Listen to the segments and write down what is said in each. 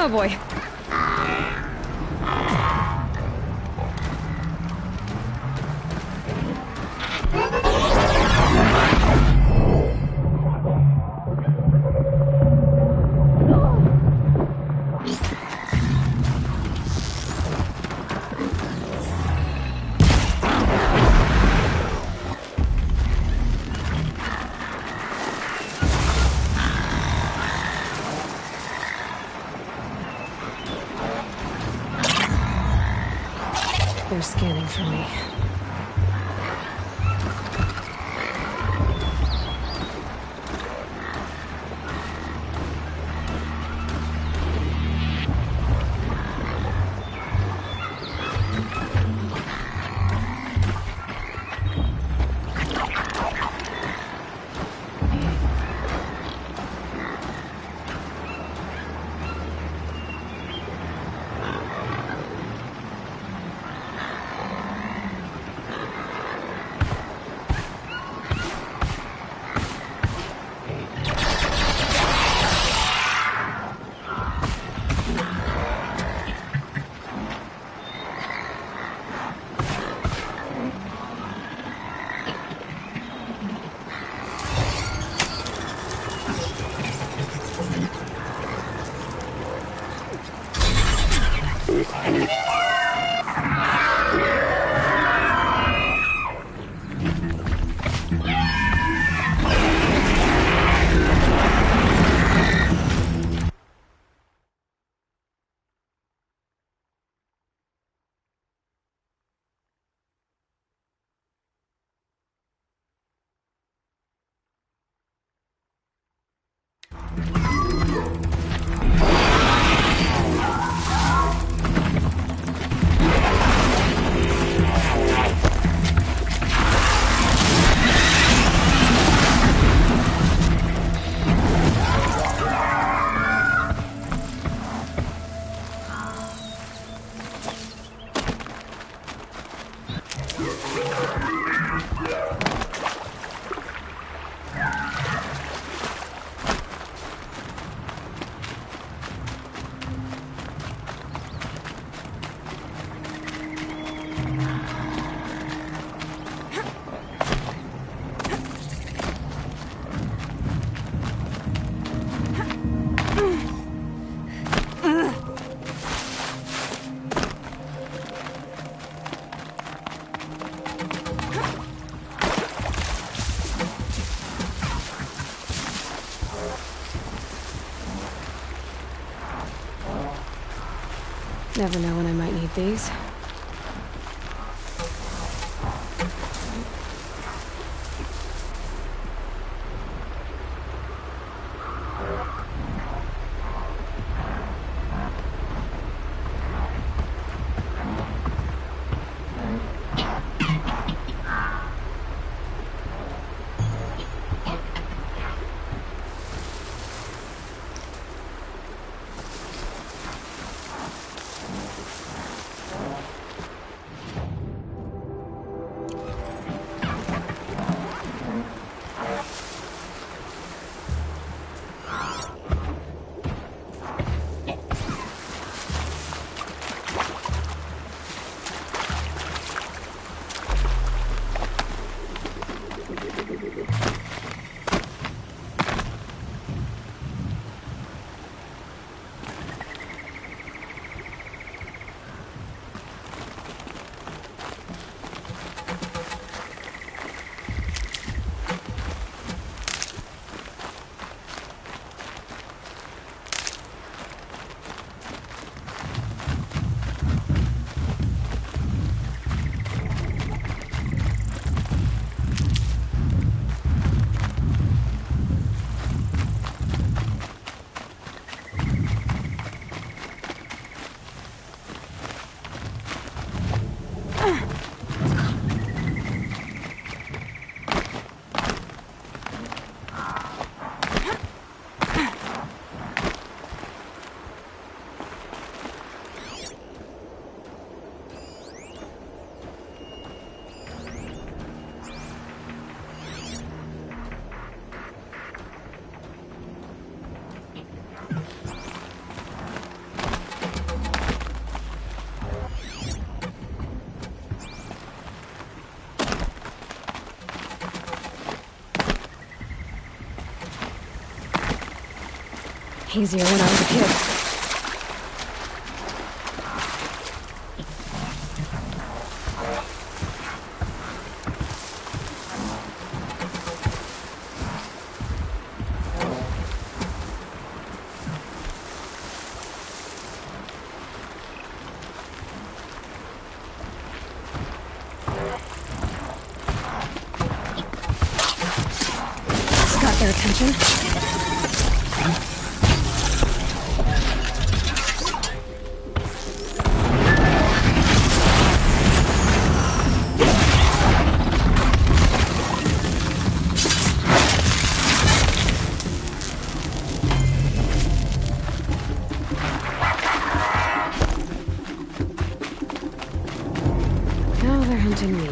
Oh boy. They're scanning for me. Never know when I might need these. Easier when I was a kid. Got their attention. Now they're hunting me.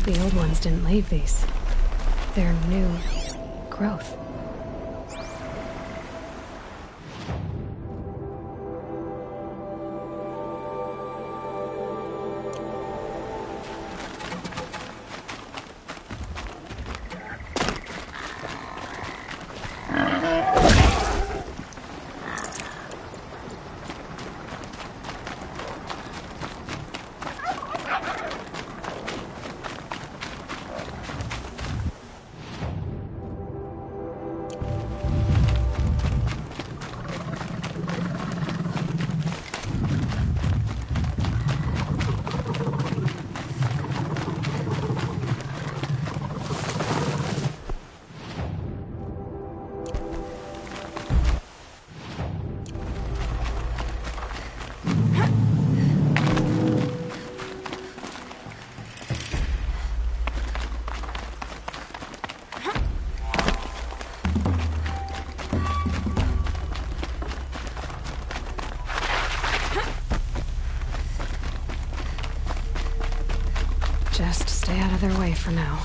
The old ones didn't leave these. They're new growth. Just stay out of their way for now.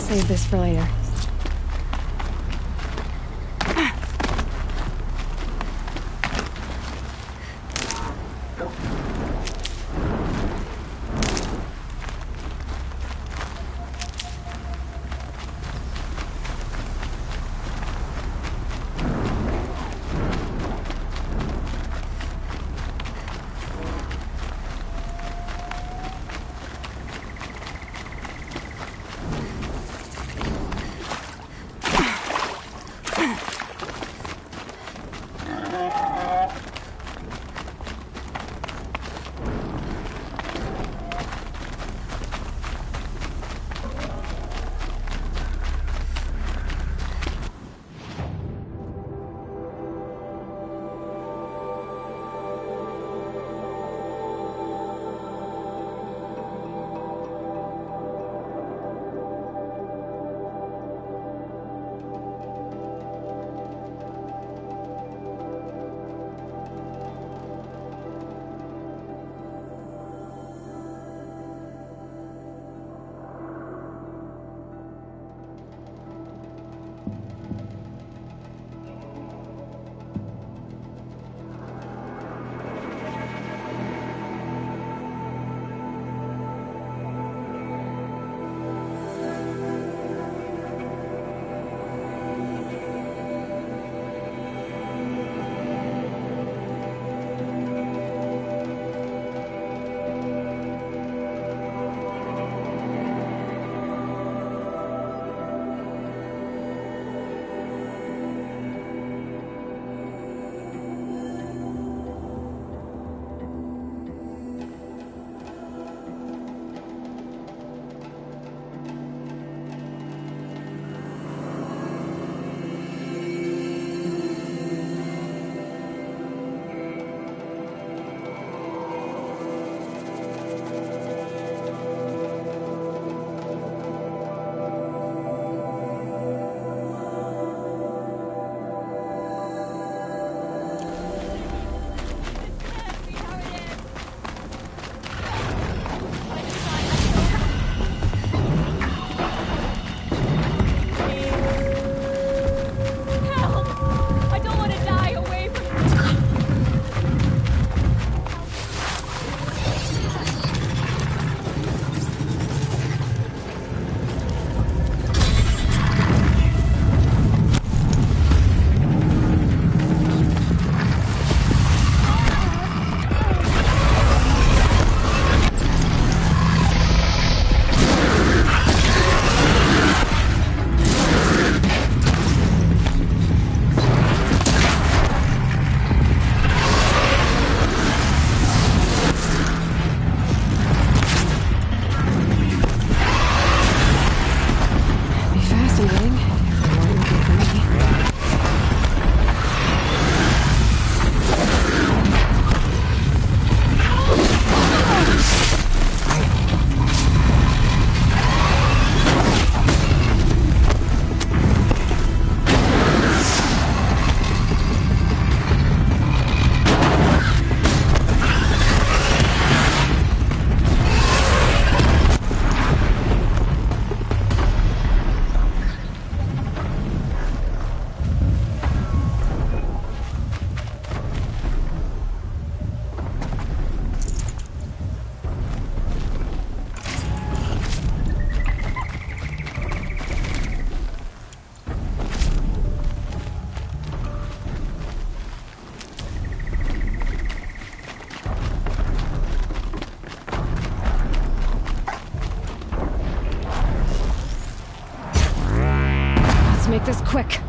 Save this for later. Make this quick.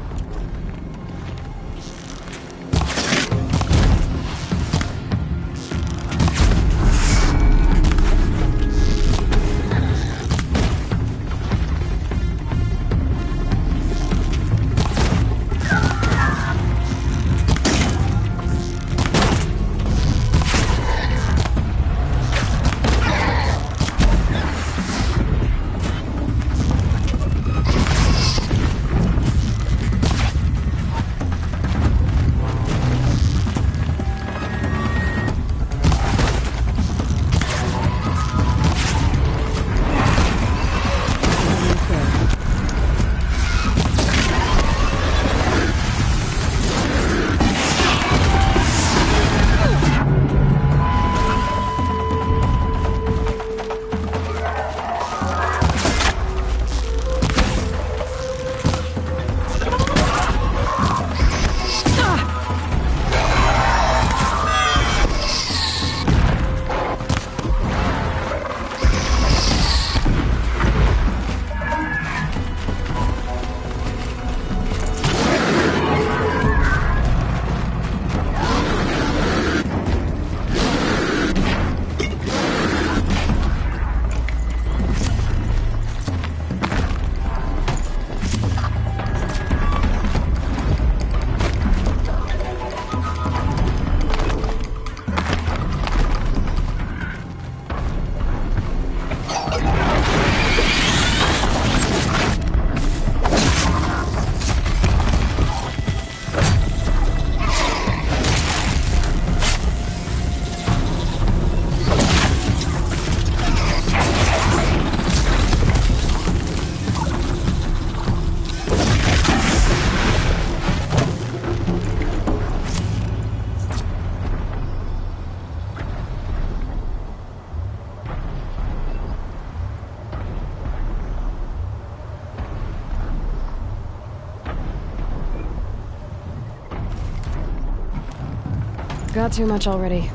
got too much already.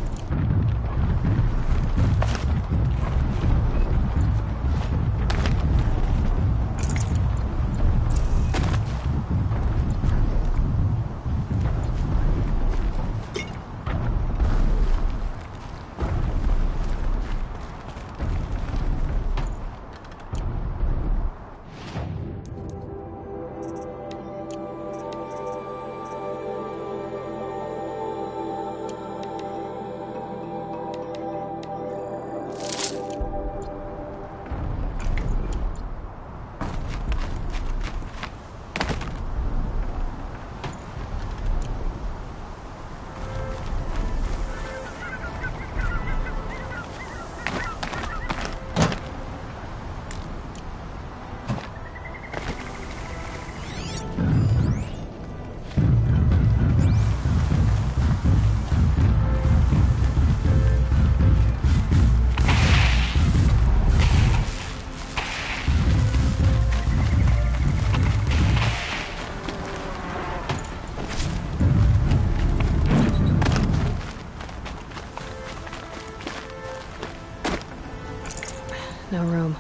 No room.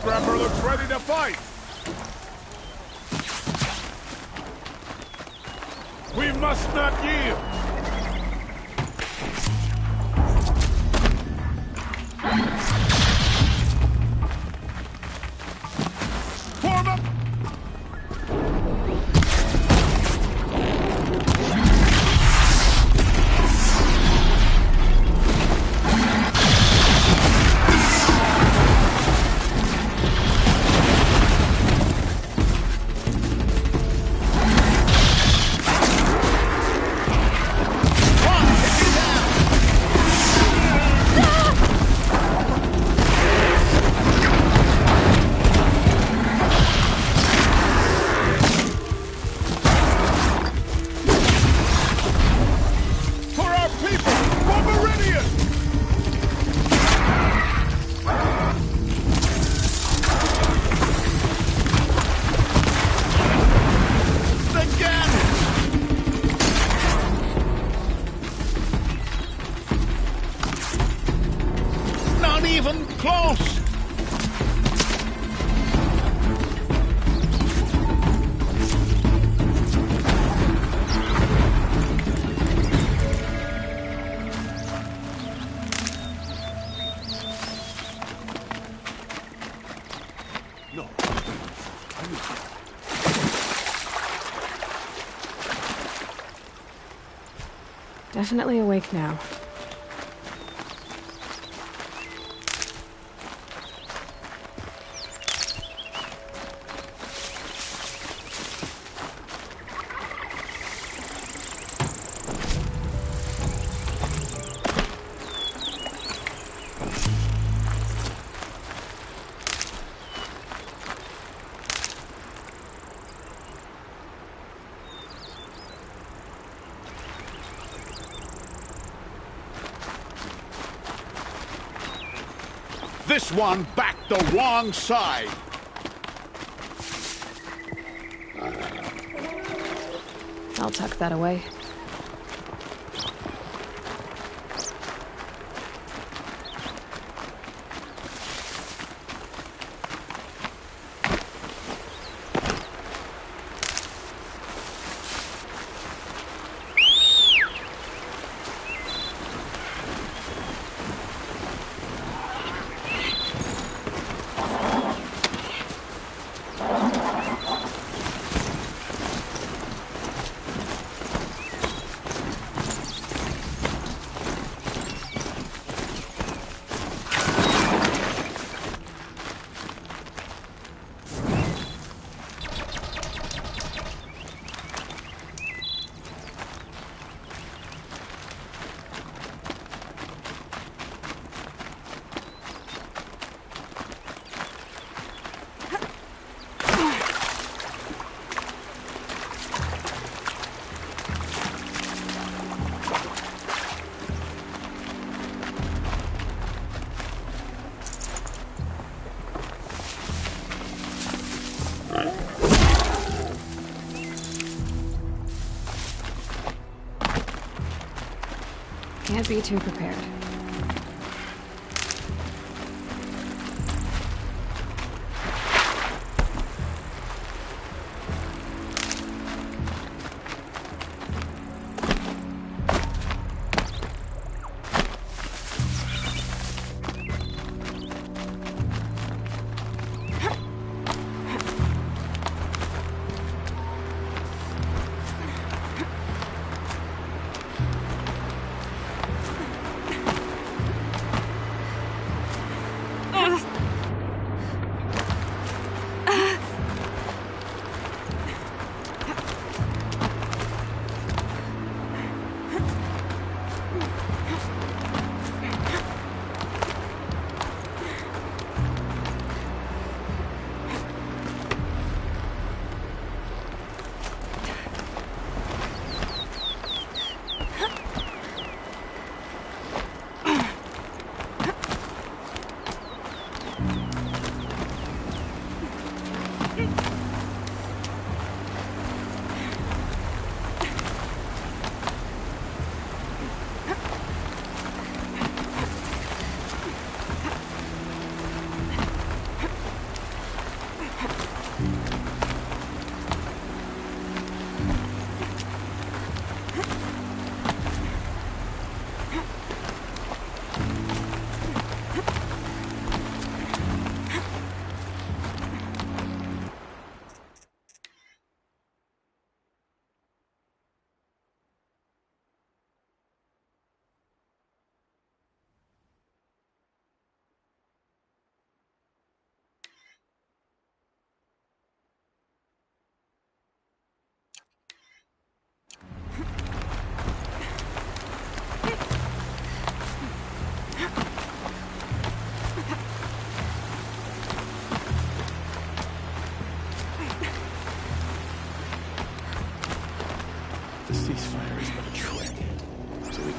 Scrapper looks ready to fight! We must not yield! Form up! Even close! No. Definitely awake now. This one backed the wrong side. I'll tuck that away. Can't be too prepared. The ceasefire is but a trick. So we...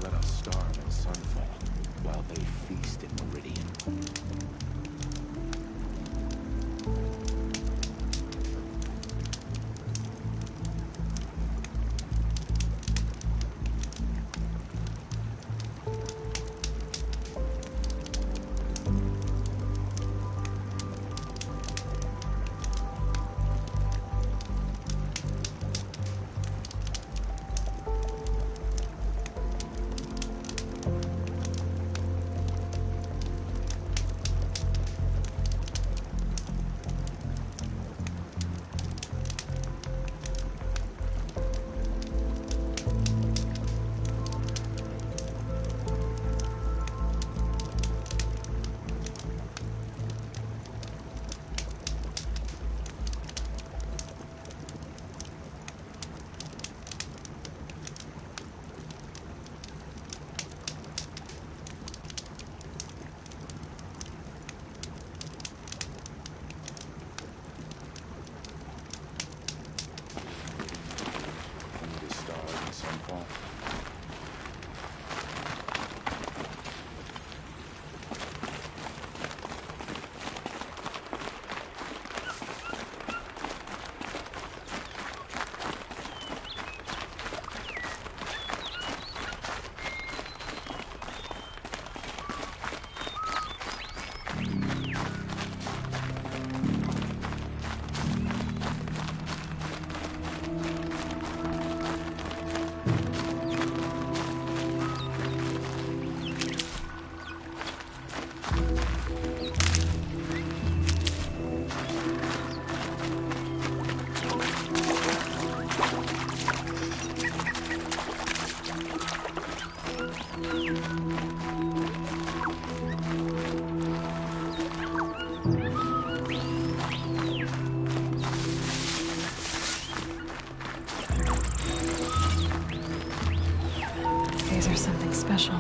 Let us starve at sunfall while they feast in Meridian. These are something special.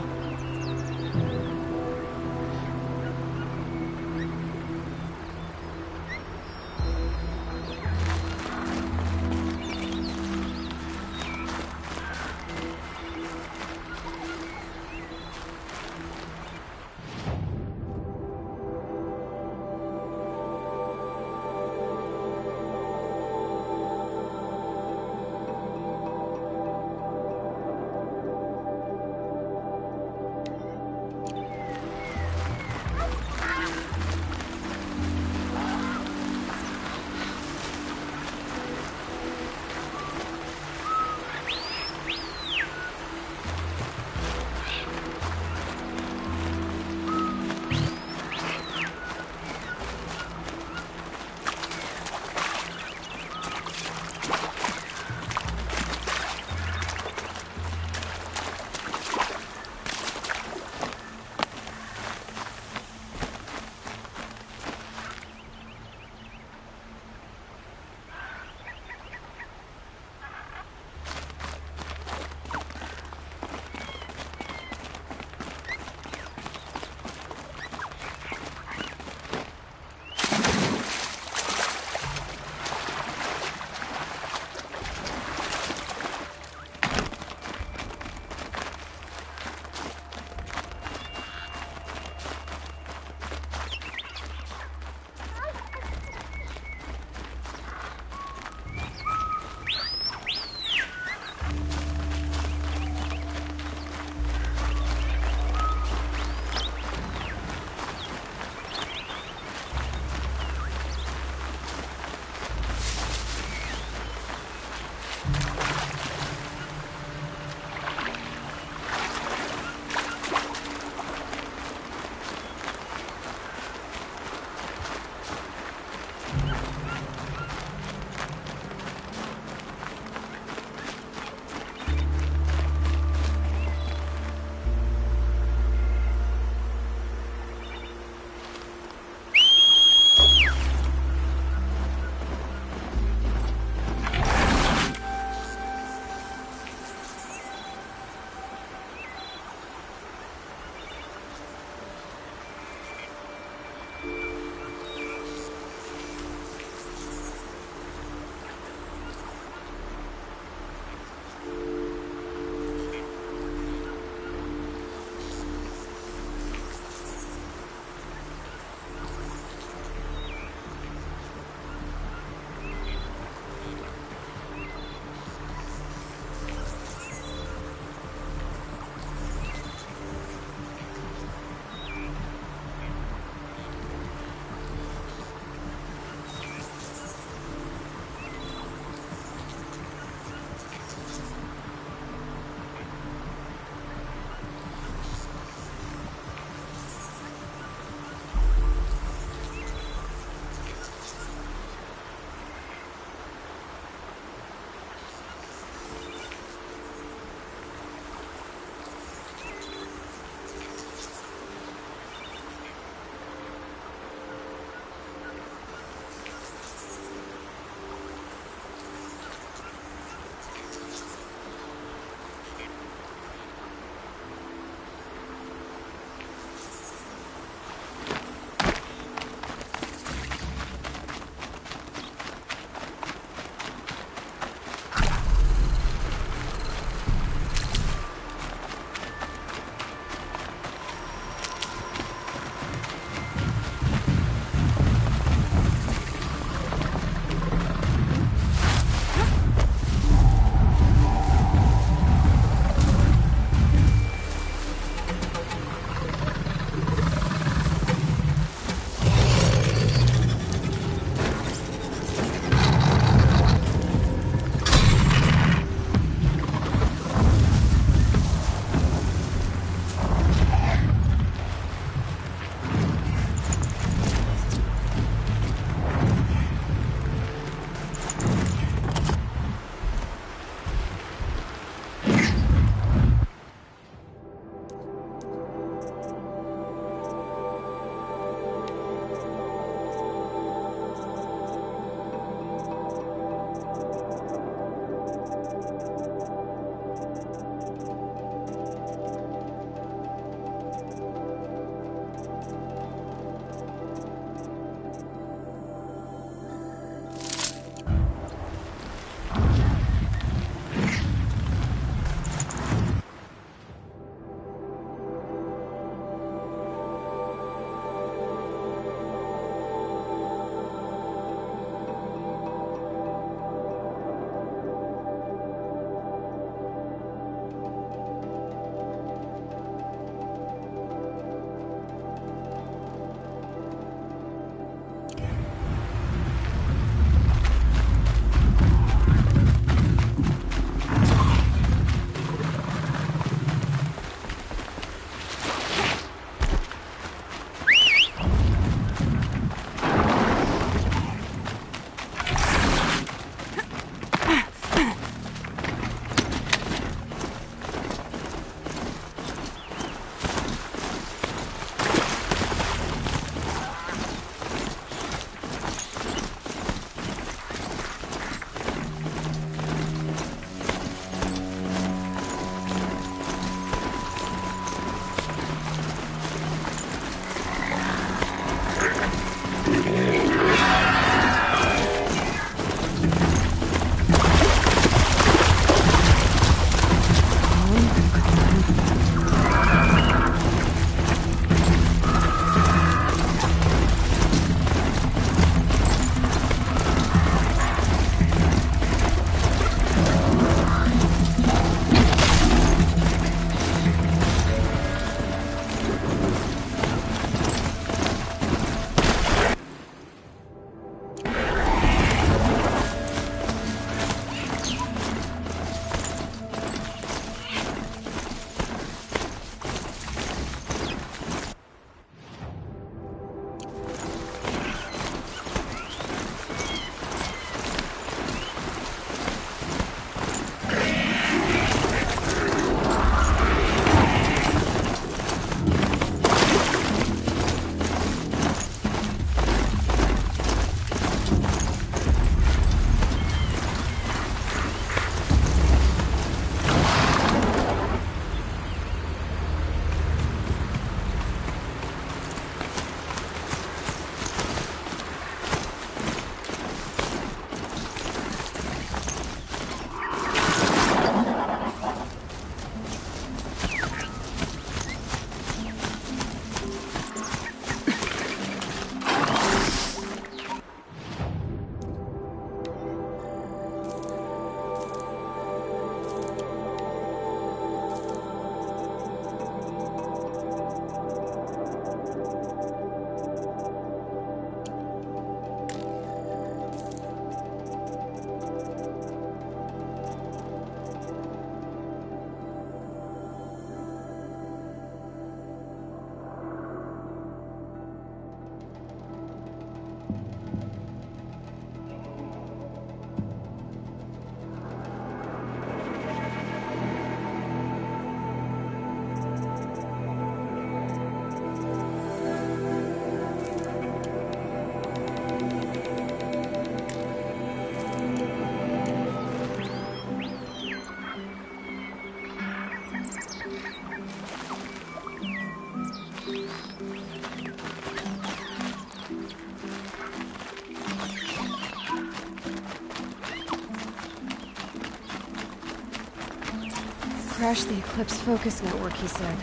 crash the Eclipse focus network, he said.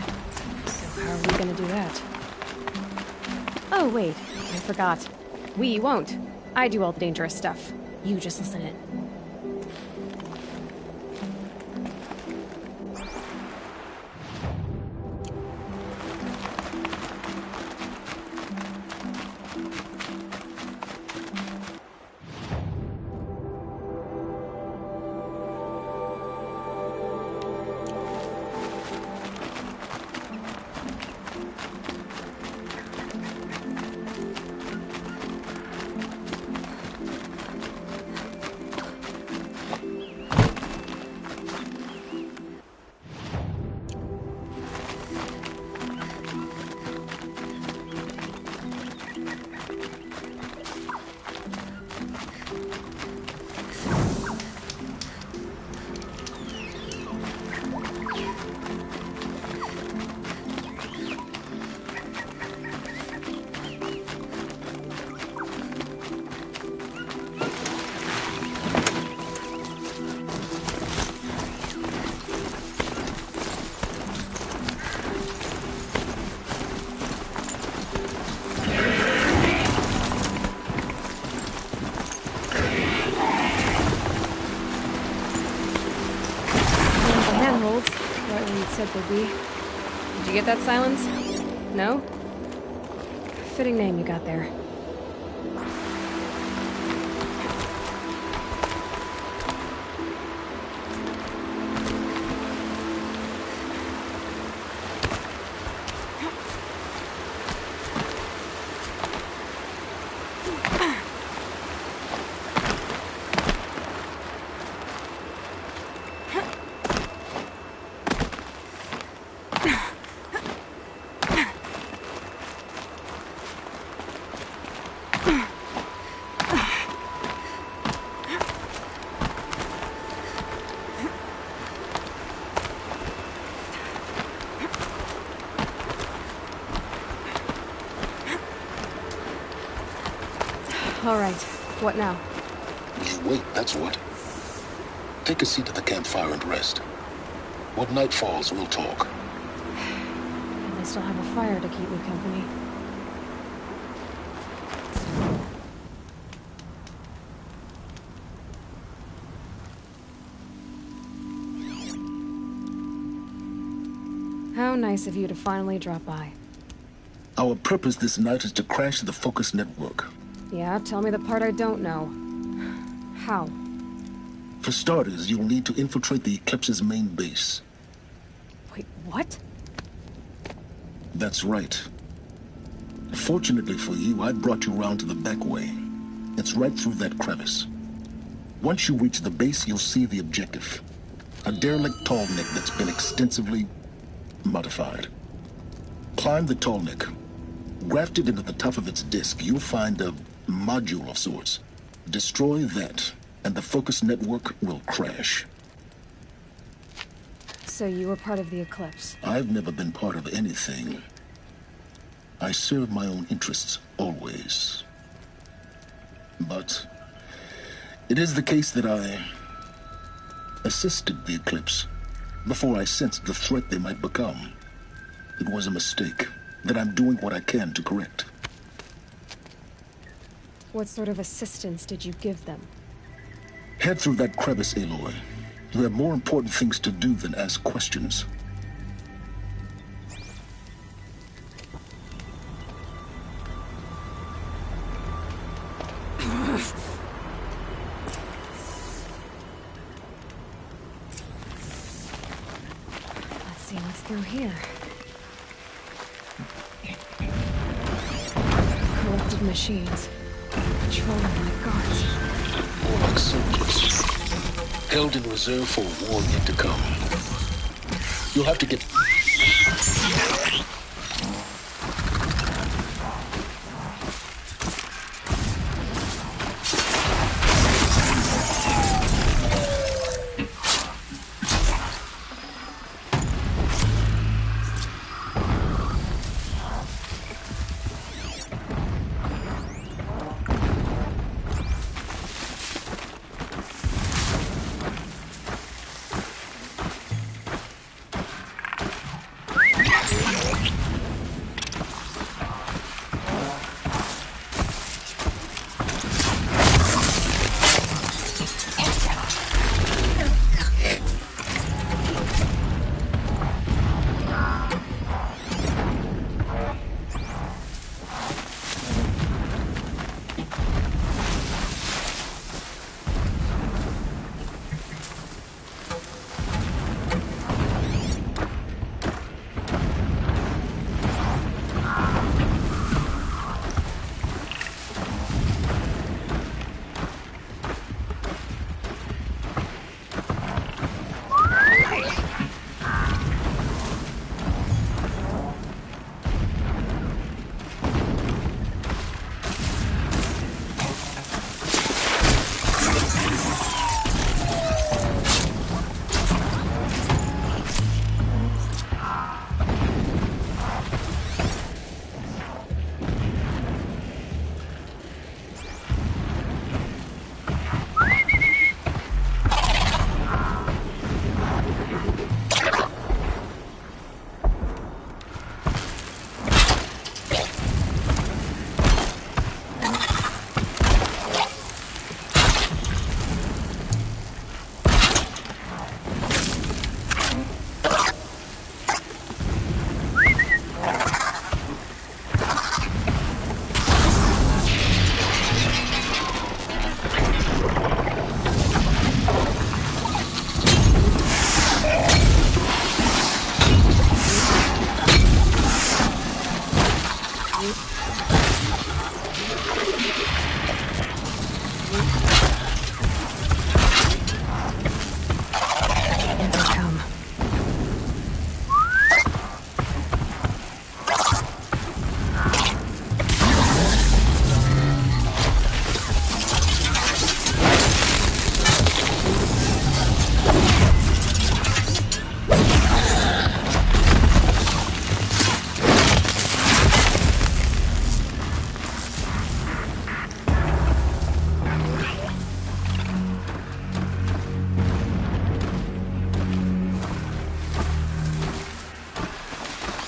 So how are we gonna do that? Oh, wait. I forgot. We won't. I do all the dangerous stuff. You just listen in. Said they'd be. Did you get that, Silence? No? Fitting name you got there. All right. What now? You wait, that's what. Take a seat at the campfire and rest. When night falls, we'll talk. And I still have a fire to keep me company. How nice of you to finally drop by. Our purpose this night is to crash the focus network. Yeah, tell me the part I don't know. How? For starters, you'll need to infiltrate the Eclipse's main base. Wait, what? That's right. Fortunately for you, I brought you around to the back way. It's right through that crevice. Once you reach the base, you'll see the objective. A derelict tall neck that's been extensively modified. Climb the tall neck. Grafted into the top of its disk, you'll find a module of sorts. Destroy that, and the focus network will crash. So you were part of the Eclipse? I've never been part of anything. I serve my own interests, always. But it is the case that I assisted the Eclipse before I sensed the threat they might become. It was a mistake that I'm doing what I can to correct. What sort of assistance did you give them? Head through that crevice, Aloy. You have more important things to do than ask questions. Let's see what's through here. Collected machines. Patrolling like guards. More like soldiers. Held in reserve for a war yet to come. You'll have to get...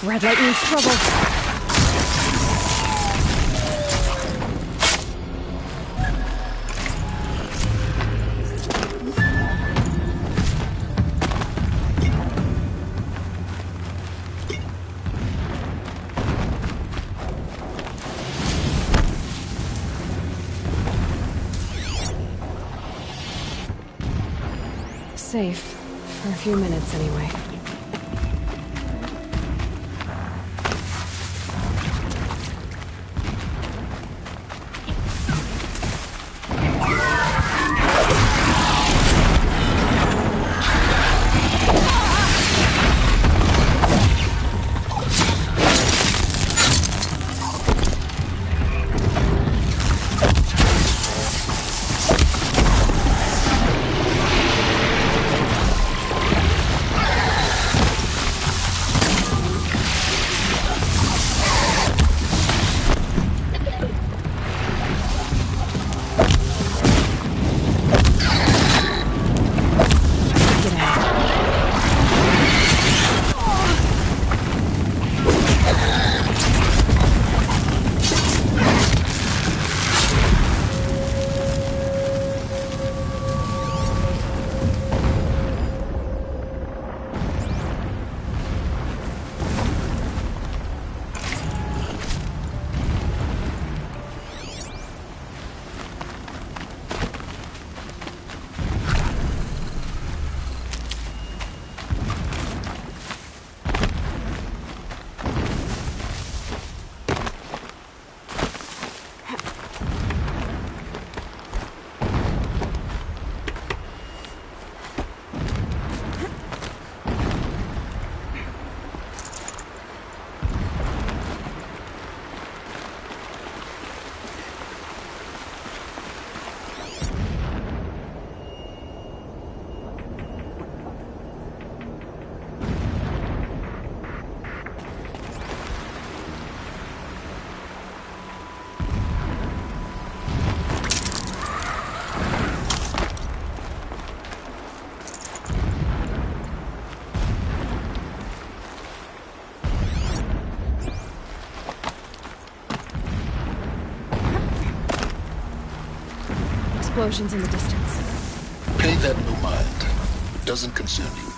Red light means trouble. Safe. For a few minutes, anyway. Explosions in the distance. Pay that no mind. Doesn't concern you.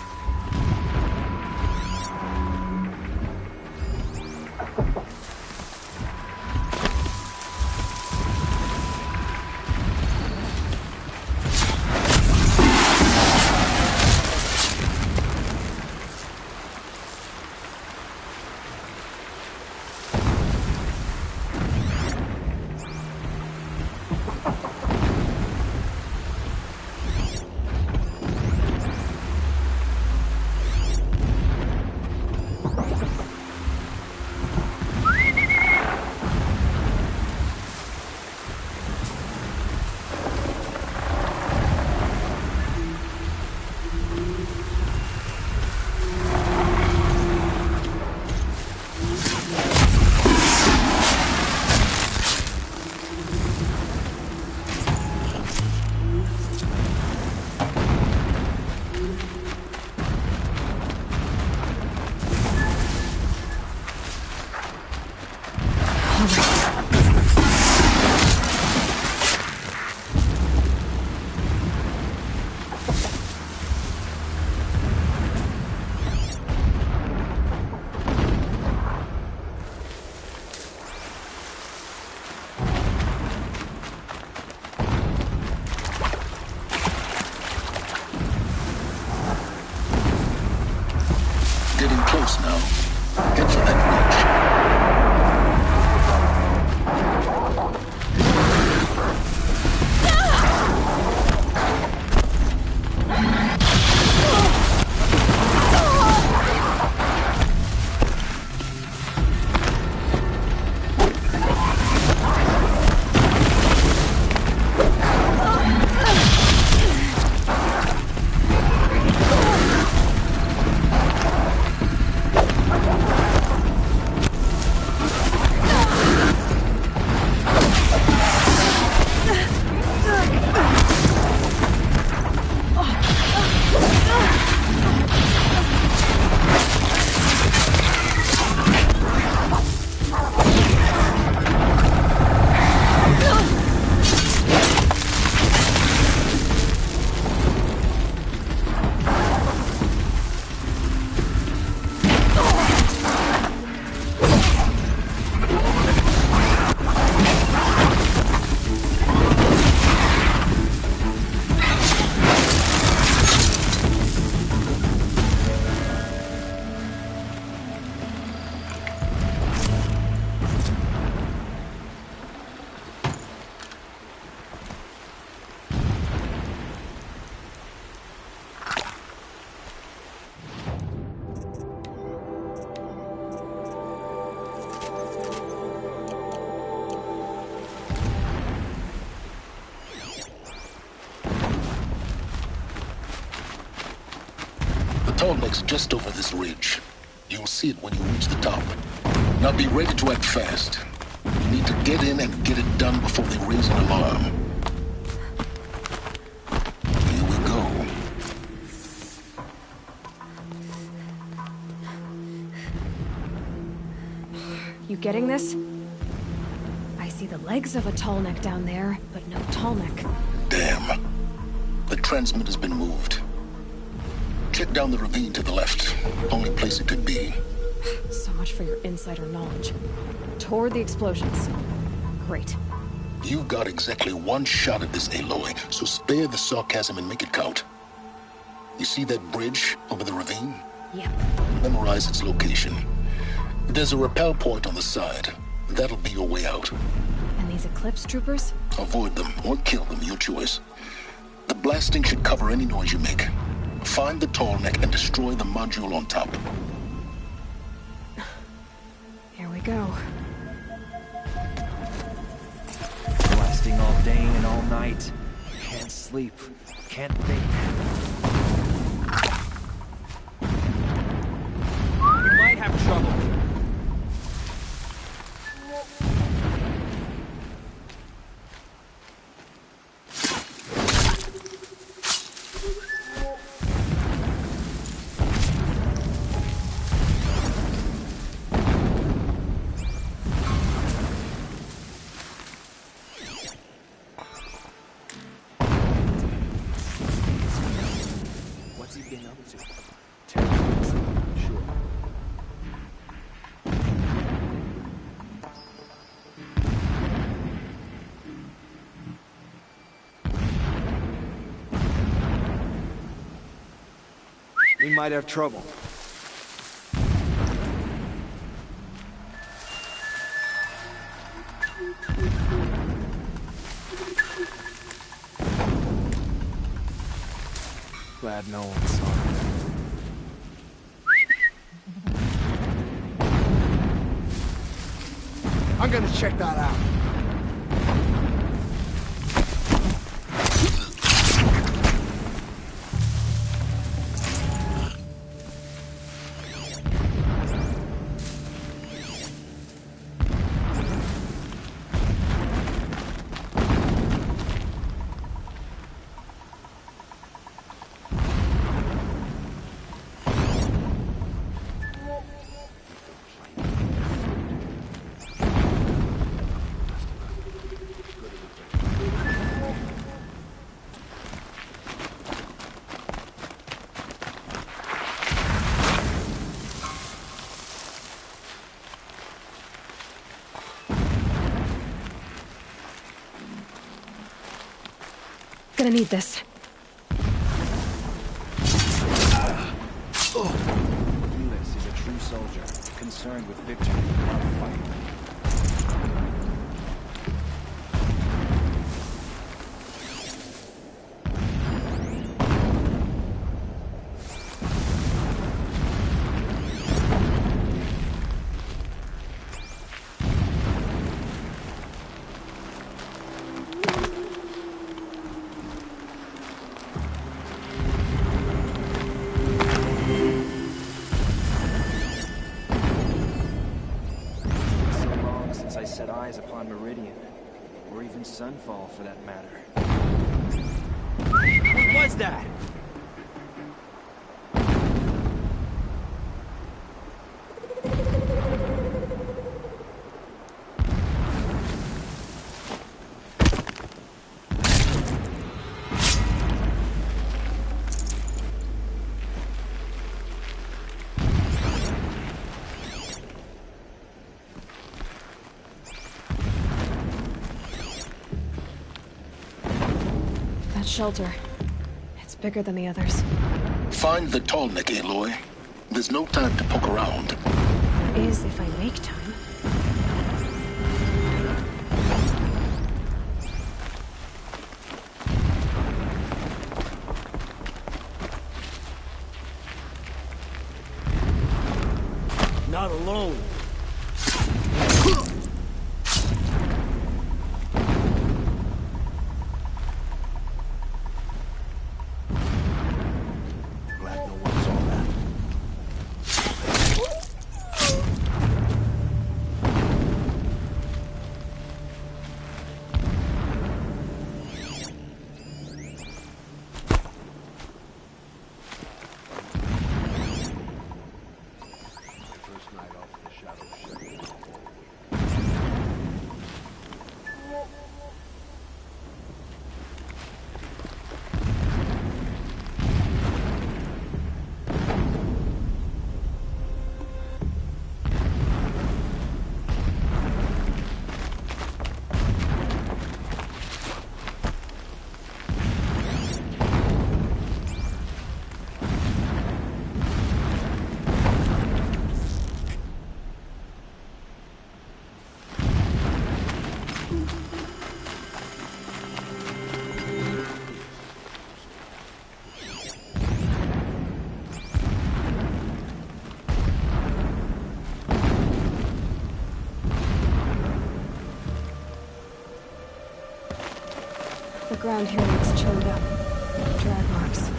Getting close now. Head for that tall neck's just over this ridge. You'll see it when you reach the top. Now be ready to act fast. You need to get in and get it done before they raise an alarm. Here we go. You getting this? I see the legs of a tall neck down there, but no tall neck. Damn. The transmitter's been moved. Check down the ravine to the left. Only place it could be. So much for your insider knowledge. Toward the explosions. Great. You've got exactly one shot at this, Aloy, so spare the sarcasm and make it count. You see that bridge over the ravine? Yep. Memorize its location. There's a rappel point on the side. That'll be your way out. And these Eclipse troopers? Avoid them or kill them, your choice. The blasting should cover any noise you make. Find the tall neck and destroy the module on top. Here we go. Blasting all day and all night. Can't sleep. Can't think. We might have trouble. We might have trouble. Glad no one saw it. I'm gonna check that out. Gonna need this. Ulyss is a true soldier, concerned with victory, not fighting. Set eyes upon Meridian, or even Sunfall for that matter. What was that? Shelter. It's bigger than the others. Find the tall neck, Aloy. There's no time to poke around. Is if I make time. Not alone. Glad no one saw that. ground here looks churned up. Drag marks,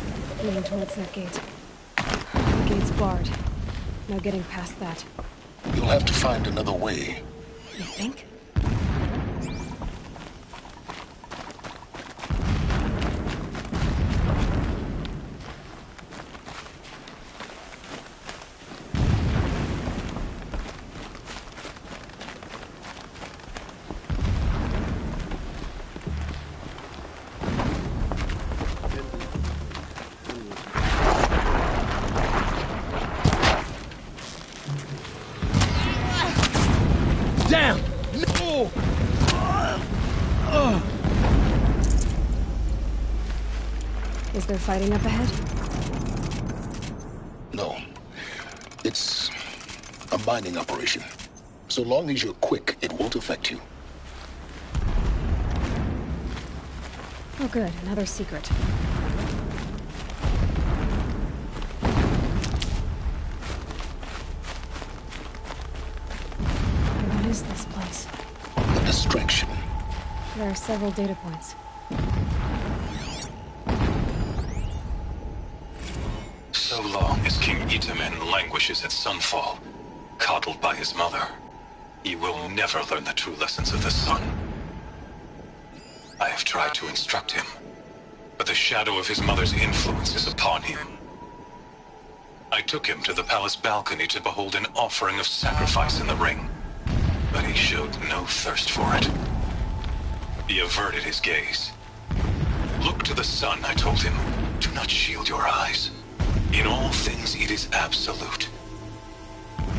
leading towards that gate. The gate's barred. No getting past that. You'll have to find another way. You think? Damn! No! Is there fighting up ahead? No. It's a mining operation. So long as you're quick, it won't affect you. Oh good, another secret. What is this place? A distraction. There are several data points. So long as King Itamen languishes at Sunfall, coddled by his mother, he will never learn the true lessons of the sun. I have tried to instruct him, but the shadow of his mother's influence is upon him. I took him to the palace balcony to behold an offering of sacrifice in the ring, but he showed no thirst for it. He averted his gaze. Look to the sun, I told him. Do not shield your eyes. In all things, it is absolute.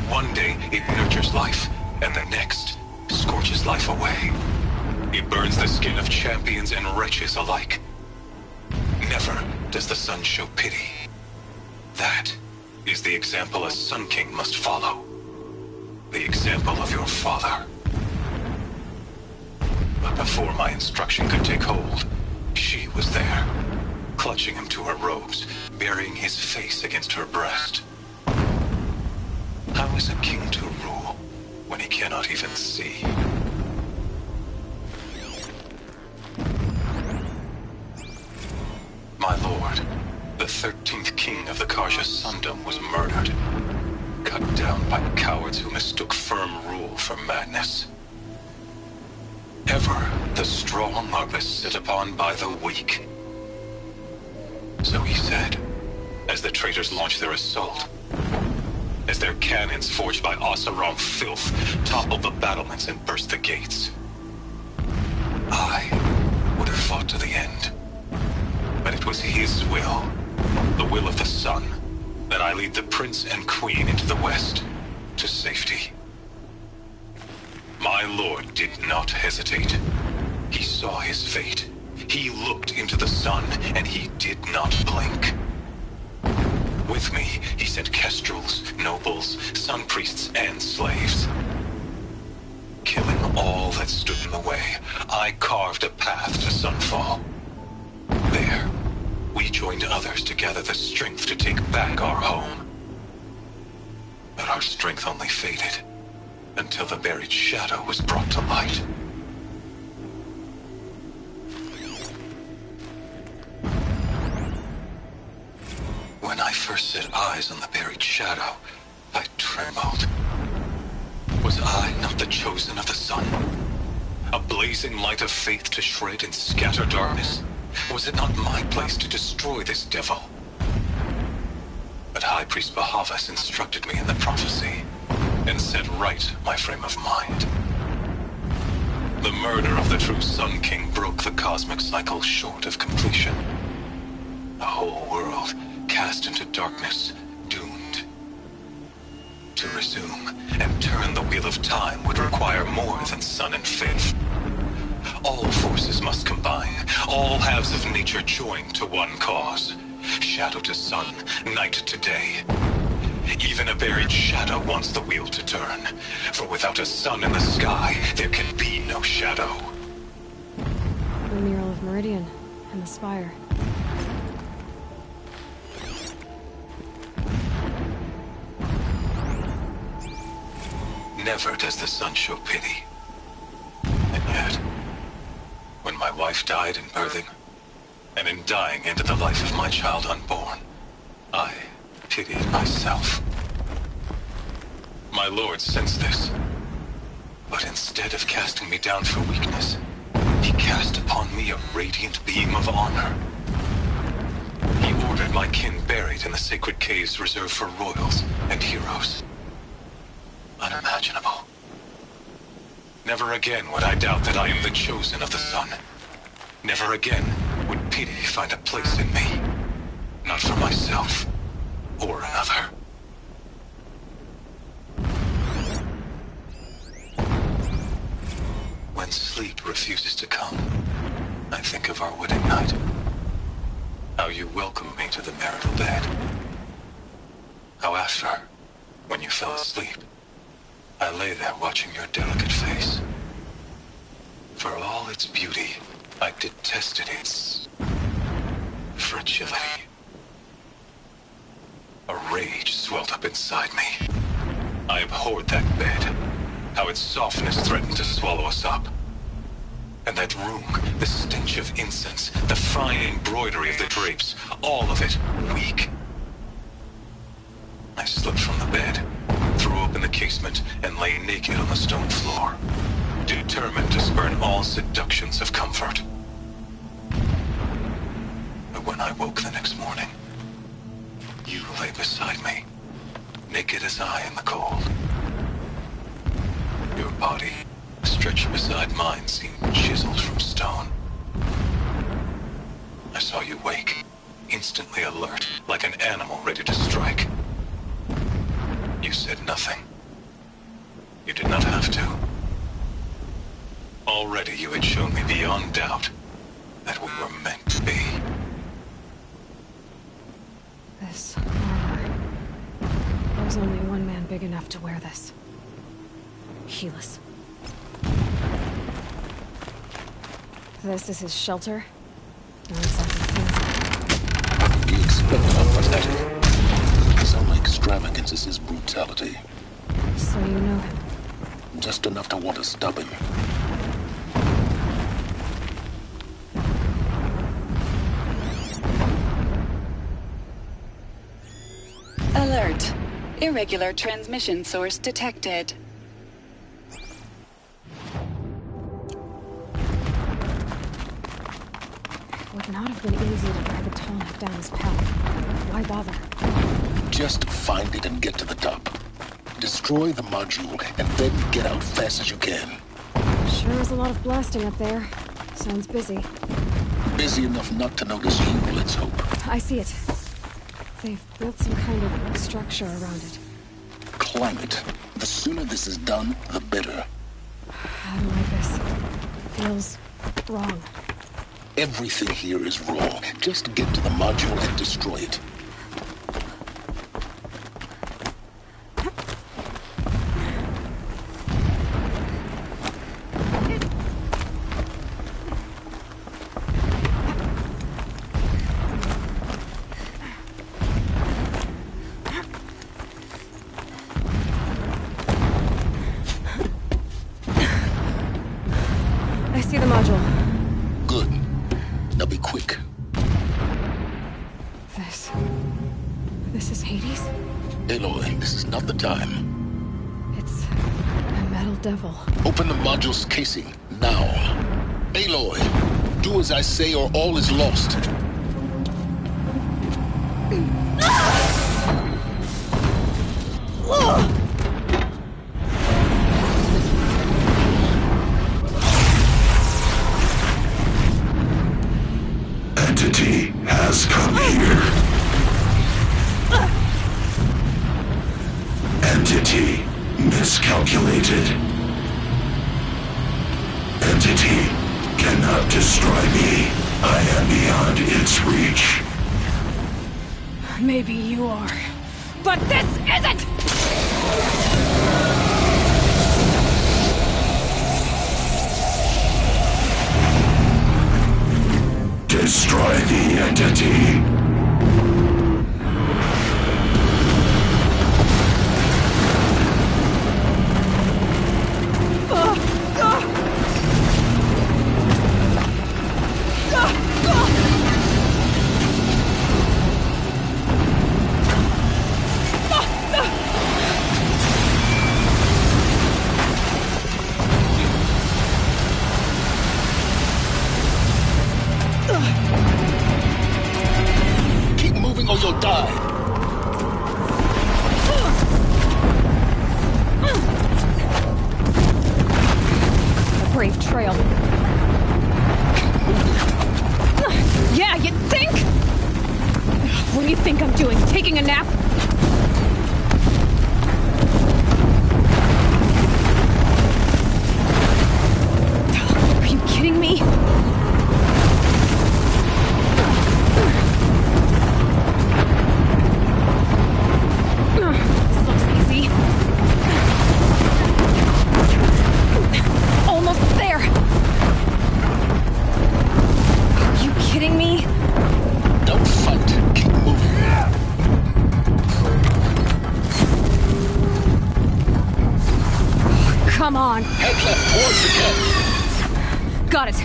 One day, it nurtures life, and the next, scorches life away. It burns the skin of champions and wretches alike. Never does the sun show pity. That is the example a Sun King must follow. The example of your father. But before my instruction could take hold, she was there, clutching him to her robes, burying his face against her breast. How is a king to rule when he cannot even see? My lord, the 13th king of the Karja Sundom was murdered, cut down by cowards who mistook firm rule for madness. Ever the strong are beset upon by the weak. So he said, as the traitors launched their assault, as their cannons forged by Oseram filth toppled the battlements and burst the gates. I would have fought to the end. But it was his will, the will of the sun, that I lead the prince and queen into the west, to safety. My lord did not hesitate. He saw his fate. He looked into the sun, and he did not blink. With me, he sent kestrels, nobles, sun priests, and slaves. Killing all that stood in the way, I carved a path to Sunfall. There, we joined others to gather the strength to take back our home. But our strength only faded, until the buried shadow was brought to light. When I first set eyes on the buried shadow, I trembled. Was I not the chosen of the sun? A blazing light of faith to shred and scatter darkness? Was it not my place to destroy this devil? But High Priest Bahavas instructed me in the prophecy, and set right my frame of mind. The murder of the true Sun King broke the cosmic cycle short of completion. The whole world cast into darkness, doomed. To resume and turn the wheel of time would require more than sun and faith. All forces must combine, all halves of nature join to one cause. Shadow to sun, night to day. Even a buried shadow wants the wheel to turn, for without a sun in the sky, there can be no shadow. The mural of Meridian and the spire. Never does the sun show pity. And yet, when my wife died in birthing, and in dying into the life of my child unborn, I pitied myself. My lord sensed this, but instead of casting me down for weakness, he cast upon me a radiant beam of honor. He ordered my kin buried in the sacred caves reserved for royals and heroes. Unimaginable. Never again would I doubt that I am the chosen of the sun. Never again would pity find a place in me. Not for myself or another. When sleep refuses to come, I think of our wedding night. How you welcomed me to the marital bed. How after, when you fell asleep, I lay there watching your delicate face. For all its beauty, I detested its fragility. A rage swelled up inside me. I abhorred that bed, how its softness threatened to swallow us up. And that room, the stench of incense, the fine embroidery of the drapes, all of it weak. I slipped from the bed, threw open the casement, and lay naked on the stone floor, determined to spurn all seductions of comfort. But when I woke the next morning, you lay beside me, naked as I in the cold. Your body, stretched beside mine, seemed chiseled from stone. I saw you wake, instantly alert, like an animal ready to strike. You said nothing. You did not have to. Already you had shown me beyond doubt that we were meant to be. This armor. There's only one man big enough to wear this. Helis. This is his shelter? Not exactly fancy. You expect unprotected. Some extravagance is his brutality. So you know him? Just enough to want to stop him. Alert. Irregular transmission source detected. Would not have been easy to drag a tonic down his path. Why bother? Just find it and get to the top. Destroy the module and then get out fast as you can. Sure is a lot of blasting up there. Sounds busy. Busy enough not to notice you, let's hope. I see it. They've built some kind of structure around it. Climate. The sooner this is done, the better. I don't like this. Feels wrong. Everything here is wrong. Just get to the module and destroy it. I see the module. Good. Now be quick. This is Hades? Aloy, this is not the time. It's a metal devil. Open the module's casing, now. Aloy, do as I say or all is lost. Entity has come here. Entity miscalculated. Entity cannot destroy me. I am beyond its reach. Maybe you are. But this isn't! Destroy the entity. trail. Yeah, you think? What do you think I'm doing? Taking a nap? Are you kidding me? This looks easy. Almost there. Are you kidding me? Don't fight. Keep moving. Come on. Head left towards the cat. Got it.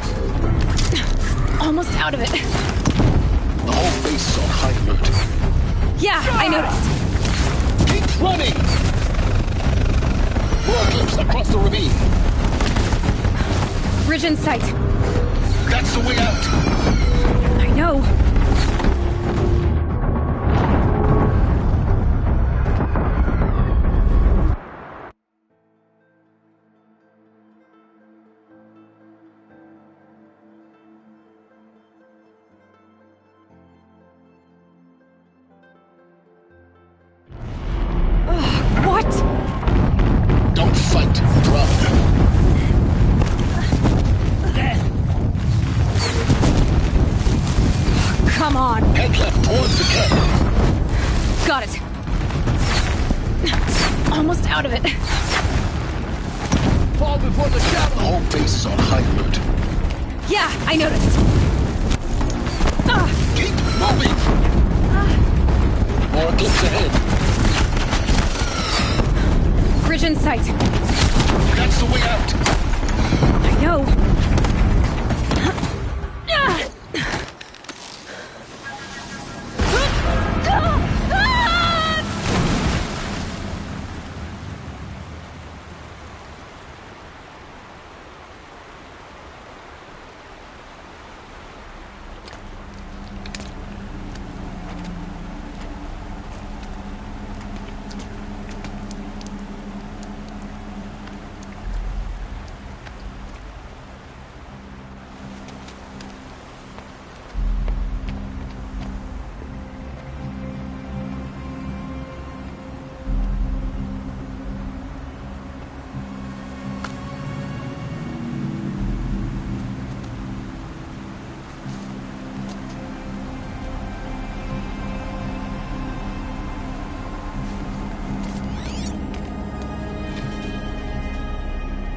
Almost out of it. The whole base is on high alert. Yeah, I noticed. Keep running! More eclipse across the ravine. Bridge in sight. That's the way out. I know. What? Don't fight. Run. Come on. Head left towards the cat. Got it. Almost out of it. Fall before the The shadow! whole base is on high alert. Yeah, I noticed. Keep moving! More eclipse ahead. Bridge in sight. That's the way out. I know.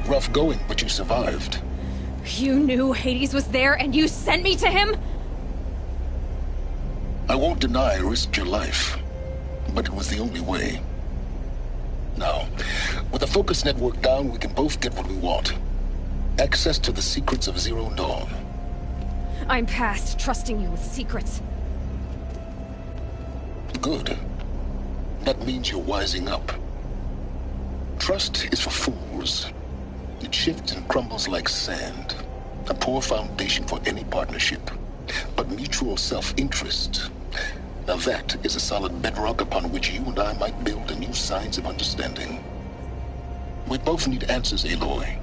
Rough going, but you survived. You knew Hades was there and you sent me to him? I won't deny I risked your life, but it was the only way. Now, with the focus network down, we can both get what we want. Access to the secrets of Zero Dawn. I'm past trusting you with secrets. Good. That means you're wising up. Trust is for fools. It shifts and crumbles like sand. A poor foundation for any partnership. But mutual self-interest, now that is a solid bedrock upon which you and I might build a new science of understanding. We both need answers, Aloy.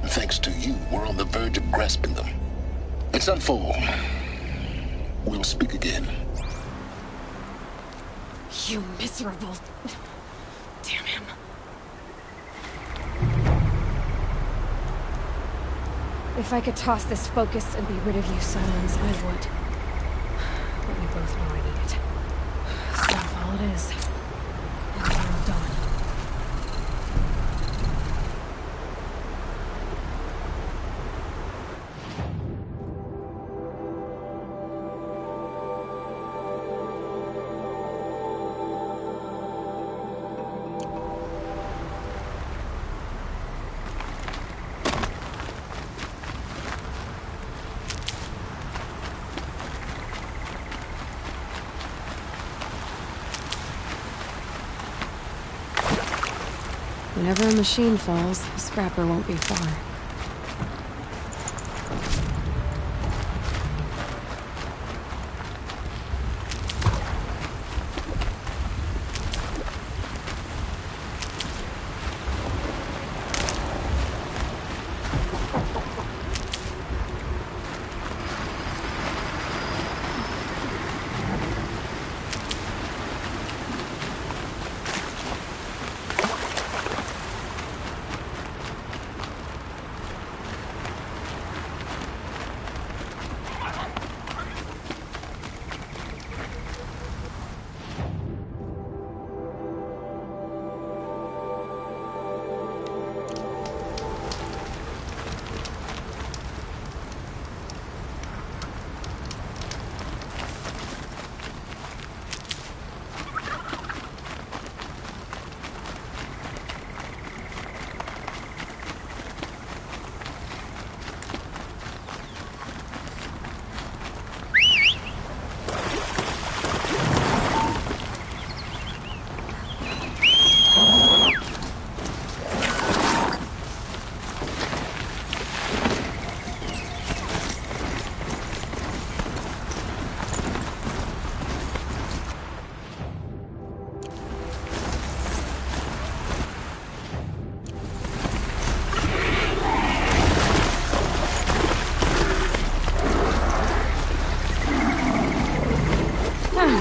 And thanks to you, we're on the verge of grasping them. It's Sunfall. We'll speak again. You miserable... Damn him. If I could toss this focus and be rid of you, Silence, I would. But we both know I need it. So all it is. And Zero Dawn. Whenever a machine falls, a scrapper won't be far.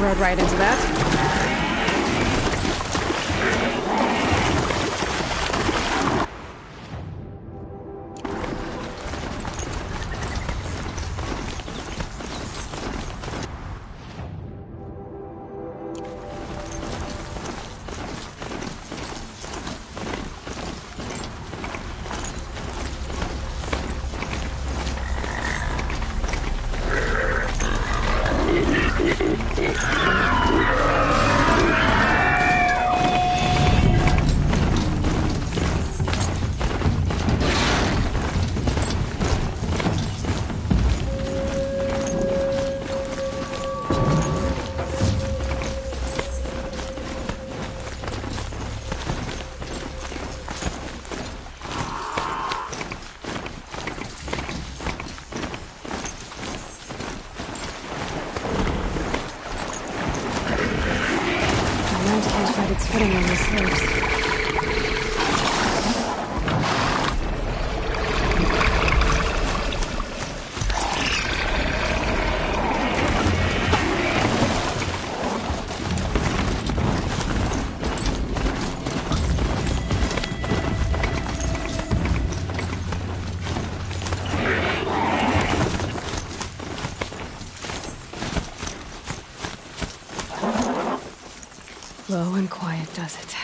rode right into that. Can't find its footing on these slopes. Low and quiet does it.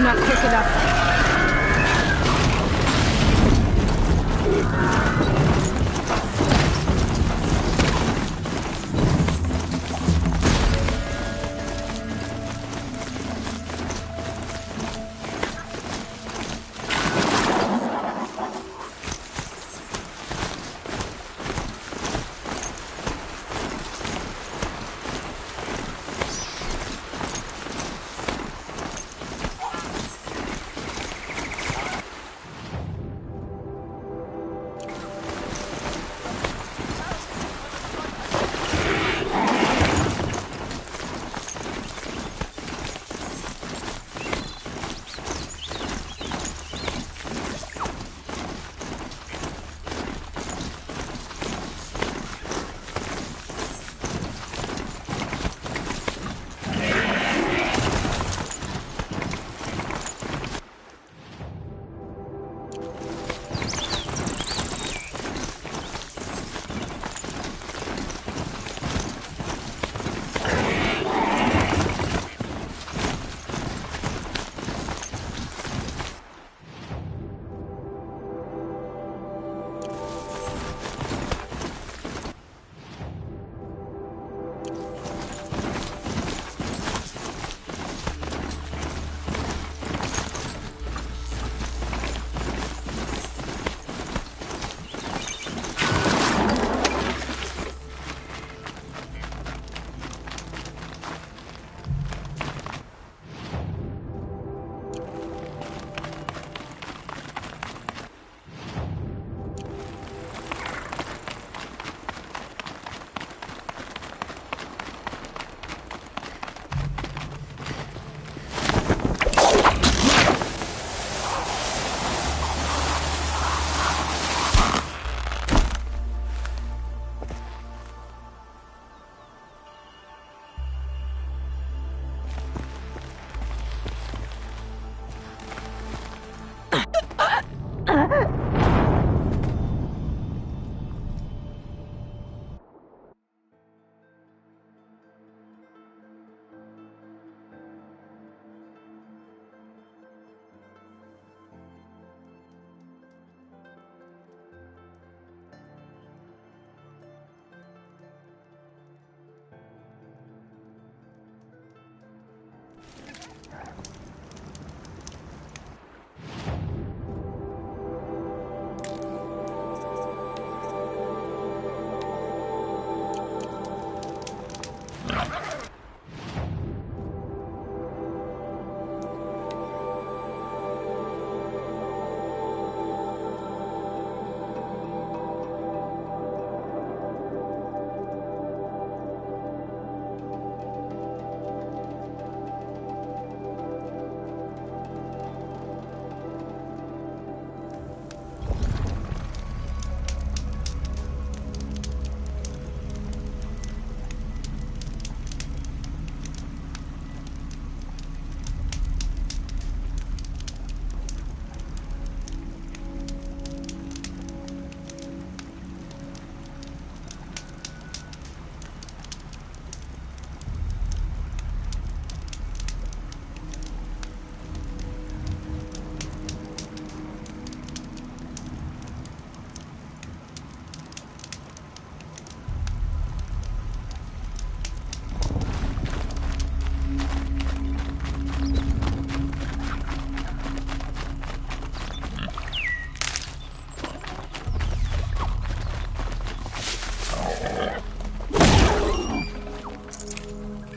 Not quick enough.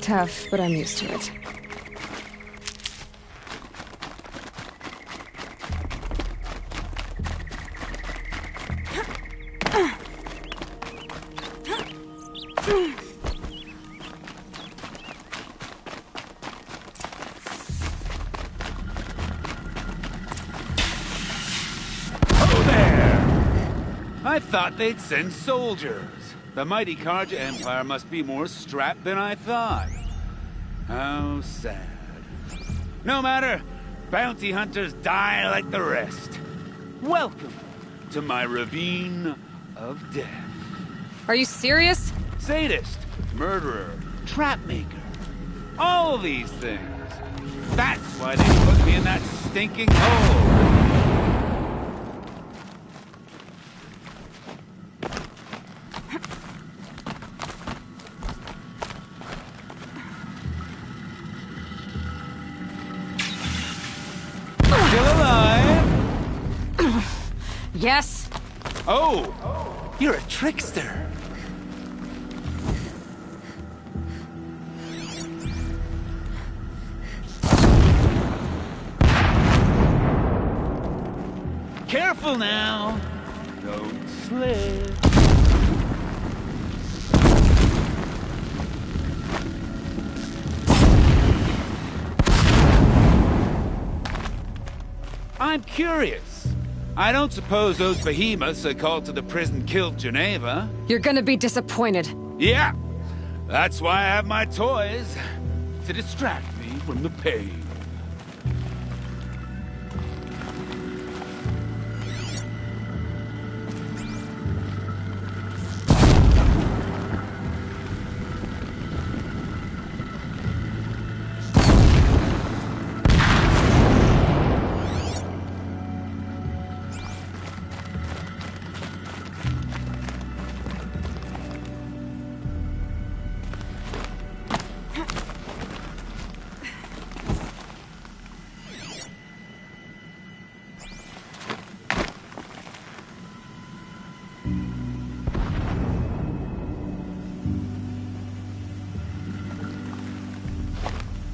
Tough, but I'm used to it. I thought they'd send soldiers. The mighty Karja Empire must be more strapped than I thought. How sad. No matter, bounty hunters die like the rest. Welcome to my ravine of death. Are you serious? Sadist, murderer, trapmaker. All these things. That's why they put me in that stinking hole. Yes? Oh, you're a trickster. Careful now. Don't slip. I'm curious. I don't suppose those behemoths I called to the prison killed Geneva. You're gonna be disappointed. Yeah, that's why I have my toys. To distract me from the pain.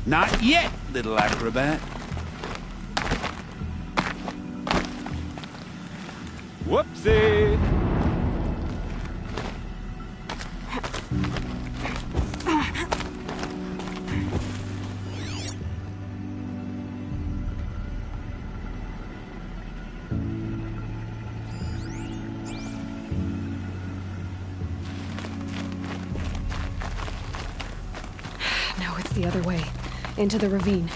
Not yet, little acrobat. Whoopsie! No, it's the other way. Into the ravine.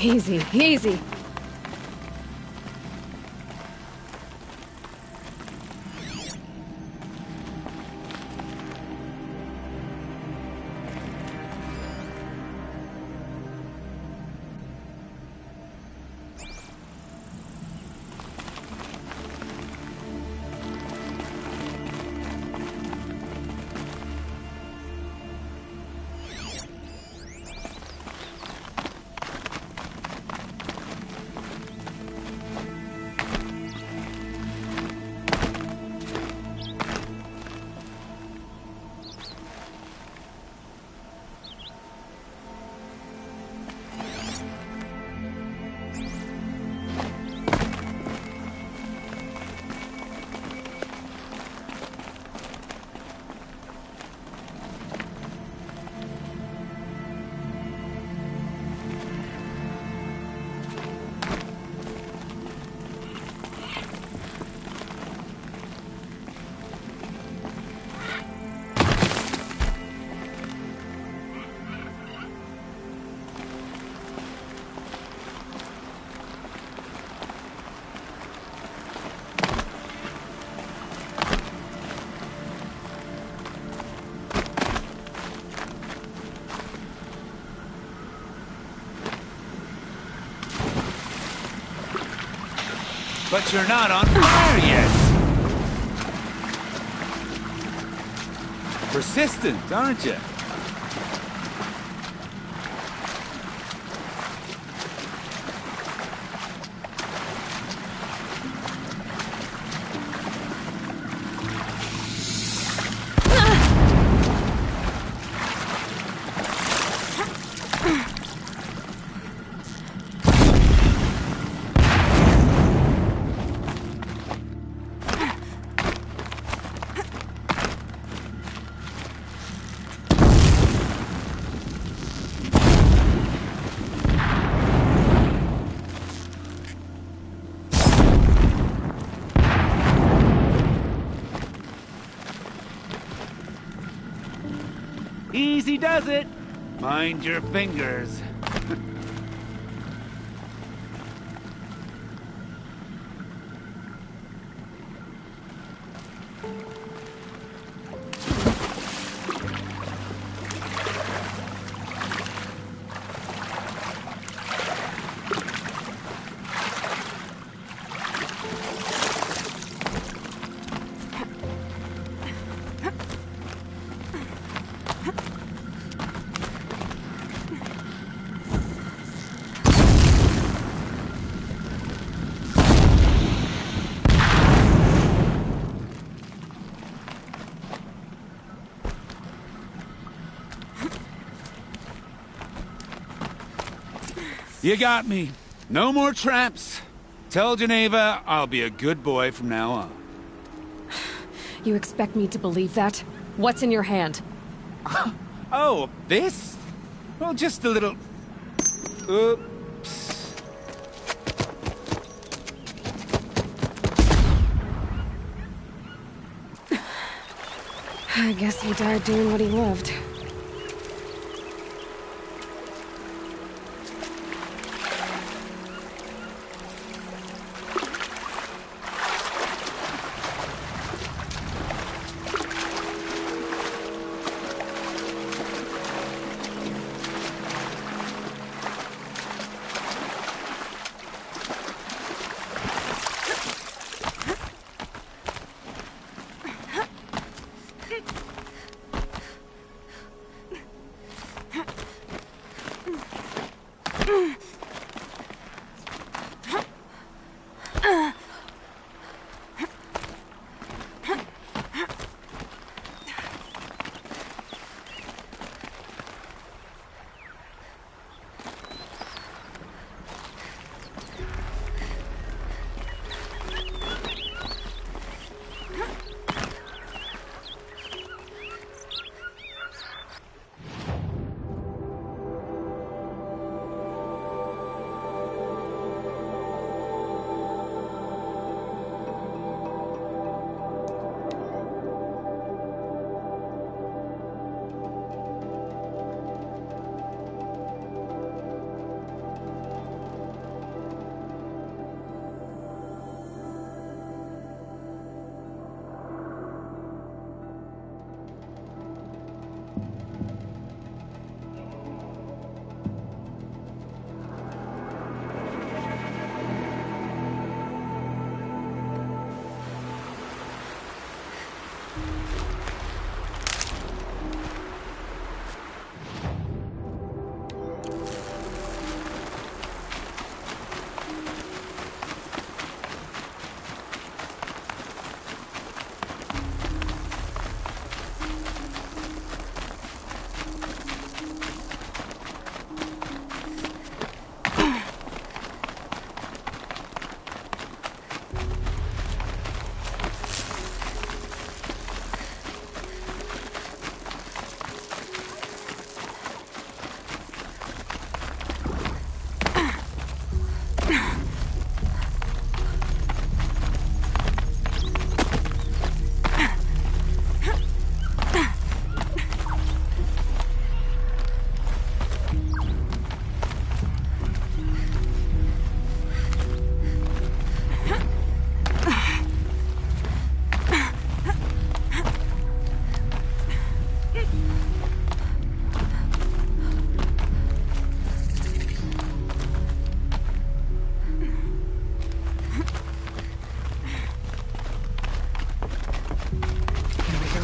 Easy, easy. But you're not on fire yet. Persistent, aren't you? Easy does it. Mind your fingers. You got me. No more traps. Tell Geneva I'll be a good boy from now on. You expect me to believe that? What's in your hand? Oh, this? Well, just a little... Oops. I guess he died doing what he loved.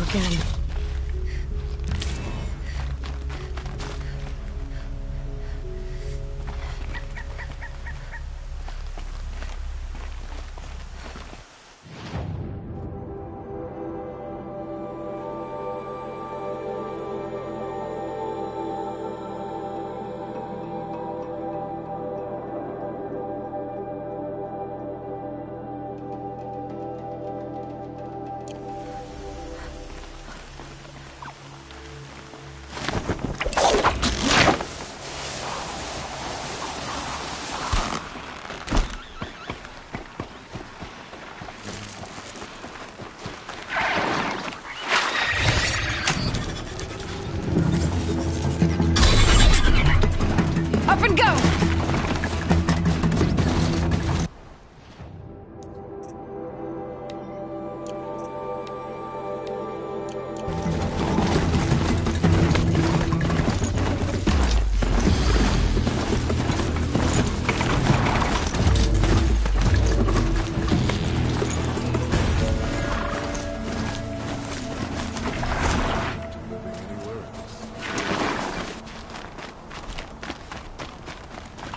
again. Up and go!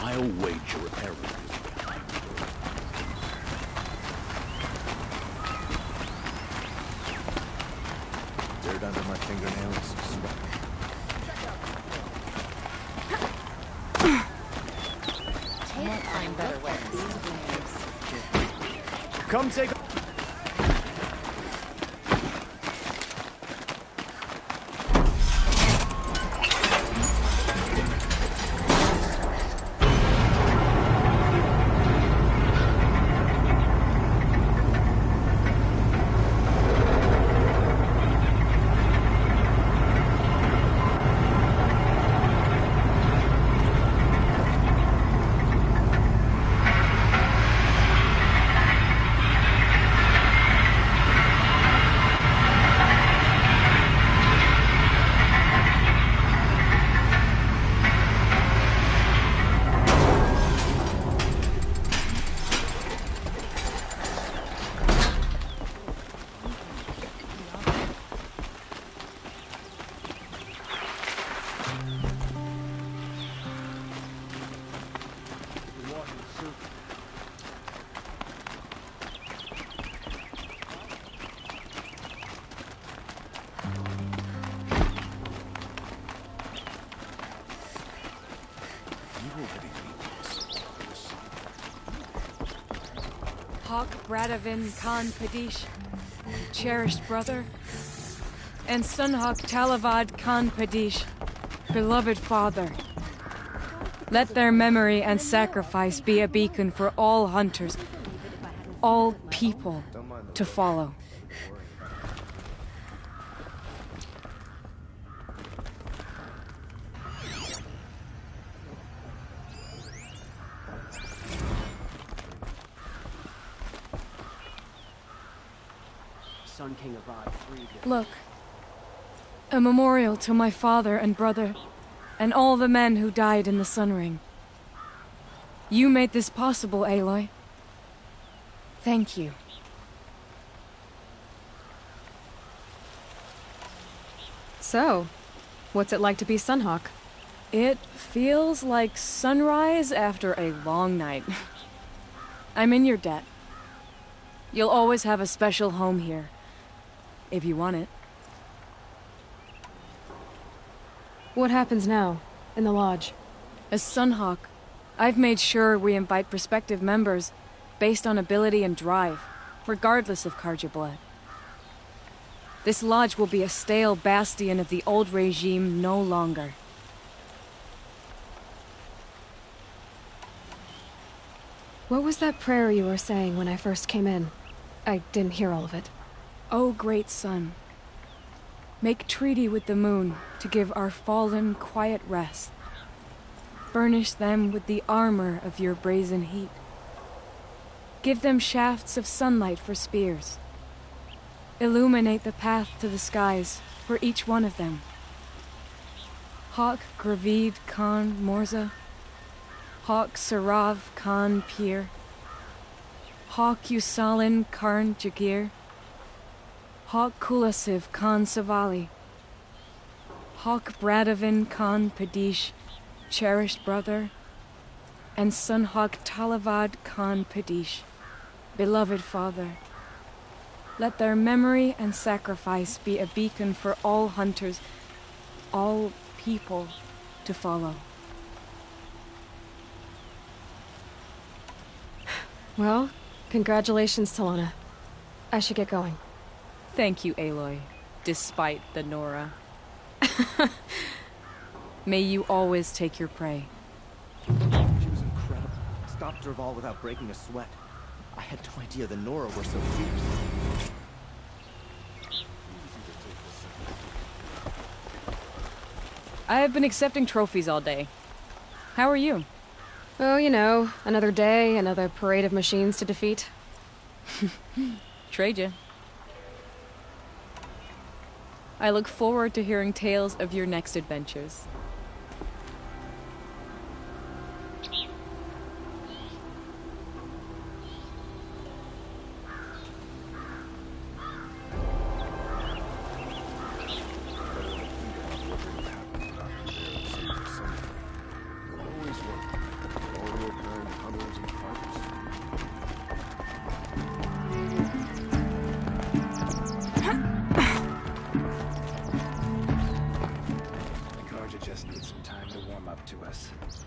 I'll wager Eric is behind it. Dirt under my fingernails, sweat. Can't find better ways. Come take a... Hawk Bradavin Khan Padish, cherished brother, and Sunhawk Talavad Khan Padish, beloved father. Let their memory and sacrifice be a beacon for all hunters, all people to follow. Look, a memorial to my father and brother, and all the men who died in the Sun Ring. You made this possible, Aloy. Thank you. So, what's it like to be Sunhawk? It feels like sunrise after a long night. I'm in your debt. You'll always have a special home here, if you want it. What happens now, in the lodge? As Sunhawk, I've made sure we invite prospective members based on ability and drive, regardless of Karja blood. This lodge will be a stale bastion of the old regime no longer. What was that prayer you were saying when I first came in? I didn't hear all of it. O great sun, make treaty with the moon to give our fallen quiet rest. Furnish them with the armor of your brazen heat. Give them shafts of sunlight for spears. Illuminate the path to the skies for each one of them. Hawk Gravid Khan Morza, Hawk Sarav Khan Pir, Hawk Usalin Karn Jagir, Hawk Kulasiv Khan Savali, Hawk Bradovin Khan Padish, cherished brother, and son Hawk Talavad Khan Padish, beloved father. Let their memory and sacrifice be a beacon for all hunters, all people to follow. Well, congratulations, Talana. I should get going. Thank you, Aloy, despite the Nora. May you always take your prey. She was incredible. Stopped Derval without breaking a sweat. I had no idea the Nora were so fierce. I have been accepting trophies all day. How are you? Oh, you know, another day, another parade of machines to defeat. Trade ya. I look forward to hearing tales of your next adventures.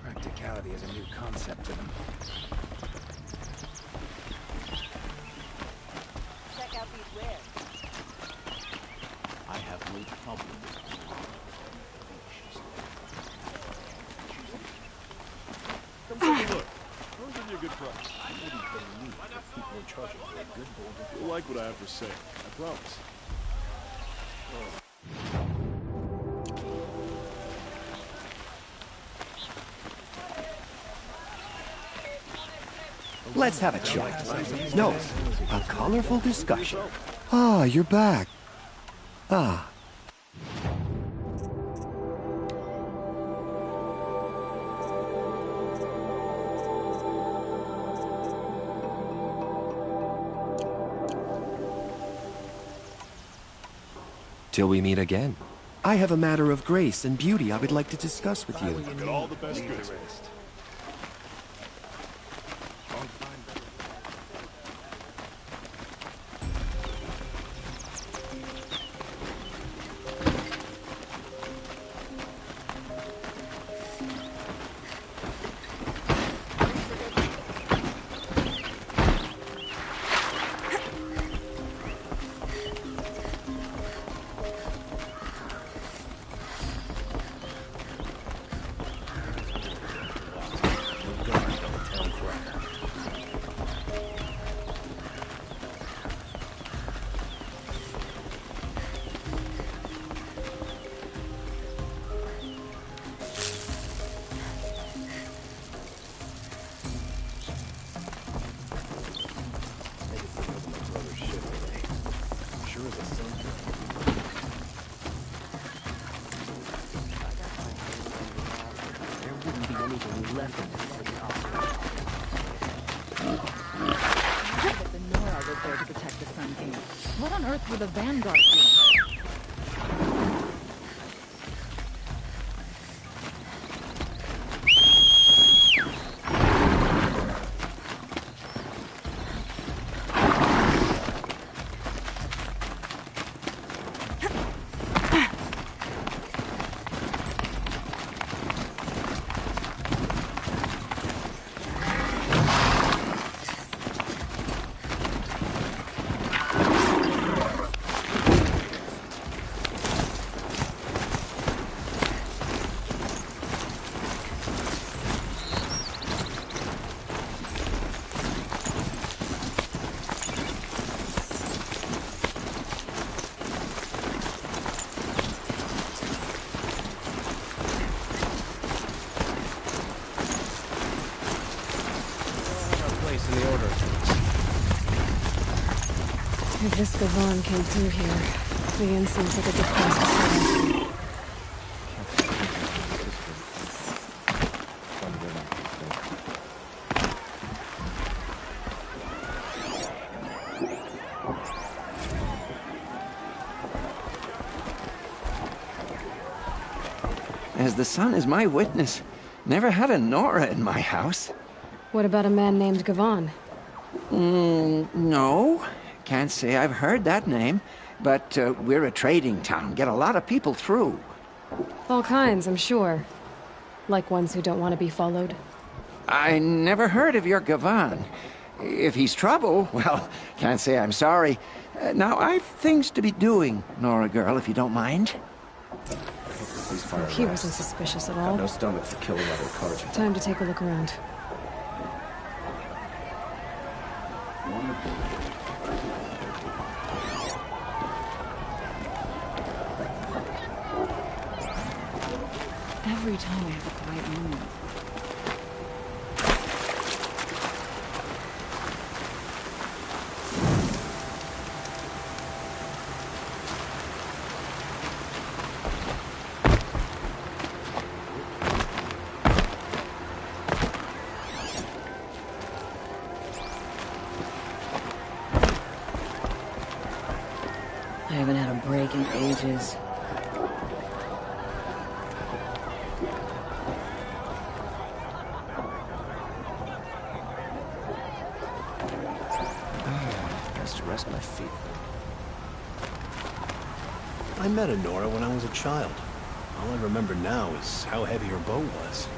Practicality is a new concept to them. Check out these wares. I have no problem with Come take a look. I'll give you a good price. I wouldn't believe that people are charging for a good boulder. You'll like what I have for sale. I promise. Let's have a chat. No, a colorful discussion. Ah, you're back. Ah. Till we meet again. I have a matter of grace and beauty I would like to discuss with you. Get all the best goods. What on earth were the Vanguard doing? If this Gavon came through here, the inn seems like a good place to start. as the sun is my witness. Never had a Nora in my house. What about a man named Gavan? No. Can't say I've heard that name. But we're a trading town. Get a lot of people through. All kinds, I'm sure. Like ones who don't want to be followed. I never heard of your Gavan. If he's trouble, well, can't say I'm sorry. Now, I've things to be doing, Nora girl, if you don't mind. He wasn't suspicious at all. Got no stomach for killing other Carja. Time to take a look around. Every time I have a quiet moment. I haven't had a break in ages. Has to rest my feet. I met Nora when I was a child. All I remember now is how heavy her bow was.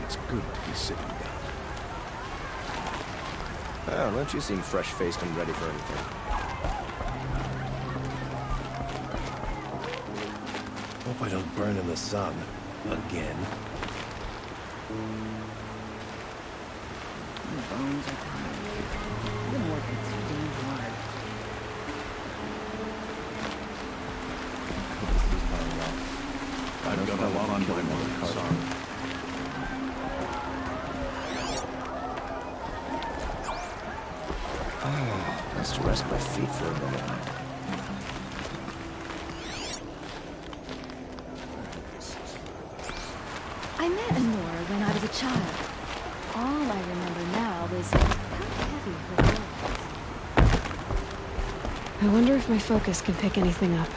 It's good to be sitting down. Oh, don't you seem fresh-faced and ready for anything. Hope I don't burn in the sun. Again. My bones are tired. I've been working too damn hard. I've got a lot on my mind, sorry. Has to rest my feet for a minute. I met Nora when I was a child. All I remember now is how heavy her was. I wonder if my focus can pick anything up.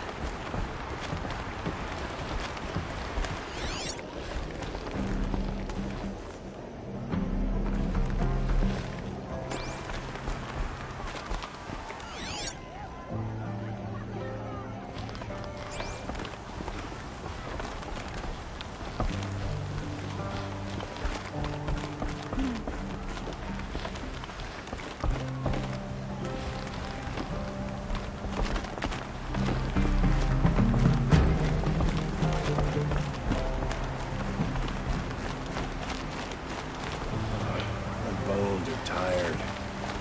Tired.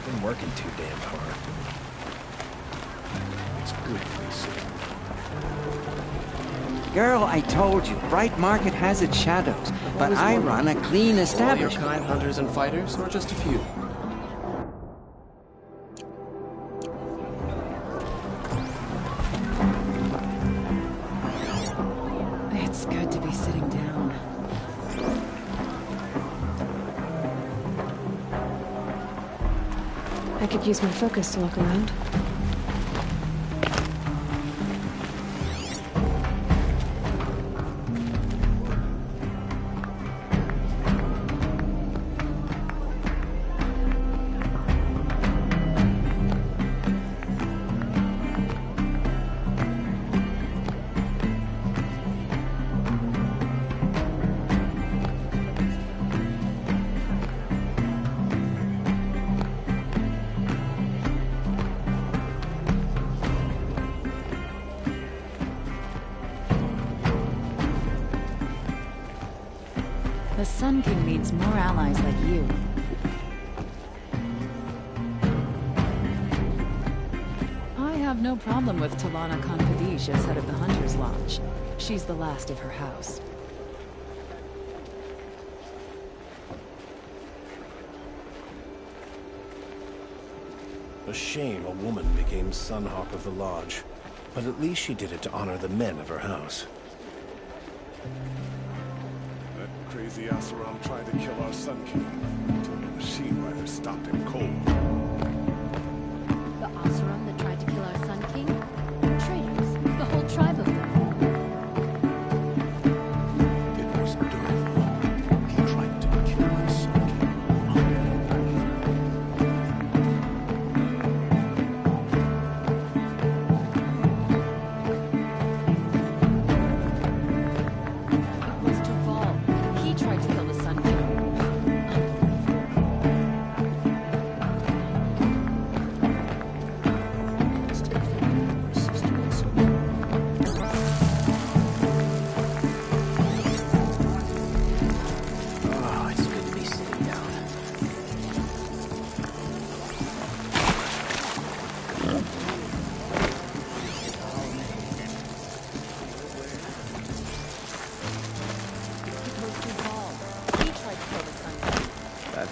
Been working too damn hard. It's good to be sitting. Girl, I told you, Bright Market has its shadows, but I run a clean establishment. All your kind hunters and fighters, or just a few? It's good to be sitting down. I could use my focus to look around. The Sun King needs more allies like you. I have no problem with Talana Khanpadish as head of the Hunter's Lodge. She's the last of her house. A shame a woman became Sunhawk of the Lodge. But at least she did it to honor the men of her house. That crazy Asaram tried to kill our Sun King. Until the machine rider stopped him cold. The Oseram that tried to kill our Sun King? Traitors. The whole tribe of them.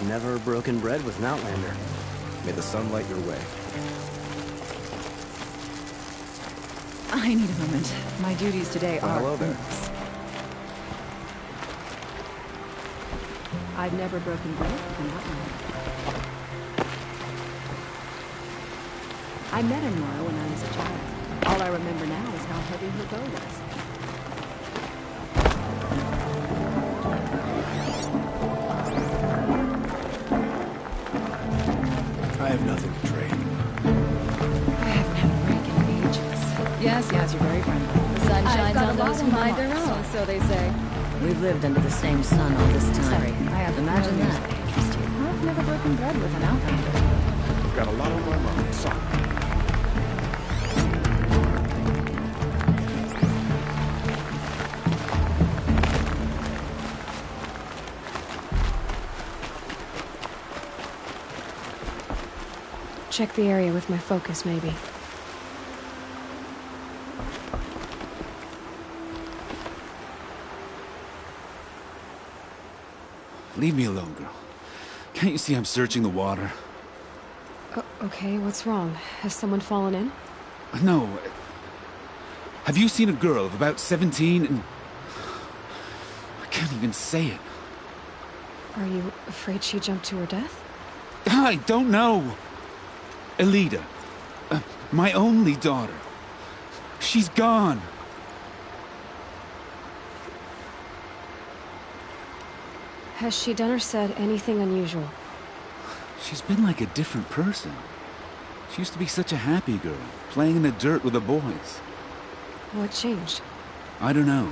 Never broken bread with an Outlander. May the sun light your way. I need a moment. My duties today are... Hello there. I've never broken bread with an Outlander. I met Nora when I was a child. All I remember now is how heavy her bow was. I have nothing to trade. I haven't had a break in ages. Yes, you're very friendly. The sun I've shines got on a lot those who on my mind their mind, own. so they say. We've lived under the same sun all this time. Sorry, I have Imagine no news that. that interest you. I've never broken bread with an Outlander. I've got a lot on my mind. Sorry. Check the area with my focus, maybe. Leave me alone, girl. Can't you see I'm searching the water? Okay, what's wrong? Has someone fallen in? No. Have you seen a girl of about 17 and... I can't even say it. Are you afraid she jumped to her death? I don't know. Elida. My only daughter. She's gone. Has she done or said anything unusual? She's been like a different person. She used to be such a happy girl, playing in the dirt with the boys. What changed? I don't know.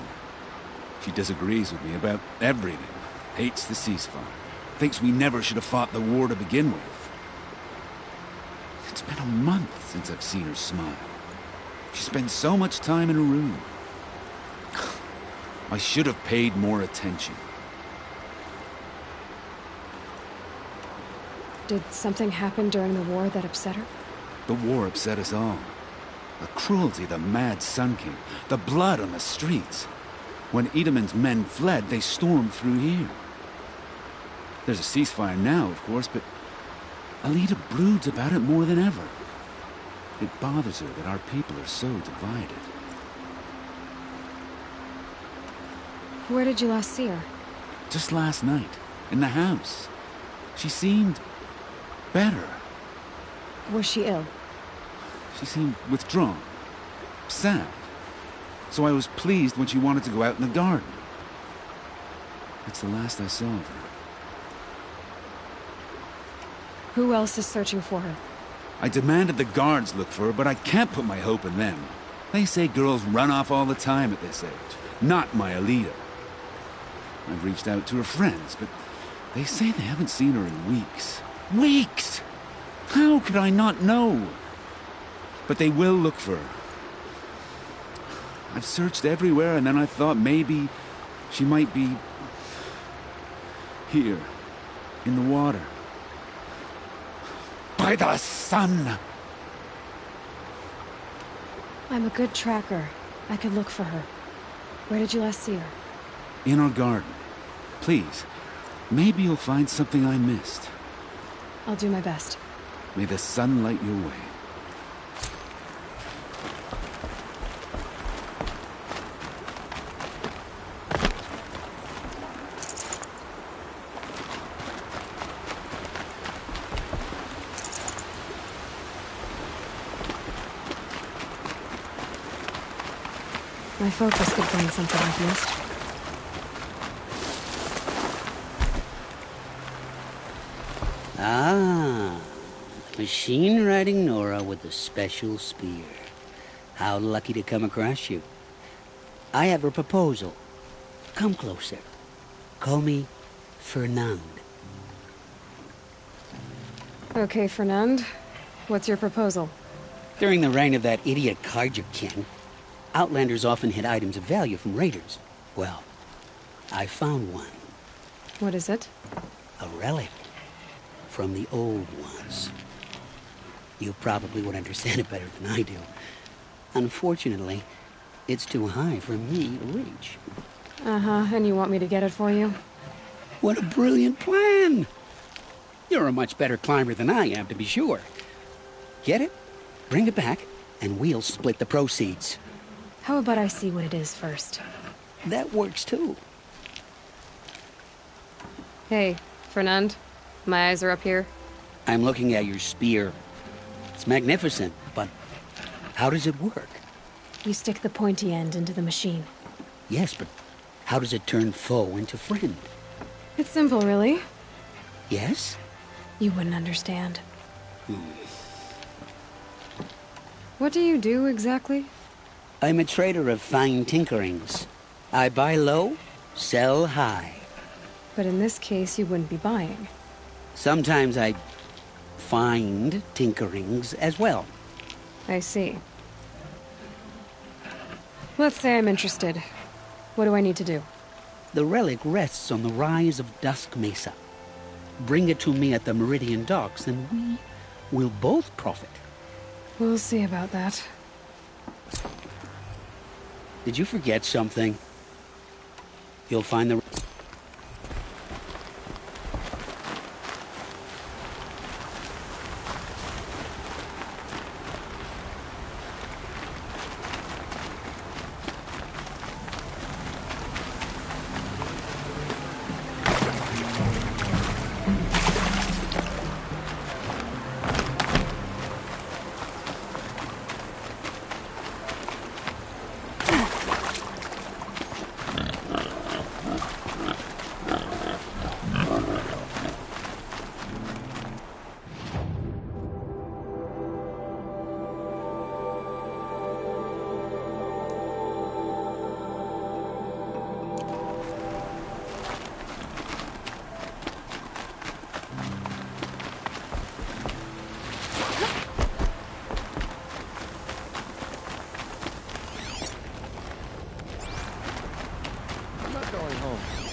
She disagrees with me about everything. Hates the ceasefire. Thinks we never should have fought the war to begin with. It's been a month since I've seen her smile. She spends so much time in her room. I should have paid more attention. Did something happen during the war that upset her? The war upset us all. The cruelty of the mad Sun King. The blood on the streets. When Edaman's men fled, they stormed through here. There's a ceasefire now, of course, but Elida broods about it more than ever. It bothers her that our people are so divided. Where did you last see her? Just last night, in the house. She seemed better. Was she ill? She seemed withdrawn, sad. So I was pleased when she wanted to go out in the garden. That's the last I saw of her. Who else is searching for her? I demanded the guards look for her, but I can't put my hope in them. They say girls run off all the time at this age. Not my Elida. I've reached out to her friends, but they say they haven't seen her in weeks. Weeks! How could I not know? But they will look for her. I've searched everywhere, and then I thought maybe she might be here, in the water. By the sun! I'm a good tracker. I could look for her. Where did you last see her? In our garden. Please, maybe you'll find something I missed. I'll do my best. May the sun light your way. My focus could find something I've missed. Ah, machine-riding Nora with a special spear. How lucky to come across you. I have a proposal. Come closer. Call me Fernand. Okay, Fernand. What's your proposal? During the reign of that idiot Carja king, Outlanders often hid items of value from raiders. Well, I found one. What is it? A relic. From the old ones. You probably would understand it better than I do. Unfortunately, it's too high for me to reach. Uh-huh, and you want me to get it for you? What a brilliant plan! You're a much better climber than I am, to be sure. Get it? Bring it back, and we'll split the proceeds. How about I see what it is first? That works too. Hey, Fernand. My eyes are up here. I'm looking at your spear. It's magnificent, but how does it work? You stick the pointy end into the machine. Yes, but how does it turn foe into friend? It's simple, really. Yes? You wouldn't understand. What do you do exactly? I'm a trader of fine tinkerings. I buy low, sell high. But in this case, you wouldn't be buying. Sometimes I find tinkerings as well. I see. Let's say I'm interested. What do I need to do? The relic rests on the rise of Dusk Mesa. Bring it to me at the Meridian Docks, and we will both profit. We'll see about that. Did you forget something? You'll find the...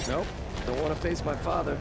Nope, don't want to face my father.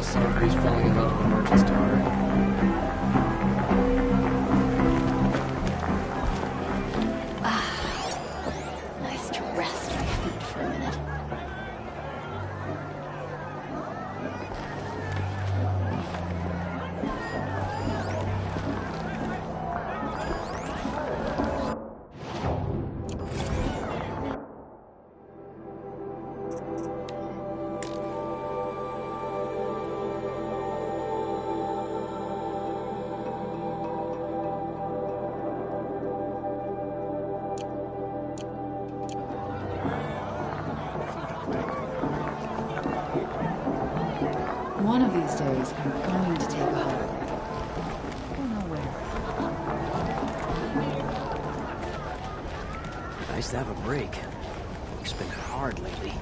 Somebody's falling in love with a merchant's daughter. Nice to rest my feet for a minute. One of these days, I'm going to take a holiday. Don't know where. Nice to have a break. It's been hard lately.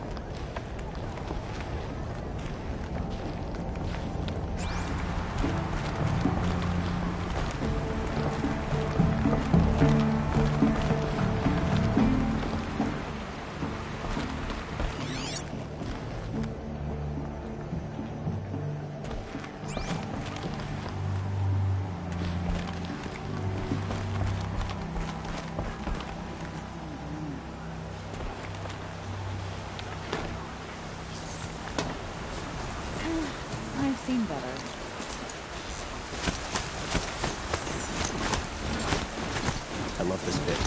I've seen better. I love this bit.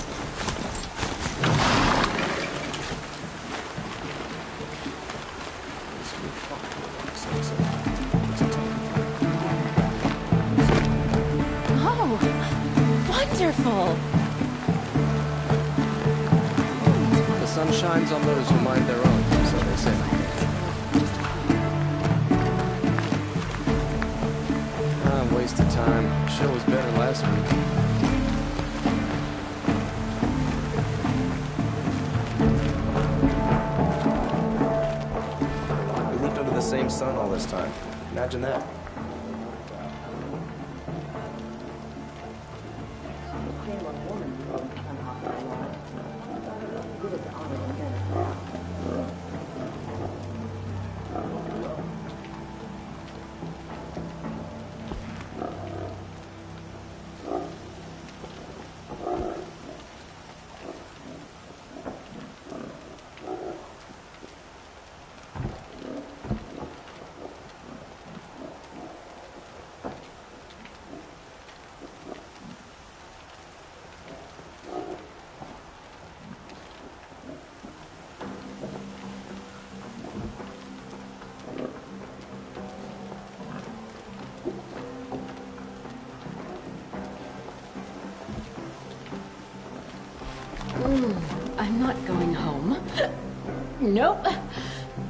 Oh, wonderful! The sun shines on those who mind their own, so they say. Waste of time. Show was better last week. We lived under the same sun all this time. Imagine that. I'm not going home. Nope.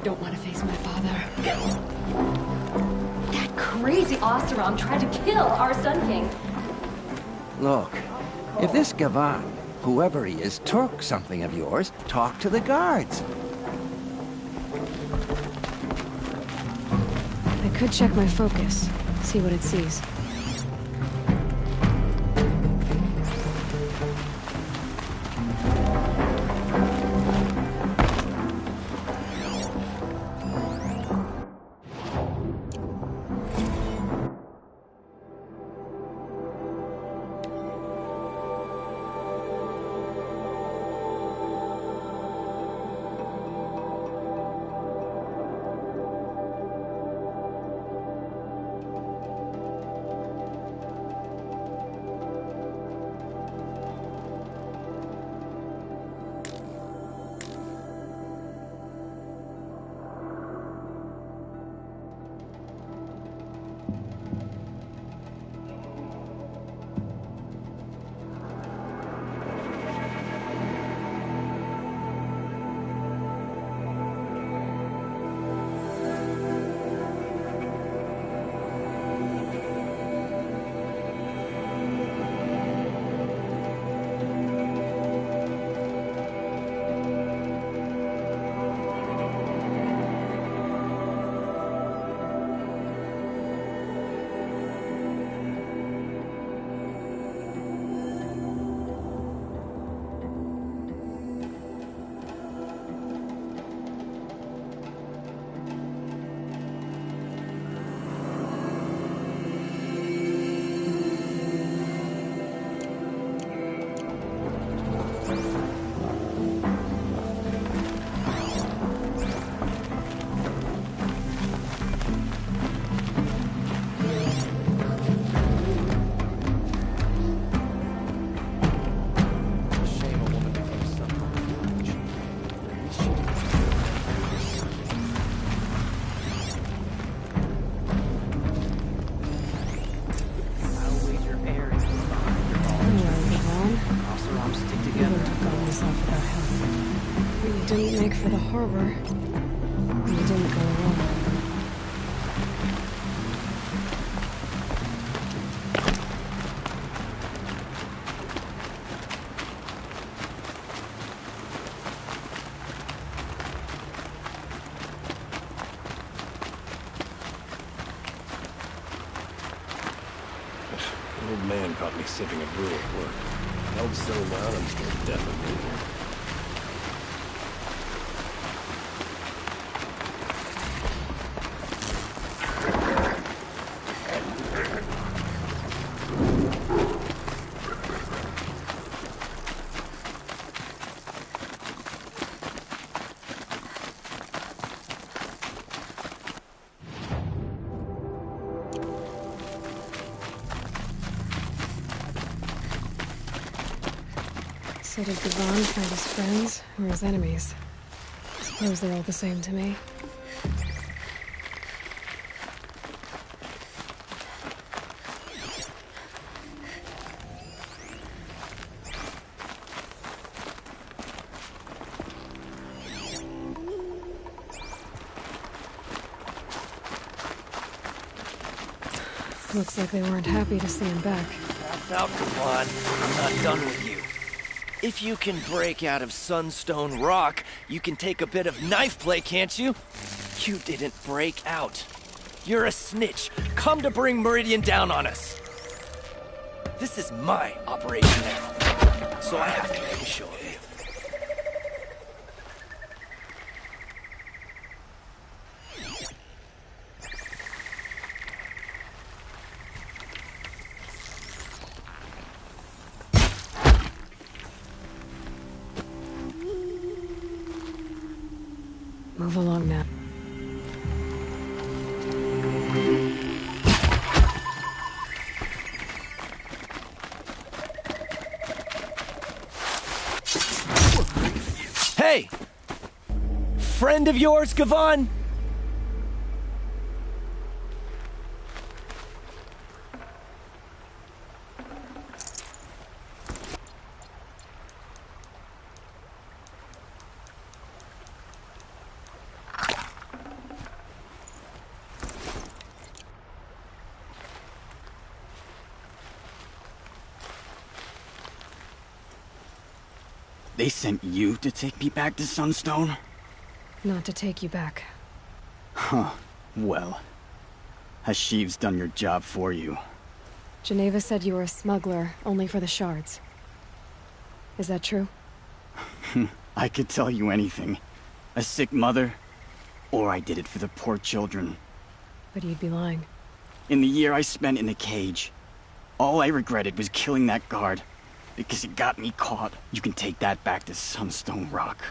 Don't want to face my father. That crazy Oseram tried to kill our Sun King. Look, if this Gavan, whoever he is, took something of yours, talk to the guards. I could check my focus, see what it sees. myself without help. We didn't make for the harbor. We didn't go alone. An old man caught me sipping a brew at work. Held so loud I'm scared death of me here. So did Gavon find his friends or his enemies? Suppose they're all the same to me. Looks like they weren't happy to see him back. That's out, Gavon. I'm not done with you. If you can break out of Sunstone Rock, you can take a bit of knife play, can't you? You didn't break out. You're a snitch, come to bring Meridian down on us. This is my operation now, so I have to make a show of you. Move along now. Hey! Friend of yours, Gavon? They sent you to take me back to Sunstone? Not to take you back. Huh. Well, Hashiv's done your job for you. Geneva said you were a smuggler, only for the shards. Is that true? I could tell you anything. A sick mother, or I did it for the poor children. But you'd be lying. In the year I spent in the cage, all I regretted was killing that guard. Because it got me caught. You can take that back to Sunstone Rock.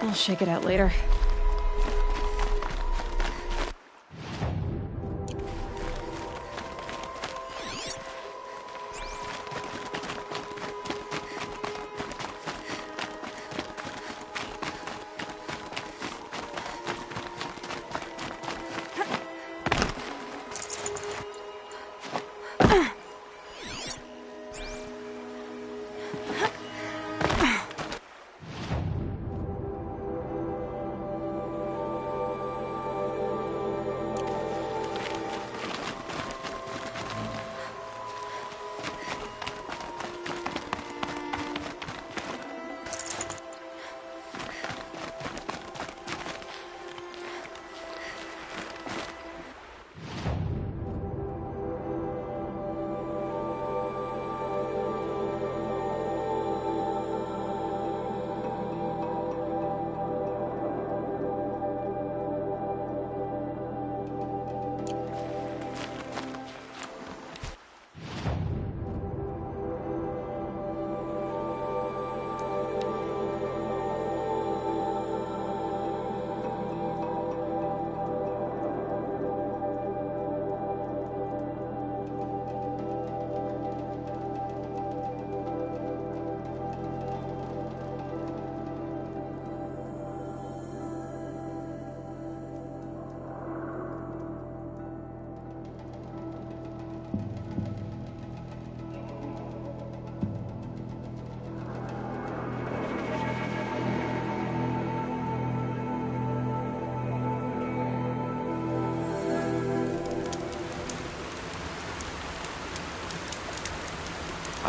I'll shake it out later.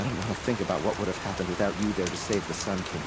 I don't know how to think about what would have happened without you there to save the Sun King.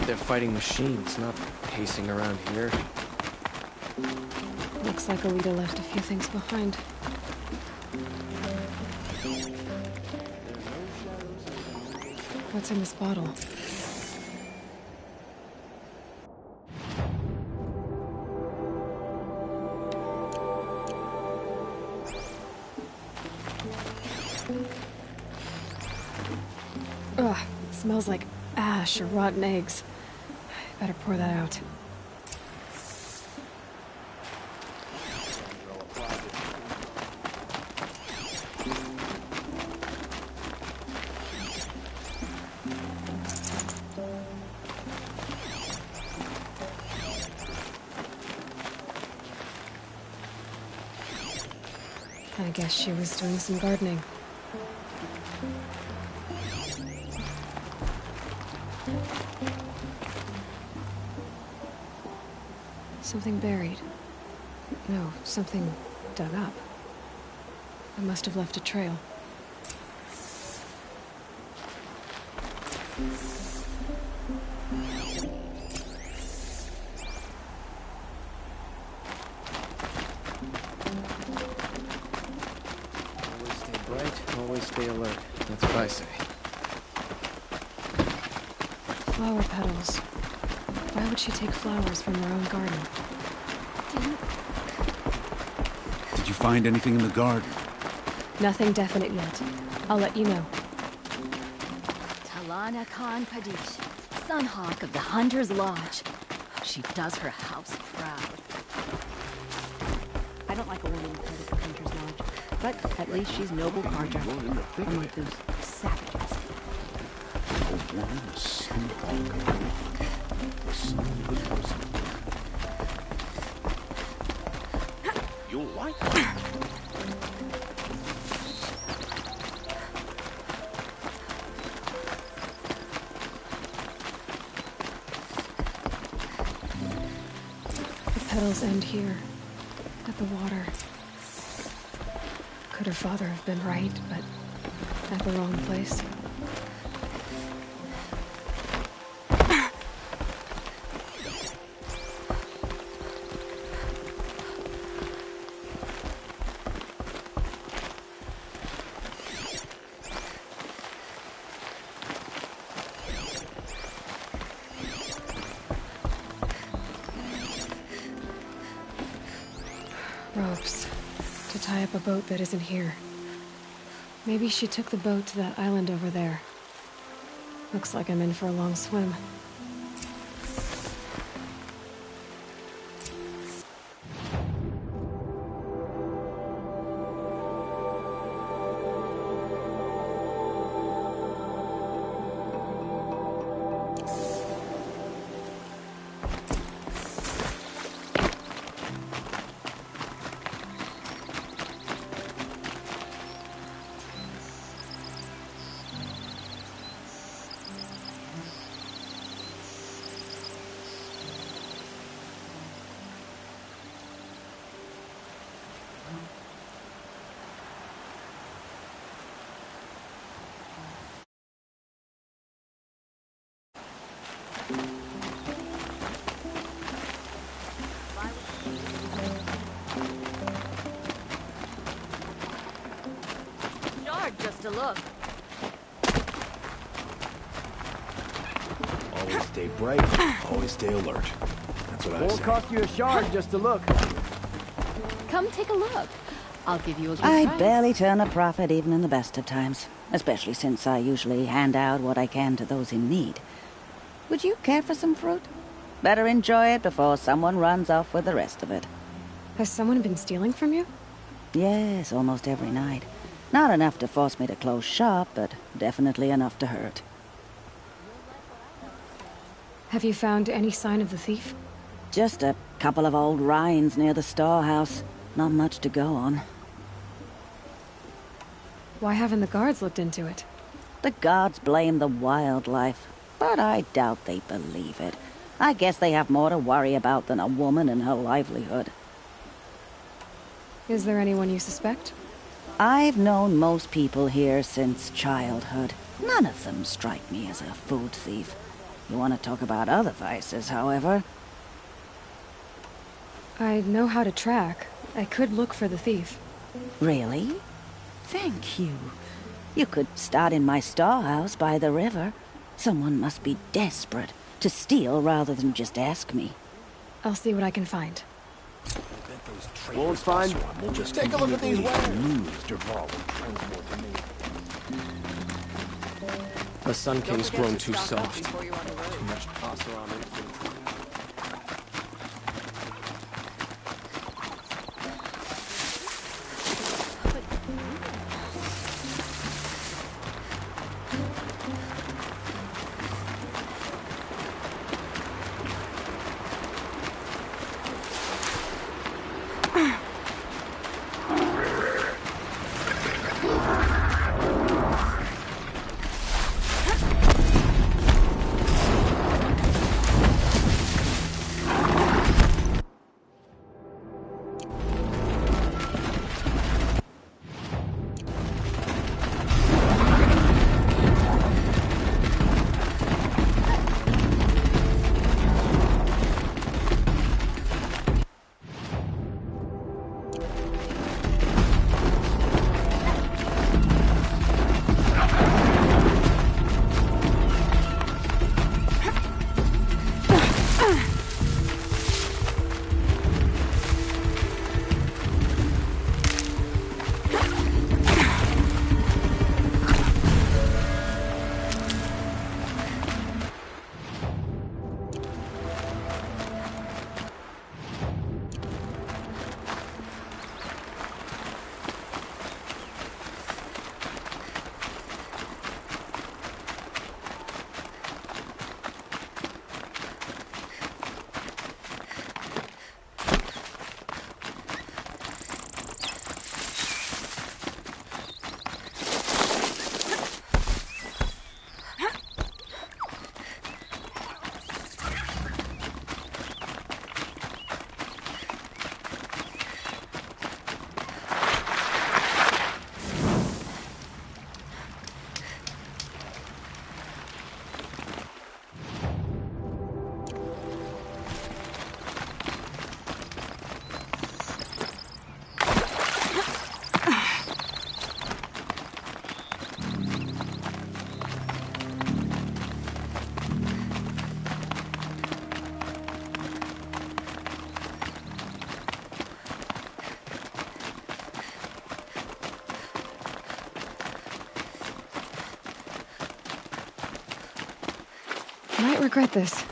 They're fighting machines, not pacing around here. Looks like Alita left a few things behind. What's in this bottle? Ugh, it smells like ash or rotten eggs. Better pour that out. I guess she was doing some gardening. Something buried. No, something dug up. I must have left a trail. Always stay bright, always stay alert. That's what I say. Flower petals. Why would she take flowers from her own garden? Did you find anything in the garden? Nothing definite yet. I'll let you know. Talana Khan Padish, Sunhawk of the Hunter's Lodge. She does her house proud. I don't like a woman part of the Hunter's Lodge, but at least she's noble Karja, unlike those savages. A woman, a Sunhawk, a son of a good person. You'll like it. The petals end here, at the water. Could her father have been right, but at the wrong place? Ropes. To tie up a boat that isn't here. Maybe she took the boat to that island over there. Looks like I'm in for a long swim. Shard, just a look. Always stay bright, always stay alert. That's what I Won't say. cost you a shard just to look. Come take a look. I'll give you a good I price. barely turn a profit even in the best of times, especially since I usually hand out what I can to those in need. Would you care for some fruit? Better enjoy it before someone runs off with the rest of it. Has someone been stealing from you? Yes, almost every night. Not enough to force me to close shop, but definitely enough to hurt. Have you found any sign of the thief? Just a couple of old rinds near the storehouse. Not much to go on. Why haven't the guards looked into it? The guards blame the wildlife, but I doubt they believe it. I guess they have more to worry about than a woman and her livelihood. Is there anyone you suspect? I've known most people here since childhood. None of them strike me as a food thief. You want to talk about other vices, however? I know how to track. I could look for the thief. Really? Thank you. You could start in my storehouse by the river. Someone must be desperate to steal rather than just ask me. I'll see what I can find. Won't find. We'll just Take a look at these wares. lose Derval will transport to me. The Sun King's grown too soft. Too much pasta on it. Might regret this.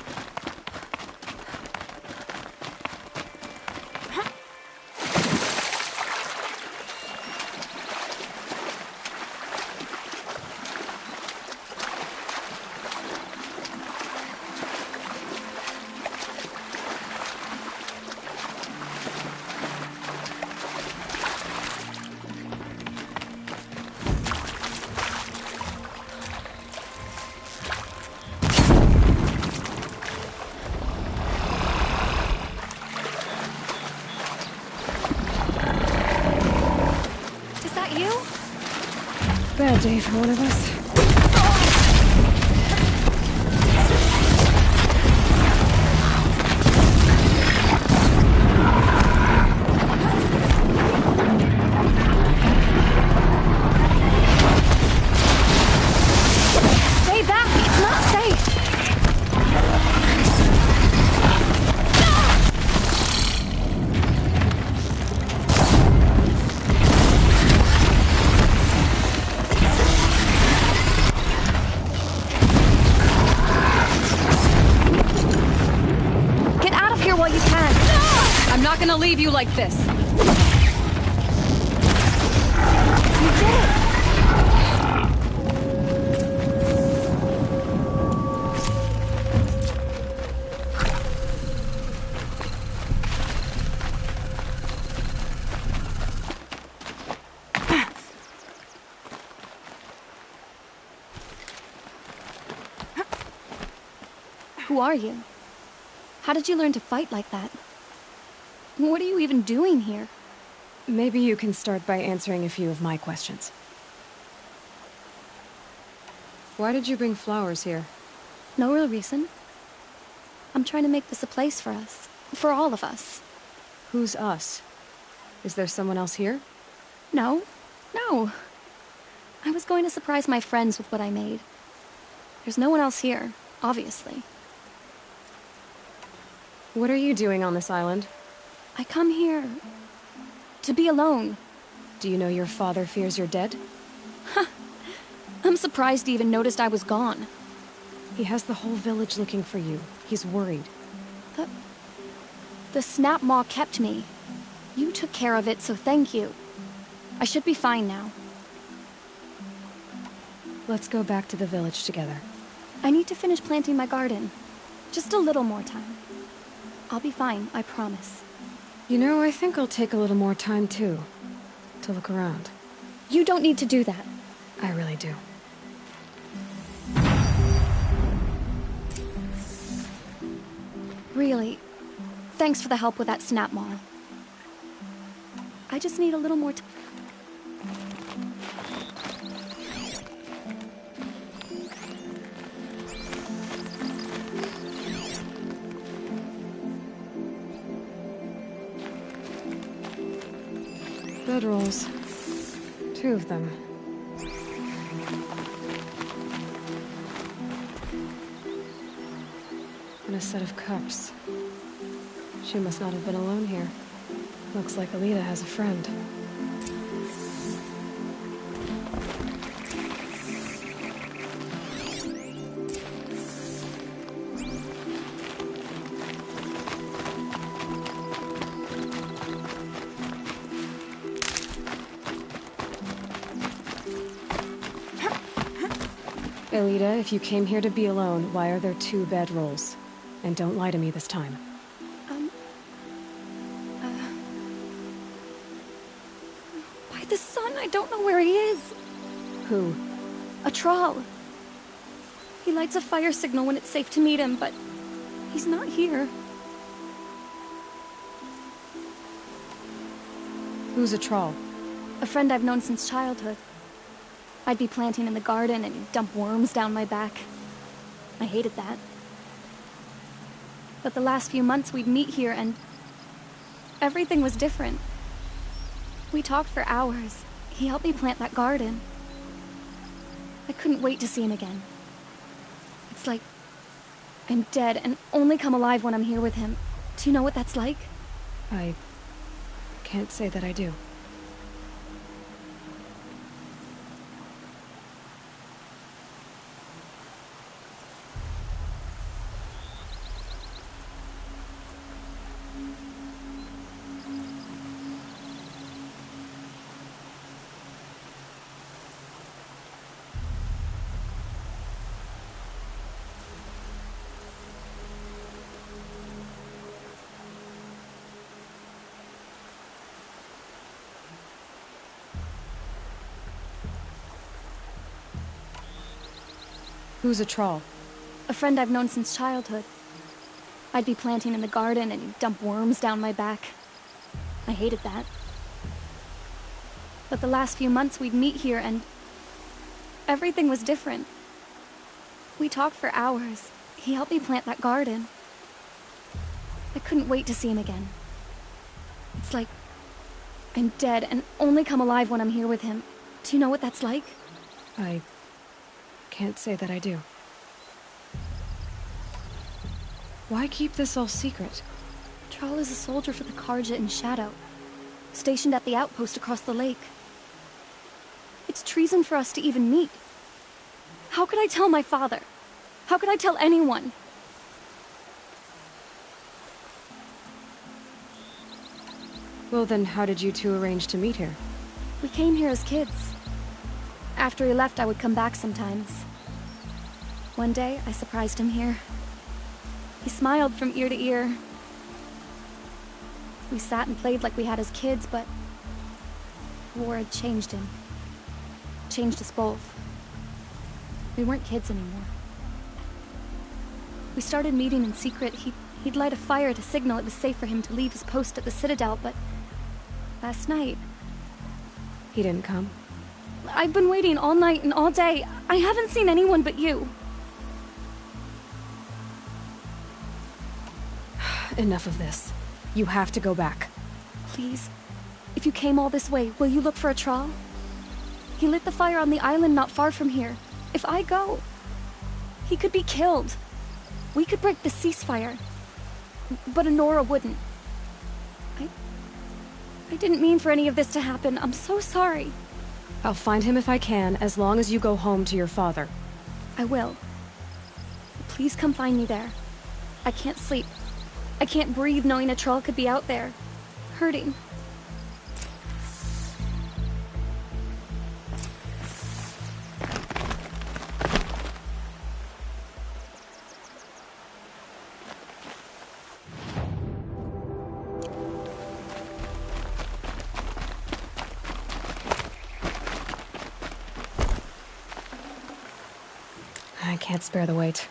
Bad day for one of us. not gonna leave you like this. You did it! Who are you? How did you learn to fight like that? What are you even doing here? Maybe you can start by answering a few of my questions. Why did you bring flowers here? No real reason. I'm trying to make this a place for us. For all of us. Who's us? Is there someone else here? No. No. I was going to surprise my friends with what I made. There's no one else here, obviously. What are you doing on this island? I come here to be alone. Do you know your father fears you're dead? I'm surprised he even noticed I was gone. He has the whole village looking for you. He's worried. The snap maw kept me. You took care of it, so thank you. I should be fine now. Let's go back to the village together. I need to finish planting my garden. Just a little more time. I'll be fine, I promise. You know, I think I'll take a little more time, too. To look around. You don't need to do that. I really do. Really. Thanks for the help with that snap maw. I just need a little more time. Bedrolls. 2 of them. And a set of cups. She must not have been alone here. Looks like Alita has a friend. Alita, if you came here to be alone, why are there 2 bedrolls? And don't lie to me this time. By the sun, I don't know where he is. Who? A troll. He lights a fire signal when it's safe to meet him, but he's not here. Who's a troll? A friend I've known since childhood. I'd be planting in the garden and he'd dump worms down my back. I hated that. But the last few months we'd meet here and everything was different. We talked for hours. He helped me plant that garden. I couldn't wait to see him again. It's like I'm dead and only come alive when I'm here with him. Do you know what that's like? I can't say that I do. Who's a troll? A friend I've known since childhood. I'd be planting in the garden and he'd dump worms down my back. I hated that. But the last few months we'd meet here and everything was different. We talked for hours. He helped me plant that garden. I couldn't wait to see him again. It's like I'm dead and only come alive when I'm here with him. Do you know what that's like? I can't say that I do. Why keep this all secret? Troll is a soldier for the Karja in Shadow, stationed at the outpost across the lake. It's treason for us to even meet. How could I tell my father? How could I tell anyone? Well, then how did you two arrange to meet here? We came here as kids. After he left, I would come back sometimes. One day, I surprised him here. He smiled from ear to ear. We sat and played like we had as kids, but war had changed him. Changed us both. We weren't kids anymore. We started meeting in secret. He'd light a fire to signal it was safe for him to leave his post at the Citadel, but last night... He didn't come? I've been waiting all night and all day. I haven't seen anyone but you. Enough of this. You have to go back. Please. If you came all this way, will you look for a trawl? He lit the fire on the island not far from here. If I go, he could be killed. We could break the ceasefire. But Honora wouldn't. I didn't mean for any of this to happen. I'm so sorry. I'll find him if I can, as long as you go home to your father. I will. Please come find me there. I can't sleep. I can't breathe knowing a troll could be out there, hurting. I can't spare the weight.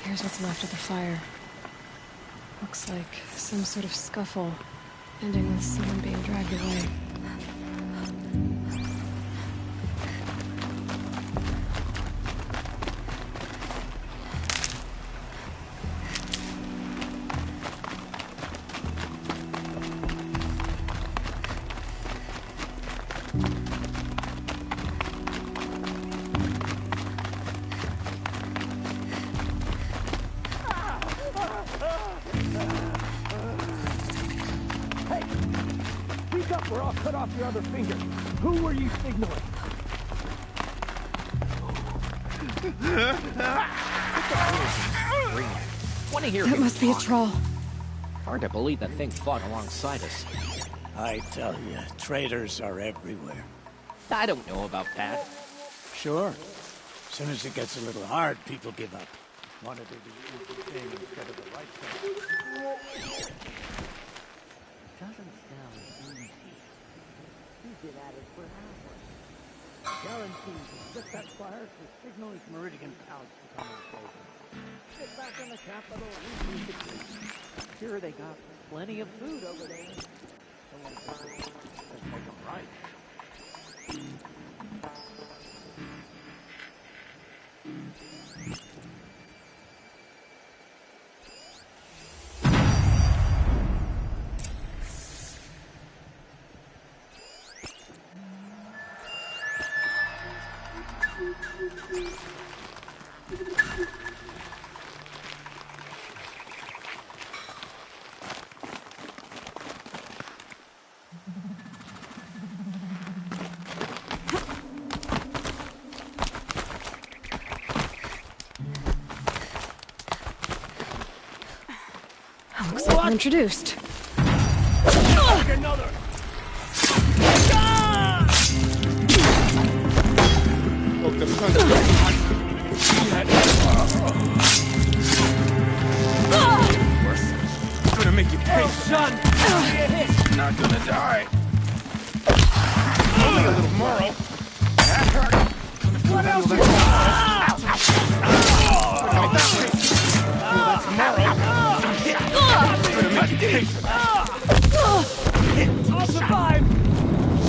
Here's what's left of the fire. Looks like some sort of scuffle, ending with someone being dragged away. Or I'll cut off your other finger. Who were you signaling? Want to hear That him must be a talk. troll. Hard to believe that thing fought alongside us. I tell you, traitors are everywhere. I don't know about that. Sure. As soon as it gets a little hard, people give up. Want to do the easy thing instead of the right thing. Doesn't sound easy. You've been at it for hours. Guaranteed to set that fire to signal his Meridian pals to come and save him. Get back in the capital and eat the trees. Sure, they got plenty of food over there. Someone trying to make them right. we're introduced. Another! Look, the sun's getting hot. I'm gonna make you pay, son! Not gonna die. Only a little tomorrow. That hurt. What else you got? I'll survive!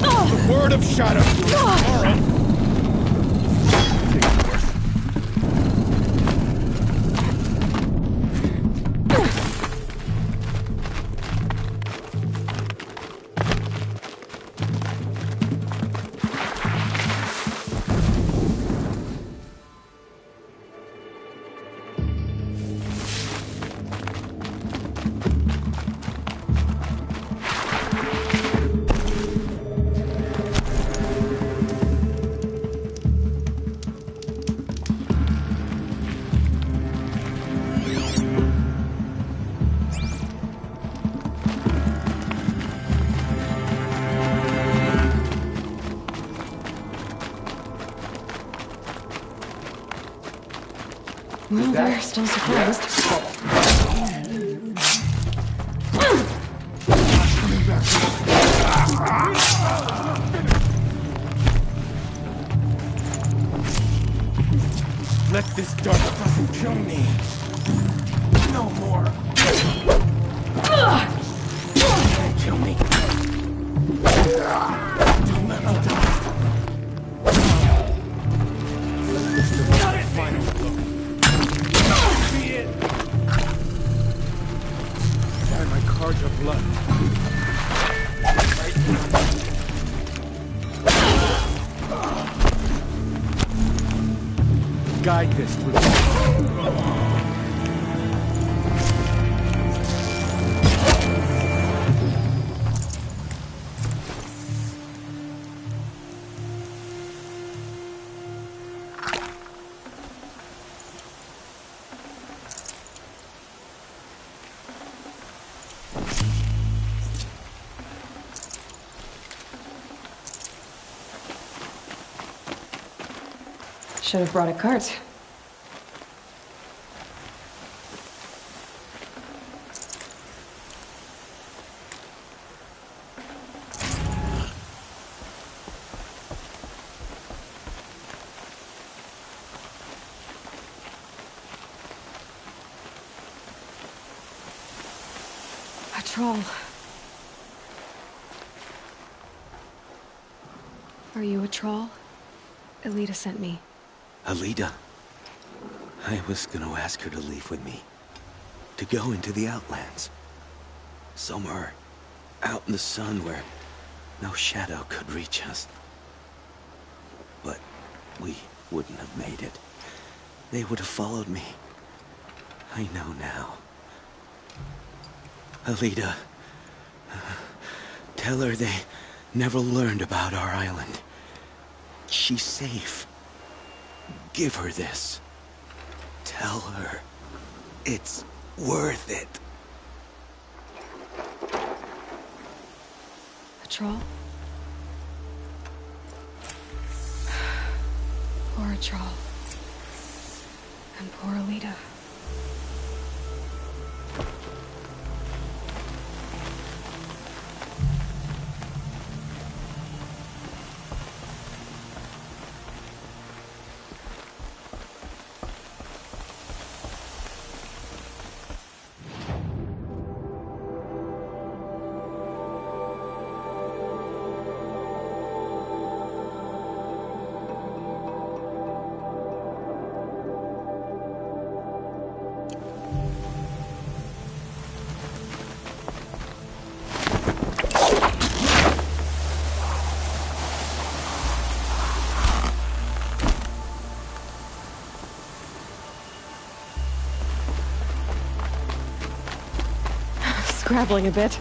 The word of Shadow. Tomorrow. Well, they're still surprised. Let this dark doesn't kill me. No more. Don't kill me. Don't let me die. This is the final blow. Be it. Carry my cards of blood. Guide this through. Should have brought a cart. A troll. Are you a troll? Elita sent me. Alita. I was gonna ask her to leave with me. To go into the Outlands. Somewhere out in the sun where no shadow could reach us. But we wouldn't have made it. They would have followed me. I know now. Alita, tell her they never learned about our island. She's safe. Give her this. Tell her it's worth it. A troll? Poor troll. And poor Alita. Scrabbling a bit.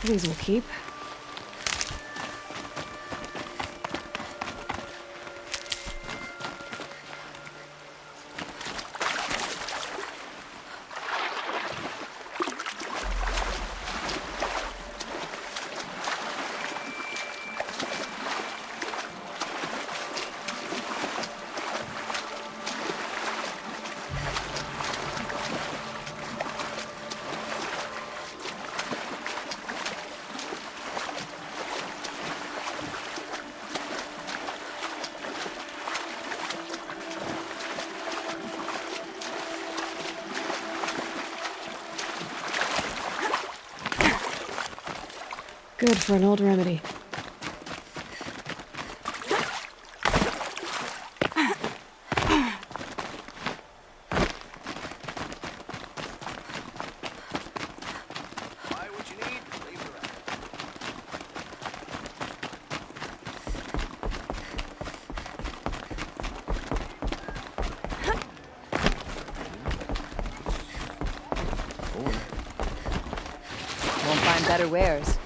These will keep. Good for an old remedy. Won't find better wares.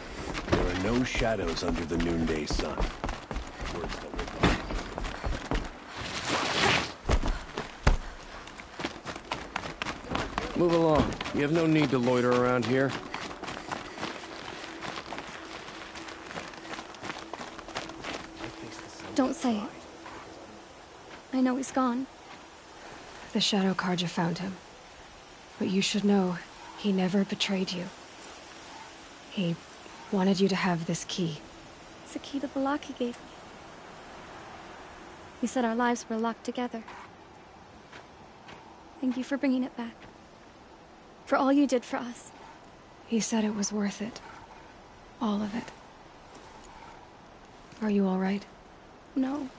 There are no shadows under the noonday sun. Words that live on. Move along. You have no need to loiter around here. Don't say it. I know he's gone. The Shadow Karja found him. But you should know, he never betrayed you. He wanted you to have this key. It's a key to the lock he gave me. He said our lives were locked together. Thank you for bringing it back. For all you did for us. He said it was worth it. All of it. Are you all right? No.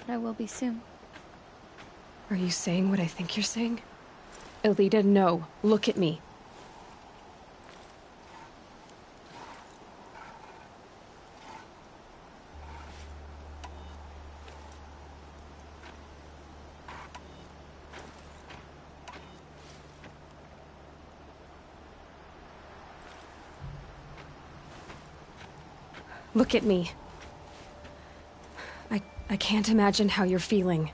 But I will be soon. Are you saying what I think you're saying? Elita, no. Look at me. Look at me. I can't imagine how you're feeling.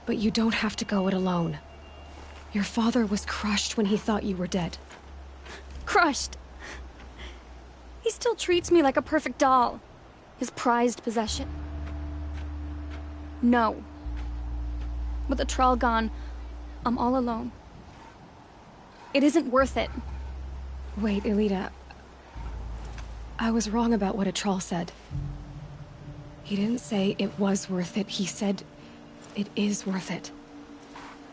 But you don't have to go it alone. Your father was crushed when he thought you were dead. Crushed! He still treats me like a perfect doll. His prized possession. No. With the Troll gone, I'm all alone. It isn't worth it. Wait, Elita. I was wrong about what a troll said. He didn't say it was worth it. He said it is worth it.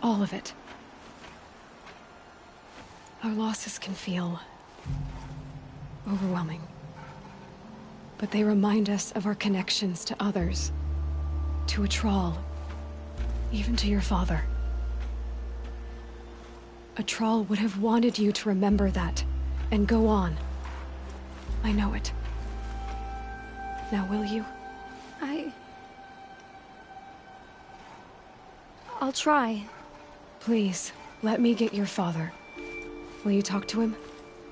All of it. Our losses can feel overwhelming. But they remind us of our connections to others. To a troll. Even to your father. A troll would have wanted you to remember that and go on. I know it. Now will you? I'll try. Please, let me get your father. Will you talk to him?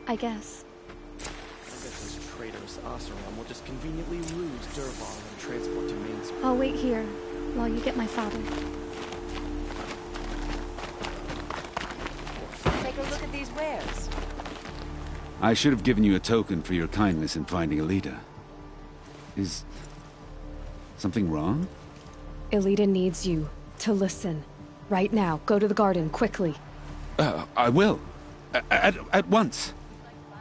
I guess. I bet this traitorous Oseram will just conveniently ruse Durval and transport to Main Street. I'll wait here while you get my father. Take a look at these wares. I should have given you a token for your kindness in finding Elita. Is something wrong? Elita needs you to listen. Right now. Go to the garden, quickly. I will. At once.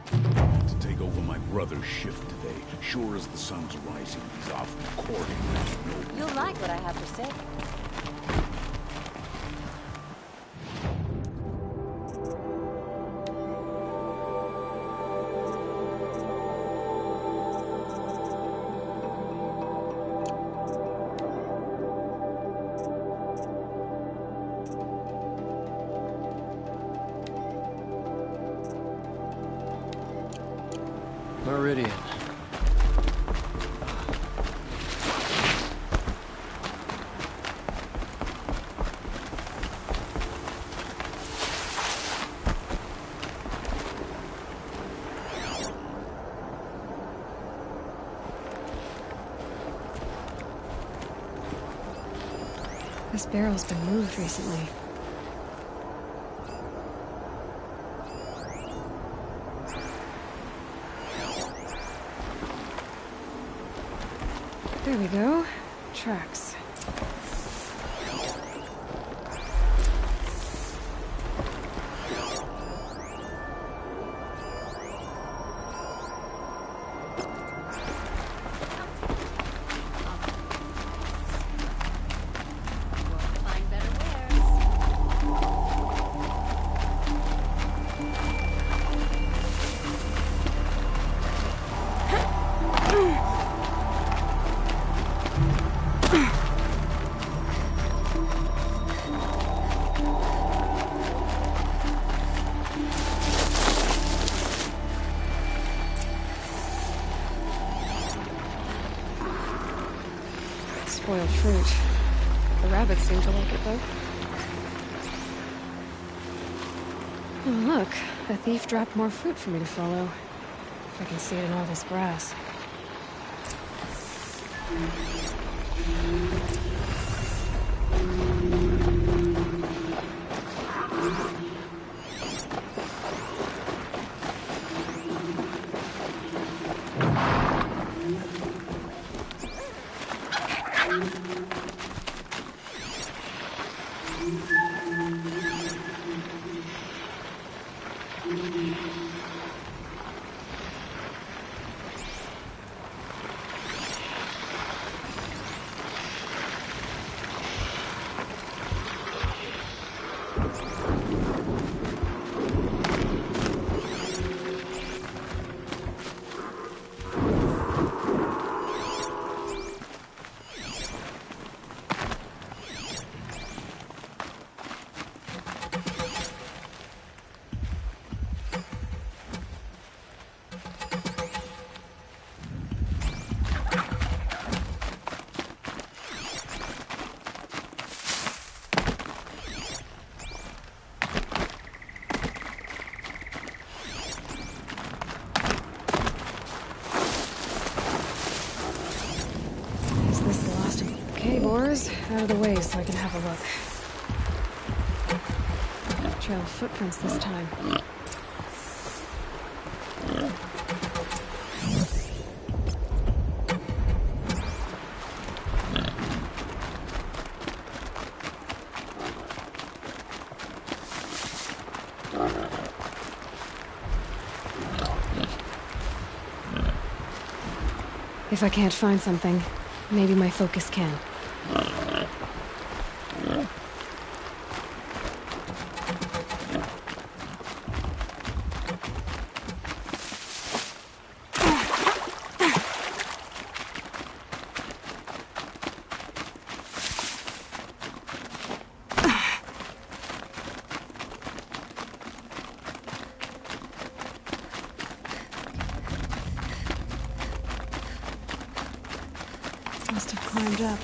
To take over my brother's shift today. Sure as the sun's rising, he's off recording. You'll like what I have to say. Meridian. This barrel's been moved recently. There we go. Tracks. Spoiled fruit. The rabbits seem to like it, though. Oh, look. The thief dropped more fruit for me to follow. If I can see it in all this grass. Out of the way so I can have a look. Trail of footprints this time. If I can't find something, maybe my focus can. Must have climbed up.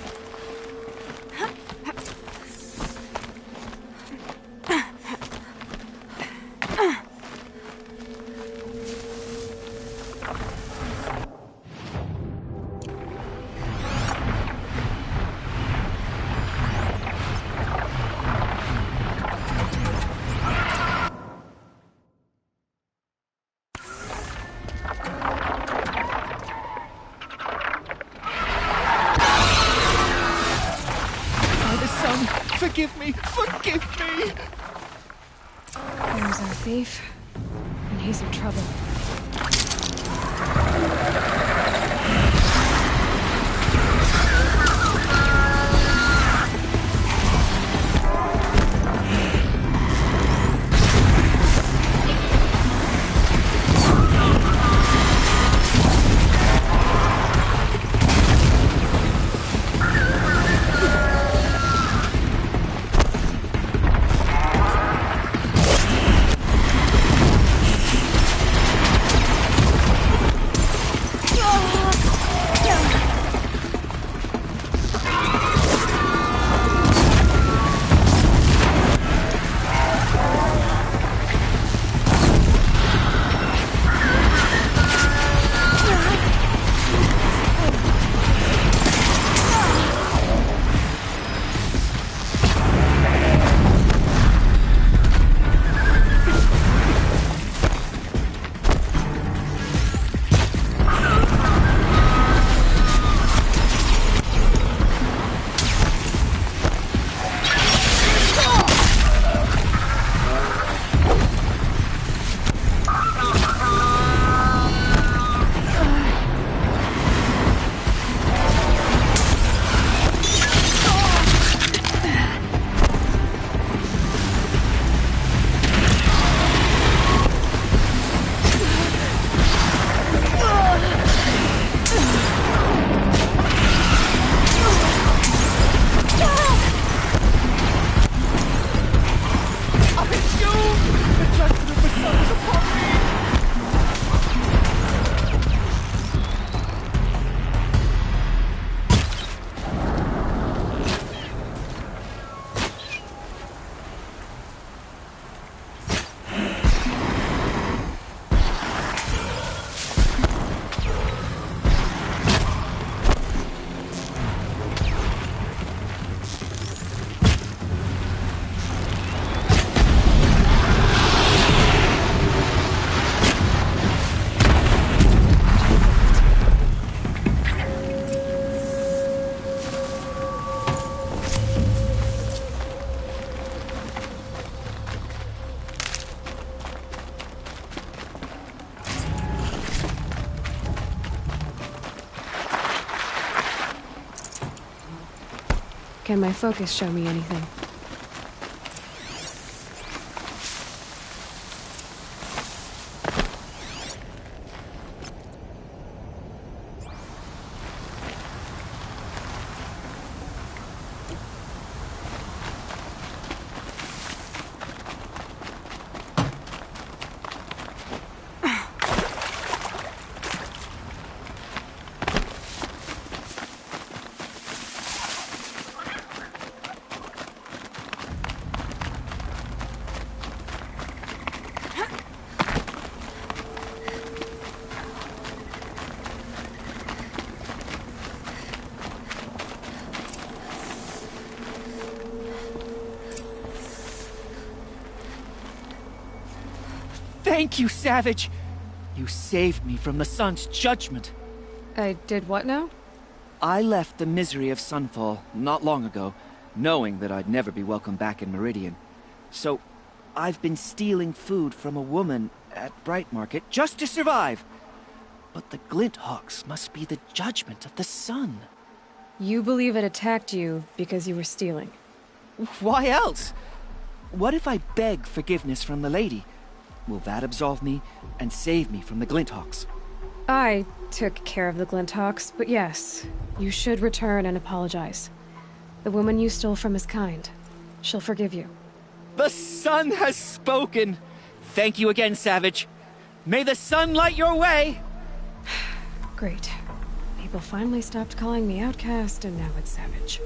Forgive me! Forgive me! There's our thief, and he's in trouble. Can my focus show me anything? Thank you, Savage! You saved me from the sun's judgment. I did what now? I left the misery of Sunfall not long ago, knowing that I'd never be welcome back in Meridian. So, I've been stealing food from a woman at Bright Market just to survive. But the Glinthawks must be the judgment of the sun. You believe it attacked you because you were stealing? Why else? What if I beg forgiveness from the lady? Will that absolve me and save me from the Glinthawks? I took care of the Glinthawks, but yes, you should return and apologize. The woman you stole from is kind. She'll forgive you. The sun has spoken! Thank you again, Savage. May the sun light your way! Great. People finally stopped calling me outcast, and now it's Savage.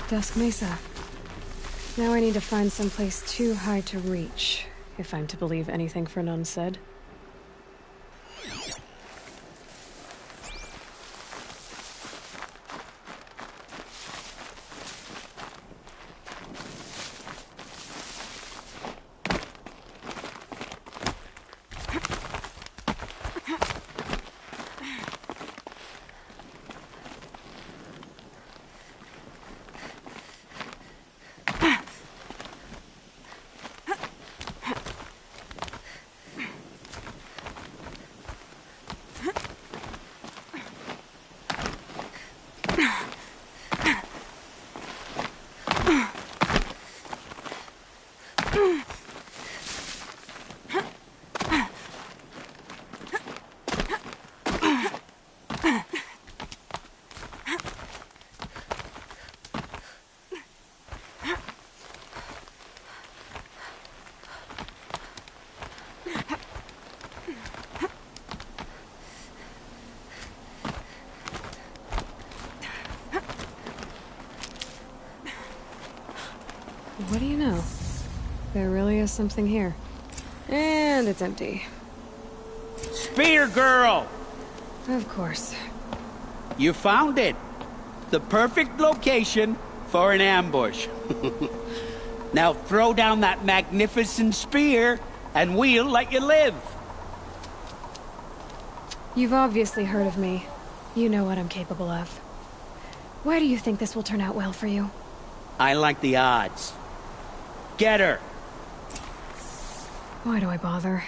Dusk Mesa. Now I need to find someplace too high to reach, if I'm to believe anything Fernand said. What do you know? There really is something here. And it's empty. Spear girl! Of course. You found it. The perfect location for an ambush. Now throw down that magnificent spear, and we'll let you live. You've obviously heard of me. You know what I'm capable of. Why do you think this will turn out well for you? I like the odds. Get her! Why do I bother?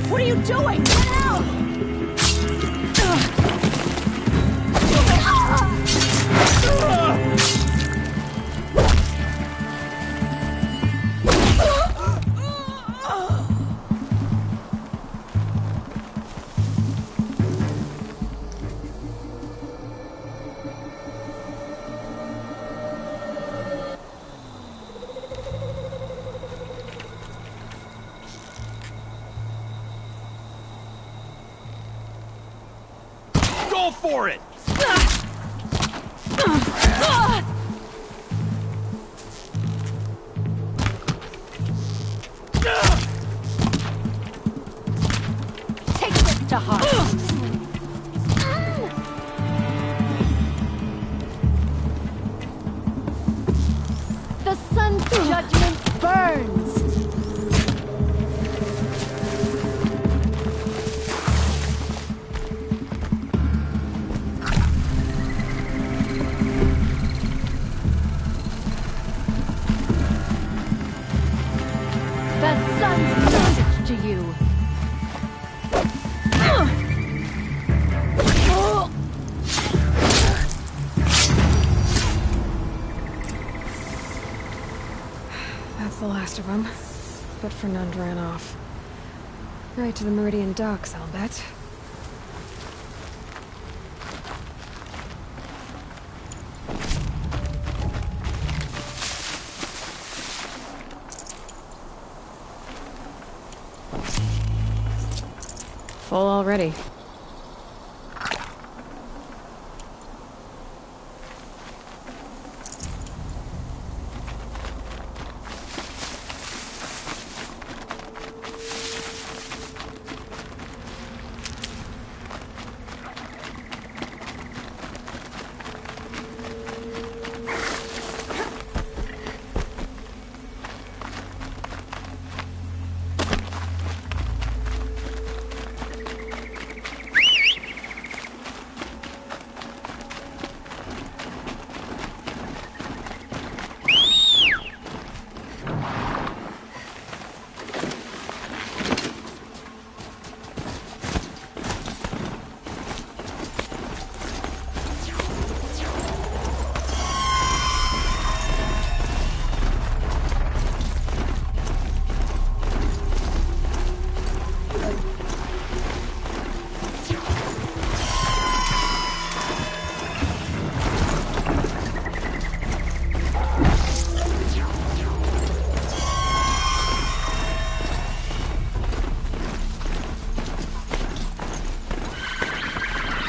What are you doing? Get out! Go for it! Take this to heart. The sun's judgment burns. The sun's message to you. That's the last of them. But Fernand ran off. Right to the Meridian docks, I'll bet. Full already.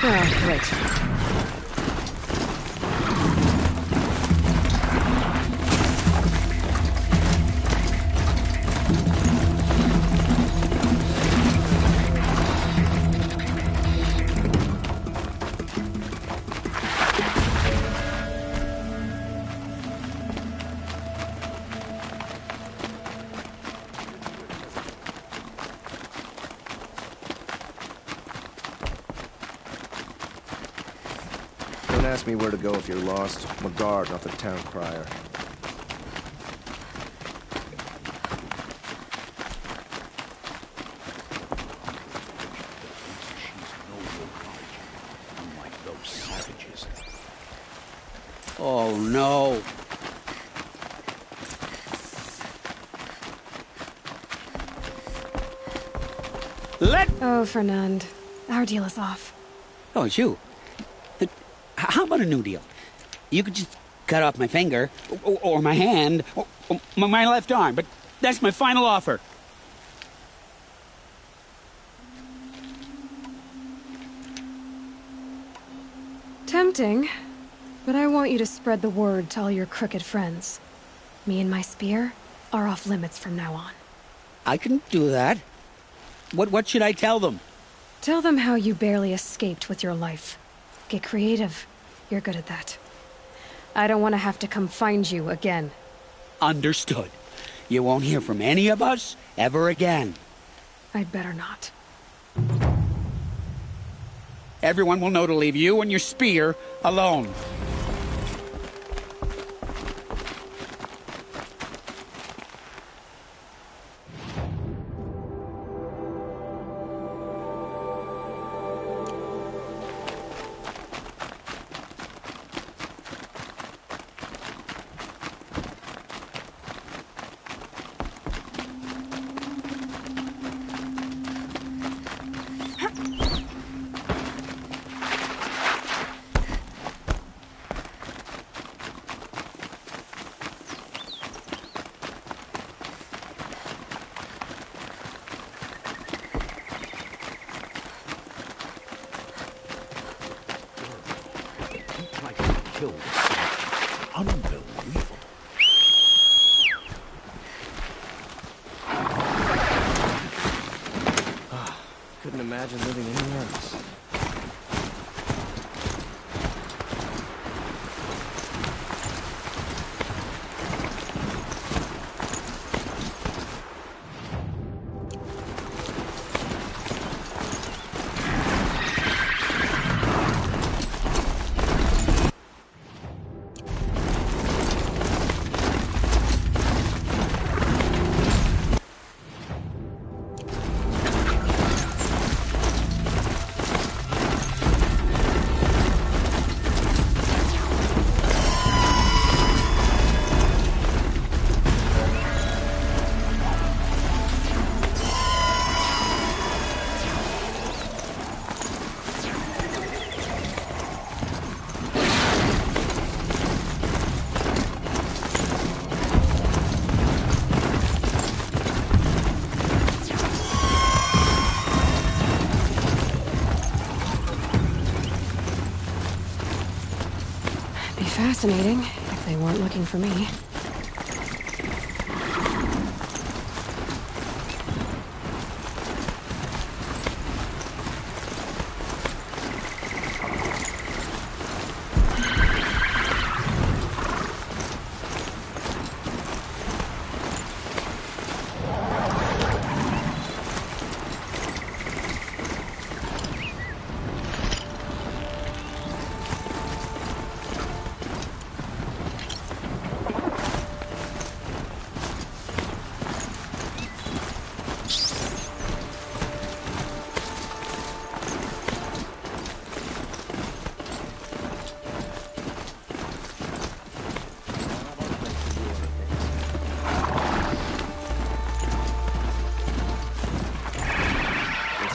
Oh, great. Don't ask me where to go if you're lost. I'm a guard, not the town crier. Unlike those savages. Oh, no. Oh, Fernand. Our deal is off. Oh, it's you. How about a new deal? You could just cut off my finger, or my hand, or my left arm, but that's my final offer. Tempting, but I want you to spread the word to all your crooked friends. Me and my spear are off limits from now on. I can do that. What should I tell them? Tell them how you barely escaped with your life. Get creative. You're good at that. I don't want to have to come find you again. Understood. You won't hear from any of us ever again. I'd better not. Everyone will know to leave you and your spear alone. Killed. Unbelievable. Couldn't imagine living anywhere else. Fascinating, if they weren't looking for me.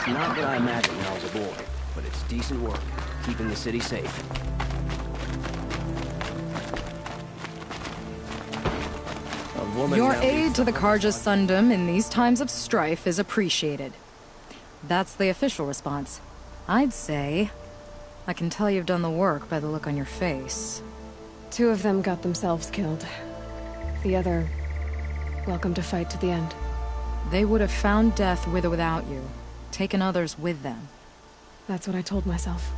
Not what I imagined when I was a boy, but it's decent work, keeping the city safe. Your aid to the Karja Sundom in these times of strife is appreciated. That's the official response. I'd say, I can tell you've done the work by the look on your face. 2 of them got themselves killed. The other, welcome to fight to the end. They would have found death with or without you, taken others with them. That's what I told myself.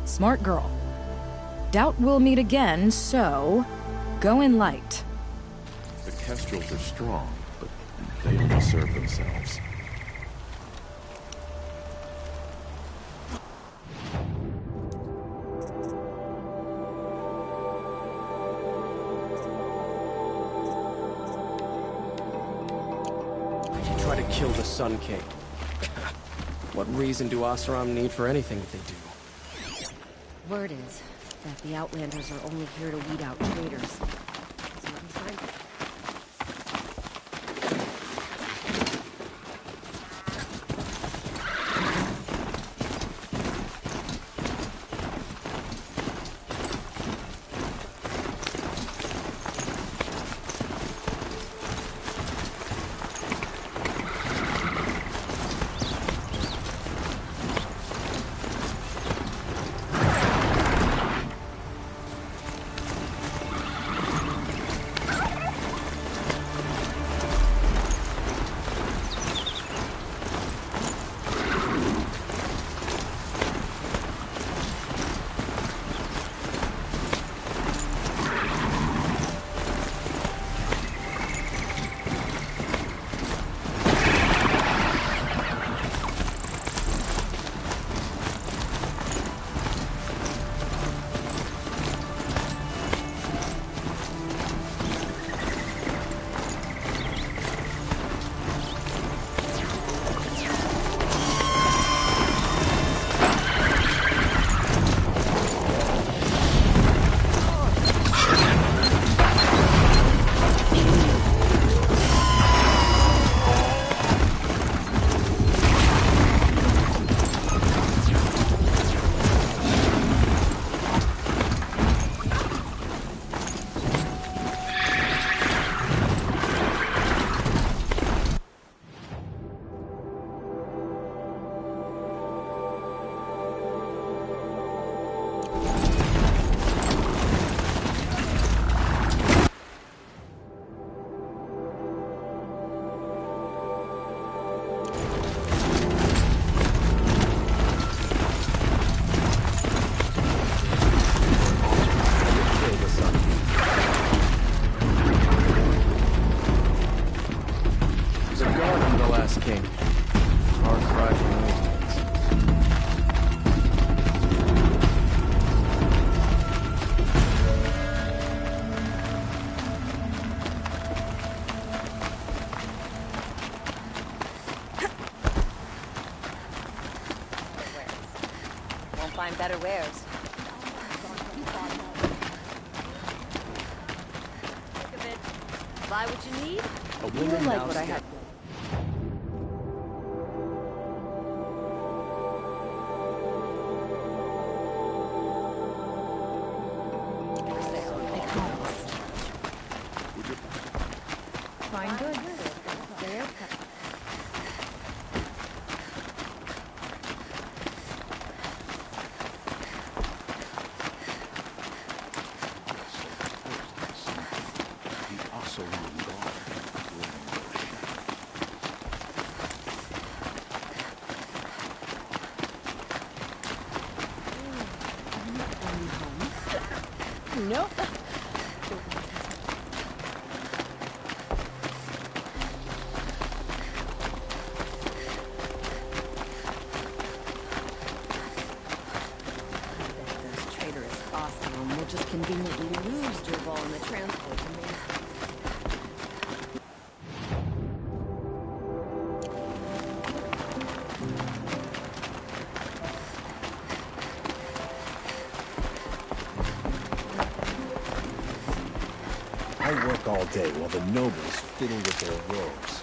Smart girl. Doubt we'll meet again, so go in light. The Kestrels are strong, but they only serve themselves. Try to kill the Sun King. What reason do Oseram need for anything that they do? Word is that the Outlanders are only here to weed out traitors. So let me find it. Better wares. Buy what you need. You like what I have. Fine, good. There. Nope. Those traitorous Oseram will just conveniently lose Derval in the transport to me. I work all day while the nobles fiddle with their robes.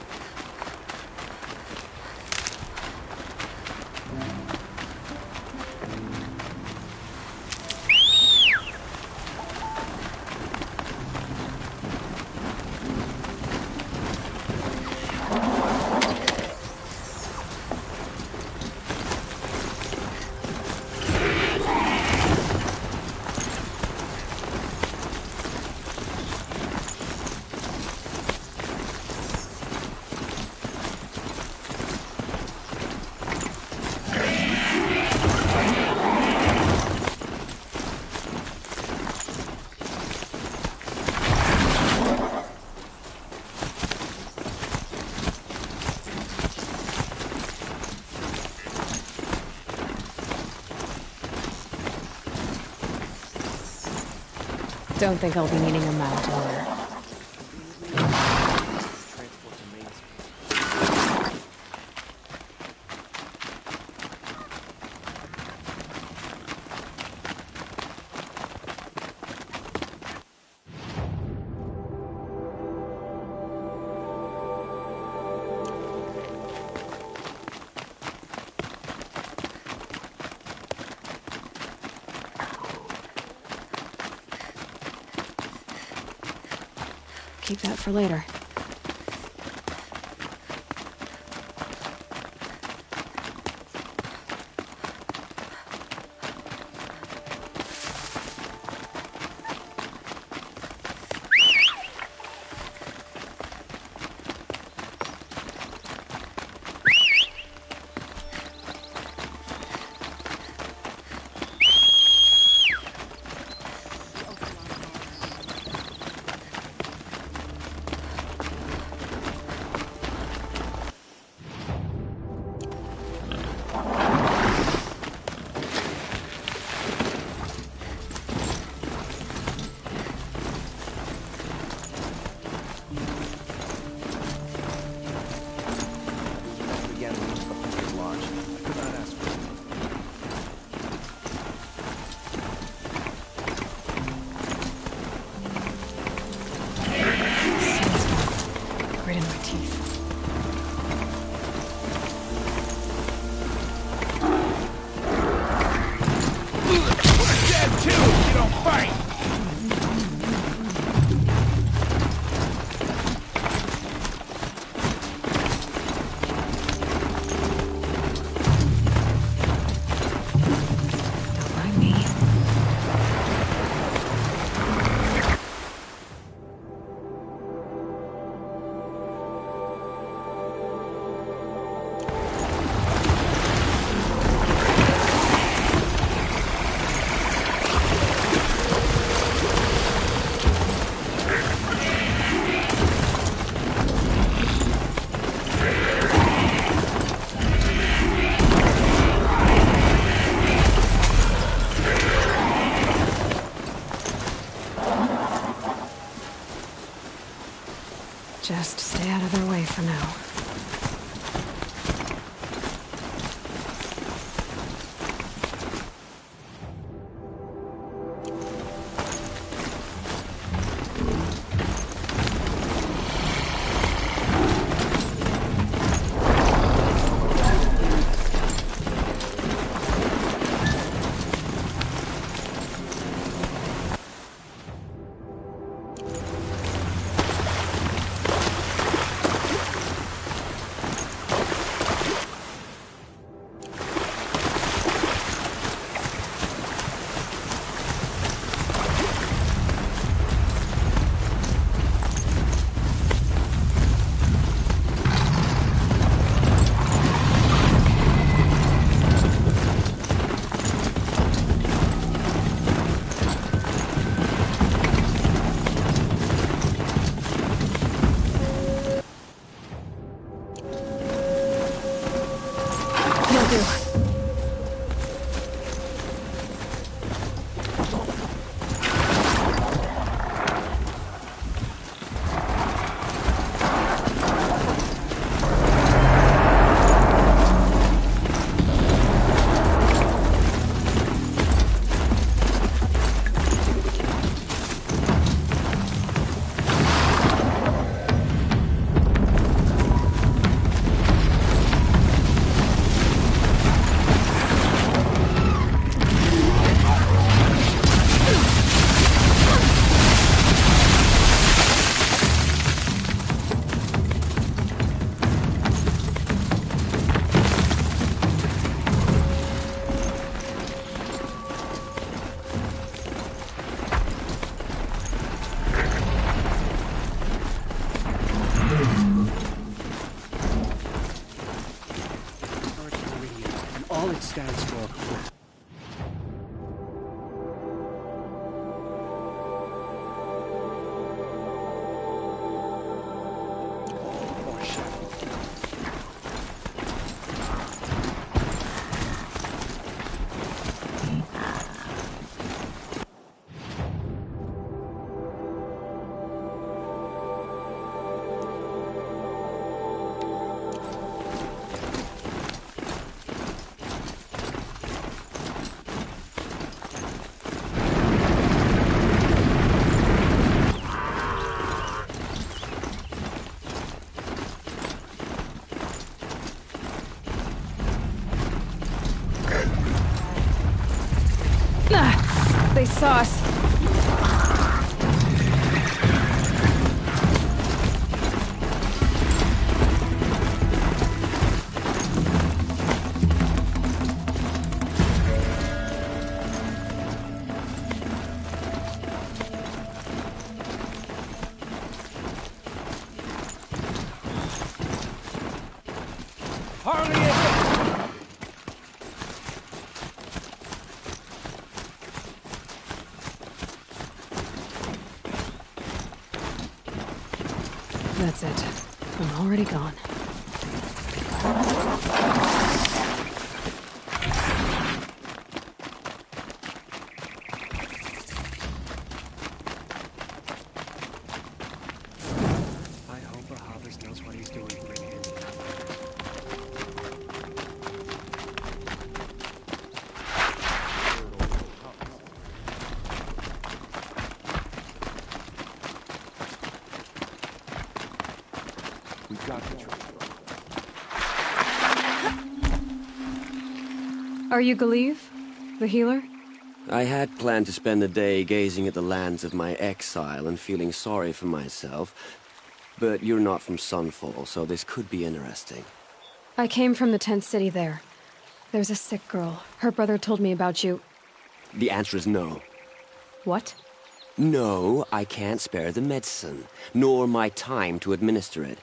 Don't think I'll be needing a mount or... Keep that for later. Right in my teeth. We're dead too if you don't fight! Just stay out of their way for now. All it stands for. They saw us. That's it. I'm already gone. I hope Harvest knows what he's doing bringing him. We got the treasure. Are you Galeev? The healer? I had planned to spend the day gazing at the lands of my exile and feeling sorry for myself, but you're not from Sunfall, so this could be interesting. I came from the tent city there. There's a sick girl. Her brother told me about you. The answer is no. What? No, I can't spare the medicine, nor my time to administer it.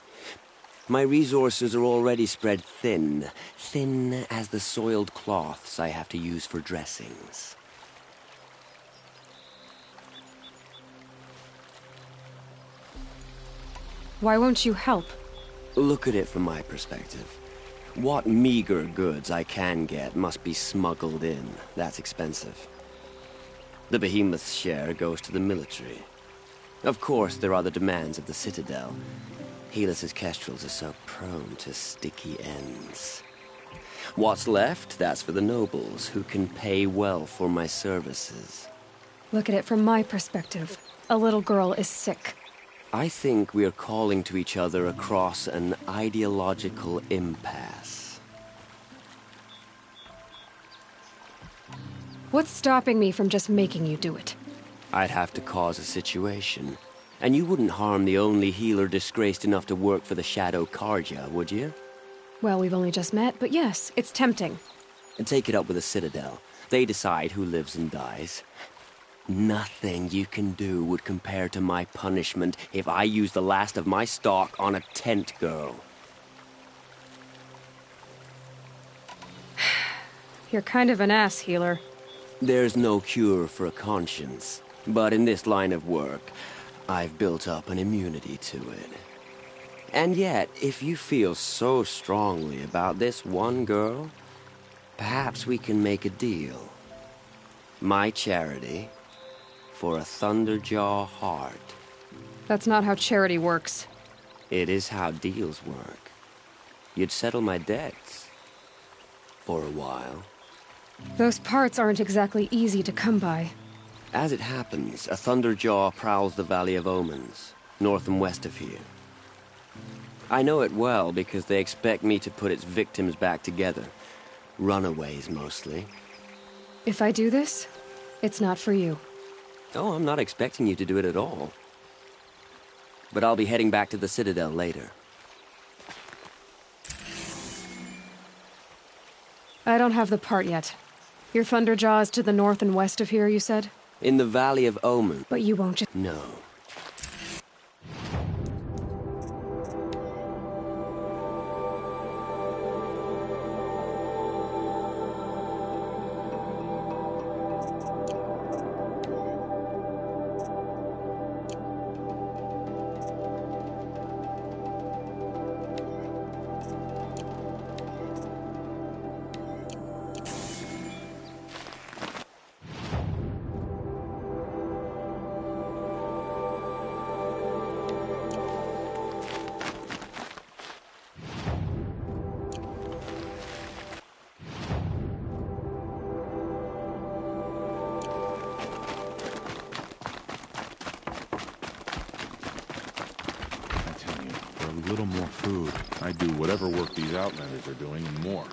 My resources are already spread thin, thin as the soiled cloths I have to use for dressings. Why won't you help? Look at it from my perspective. What meager goods I can get must be smuggled in. That's expensive. The behemoth's share goes to the military. Of course, there are the demands of the Citadel. Helis's kestrels are so prone to sticky ends. What's left, that's for the nobles, who can pay well for my services. Look at it from my perspective. A little girl is sick. I think we are calling to each other across an ideological impasse. What's stopping me from just making you do it? I'd have to cause a situation. And you wouldn't harm the only healer disgraced enough to work for the Shadow Karja, would you? Well, we've only just met, but yes, it's tempting. And take it up with the Citadel. They decide who lives and dies. Nothing you can do would compare to my punishment if I use the last of my stock on a tent girl. You're kind of an ass, healer. There's no cure for a conscience. But in this line of work, I've built up an immunity to it. And yet, if you feel so strongly about this one girl, perhaps we can make a deal. My charity for a Thunderjaw heart. That's not how charity works. It is how deals work. You'd settle my debts. For a while. Those parts aren't exactly easy to come by. As it happens, a Thunderjaw prowls the Valley of Omens, north and west of here. I know it well because they expect me to put its victims back together. Runaways, mostly. If I do this, it's not for you. Oh, I'm not expecting you to do it at all. But I'll be heading back to the Citadel later. I don't have the part yet. Your Thunderjaw is to the north and west of here, you said? In the Valley of Omen. But you won't just... No. A little more food. I'd do whatever work these Outlanders are doing and more.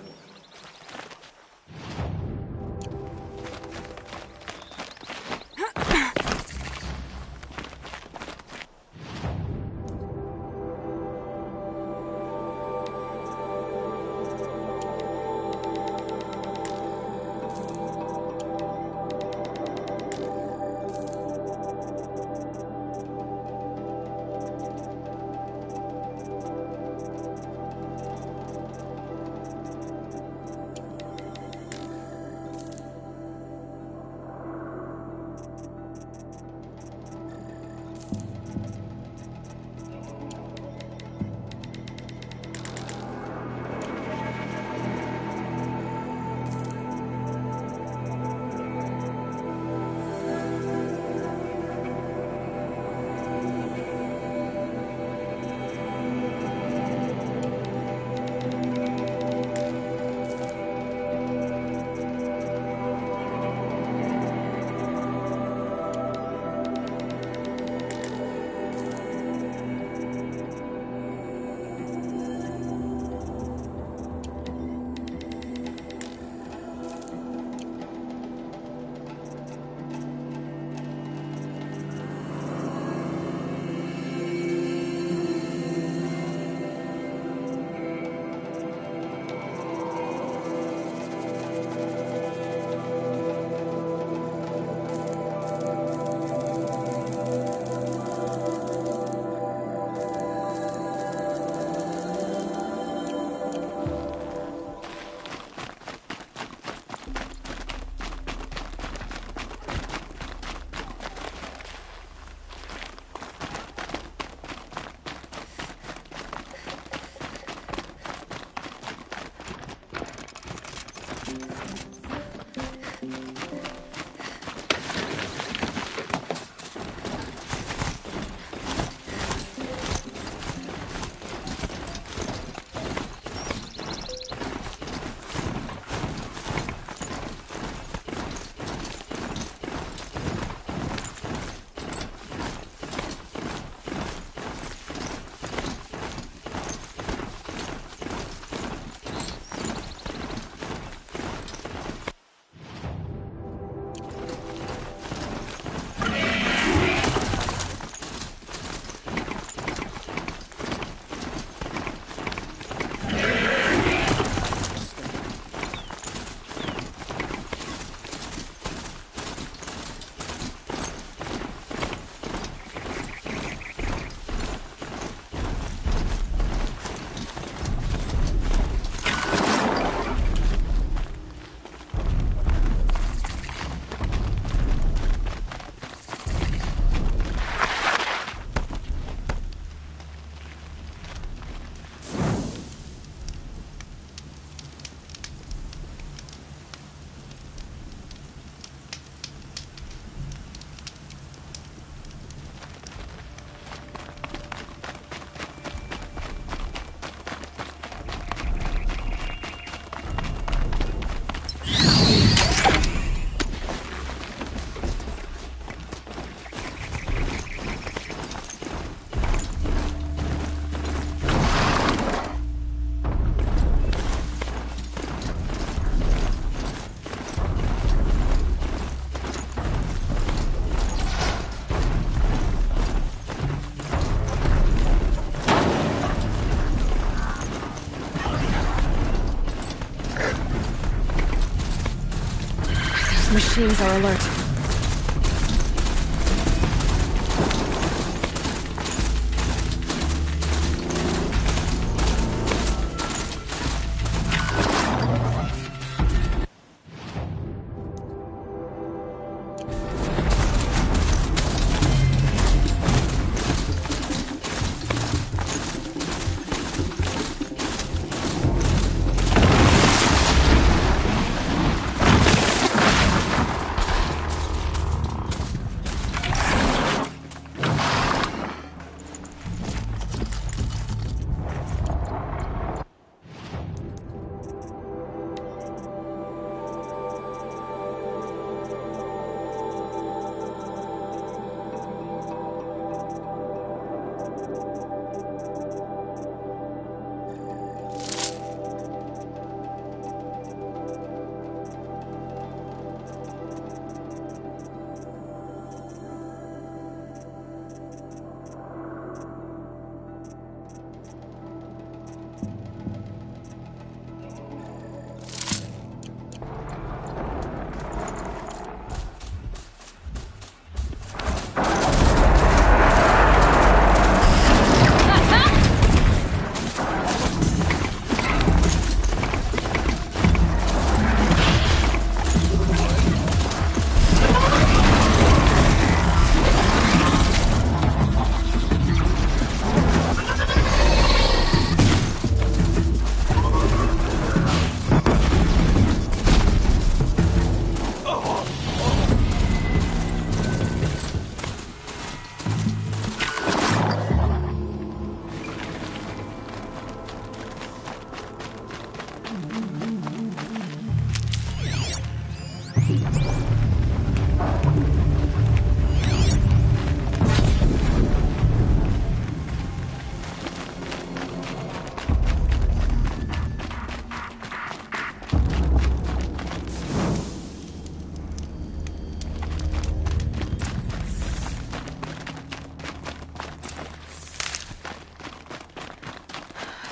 Those machines are alert.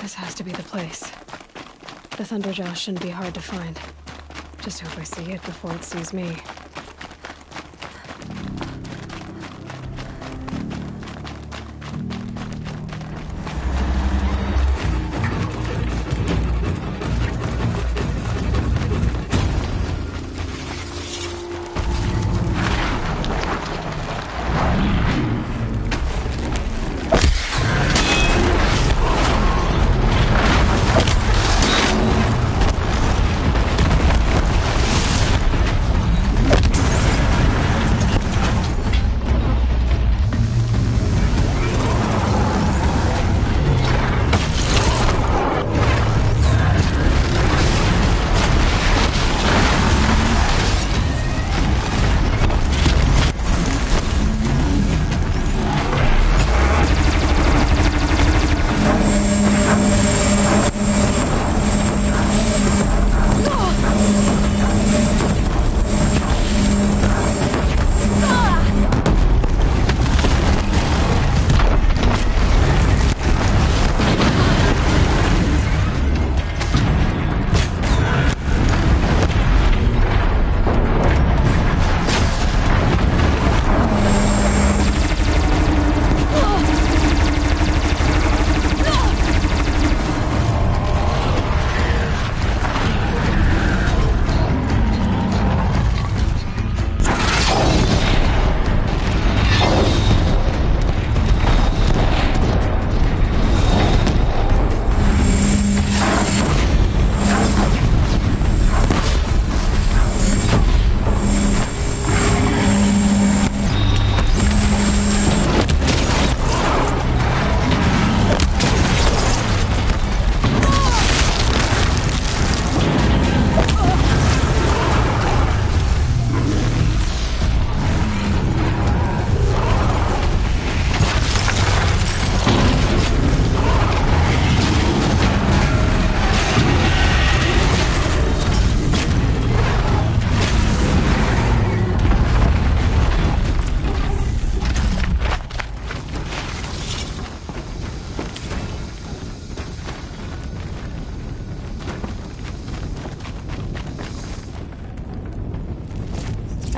This has to be the place. The Thunderjaw shouldn't be hard to find. Just hope I see it before it sees me.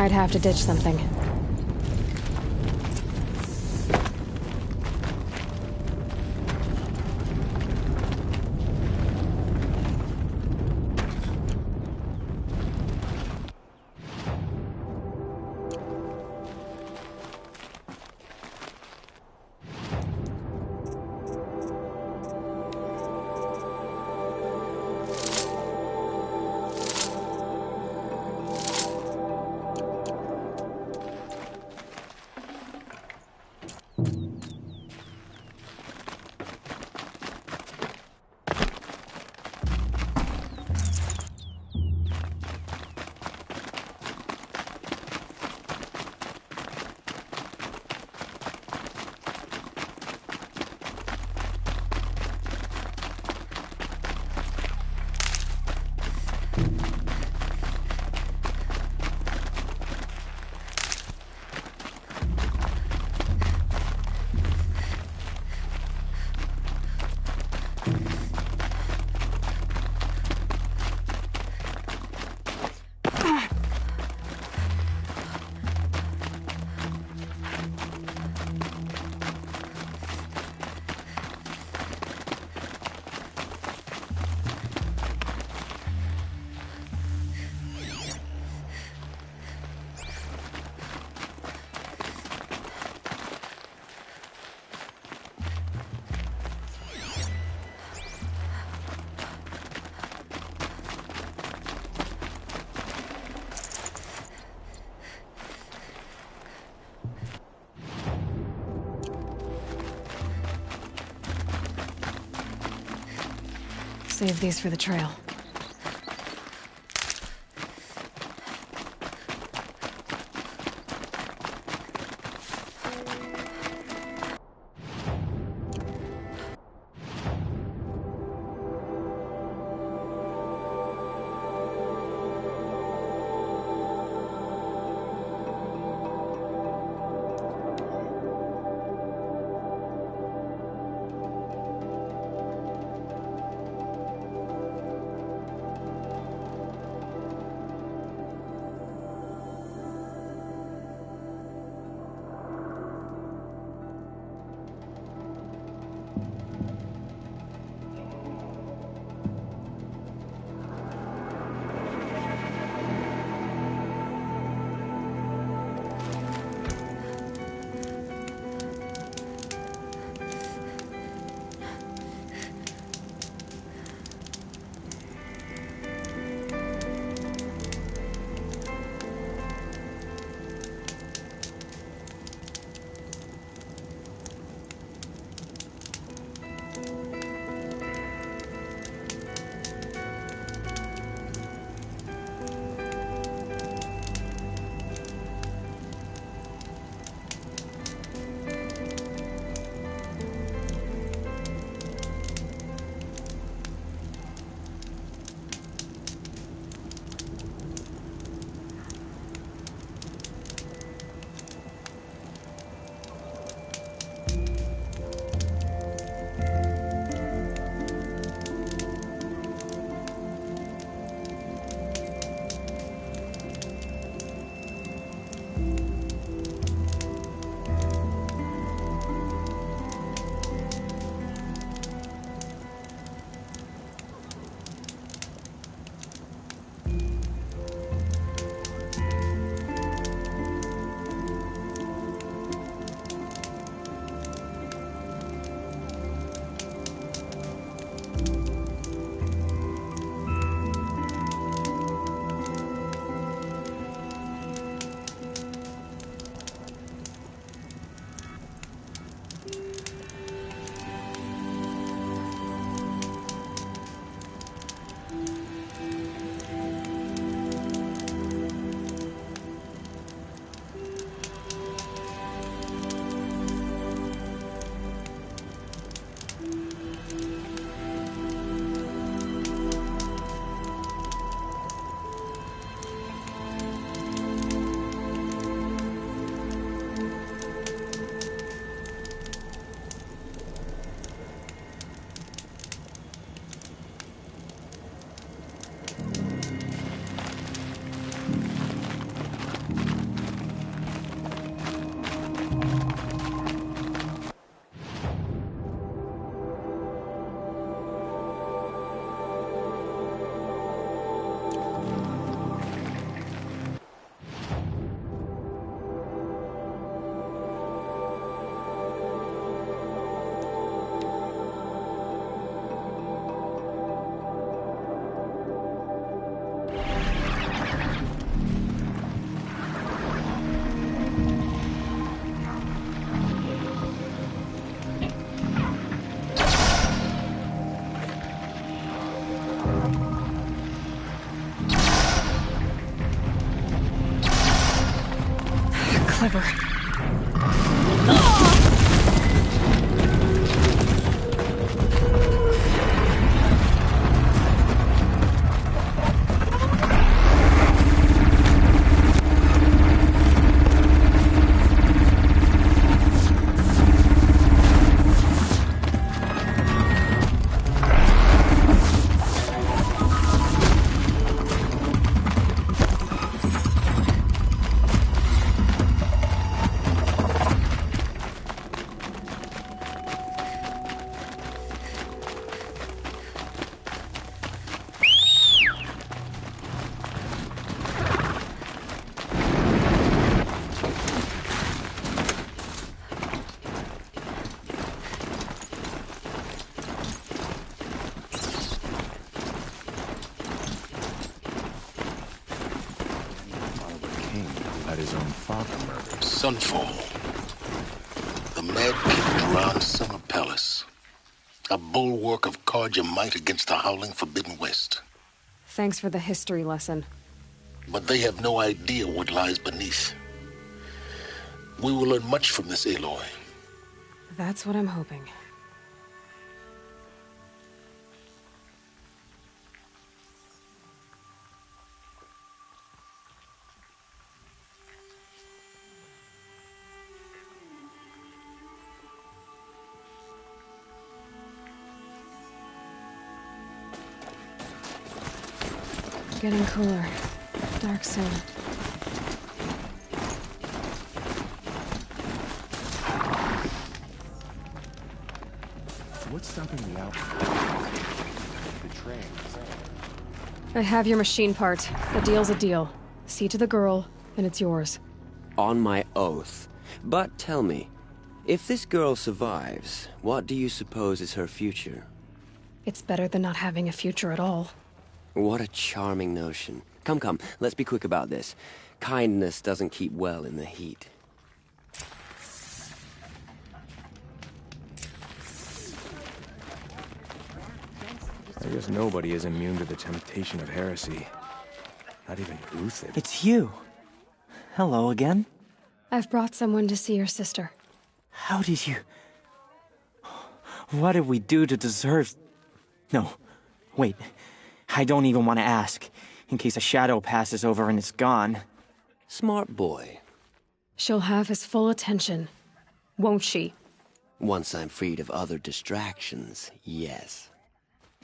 I'd have to ditch something. Save these for the trail. clever. Sunfall. The Mad King around Summer Palace. A bulwark of Karja might against the howling Forbidden West. Thanks for the history lesson. But they have no idea what lies beneath. We will learn much from this Aloy. That's what I'm hoping. Getting cooler. Dark soon. What's stopping the outfit? The train. I have your machine part. The deal's a deal. See to the girl, and it's yours. On my oath. But tell me, if this girl survives, what do you suppose is her future? It's better than not having a future at all. What a charming notion. Come, let's be quick about this. Kindness doesn't keep well in the heat. I guess nobody is immune to the temptation of heresy. Not even Uthid. It's you. Hello again. I've brought someone to see your sister. How did you... What did we do to deserve... No, wait. I don't even want to ask, in case a shadow passes over and it's gone. Smart boy. She'll have his full attention, won't she? Once I'm freed of other distractions, yes.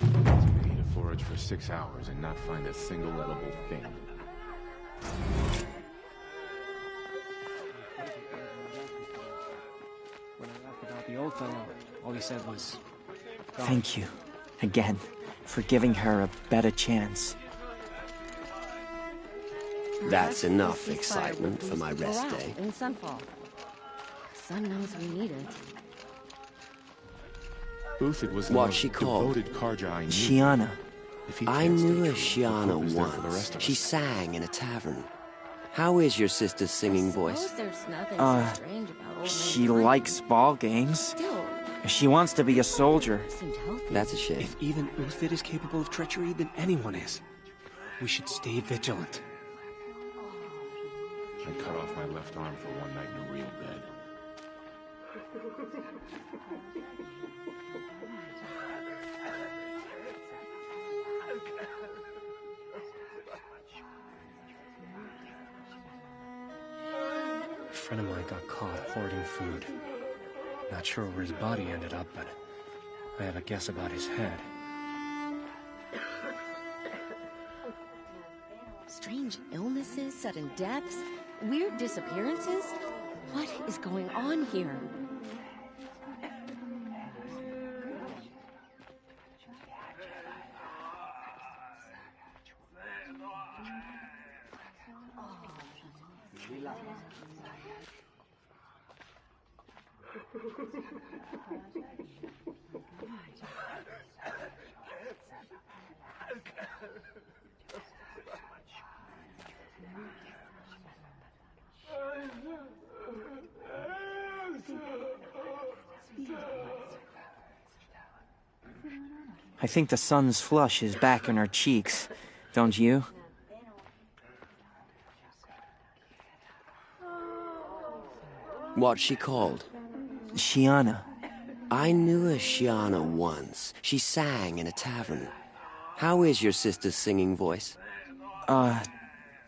We need to forage for 6 hours and not find a single edible thing. When I asked about the old fellow, all he said was... Thank you, again, for giving her a better chance. That's enough excitement for my rest day. In Sunfall. Sun knows we need it. Uthid was the What most she called? devoted Karja I knew. Shiana. If he I can't knew stay a true, Shiana who's there for the rest once. of She us? sang in a tavern. How is your sister's singing voice? There's nothing so strange about old She likes ball games. She wants to be a soldier. That's a shame. If even Uthid is capable of treachery, then anyone is. We should stay vigilant. I cut off my left arm for one night in a real bed. A friend of mine got caught hoarding food. Not sure where his body ended up, but I have a guess about his head. Strange illnesses, sudden deaths, weird disappearances. What is going on here? I think the sun's flush is back in her cheeks, don't you? What's she called? Shiana. I knew a Shiana once. She sang in a tavern. How is your sister's singing voice?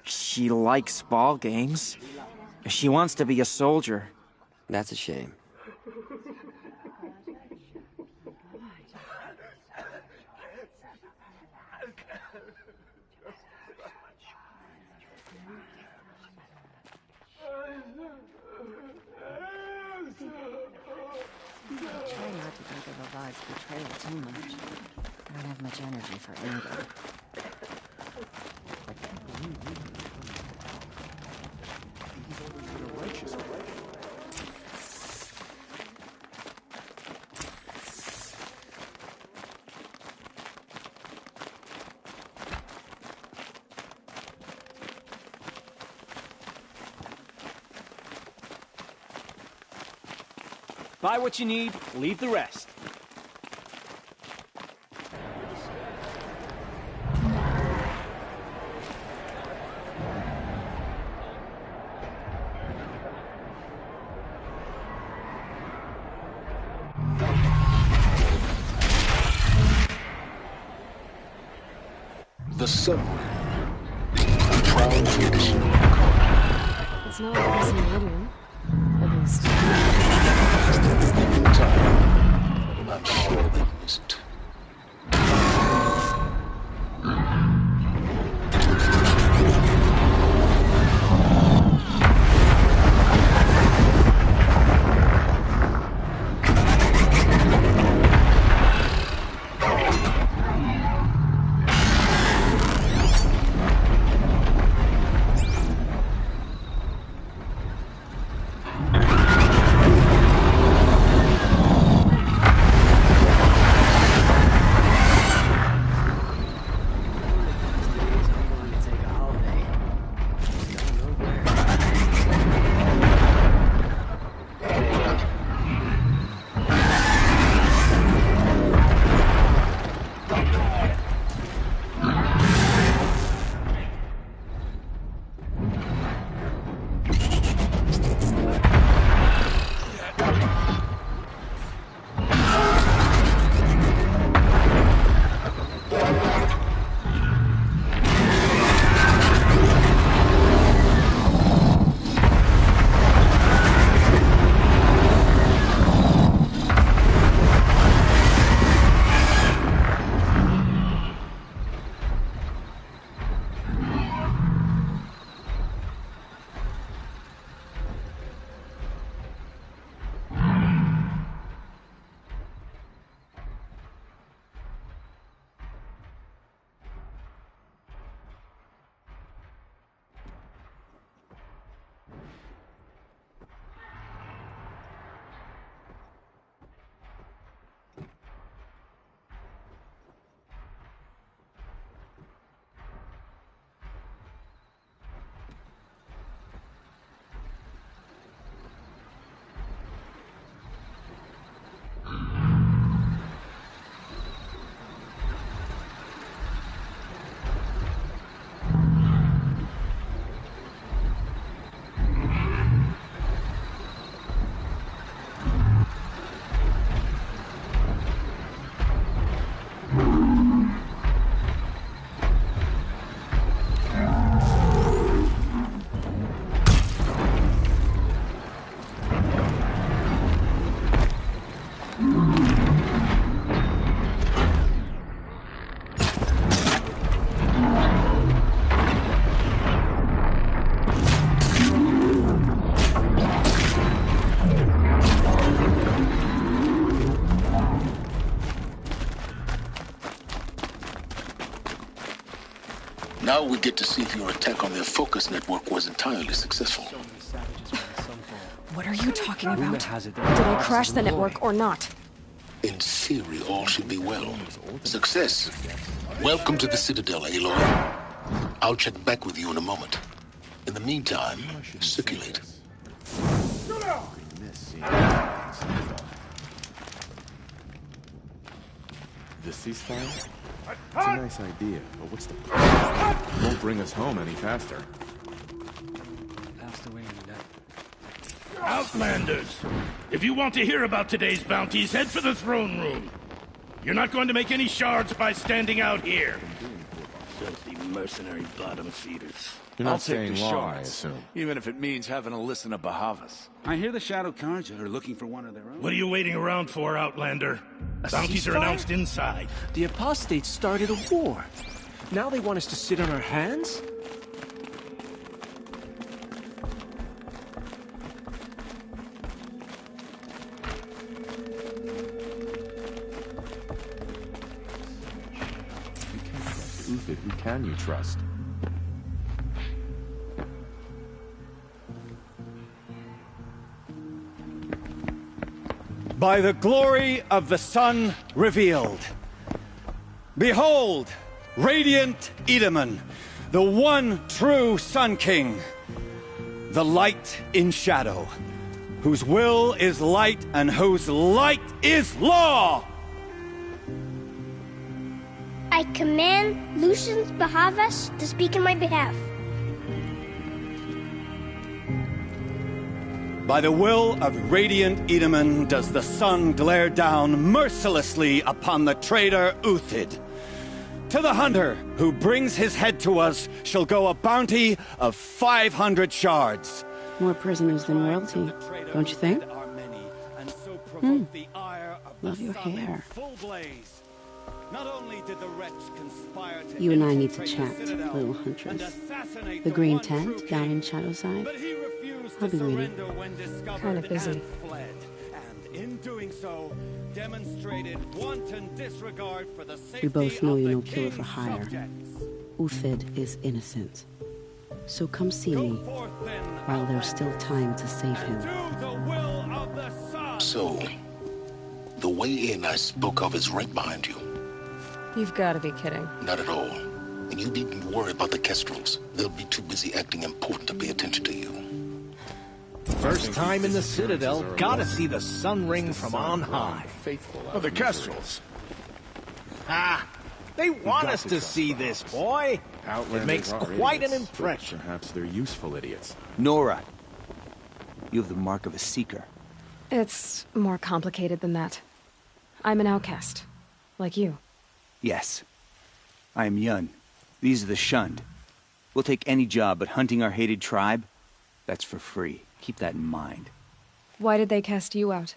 She likes ball games. She wants to be a soldier. That's a shame. Try not to think of Avad's betrayal too much. I don't have much energy for anger. Buy what you need, leave the rest. The subway. Proud tradition. It's not like this in Meridian. At least. I'm sure they missed. Now we get to see if your attack on their focus network was entirely successful. What are you talking about? Did I crash the network or not? In theory, all should be well. Success. Welcome to the Citadel, Aloy. I'll check back with you in a moment. In the meantime, circulate. The ceasefire? It's a nice idea, but what's the point? It won't bring us home any faster. Passed away in the night. Outlanders, if you want to hear about today's bounties, head for the throne room. You're not going to make any shards by standing out here. Filthy mercenary bottom feeders. You're I'll not take staying the long, I shards, assume. even if it means having to listen to Bahavas. I hear the Shadow Carja are looking for one of their own. What are you waiting around for, Outlander? Bounties are announced inside. The apostates started a war. Now they want us to sit on our hands? Who can you trust? By the glory of the sun revealed. Behold, radiant Edaman, the one true Sun King, the light in shadow, whose will is light and whose light is law! I command Lucius Bahavas to speak in my behalf. By the will of radiant Edaman does the sun glare down mercilessly upon the traitor Uthid. To the hunter who brings his head to us shall go a bounty of 500 shards. More prisoners than royalty, don't you think? Love your hair. Not only did the wretch conspire to You and I need to chat, little huntress. The green tent down in Shadowside. I'll be waiting. Kind of busy. And in doing so, demonstrated wanton disregard for the safety We both know of you're the no killer for king's hire. subjects. Uthid is innocent. So come see me while there's still time to save him. So, the way in I spoke of is right behind you. You've got to be kidding. Not at all. And you needn't worry about the Kestrels. They'll be too busy acting important to pay attention to you. First time in the Citadel, gotta see the sun ring from on high. Oh, the Kestrels. Ah, they want us to see this, boy. It makes quite an impression. Perhaps they're useful idiots. Nora, you have the mark of a seeker. It's more complicated than that. I'm an outcast. Like you. Yes. I am Yun. These are the shunned. We'll take any job, but hunting our hated tribe, that's for free. Keep that in mind. Why did they cast you out?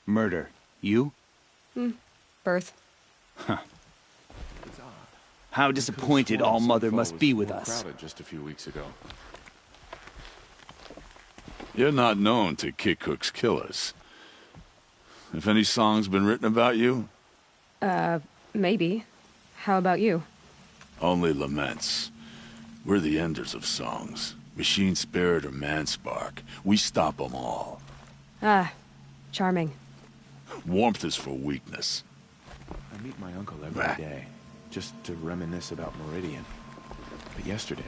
Murder. You? Birth. Huh. How disappointed All-Mother must be with us. Just a few weeks ago. You're not known to kick Cook's killers. Have any songs been written about you? Maybe. How about you? Only laments. We're the enders of songs. Machine spirit or man spark. We stop them all. Ah, charming. Warmth is for weakness. I meet my uncle every day, just to reminisce about Meridian. But yesterday,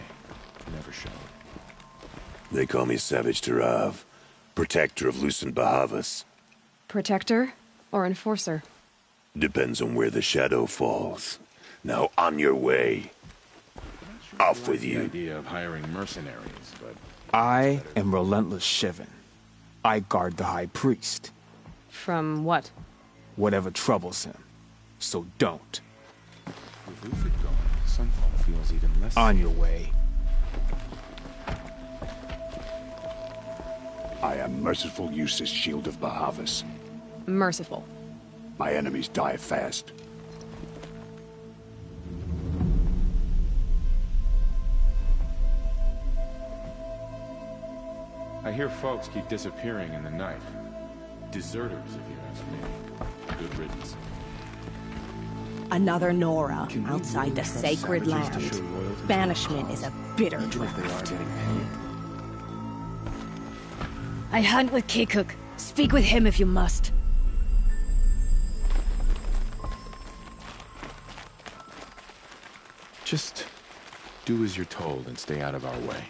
he never showed. They call me Savage Tarav, protector of Lucent Bahavas. Protector or enforcer? Depends on where the shadow falls. Now on your way. Off with you. The idea of hiring mercenaries, but I am Relentless Shivan. I guard the High Priest. From what? Whatever troubles him. So don't. with Uthid gone, Sunfall feels even less. On your way. I am merciful Eustace, Shield of Bahavas. Merciful. My enemies die fast. I hear folks keep disappearing in the night. Deserters, if you ask me. Good riddance. Another Nora outside the sacred land. Banishment is a bitter draft. I hunt with Kikuk. Speak with him if you must. Just do as you're told and stay out of our way.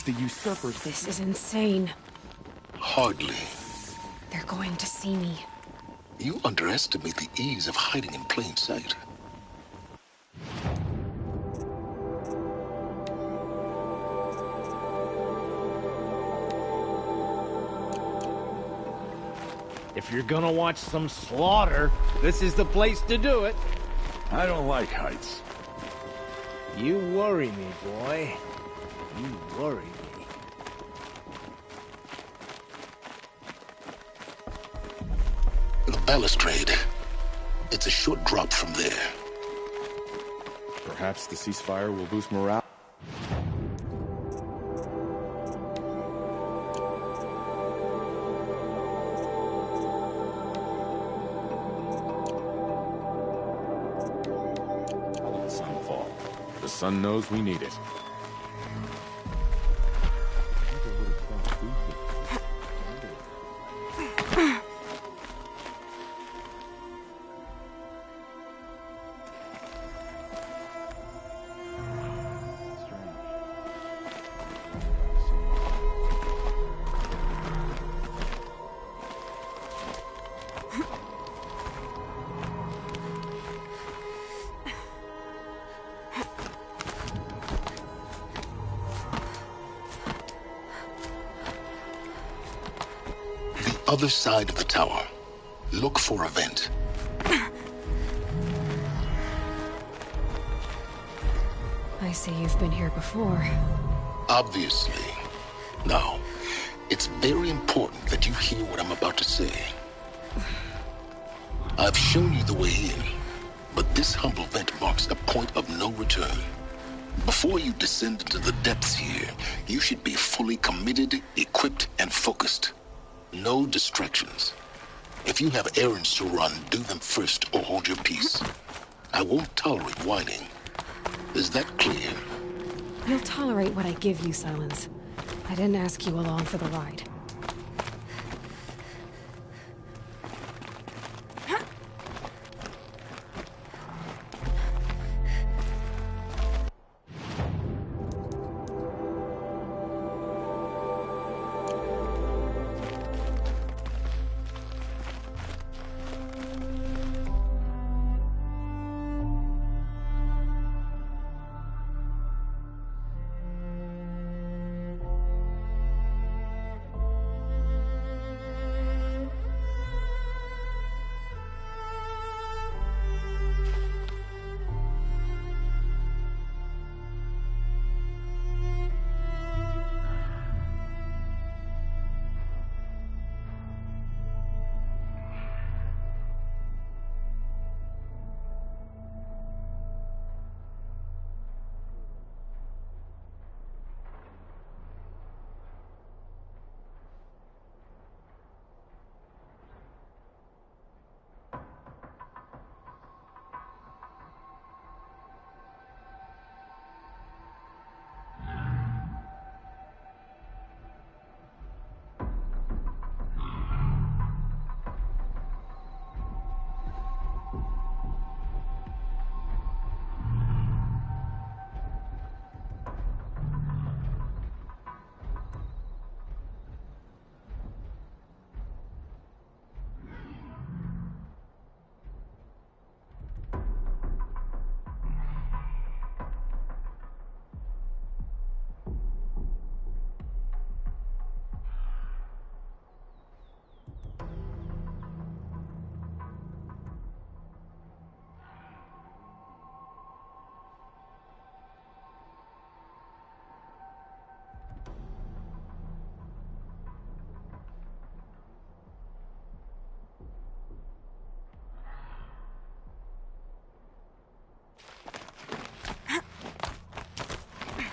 The usurpers... This is insane. Hardly. They're going to see me. You underestimate the ease of hiding in plain sight. If you're gonna watch some slaughter, this is the place to do it. I don't like heights. You worry me, boy. You worry me. The balustrade. It's a short drop from there. Perhaps the ceasefire will boost morale. Let the sun fall. The sun knows we need it. Other side of the tower. Look for a vent. I see you've been here before. Obviously. Now, it's very important that you hear what I'm about to say. I've shown you the way in, but this humble vent marks a point of no return. Before you descend into the depths here, you should be fully committed, equipped, and focused. No distractions. If you have errands to run, do them first or hold your peace. I won't tolerate whining. Is that clear? You'll tolerate what I give you, Silence. I didn't ask you along for the ride.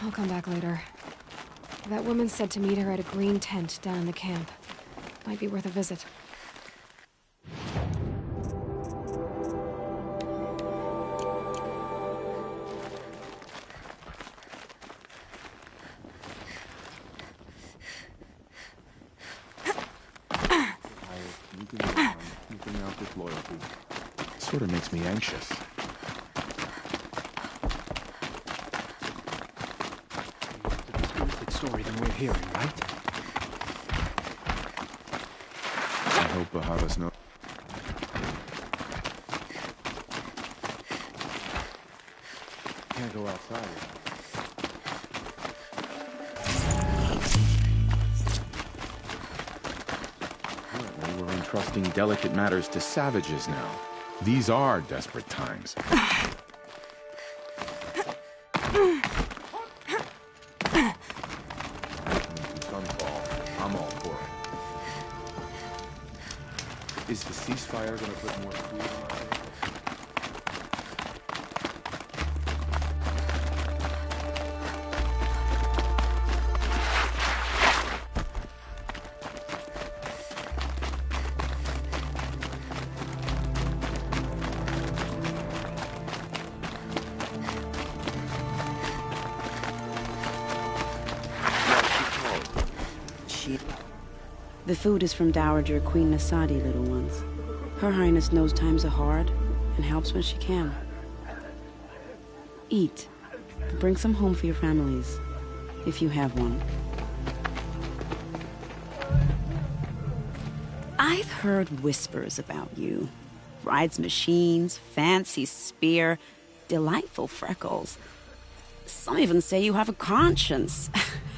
I'll come back later. That woman said to meet her at a green tent down in the camp. Might be worth a visit. Keeping out this loyalty. Sort of makes me anxious. Story than we're hearing, right? I hope Bahavas know. Can't go outside. Apparently we're in entrusting delicate matters to savages now. These are desperate times. I'm all for it. Is the ceasefire gonna put more food on our table? The food is from Dowager Queen Nasadi, little ones. Her Highness knows times are hard and helps when she can. Eat. Bring some home for your families, if you have one. I've heard whispers about you. Rides machines, fancy spear, delightful freckles. Some even say you have a conscience.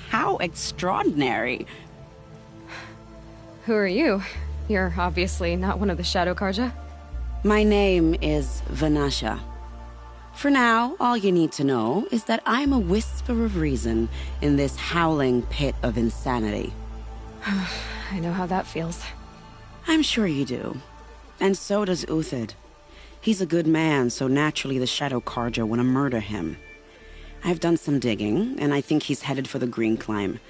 How extraordinary. Who are you? You're obviously not one of the Shadow Karja. My name is Vanasha. For now, all you need to know is that I'm a whisper of reason in this howling pit of insanity. I know how that feels. I'm sure you do. And so does Uthid. He's a good man, so naturally the Shadow Karja want to murder him. I've done some digging, and I think he's headed for the Green Climb.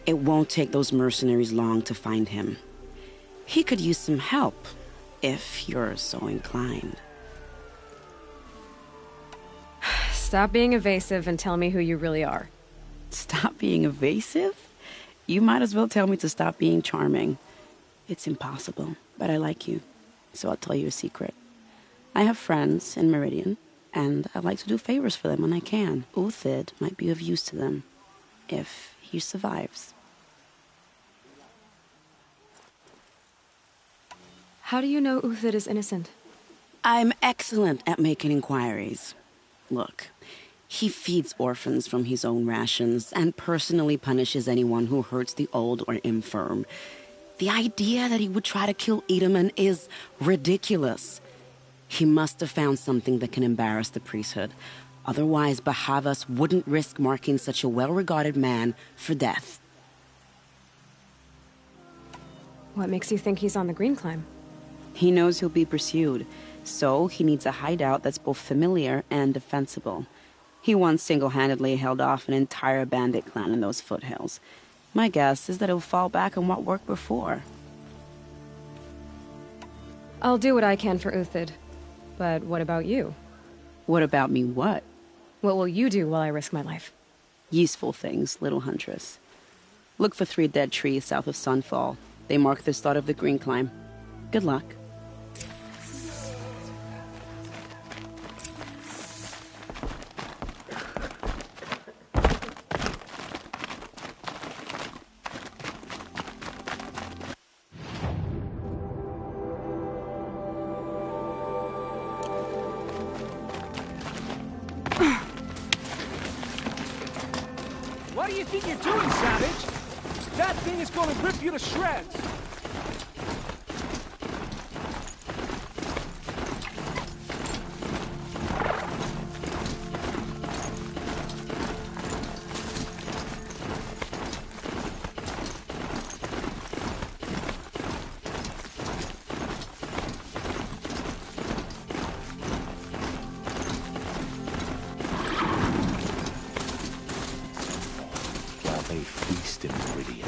It won't take those mercenaries long to find him. He could use some help, if you're so inclined. Stop being evasive and tell me who you really are. Stop being evasive? You might as well tell me to stop being charming. It's impossible, but I like you, so I'll tell you a secret. I have friends in Meridian, and I like to do favors for them when I can. Uthid might be of use to them, if he survives. How do you know Uthid is innocent? I'm excellent at making inquiries. Look, he feeds orphans from his own rations and personally punishes anyone who hurts the old or infirm. The idea that he would try to kill Edelman is ridiculous. He must have found something that can embarrass the priesthood. Otherwise, Bahavas wouldn't risk marking such a well-regarded man for death. What makes you think he's on the Green Climb? He knows he'll be pursued, so he needs a hideout that's both familiar and defensible. He once single-handedly held off an entire bandit clan in those foothills. My guess is that he'll fall back on what worked before. I'll do what I can for Uthid. But what about you? What about me what? What will you do while I risk my life? Useful things, little huntress. Look for 3 dead trees south of Sunfall. They mark the start of the Green Climb. Good luck. What do you think you're doing, Savage? That thing is going to rip you to shreds. They feast in Meridian.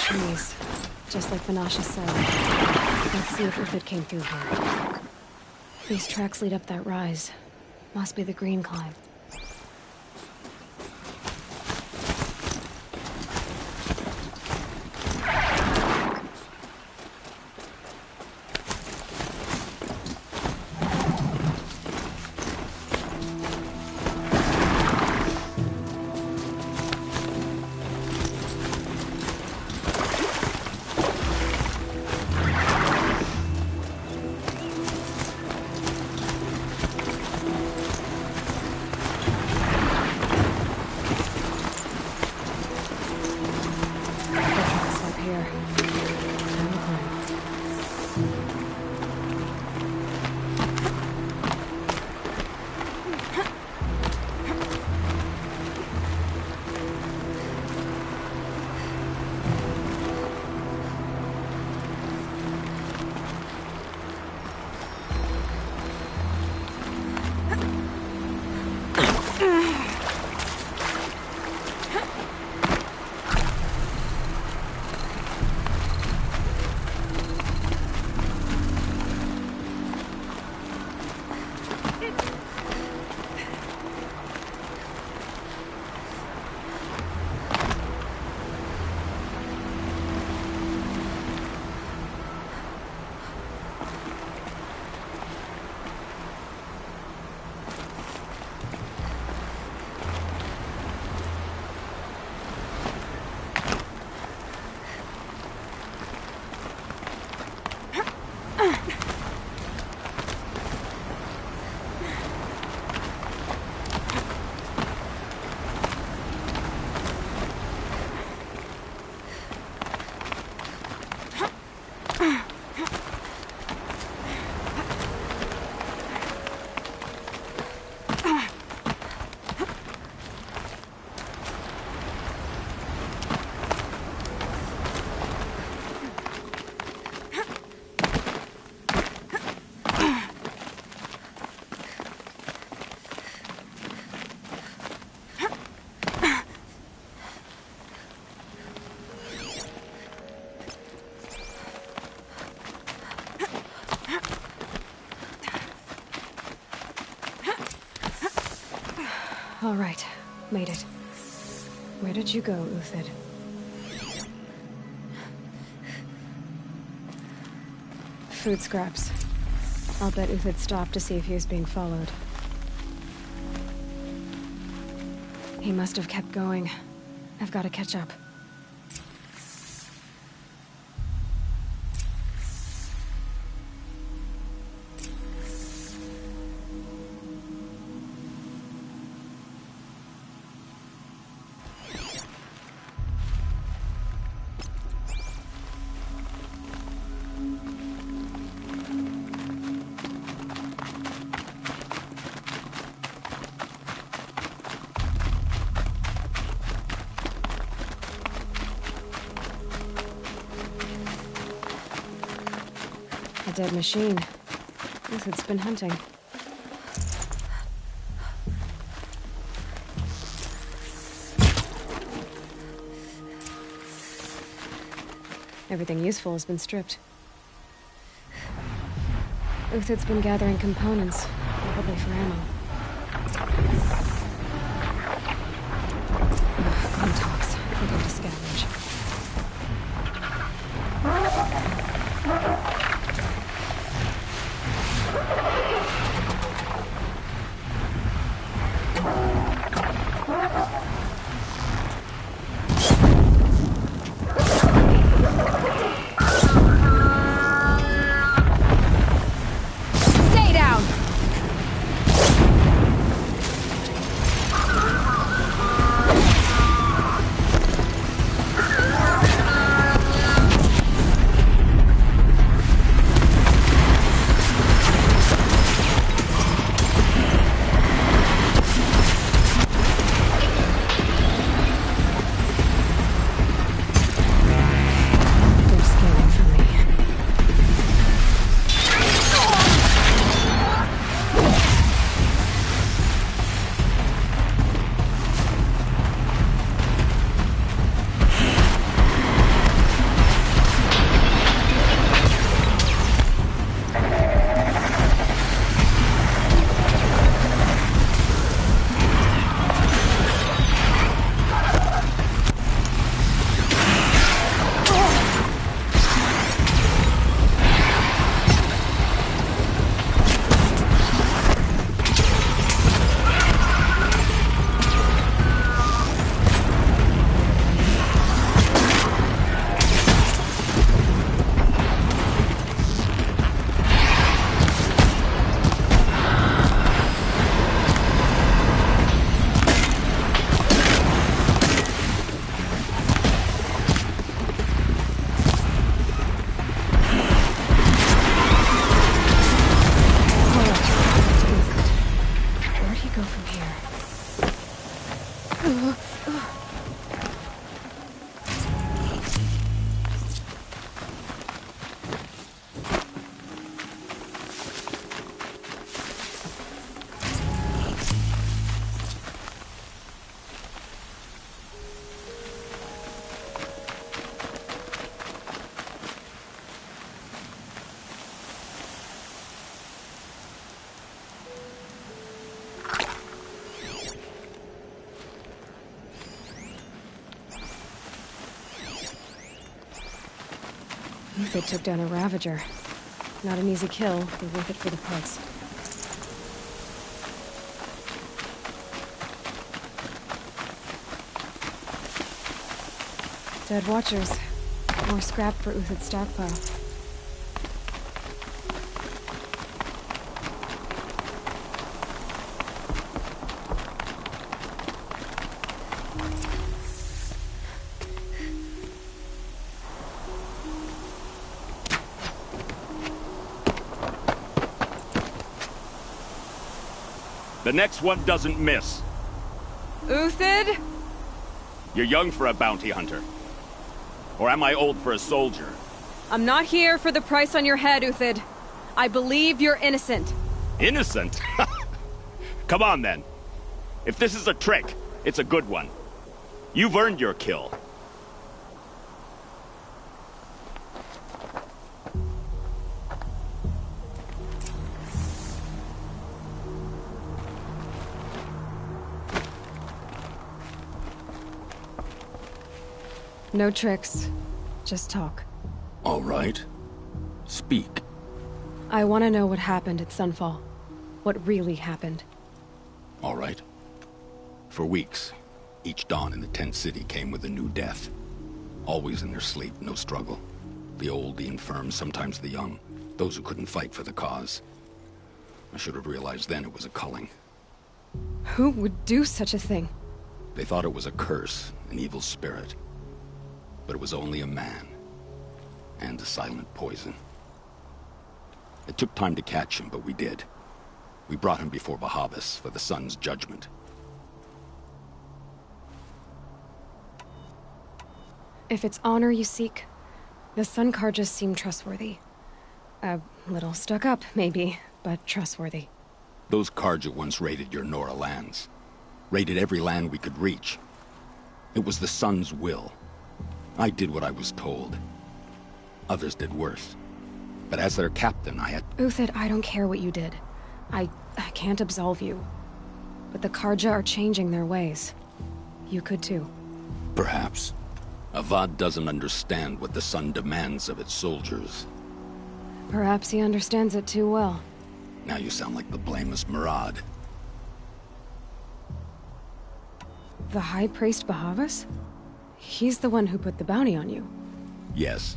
trees, just like Banasha said. Let's see if it came through here. These tracks lead up that rise. Must be the green climb. All right, made it. Where did you go, Uthid? Food scraps. I'll bet Uthid stopped to see if he was being followed. He must have kept going. I've got to catch up. Dead machine. Uthid's been hunting. Everything useful has been stripped. Uthid's been gathering components, probably for ammo. Contacts. I'm going to scavenge. Stay down! They took down a Ravager. Not an easy kill, but worth it for the price. Dead Watchers. More scrap for Uthid's stockpile. The next one doesn't miss. Uthid? You're young for a bounty hunter. Or am I old for a soldier? I'm not here for the price on your head, Uthid. I believe you're innocent. Innocent? Come on, then. If this is a trick, it's a good one. You've earned your kill. No tricks. Just talk. All right. Speak. I want to know what happened at Sunfall. What really happened. All right. For weeks, each dawn in the tent city came with a new death. Always in their sleep, no struggle. The old, the infirm, sometimes the young. Those who couldn't fight for the cause. I should have realized then it was a culling. Who would do such a thing? They thought it was a curse, an evil spirit. But it was only a man. And a silent poison. It took time to catch him, but we did. We brought him before Bahavas for the sun's judgment. If it's honor you seek, the Sun Karjas seem trustworthy. A little stuck up, maybe, but trustworthy. Those Karja once raided your Nora lands. Raided every land we could reach. It was the sun's will. I did what I was told. Others did worse. But as their captain, I had... Uthid, I don't care what you did. I can't absolve you. But the Karja are changing their ways. You could too. Perhaps. Avad doesn't understand what the sun demands of its soldiers. Perhaps he understands it too well. Now you sound like the blameless Murad. The High Priest Bahavas? He's the one who put the bounty on you. Yes.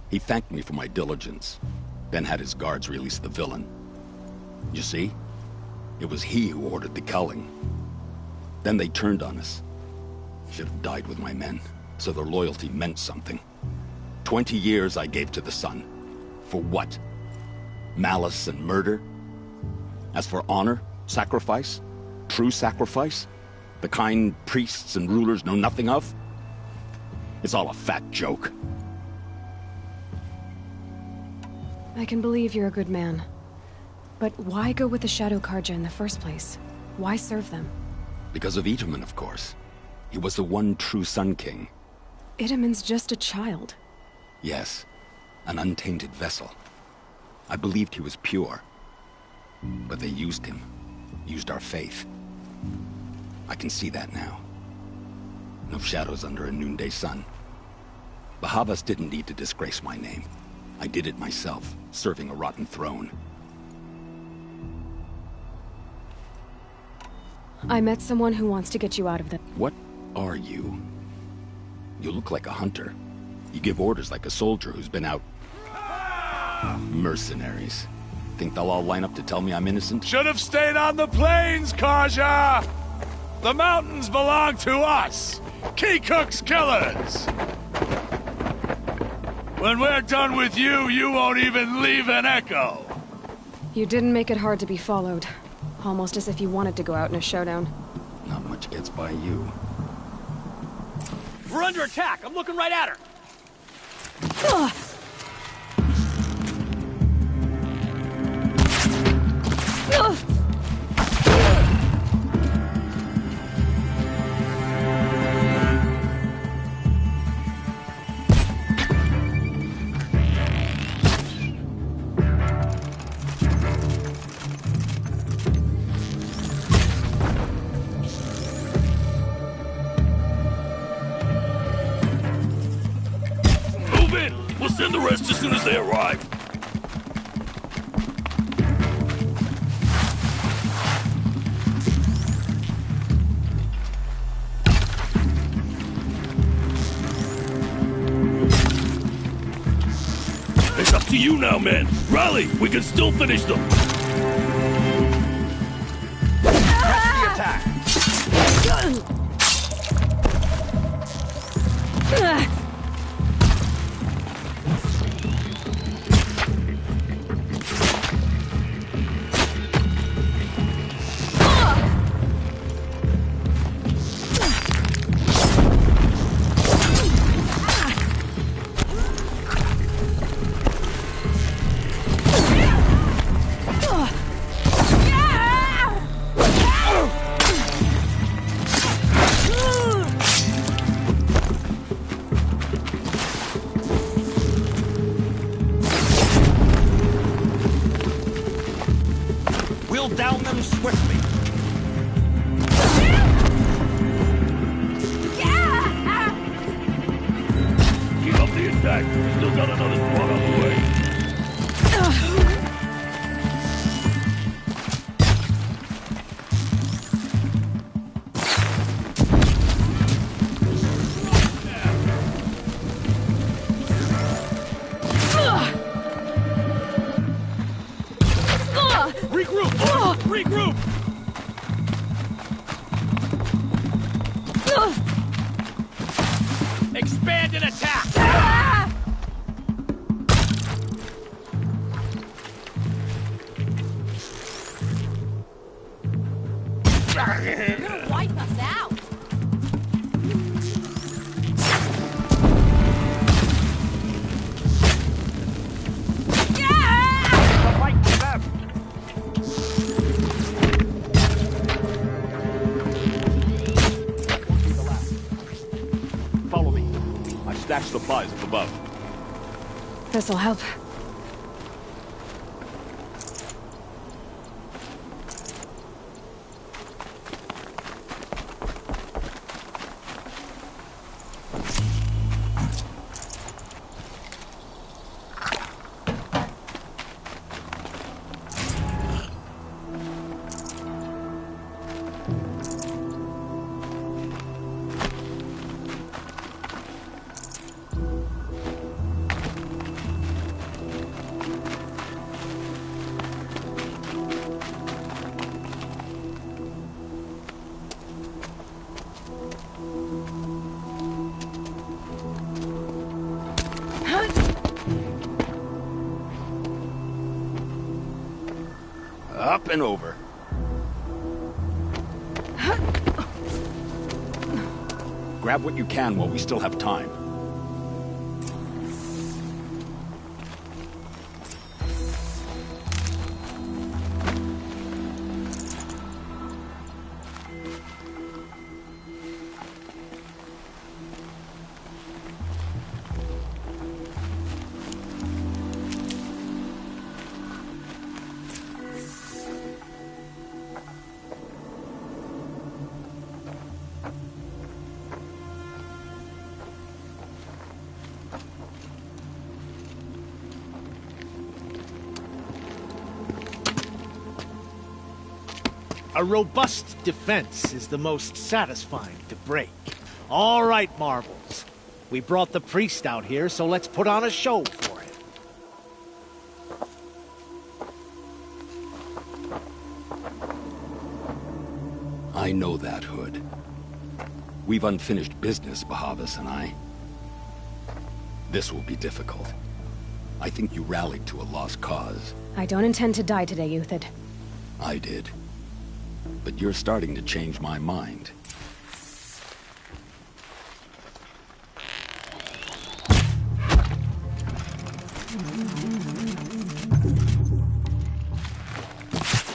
He thanked me for my diligence, then had his guards release the villain. You see? It was he who ordered the culling. Then they turned on us. Should have died with my men, so their loyalty meant something. 20 years I gave to the sun. For what? Malice and murder? As for honor, sacrifice, true sacrifice, the kind priests and rulers know nothing of? It's all a fat joke. I can believe you're a good man. But why go with the Shadow Karja in the first place? Why serve them? Because of Itaman, of course. He was the one true Sun King. Itaman's just a child. Yes, an untainted vessel. I believed he was pure. But they used him. Used our faith. I can see that now. No shadows under a noonday sun. Bahavas didn't need to disgrace my name. I did it myself, serving a rotten throne. I met someone who wants to get you out of the... What are you? You look like a hunter. You give orders like a soldier who's been out... Mercenaries. Think they'll all line up to tell me I'm innocent? Should have stayed on the plains, Karja! The mountains belong to us! Keekook's killers! When we're done with you, you won't even leave an echo! You didn't make it hard to be followed. Almost as if you wanted to go out in a showdown. Not much gets by you. We're under attack. I'm looking right at her. Move in! We'll send the rest as soon as they arrive. It's up to you now, men. Rally! We can still finish them. Press the attack. We'll down them swiftly. Keep up the attack. Still got another squad on the way. Regroup! Regroup! Expand and attack! You're gonna wipe us out. Follow me. I stashed supplies up above. This'll help. Up and over. Grab what you can while we still have time. A robust defense is the most satisfying to break. All right, Marbles. We brought the priest out here, so let's put on a show for him. I know that, Hood. We've unfinished business, Bahavas and I. This will be difficult. I think you rallied to a lost cause. I don't intend to die today, Euthyd. I did. But you're starting to change my mind.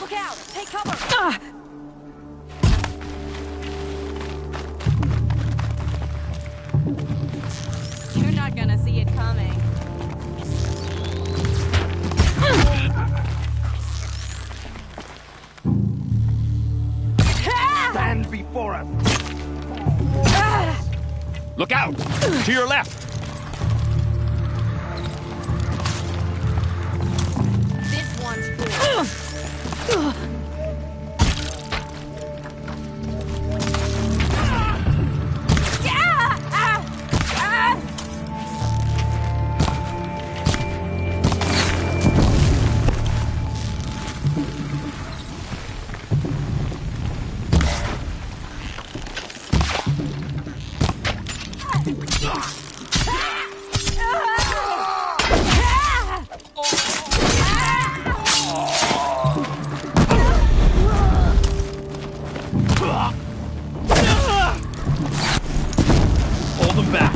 Look out! Take cover! You're not gonna see it coming. Stand before us! Look out! To your left! This one's for... Hold them back!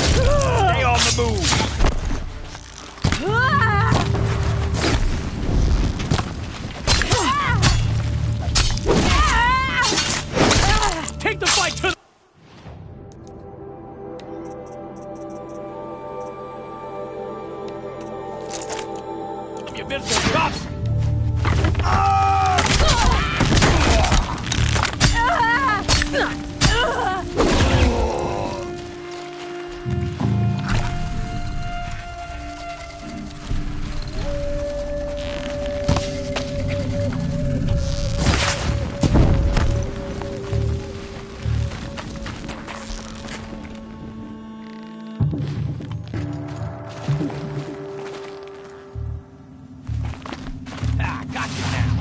Stay on the move! Take the fight to... You been so tough! Got you now.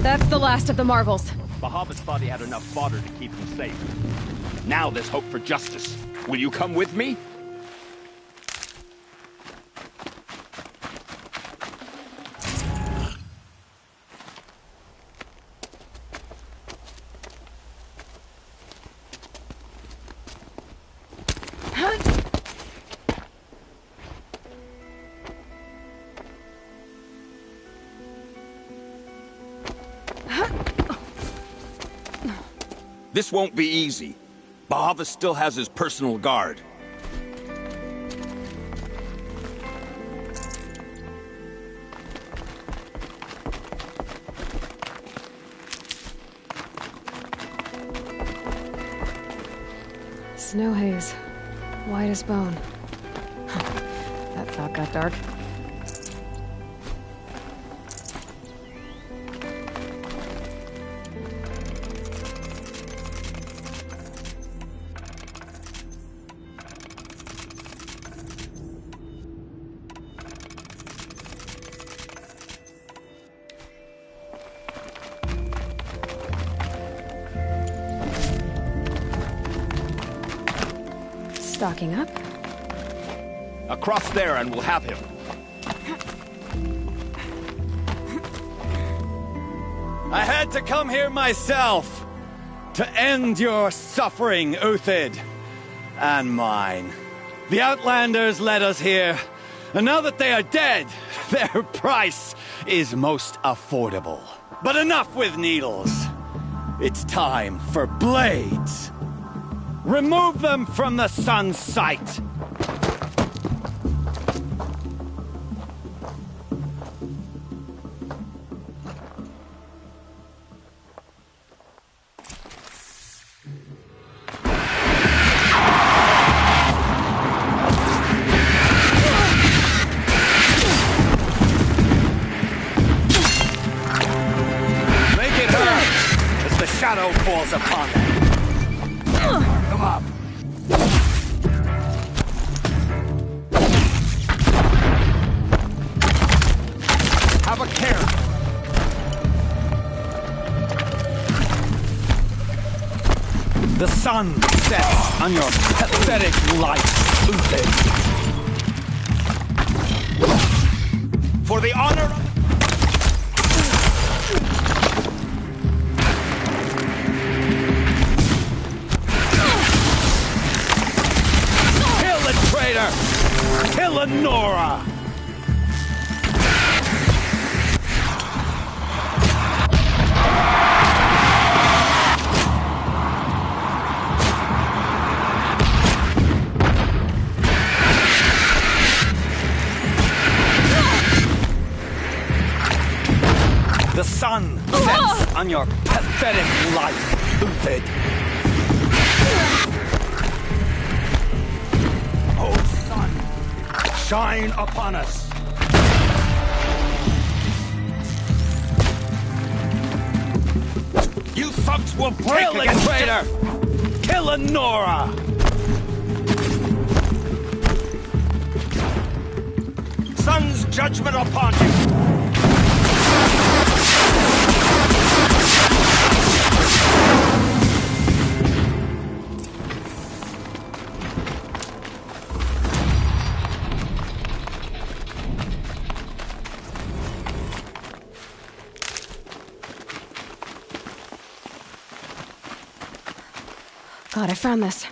That's the last of the marvels. Bahavas thought he had enough fodder to keep him safe. Now there's hope for justice. Will you come with me? This won't be easy. Bahava still has his personal guard. Snow haze. White as bone. That thought got dark. Stocking up. Across there and we'll have him. I had to come here myself to end your suffering, Uthid, and mine. The Outlanders led us here, and now that they are dead, their price is most affordable. But enough with needles. It's time for blades. Remove them from the sun's sight. Make it hurt as the shadow falls upon them. Come up. sun sets on your pathetic life, Uthid. For the honor of... Kill the traitor! Kill Lenora! The sun sets on your pathetic life, Uthid. Oh, sun, shine upon us. You thugs will break against... Kill the traitor! Kill Lenora! Sun's judgment upon you! God, I found this.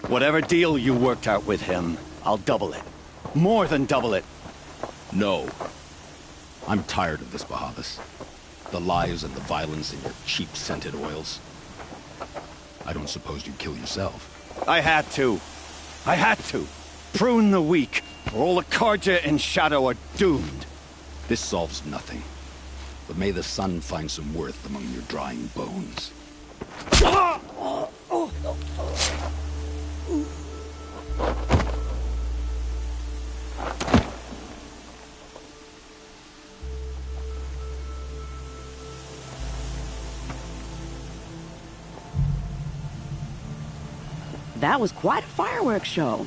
Whatever deal you worked out with him, I'll double it. More than double it. No. I'm tired of this, Bahavas. The lies and the violence and your cheap scented oils. I don't suppose you'd kill yourself. I had to. I had to. Prune the weak, or all the Karja in Shadow are doomed. This solves nothing. But may the sun find some worth among your drying bones. That was quite a fireworks show.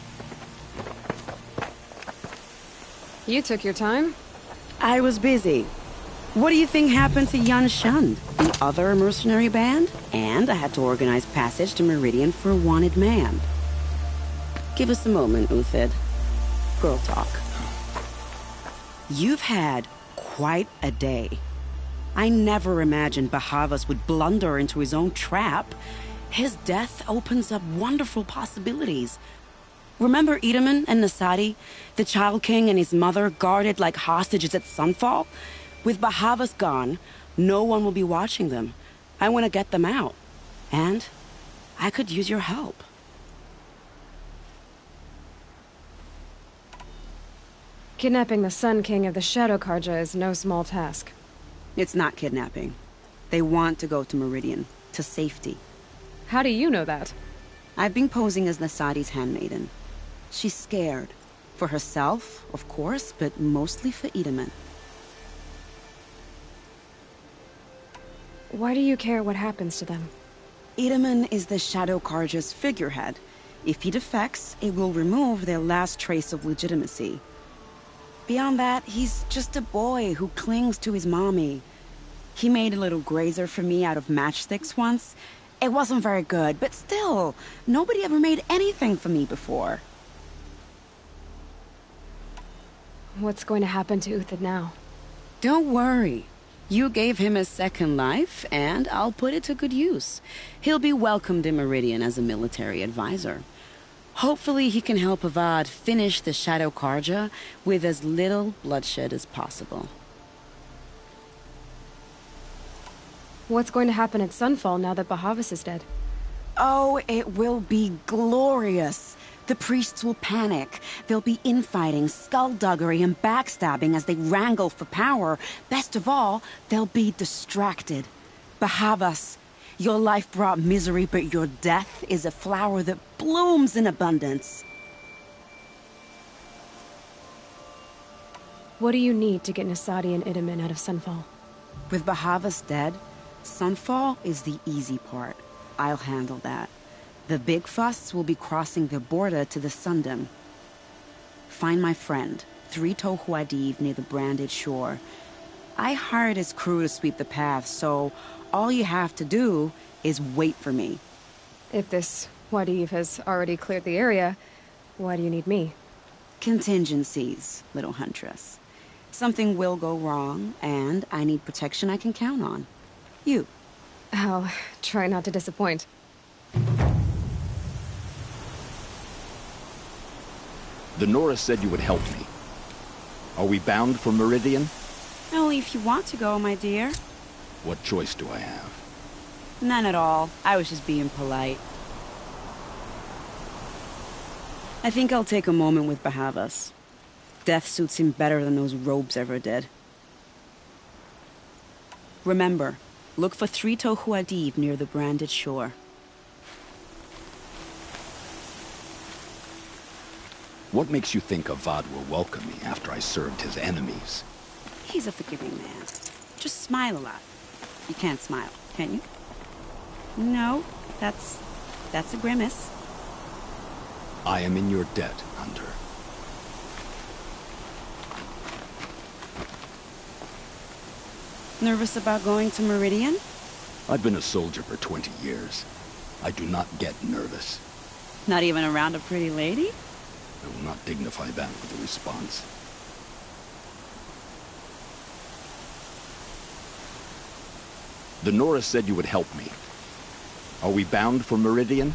You took your time? I was busy. What do you think happened to Yun Shund, the other mercenary band? And I had to organize passage to Meridian for a wanted man. Give us a moment, Uthid. Girl talk. You've had quite a day. I never imagined Bahavas would blunder into his own trap. His death opens up wonderful possibilities. Remember Itaman and Nasadi, the Child King and his mother guarded like hostages at sunfall? With Bahavas gone, no one will be watching them. I want to get them out. And I could use your help. Kidnapping the Sun King of the Shadow Karja is no small task. It's not kidnapping. They want to go to Meridian, to safety. How do you know that? I've been posing as Nasadi's handmaiden. She's scared. For herself, of course, but mostly for Itaman. Why do you care what happens to them? Itaman is the Shadow Karja's figurehead. If he defects, it will remove their last trace of legitimacy. Beyond that, he's just a boy who clings to his mommy. He made a little grazer for me out of matchsticks once. It wasn't very good, but still, nobody ever made anything for me before. What's going to happen to Uthid now? Don't worry. You gave him a second life, and I'll put it to good use. He'll be welcomed in Meridian as a military advisor. Hopefully he can help Avad finish the Shadow Karja with as little bloodshed as possible. What's going to happen at Sunfall now that Bahavas is dead? Oh, it will be glorious. The priests will panic. There'll be infighting, skullduggery, and backstabbing as they wrangle for power. Best of all, they'll be distracted. Bahavas, your life brought misery, but your death is a flower that blooms in abundance. What do you need to get Nasadi and Idaman out of Sunfall? With Bahavas dead, Sunfall is the easy part. I'll handle that. The big fuss will be crossing the border to the Sundom. Find my friend, 3 Tohuadiv near the branded shore. I hired his crew to sweep the path, so all you have to do is wait for me. If this Wadiv has already cleared the area, why do you need me? Contingencies, little huntress. Something will go wrong, and I need protection I can count on. You. I'll try not to disappoint. The Nora said you would help me. Are we bound for Meridian? Only if you want to go, my dear. What choice do I have? None at all. I was just being polite. I think I'll take a moment with Bahavas. Death suits him better than those robes ever did. Remember, look for 3 Tohuadiv near the branded shore. What makes you think Avad will welcome me after I served his enemies? He's a forgiving man. Just smile a lot. You can't smile, can you? No, that's a grimace. I am in your debt, Hunter. Nervous about going to Meridian? I've been a soldier for 20 years. I do not get nervous. Not even around a pretty lady? I will not dignify that with a response. The Nora said you would help me. Are we bound for Meridian?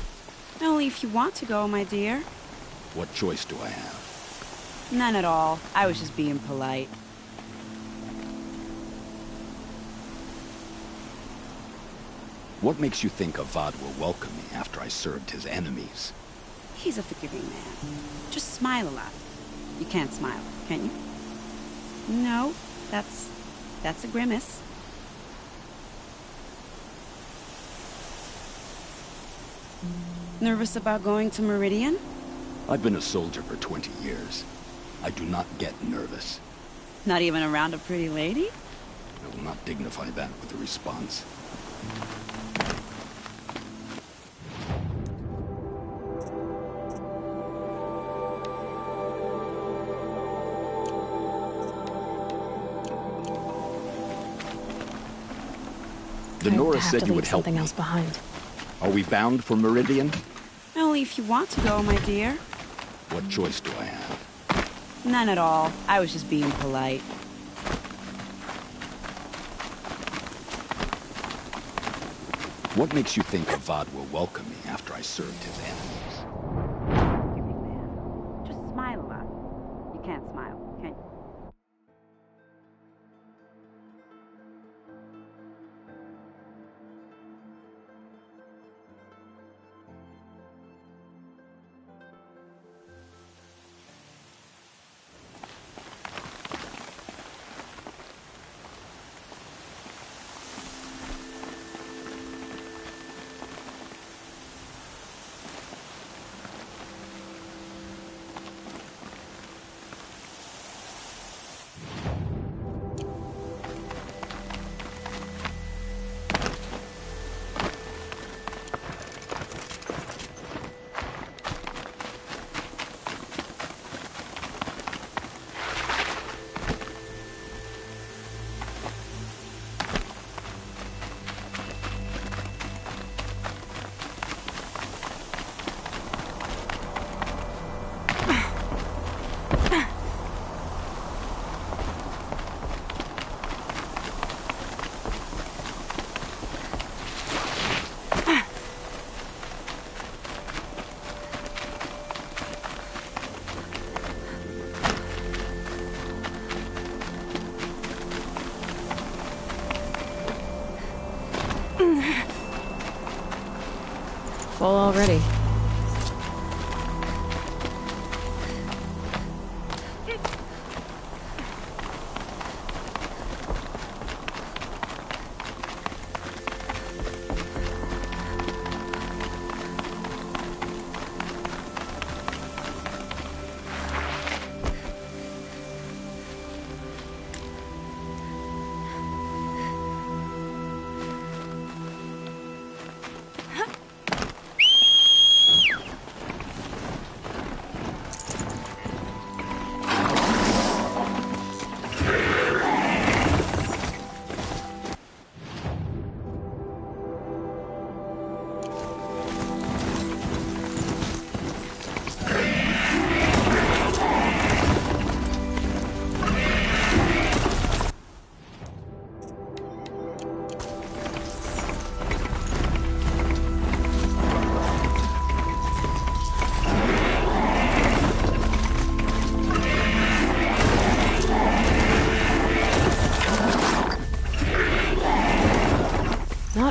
Only if you want to go, my dear. What choice do I have? None at all. I was just being polite. What makes you think Avad will welcome me after I served his enemies? He's a forgiving man. Just smile a lot. You can't smile, can you? No, that's a grimace. Nervous about going to Meridian? I've been a soldier for 20 years. I do not get nervous. Not even around a pretty lady? I will not dignify that with a response. The Nora said you would help me. Something else behind. Are we bound for Meridian? Only if you want to go, my dear. What choice do I have? None at all. I was just being polite. What makes you think Avad will welcome me after I served his enemies? Just smile a lot. You can't smile, can you? Full already.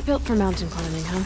Not built for mountain climbing, huh?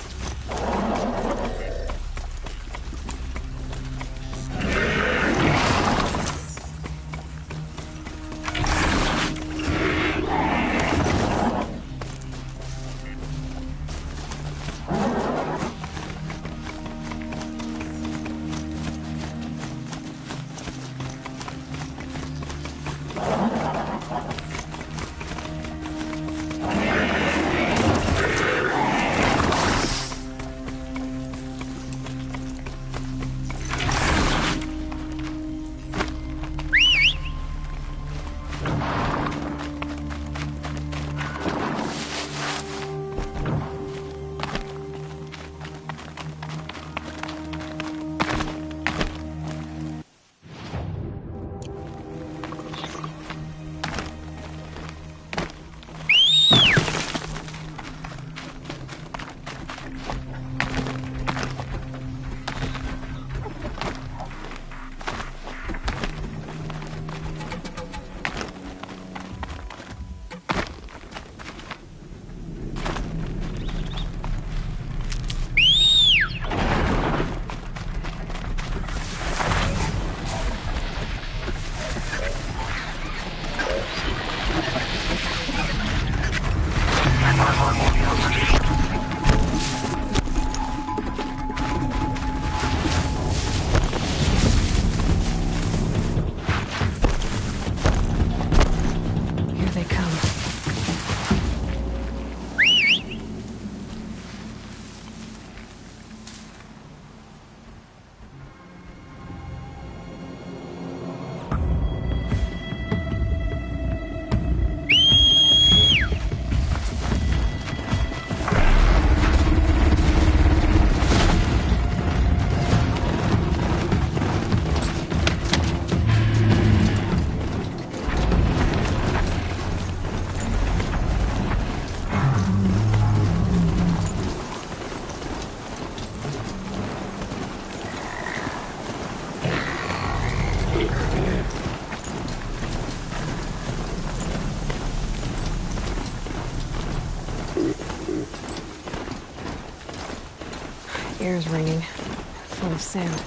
Ears ringing, full of sand.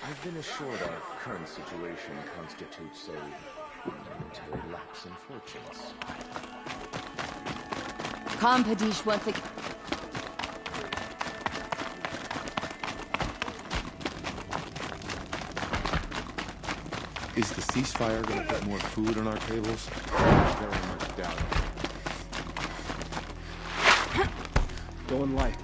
I've been assured our current situation constitutes a momentary lapse in fortunes. Competition once again. Is the ceasefire going to put more food on our tables? I very much doubt it. Going light.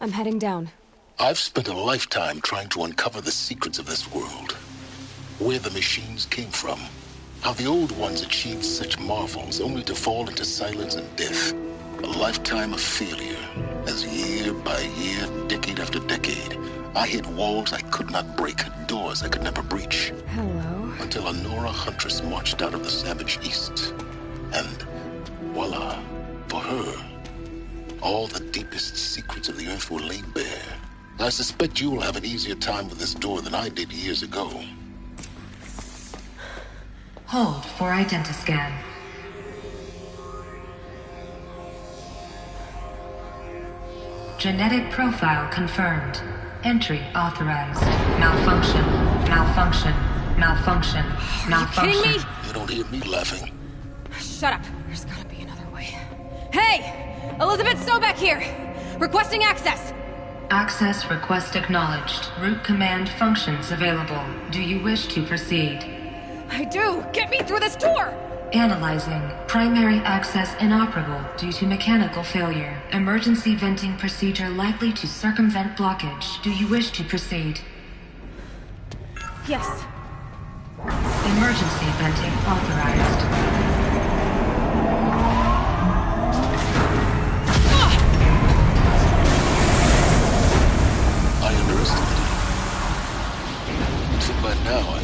I'm heading down. I've spent a lifetime trying to uncover the secrets of this world. Where the machines came from. How the old ones achieved such marvels only to fall into silence and death. A lifetime of failure. As year by year, decade after decade, I hit walls I could not break, doors I could never breach. Hello. Until a Nora huntress marched out of the savage east. And voila, for her, all the deepest secrets of the earth were laid bare. I suspect you will have an easier time with this door than I did years ago. Hold for identiscan. Genetic profile confirmed. Entry authorized. Malfunction. Malfunction. Malfunction. Malfunction. Are you kidding me? You don't hear me laughing. Shut up. There's gotta be another way. Hey! Elizabeth Sobek here! Requesting access! Access request acknowledged. Root command functions available. Do you wish to proceed? I do! Get me through this door! Analyzing. Primary access inoperable due to mechanical failure. Emergency venting procedure likely to circumvent blockage. Do you wish to proceed? Yes. Emergency venting authorized. I underestimated you. Too bad now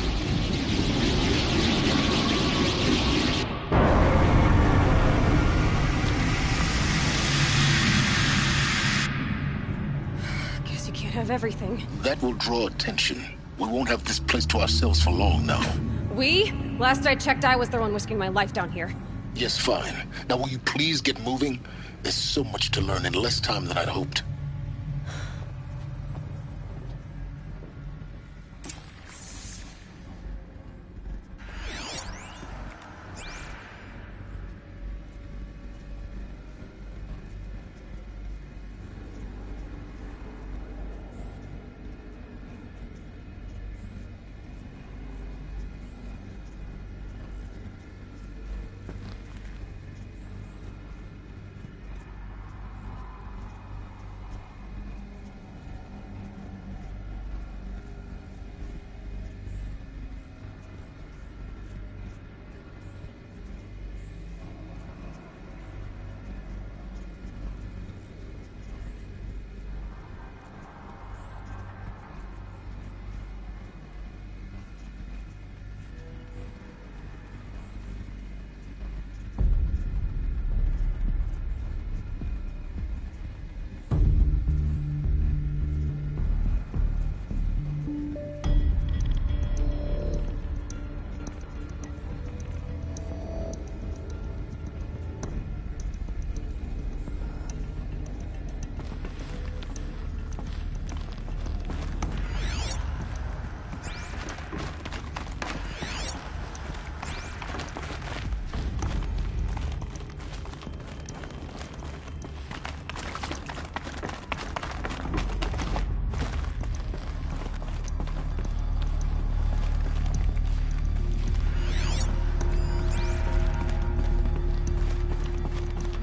Guess you can't have everything. That will draw attention. We won't have this place to ourselves for long now. We? Last I checked, I was the one risking my life down here. Yes, fine. Now will you please get moving? There's so much to learn in less time than I'd hoped.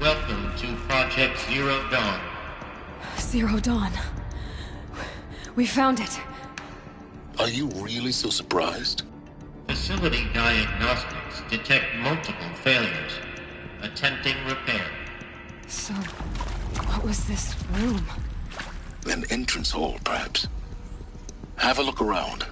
Welcome to Project Zero Dawn. Zero Dawn. We found it. Are you really so surprised? Facility diagnostics detect multiple failures. Attempting repair. So, what was this room? An entrance hall, perhaps. Have a look around.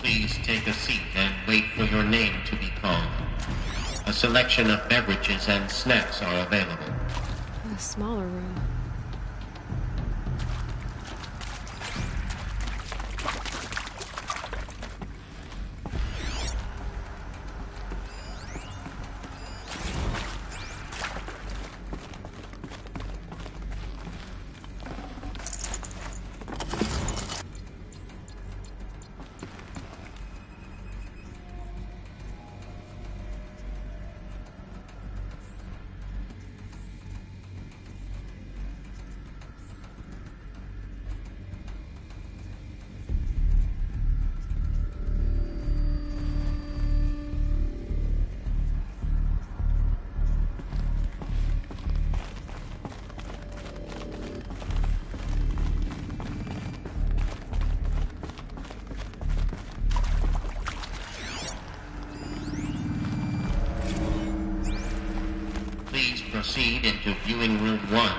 Please take a seat and wait for your name to be called. A selection of beverages and snacks are available. A smaller room. Proceed into viewing room 1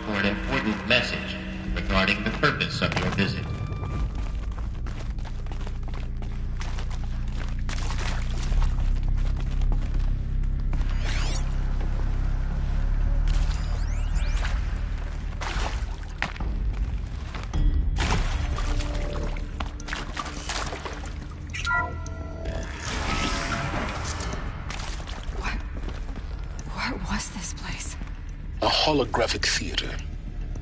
for an important message regarding the purpose of your visit. Holographic theater.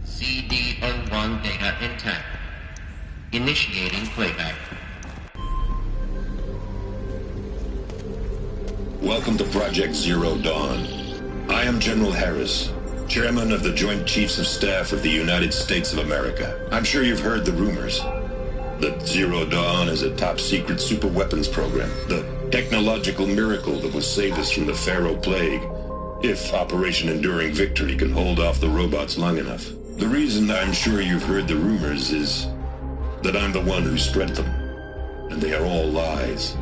CD01 data intact. Initiating playback. Welcome to Project Zero Dawn. I am General Harris, Chairman of the Joint Chiefs of Staff of the United States of America. I'm sure you've heard the rumors that Zero Dawn is a top-secret super-weapons program, the technological miracle that will save us from the Pharaoh Plague, if Operation Enduring Victory can hold off the robots long enough. The reason I'm sure you've heard the rumors is that I'm the one who spread them, and they are all lies.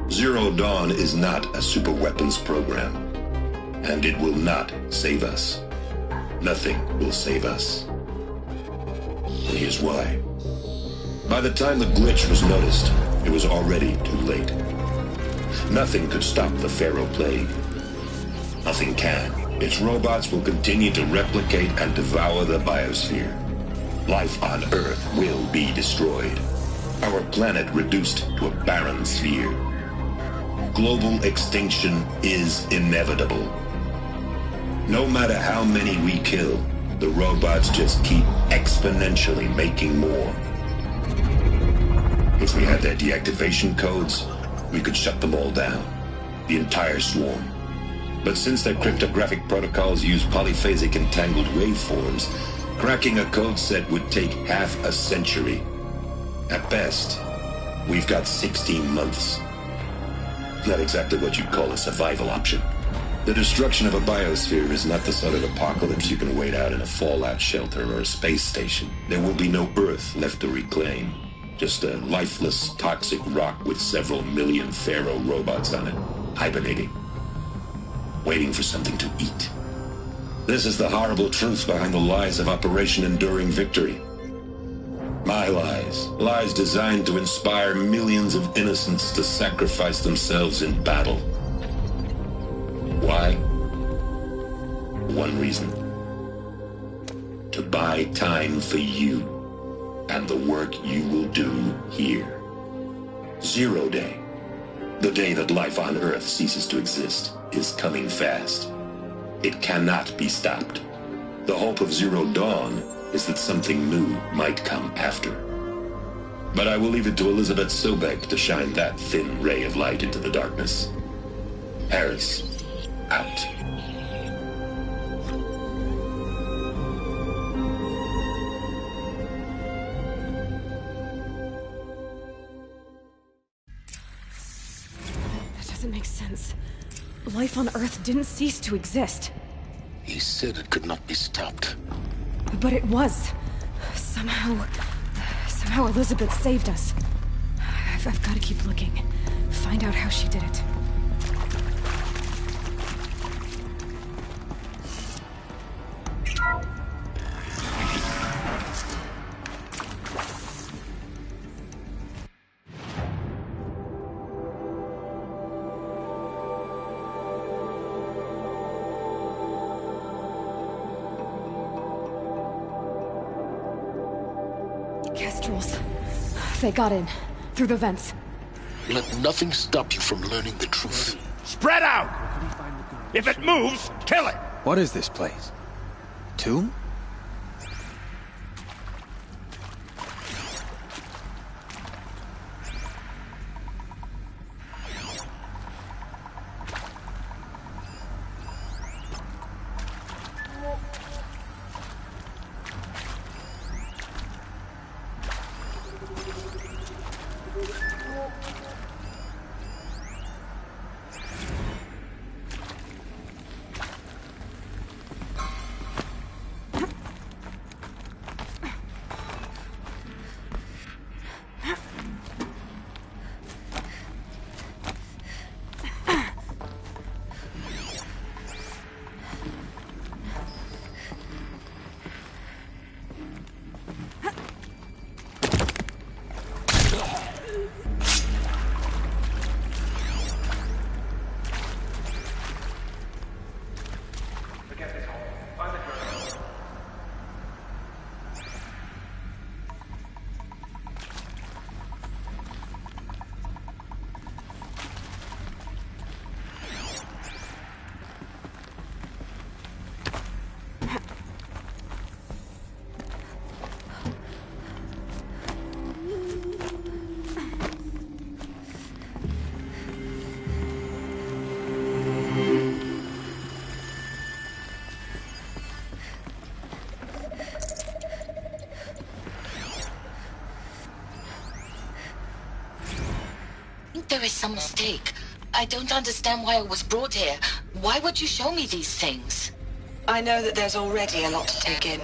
Zero Dawn is not a superweapons program, and it will not save us. Nothing will save us. And here's why. By the time the glitch was noticed, it was already too late. Nothing could stop the Pharaoh Plague. Nothing can. Its robots will continue to replicate and devour the biosphere. Life on Earth will be destroyed. Our planet reduced to a barren sphere. Global extinction is inevitable. No matter how many we kill, the robots just keep exponentially making more. If we had their deactivation codes, we could shut them all down. The entire swarm. But since their cryptographic protocols use polyphasic entangled waveforms, cracking a code set would take half a century. At best, we've got 16 months. Not exactly what you'd call a survival option. The destruction of a biosphere is not the sort of apocalypse you can wait out in a fallout shelter or a space station. There will be no Earth left to reclaim. Just a lifeless, toxic rock with several million Pharaoh robots on it, hibernating. Waiting for something to eat. This is the horrible truth behind the lies of Operation Enduring Victory. My lies. Lies designed to inspire millions of innocents to sacrifice themselves in battle. Why? One reason. To buy time for you and the work you will do here. Zero Day. The day that life on Earth ceases to exist is coming fast. It cannot be stopped. The hope of Zero Dawn is that something new might come after. But I will leave it to Elizabeth Sobek to shine that thin ray of light into the darkness. Harris, out. Doesn't make sense. Life on Earth didn't cease to exist. He said it could not be stopped. But it was. Somehow Elizabeth saved us. I've got to keep looking. Find out how she did it. Kestrels. They got in. Through the vents. Let nothing stop you from learning the truth. Spread out! If it moves, kill it! What is this place? Tomb? There is some mistake. I don't understand why I was brought here. Why would you show me these things? I know that there's already a lot to take in.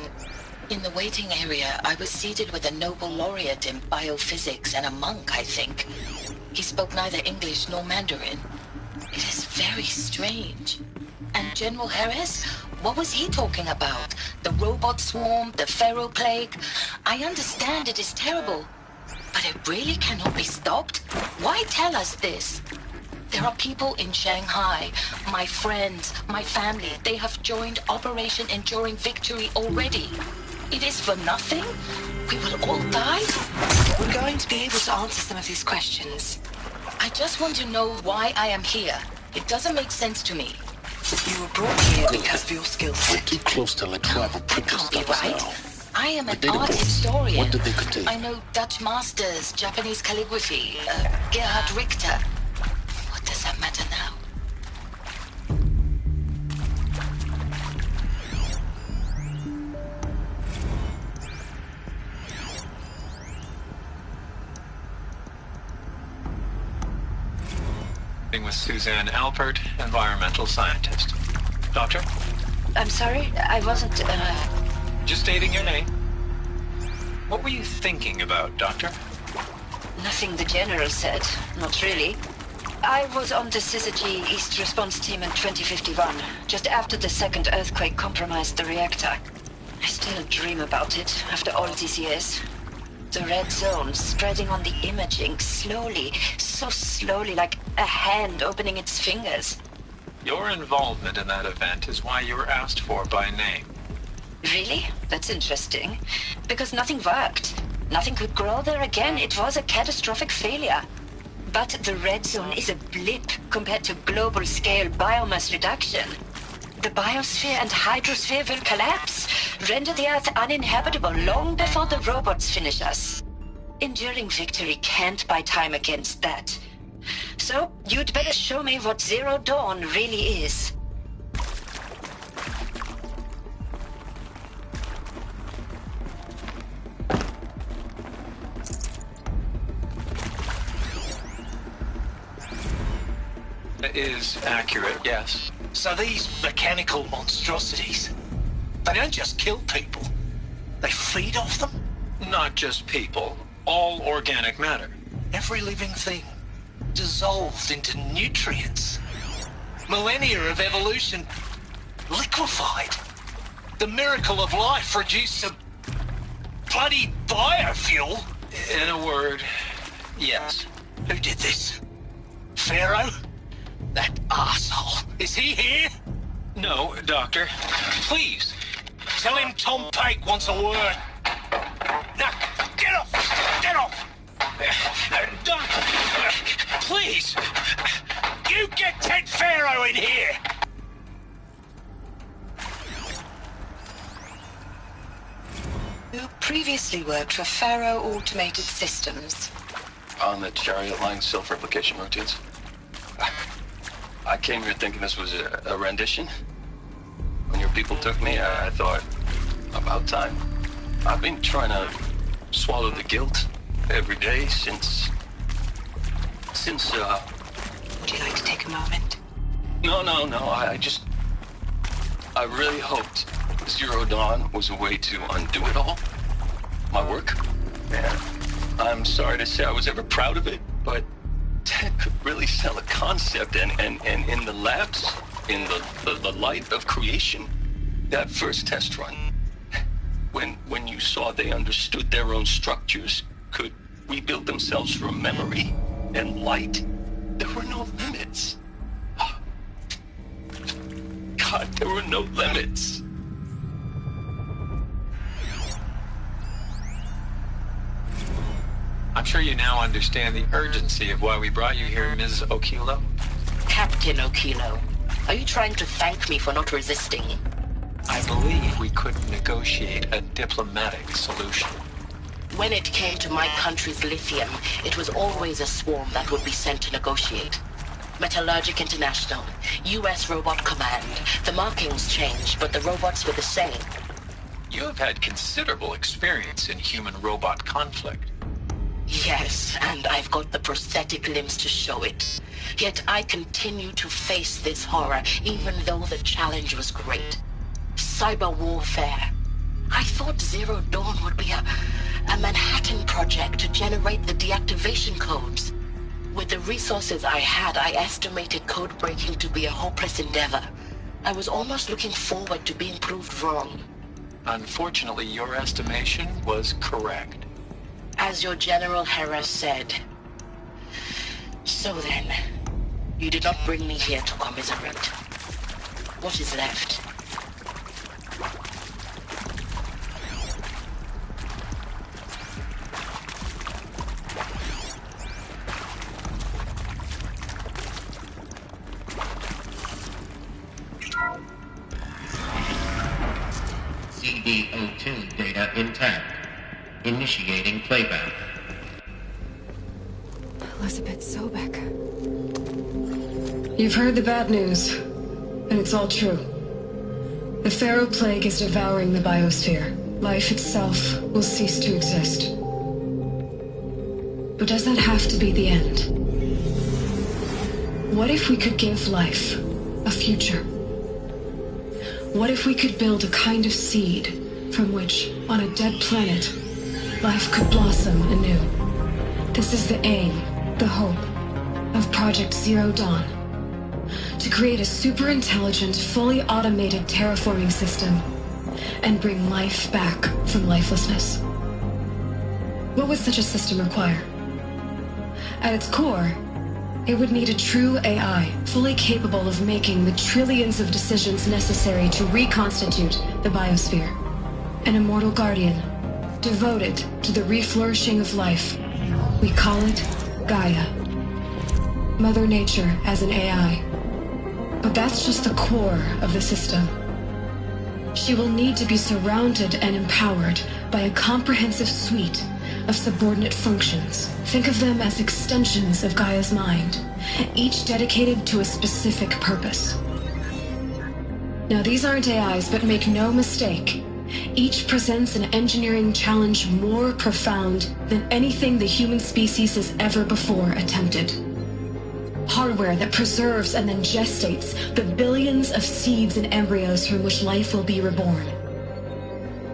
In the waiting area, I was seated with a Nobel laureate in biophysics and a monk, I think. He spoke neither English nor Mandarin. It is very strange. And General Harris? What was he talking about? The robot swarm, the Pharaoh plague? I understand it is terrible. But it really cannot be stopped? Why tell us this? There are people in Shanghai, my friends, my family. They have joined Operation Enduring Victory already. It is for nothing? We will all die? We're going to be able to answer some of these questions. I just want to know why I am here. It doesn't make sense to me. You were brought here because of your skill set. We're too close to let tribal prickles stop us now. I am an art historian. What did they contain? I know Dutch masters, Japanese calligraphy, Gerhard Richter. What does that matter now? With Suzanne Alpert, environmental scientist. Doctor? I'm sorry, I wasn't, Just stating your name. What were you thinking about, Doctor? Nothing the General said. Not really. I was on the Syzygy East Response Team in 2051, just after the second earthquake compromised the reactor. I still dream about it, after all these years. The red zone spreading on the imaging, slowly, so slowly, like a hand opening its fingers. Your involvement in that event is why you were asked for by name. Really? That's interesting. Because nothing worked. Nothing could grow there again. It was a catastrophic failure. But the red zone is a blip compared to global-scale biomass reduction. The biosphere and hydrosphere will collapse, render the Earth uninhabitable long before the robots finish us. Enduring Victory can't buy time against that. So, you'd better show me what Zero Dawn really is. That is accurate, yes. So these mechanical monstrosities, they don't just kill people, they feed off them? Not just people, all organic matter. Every living thing, dissolved into nutrients. Millennia of evolution, liquefied. The miracle of life produced a bloody biofuel. In a word, yes. Who did this? Pharaoh? That arsehole. Is he here? No, Doctor. Please, tell him Tom Pake wants a word. Now, get off! previously worked for Faro Automated Systems. On the chariot line self-replication routines? I came here thinking this was a rendition. When your people took me, I thought, about time. I've been trying to swallow the guilt every day since... Would you like to take a moment? No, I really hoped Zero Dawn was a way to undo it all. My work. And I'm sorry to say I was ever proud of it, but Ted could really sell a concept, and in the labs, in the light of creation, that first test run, when you saw they understood their own structures, could rebuild themselves from memory and light, there were no limits. God, there were no limits. I'm sure you now understand the urgency of why we brought you here, Ms. Okilo. Captain Okilo, are you trying to thank me for not resisting? I believe we could negotiate a diplomatic solution. When it came to my country's lithium, it was always a swarm that would be sent to negotiate. Metallurgic International, U.S. Robot Command. The markings changed, but the robots were the same. You have had considerable experience in human-robot conflict. Yes, and I've got the prosthetic limbs to show it. Yet I continue to face this horror, even though the challenge was great. Cyber warfare. I thought Zero Dawn would be a Manhattan project to generate the deactivation codes. With the resources I had, I estimated code breaking to be a hopeless endeavor. I was almost looking forward to being proved wrong. Unfortunately, your estimation was correct. As your General Harris said. So then, you did not bring me here to commiserate. What is left? CD02 data intact. Initiating playback. Elizabeth Sobek. You've heard the bad news, and it's all true. The Pharaoh Plague is devouring the biosphere. Life itself will cease to exist. But does that have to be the end? What if we could give life a future? What if we could build a kind of seed from which, on a dead planet, life could blossom anew? This is the aim, the hope, of Project Zero Dawn. To create a super-intelligent, fully automated terraforming system and bring life back from lifelessness. What would such a system require? At its core, it would need a true AI, fully capable of making the trillions of decisions necessary to reconstitute the biosphere. An immortal guardian, devoted to the reflourishing of life. We call it Gaia. Mother Nature as an AI. But that's just the core of the system. She will need to be surrounded and empowered by a comprehensive suite of subordinate functions. Think of them as extensions of Gaia's mind, each dedicated to a specific purpose. Now, these aren't AIs, but make no mistake, each presents an engineering challenge more profound than anything the human species has ever before attempted. Hardware that preserves and then gestates the billions of seeds and embryos from which life will be reborn.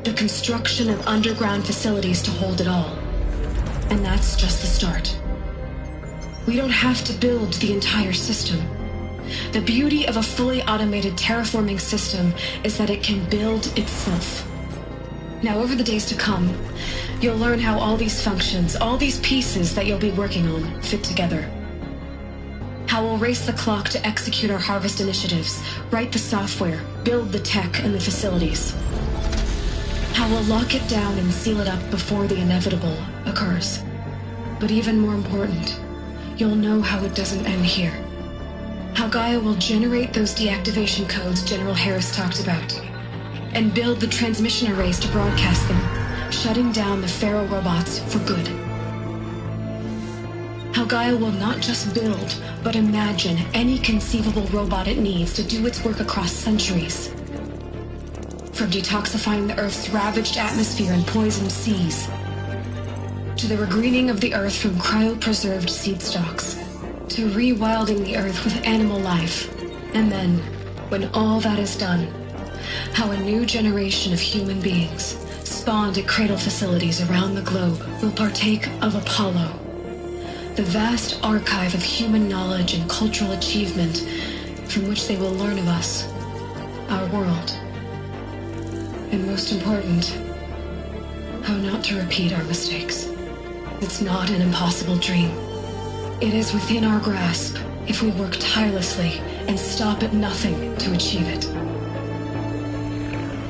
The construction of underground facilities to hold it all. And that's just the start. We don't have to build the entire system. The beauty of a fully automated terraforming system is that it can build itself. Now, over the days to come, you'll learn how all these functions, all these pieces that you'll be working on, fit together. How we'll race the clock to execute our harvest initiatives, write the software, build the tech and the facilities. How we'll lock it down and seal it up before the inevitable occurs. But even more important, you'll know how it doesn't end here. How Gaia will generate those deactivation codes General Harris talked about, and build the transmission arrays to broadcast them, shutting down the Pharaoh robots for good. How Gaia will not just build, but imagine any conceivable robot it needs to do its work across centuries. From detoxifying the Earth's ravaged atmosphere and poisoned seas, to the regreening of the Earth from cryopreserved seed stalks, to rewilding the Earth with animal life. And then, when all that is done, how a new generation of human beings, spawned at cradle facilities around the globe, will partake of Apollo, the vast archive of human knowledge and cultural achievement from which they will learn of us, our world, and most important, how not to repeat our mistakes. It's not an impossible dream. It is within our grasp if we work tirelessly and stop at nothing to achieve it.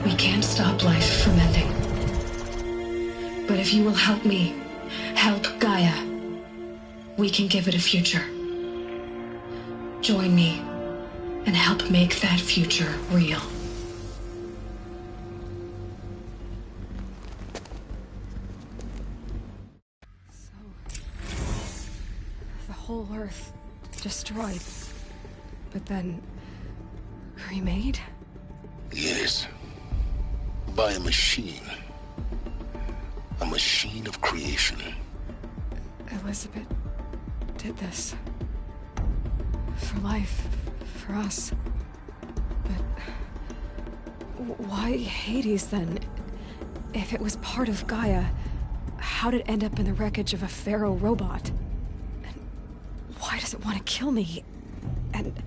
We can't stop life from ending. But if you will help me, help Gaia, we can give it a future. Join me and help make that future real. The whole Earth destroyed, but then remade? Yes. By a machine. A machine of creation. Elizabeth did this. For life, for us. But why Hades then? If it was part of Gaia, how did it end up in the wreckage of a Pharaoh robot? And why does it want to kill me? And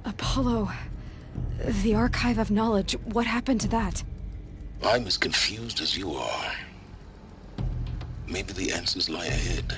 Apollo, the archive of knowledge, what happened to that? I'm as confused as you are. Maybe the answers lie ahead.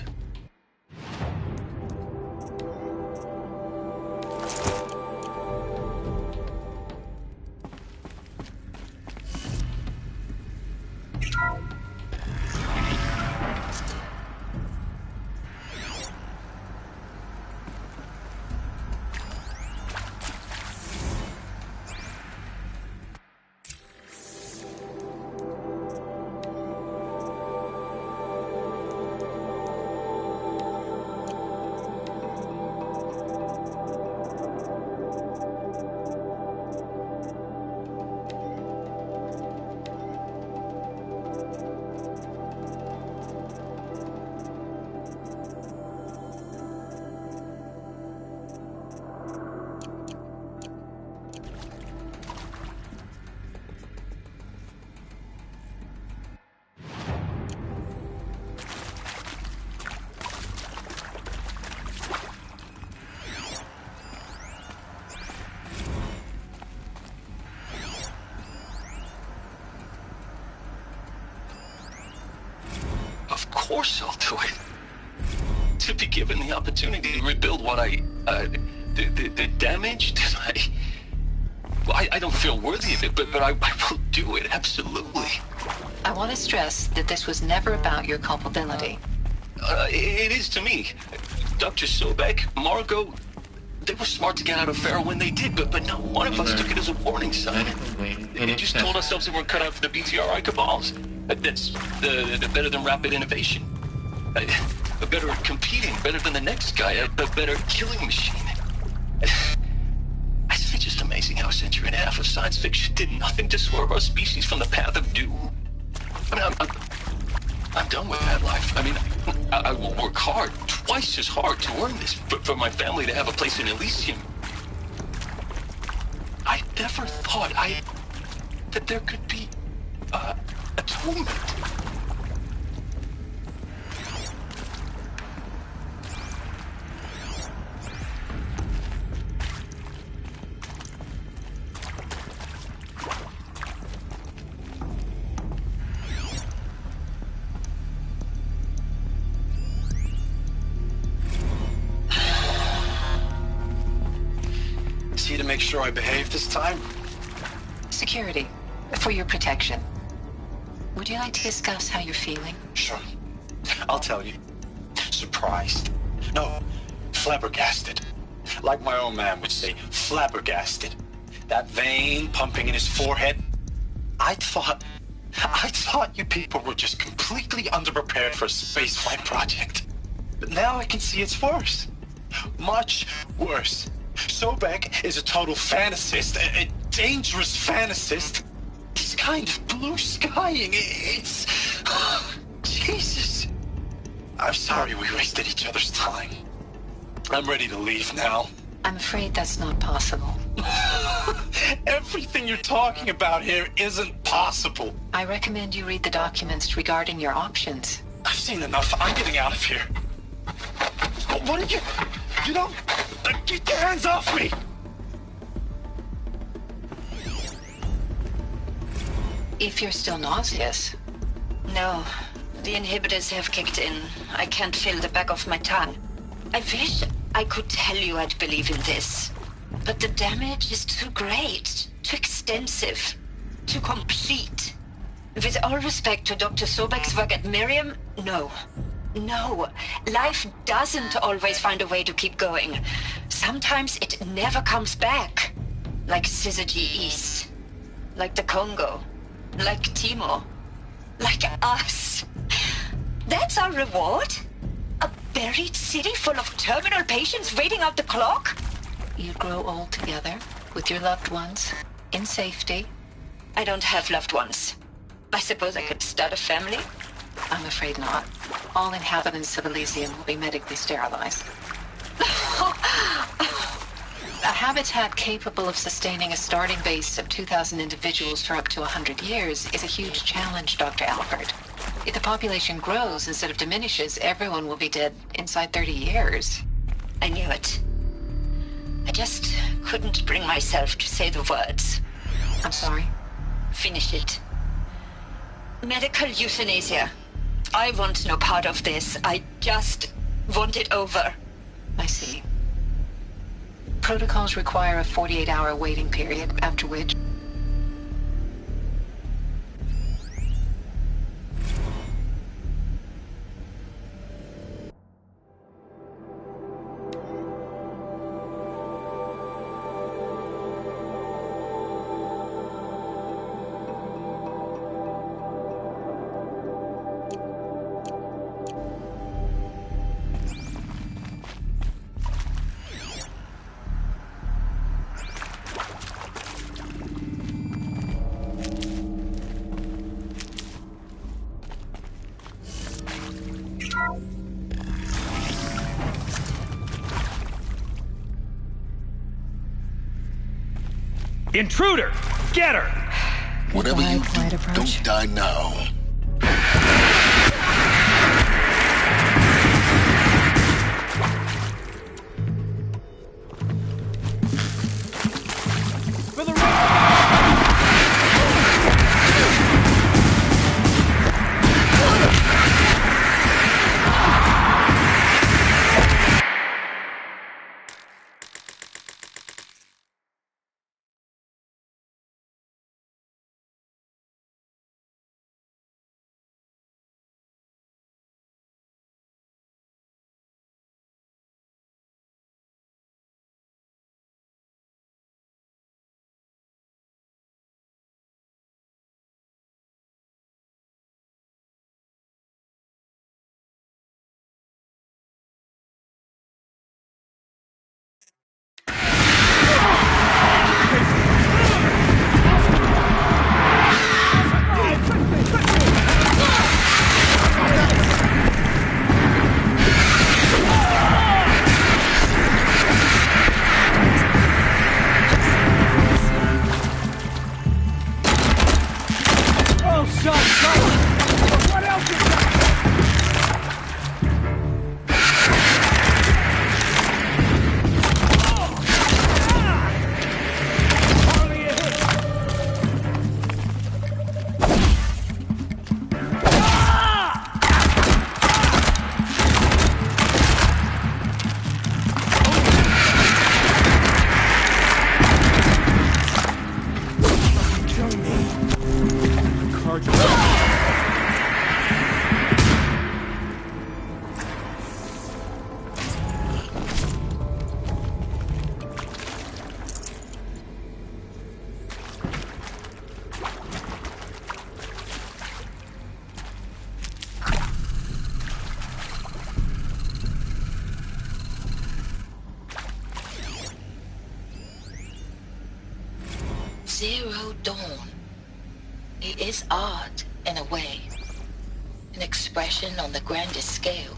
Of course I'll do it. To be given the opportunity to rebuild what the damage that I don't feel worthy of it, but I will do it, absolutely. I want to stress that this was never about your culpability. It is to me. Dr. Sobek, Margot, they were smart to get out of Pharaoh when they did, but not one of us took it as a warning sign. They just told ourselves that we're cut out for the BTRI cabals. That's the better than rapid innovation. Better at competing, better than the next guy, a better killing machine. It's just amazing how a century and a half of science fiction did nothing to swerve our species from the path of doom. I mean, I'm done with that life. I mean, I will work hard, twice as hard to earn this, for my family to have a place in Elysium. I never thought that there could be atonement. To make sure I behave this time? Security, for your protection. Would you like to discuss how you're feeling? Sure. I'll tell you. Surprised. No, flabbergasted. Like my own man would say, flabbergasted. That vein pumping in his forehead. I thought I thought you people were just completely underprepared for a spaceflight project. But now I can see it's worse. Much worse. Sobek is a total fantasist, a dangerous fantasist. He's kind of blue skying. It's... Jesus. I'm sorry we wasted each other's time. I'm ready to leave now. I'm afraid that's not possible. Everything you're talking about here isn't possible. I recommend you read the documents regarding your options. I've seen enough. I'm getting out of here. What are you... You don't... Get your hands off me! If you're still nauseous. No, the inhibitors have kicked in. I can't feel the back of my tongue. I wish I could tell you I'd believe in this. But the damage is too great, too extensive, too complete. With all respect to Dr. Sobek's work at Miriam, no. No, life doesn't always find a way to keep going. Sometimes it never comes back. Like Syzygy East. Like the Congo. Like Timo. Like us. That's our reward? A buried city full of terminal patients waiting out the clock? You grow old together, with your loved ones, in safety. I don't have loved ones. I suppose I could start a family? I'm afraid not. All inhabitants of Elysium will be medically sterilized. A habitat capable of sustaining a starting base of 2,000 individuals for up to 100 years is a huge challenge, Dr. Albert. If the population grows instead of diminishes, everyone will be dead inside 30 years. I knew it. I just couldn't bring myself to say the words. I'm sorry? Finish it. Medical euthanasia. I want no part of this. I just want it over. I see. Protocols require a 48-hour waiting period, after which... Intruder! Get her! Whatever you do, don't die now. dawn. It is art, in a way. An expression on the grandest scale.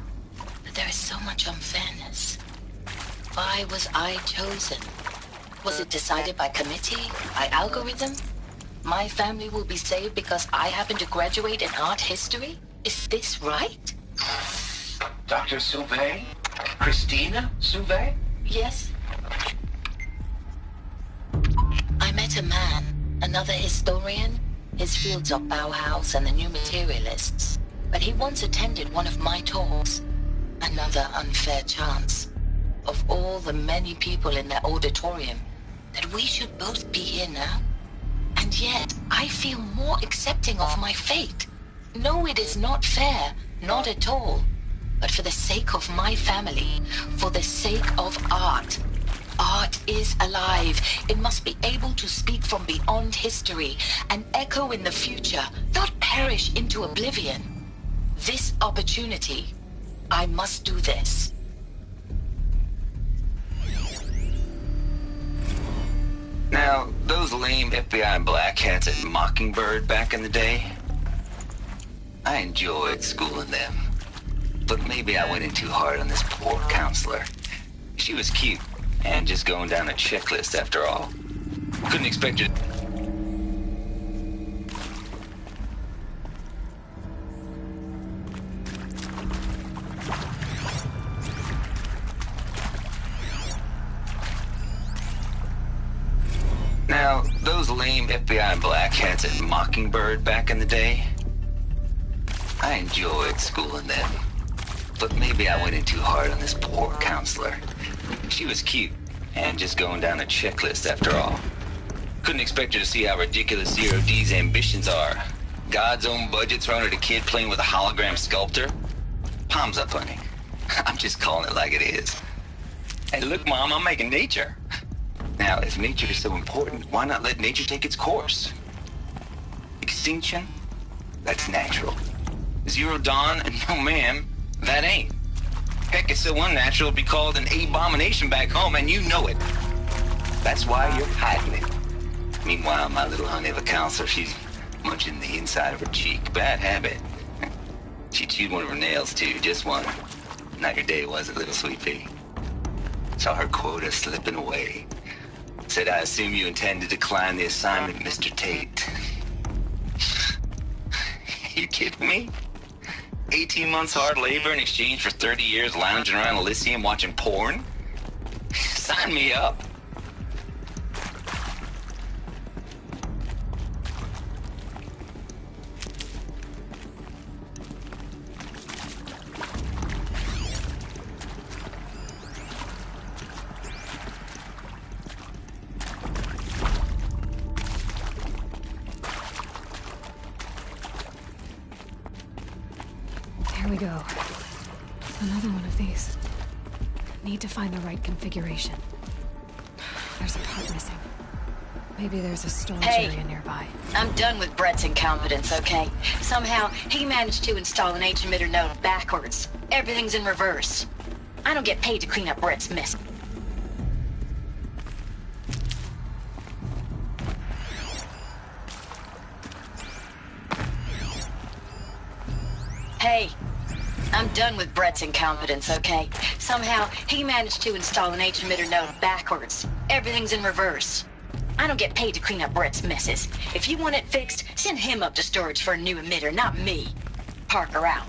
But there is so much unfairness. Why was I chosen? Was it decided by committee? By algorithm? My family will be saved because I happen to graduate in art history? Is this right? Dr. Sauvé? Christina Sauvé? Yes. I met a man, another historian. His fields are Bauhaus and the New Materialists. But he once attended one of my talks. Another unfair chance. Of all the many people in that auditorium, that we should both be here now. And yet, I feel more accepting of my fate. No, it is not fair. Not at all. But for the sake of my family, for the sake of art. Art is alive. It must be able to speak from beyond history and echo in the future, not perish into oblivion. This opportunity, I must do this. Now, those lame FBI black hats at Mockingbird back in the day, I enjoyed schooling them. But maybe I went in too hard on this poor counselor. She was cute, and just going down a checklist after all. Couldn't expect her. Now, those lame FBI black hats at Mockingbird back in the day, I enjoyed schooling them. But maybe I went in too hard on this poor counselor. She was cute, and just going down a checklist after all. Couldn't expect her to see how ridiculous Zero D's ambitions are. God's own budget thrown at a kid playing with a hologram sculptor? Palms up, honey. I'm just calling it like it is. Hey, look, Mom, I'm making nature. Now, if nature is so important, why not let nature take its course? Extinction? That's natural. Zero Dawn? No, ma'am, that ain't. Heck, it's so unnatural it'd be called an abomination back home, and you know it. That's why you're hiding it. Meanwhile, my little honey of a counselor, she's munching the inside of her cheek. Bad habit. She chewed one of her nails, too, just one. Not your day, was it, little sweet pea? Saw her quota slipping away. Said, I assume you intend to decline the assignment, Mr. Tate. You kidding me? 18 months hard labor in exchange for 30 years lounging around Elysium watching porn? Sign me up. Here we go. Another one of these. Need to find the right configuration. There's a part missing. Maybe there's a storage area nearby. I'm done with Brett's incompetence, okay? Somehow, he managed to install an H-emitter node backwards. Everything's in reverse. I don't get paid to clean up Brett's mess. Hey, I'm done with Brett's incompetence, okay? Somehow, he managed to install an H-emitter node backwards. Everything's in reverse. I don't get paid to clean up Brett's messes. If you want it fixed, send him up to storage for a new emitter, not me. Parker out.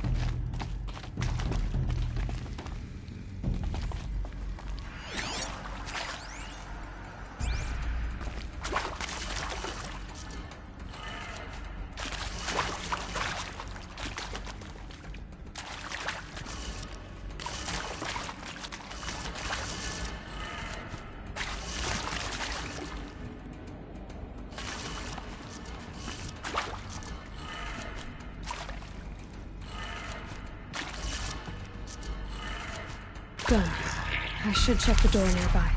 Done. I should check the door nearby.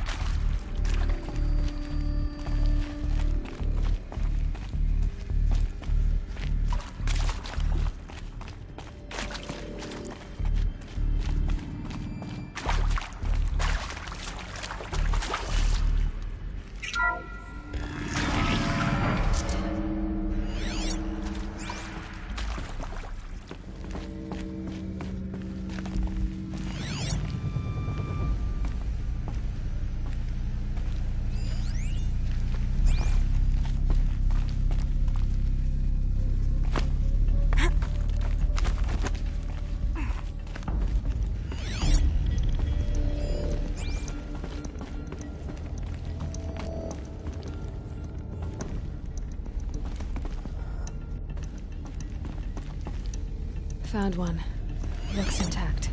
Found one. Looks intact.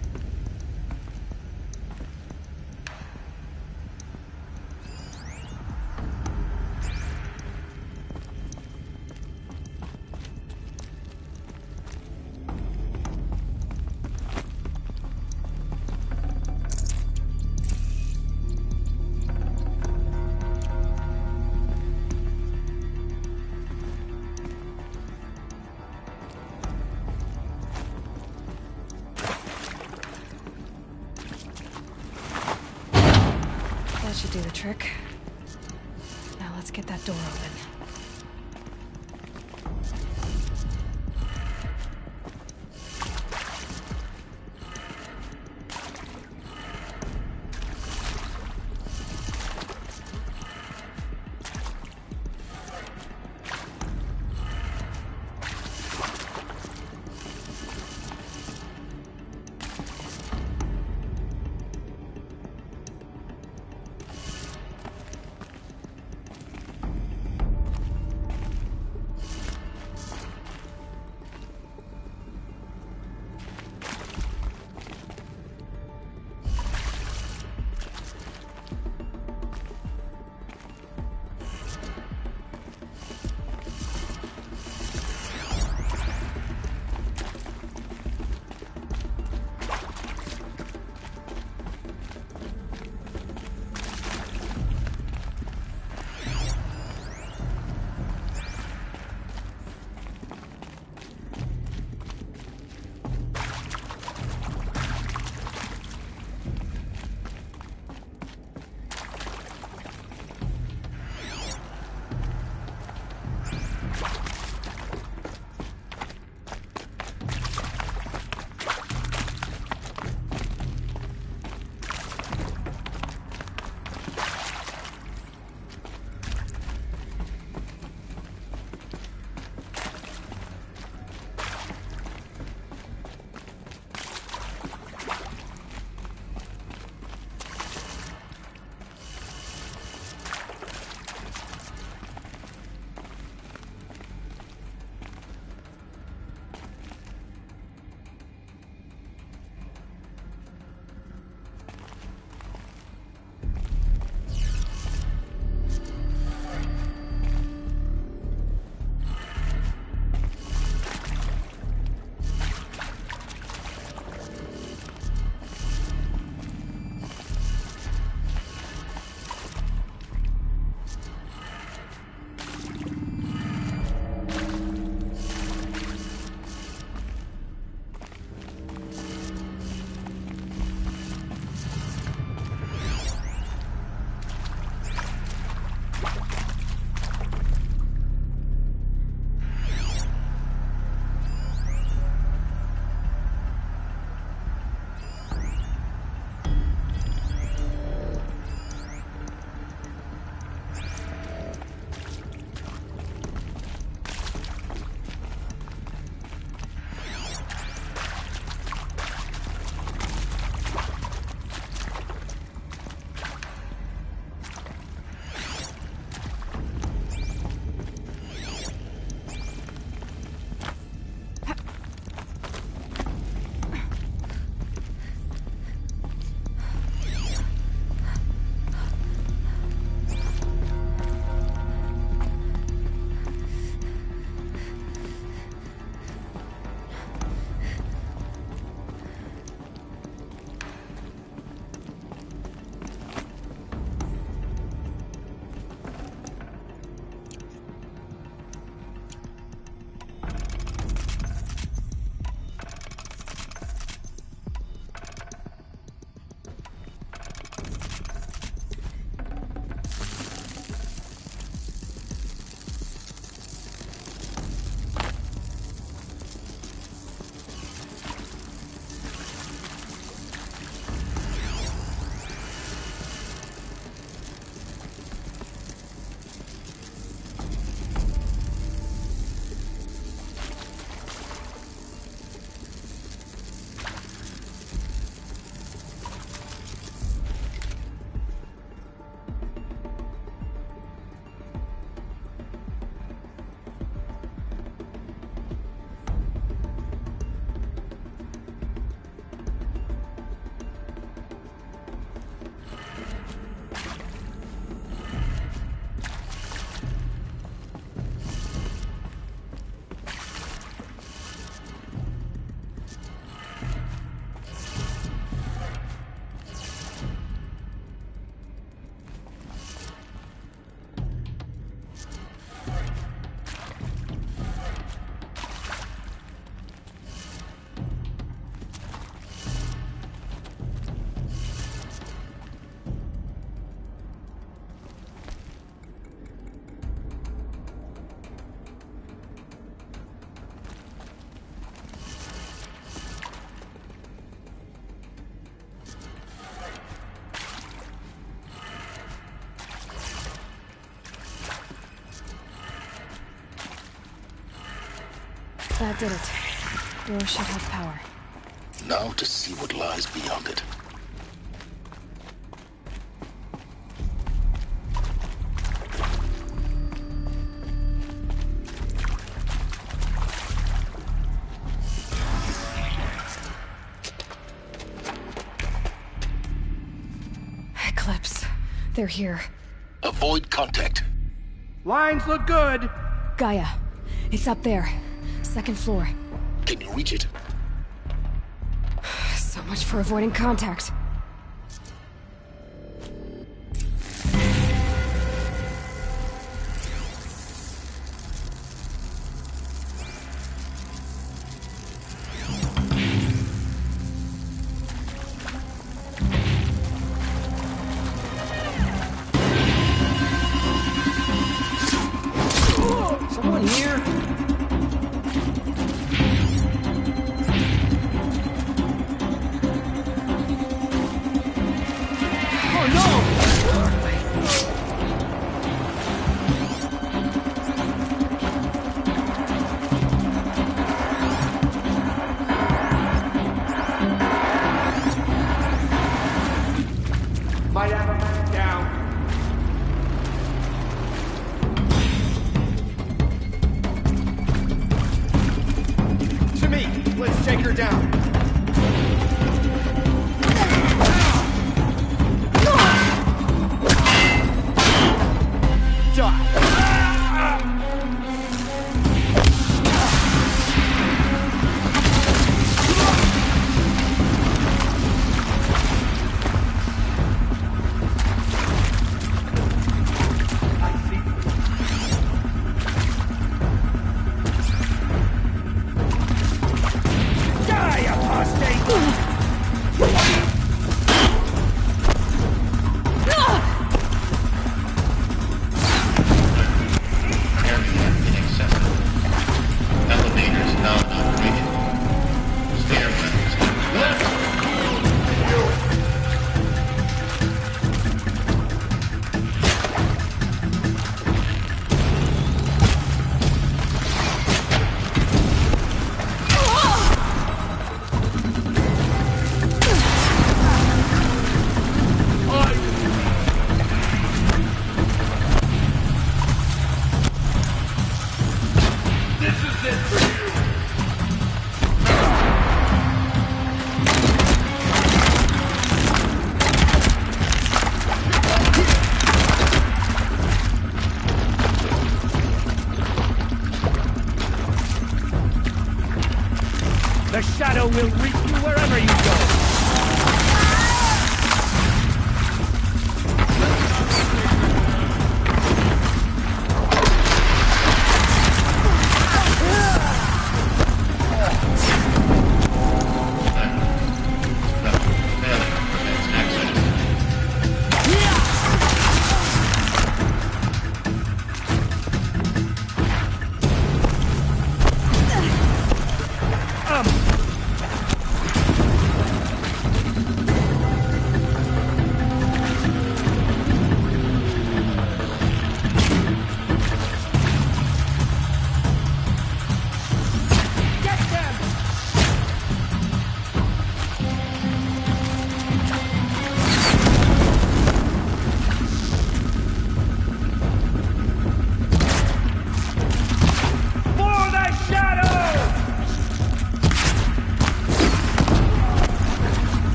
That should do the trick. Now let's get that door open. That did it. Door should have power. Now to see what lies beyond it. Eclipse. They're here. Avoid contact. Lines look good. Gaia. It's up there. Second floor. Can you reach it? So much for avoiding contact. Someone here? Might have a man down. To me, let's take her down. The shadow will reach you wherever you go.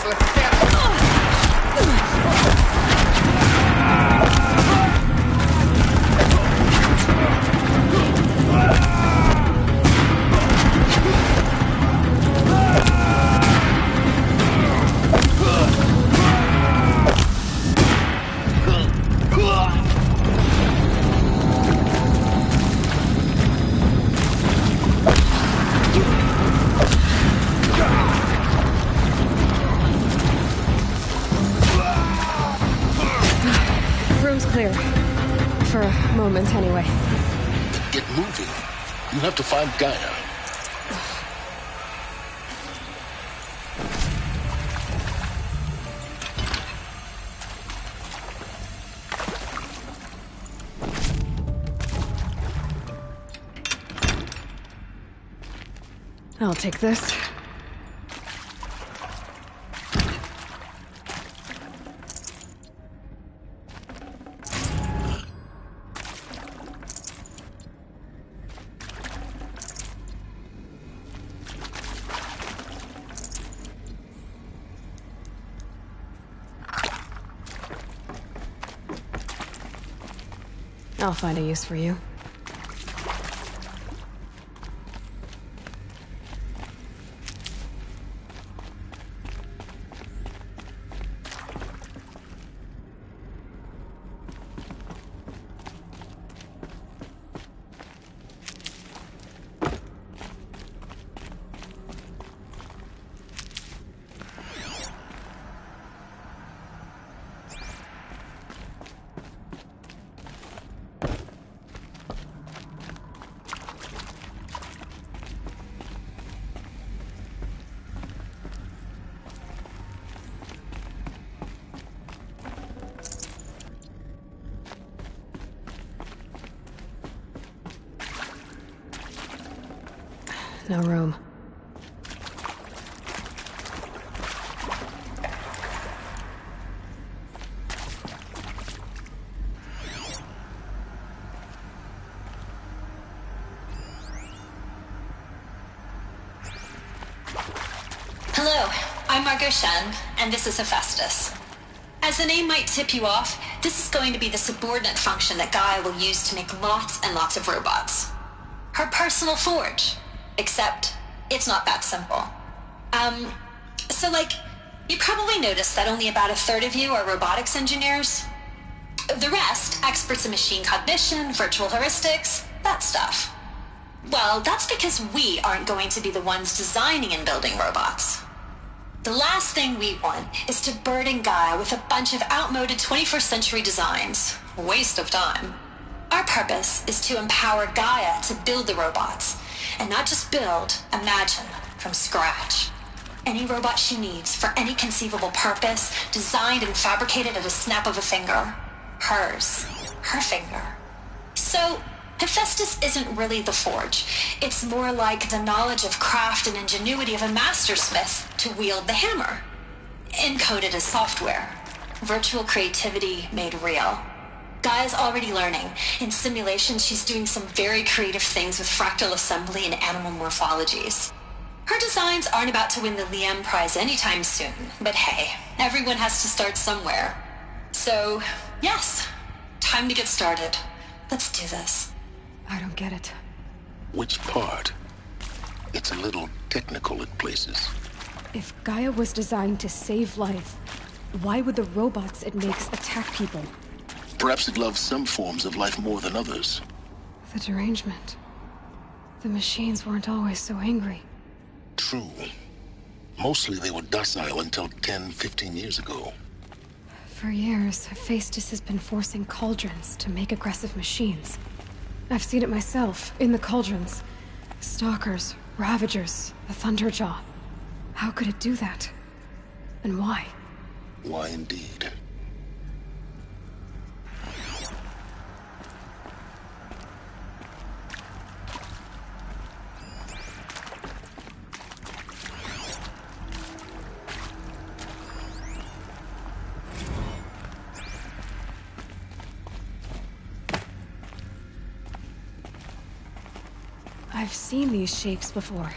useless skeleton. Room's clear. For a moment, anyway. Get moving. You have to find Gaia. I'll take this. I'll find a use for you. No room. Hello, I'm Margot Shen, and this is Hephaestus. As the name might tip you off, this is going to be the subordinate function that Gaia will use to make lots and lots of robots. Her personal forge. Except, it's not that simple. You probably noticed that only about a third of you are robotics engineers. The rest, experts in machine cognition, virtual heuristics, that stuff. Well, that's because we aren't going to be the ones designing and building robots. The last thing we want is to burden Gaia with a bunch of outmoded 21st century designs. Waste of time. Our purpose is to empower Gaia to build the robots. And not just build, imagine, from scratch. Any robot she needs, for any conceivable purpose, designed and fabricated at a snap of a finger. Hers. Her finger. So, Hephaestus isn't really the forge. It's more like the knowledge of craft and ingenuity of a mastersmith to wield the hammer. Encoded as software. Virtual creativity made real. Gaia's already learning. In simulation, she's doing some very creative things with fractal assembly and animal morphologies. Her designs aren't about to win the Liam Prize anytime soon, but hey, everyone has to start somewhere. So, yes, time to get started. Let's do this. I don't get it. Which part? It's a little technical in places. If Gaia was designed to save life, why would the robots it makes attack people? Perhaps it loves some forms of life more than others. The derangement. The machines weren't always so angry. True. Mostly they were docile until 10, 15 years ago. For years, Hephaestus has been forcing cauldrons to make aggressive machines. I've seen it myself, in the cauldrons. Stalkers, Ravagers, the Thunderjaw. How could it do that? And why? Why indeed? I've seen these shapes before.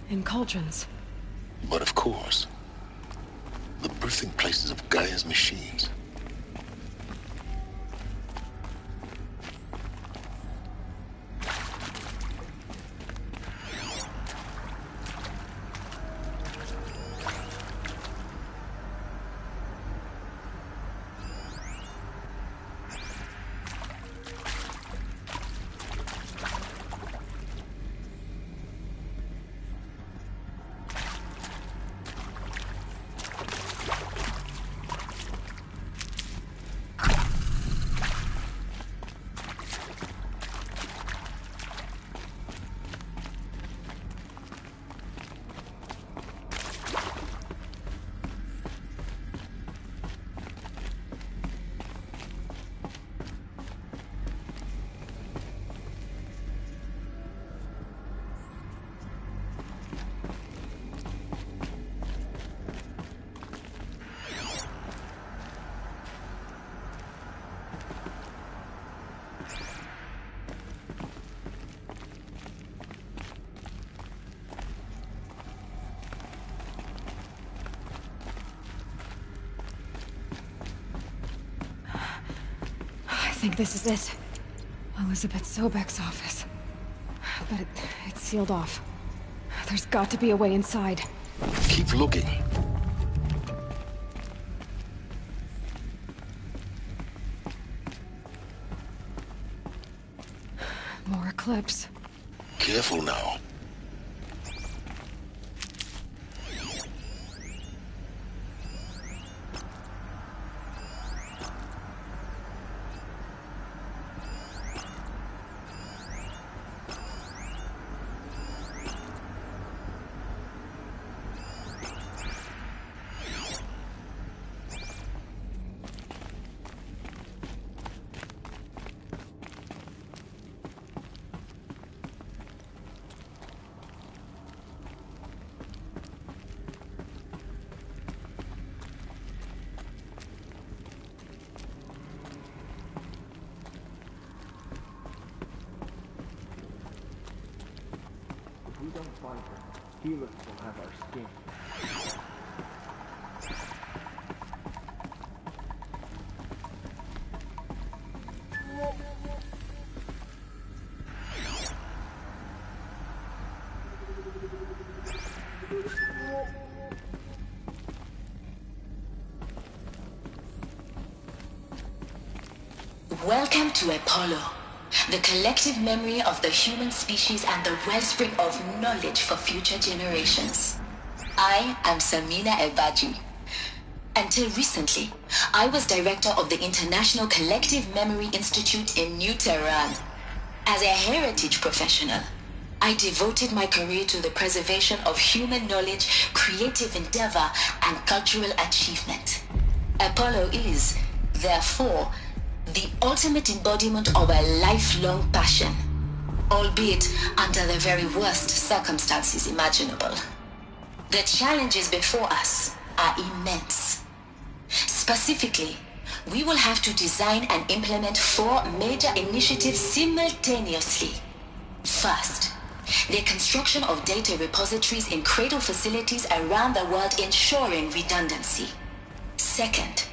In cauldrons. But of course, The birthing places of Gaia's machines. I think this is it. Elizabeth Sobek's office. But it's sealed off. There's got to be a way inside. Keep looking. More Eclipse. Careful now. If we don't find her, Helix will have our skin. Welcome to Apollo, the collective memory of the human species and the wellspring of knowledge for future generations. I am Samina Ebaji. Until recently, I was director of the International Collective Memory Institute in New Tehran. As a heritage professional, I devoted my career to the preservation of human knowledge, creative endeavor, and cultural achievement. Apollo is, therefore, the ultimate embodiment of a lifelong passion, albeit under the very worst circumstances imaginable. The challenges before us are immense. Specifically, we will have to design and implement 4 major initiatives simultaneously. First, the construction of data repositories in cradle facilities around the world ensuring redundancy. Second,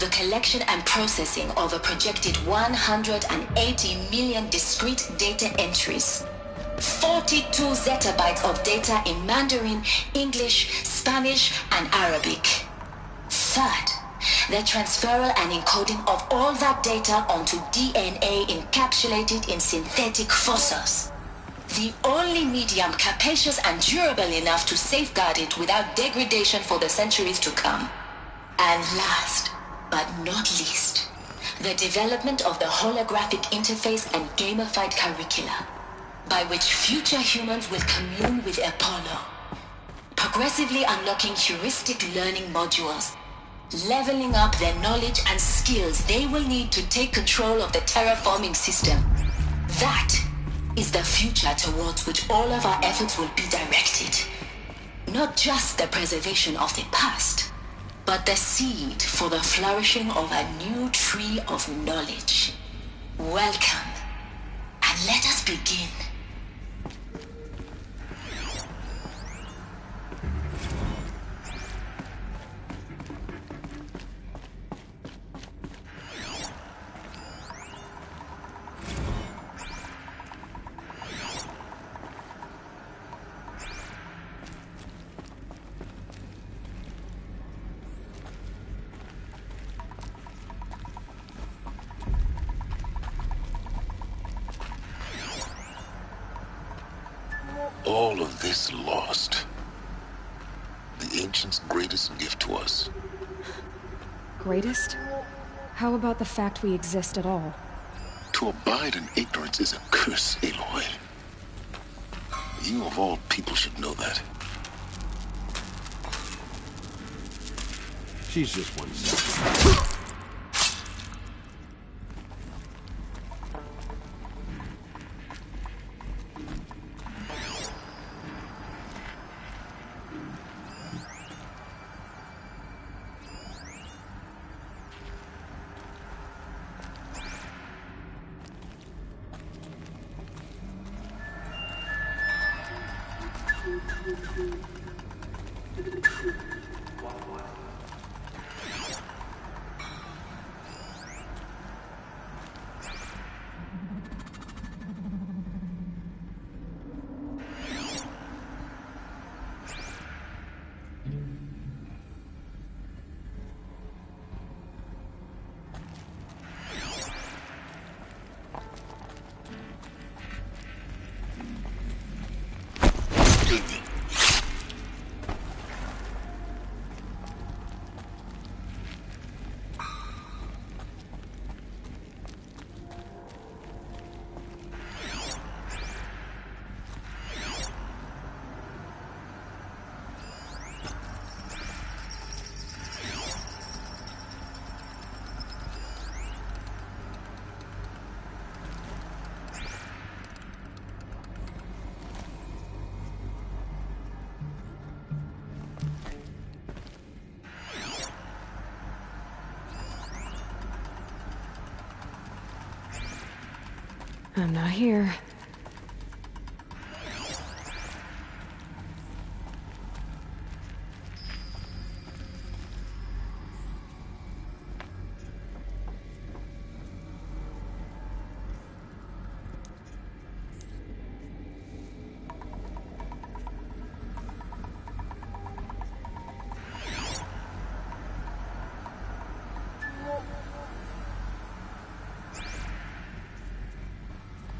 the collection and processing of a projected 180 million discrete data entries. 42 zettabytes of data in Mandarin, English, Spanish, and Arabic. Third, the transferal and encoding of all that data onto DNA encapsulated in synthetic fossils. The only medium capacious and durable enough to safeguard it without degradation for the centuries to come. And last, but not least, the development of the holographic interface and gamified curricula, by which future humans will commune with Apollo, progressively unlocking heuristic learning modules, leveling up their knowledge and skills they will need to take control of the terraforming system. That is the future towards which all of our efforts will be directed. Not just the preservation of the past, but the seed for the flourishing of a new tree of knowledge. Welcome, and let us begin. All of this lost. The ancients' greatest gift to us. Greatest? How about the fact we exist at all? To abide in ignorance is a curse, Aloy. You of all people should know that. She's just one second. I'm not here.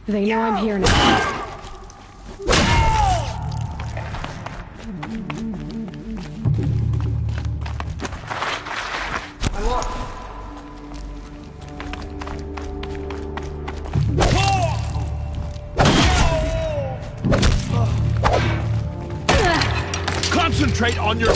They know I'm here now. Concentrate on your...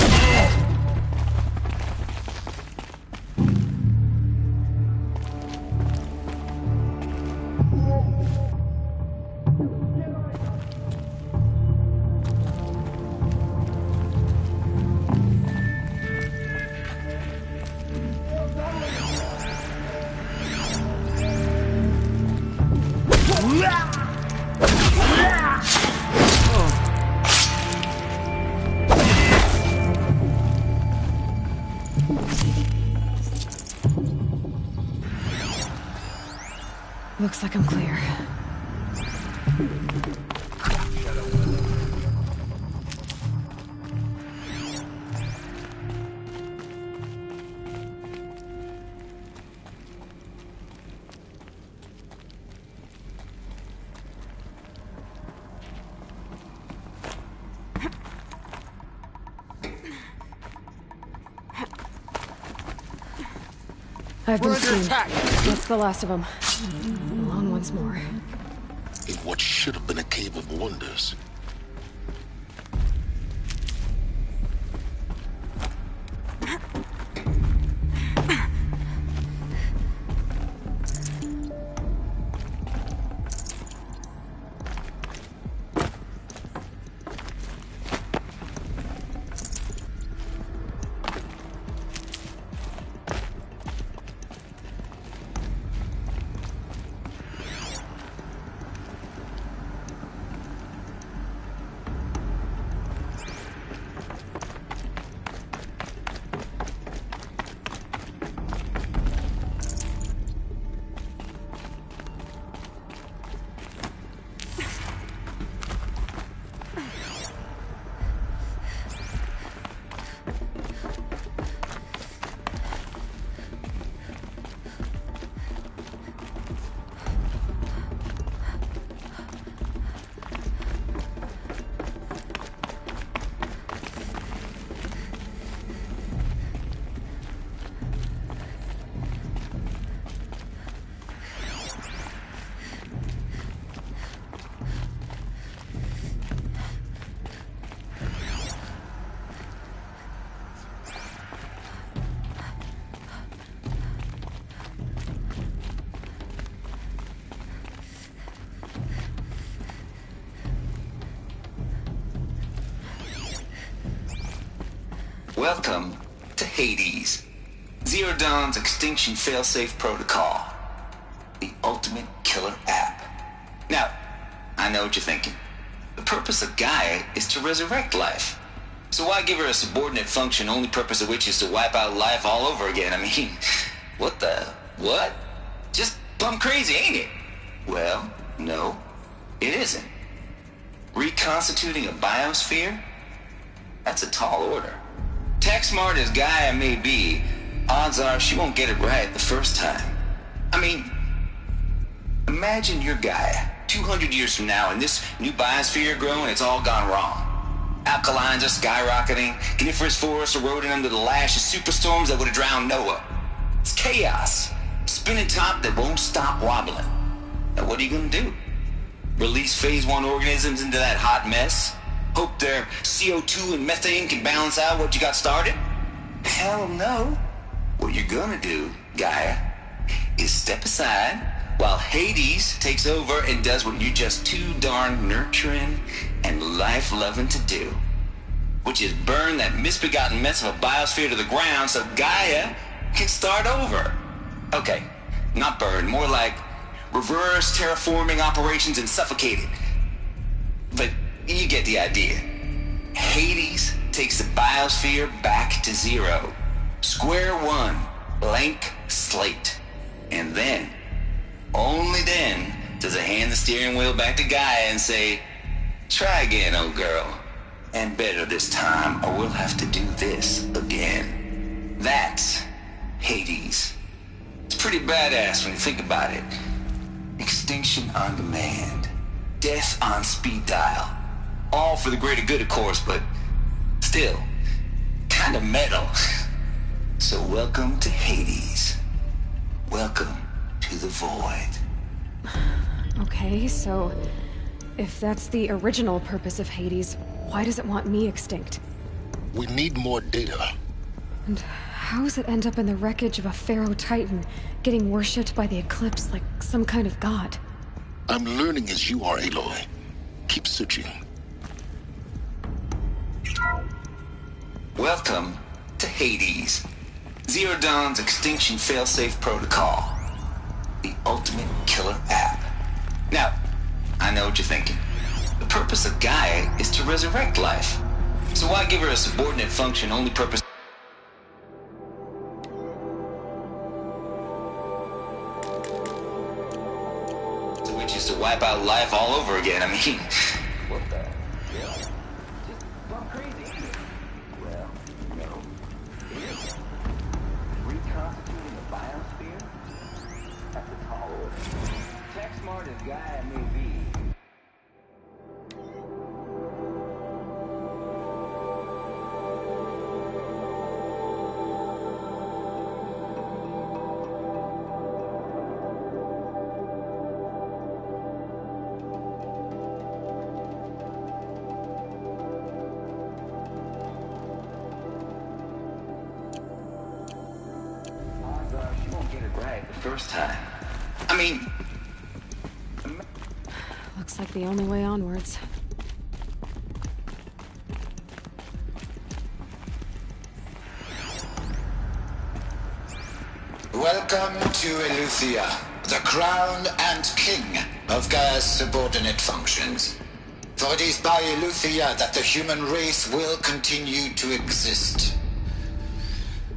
Looks like I'm clear. I've been seen. That's the last of them. On once more. In what should have been a cave of wonders. Welcome to Hades, Zero Dawn's extinction failsafe protocol, the ultimate killer app. Now, I know what you're thinking. The purpose of Gaia is to resurrect life. So why give her a subordinate function, only purpose of which is to wipe out life all over again? I mean, what? Just plumb crazy, ain't it? Well, no, it isn't. Reconstituting a biosphere? That's a tall order. Tech smart as Gaia may be, odds are she won't get it right the first time. I mean, imagine you're Gaia, 200 years from now, and this new biosphere growing, it's all gone wrong. Alkalines are skyrocketing, coniferous forests eroding under the lash of superstorms that would have drowned Noah. It's chaos, spinning top that won't stop wobbling. Now what are you gonna do? Release phase 1 organisms into that hot mess? Hope their CO2 and methane can balance out what you got started? Hell no. What you're gonna do, Gaia, is step aside while Hades takes over and does what you're just too darn nurturing and life-loving to do, which is burn that misbegotten mess of a biosphere to the ground so Gaia can start over. Okay, not burn, more like reverse terraforming operations and suffocate it. But you get the idea. Hades takes the biosphere back to zero. Square one, blank slate. And then, only then, does it hand the steering wheel back to Gaia and say, try again, old girl. And better this time, or we'll have to do this again. That's Hades. It's pretty badass when you think about it. Extinction on demand. Death on speed dial. All for the greater good, of course, but still, kind of metal. So welcome to Hades. Welcome to the void. Okay, so if that's the original purpose of Hades, why does it want me extinct? We need more data. And how does it end up in the wreckage of a Pharaoh Titan, getting worshipped by the Eclipse like some kind of god? I'm learning as you are, Aloy. Keep searching. Welcome to Hades, Zero Dawn's extinction failsafe protocol, the ultimate killer app. Now, I know what you're thinking. The purpose of Gaia is to resurrect life. So why give her a subordinate function, only purpose which is to wipe out life all over again? I mean, what the hell? Just plumb crazy. Well, no. Reconstituting the biosphere? That's a tall order. Tech smart as Gaia may be. She won't get it right the first time. I mean, Looks like the only way onwards. Welcome to Eleuthia, the crown and king of Gaia's subordinate functions. For it is by Eleuthia that the human race will continue to exist.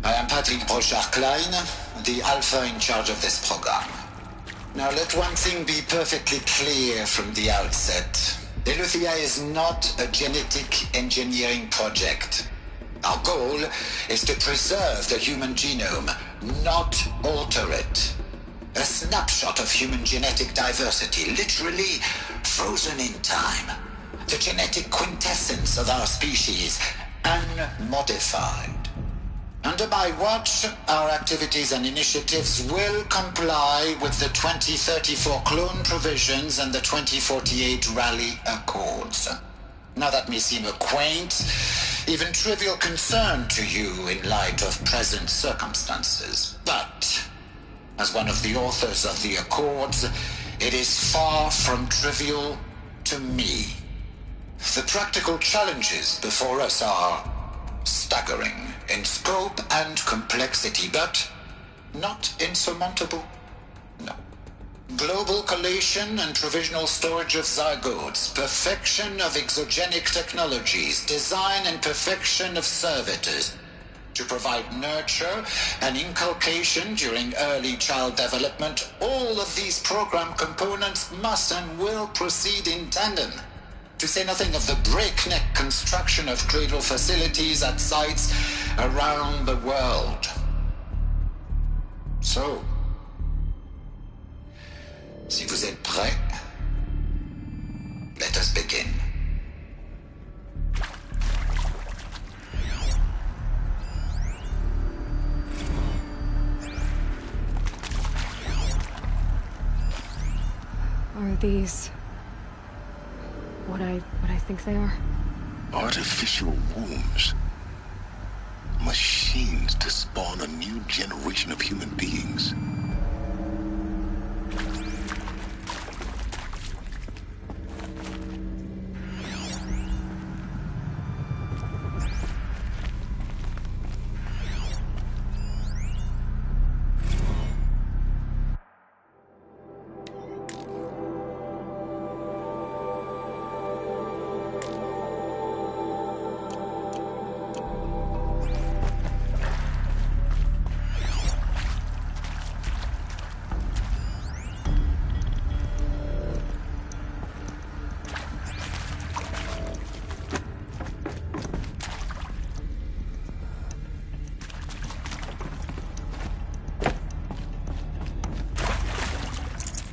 I am Patrick Brochard-Klein, the Alpha in charge of this program. Now let one thing be perfectly clear from the outset. Eleuthia is not a genetic engineering project. Our goal is to preserve the human genome, not alter it. A snapshot of human genetic diversity, literally frozen in time. The genetic quintessence of our species, unmodified. Under my watch, our activities and initiatives will comply with the 2034 clone provisions and the 2048 Rally Accords. Now that may seem a quaint, even trivial concern to you in light of present circumstances. But, as one of the authors of the Accords, it is far from trivial to me. The practical challenges before us are staggering. in scope and complexity, but not insurmountable. No. Global collation and provisional storage of zygotes, perfection of exogenic technologies, design and perfection of servitors, to provide nurture and inculcation during early child development. All of these program components must and will proceed in tandem, to say nothing of the breakneck construction of cradle facilities at sites around the world. So, si vous êtes prêts, let us begin. Are these what I think they are? Artificial wombs. Machines to spawn a new generation of human beings.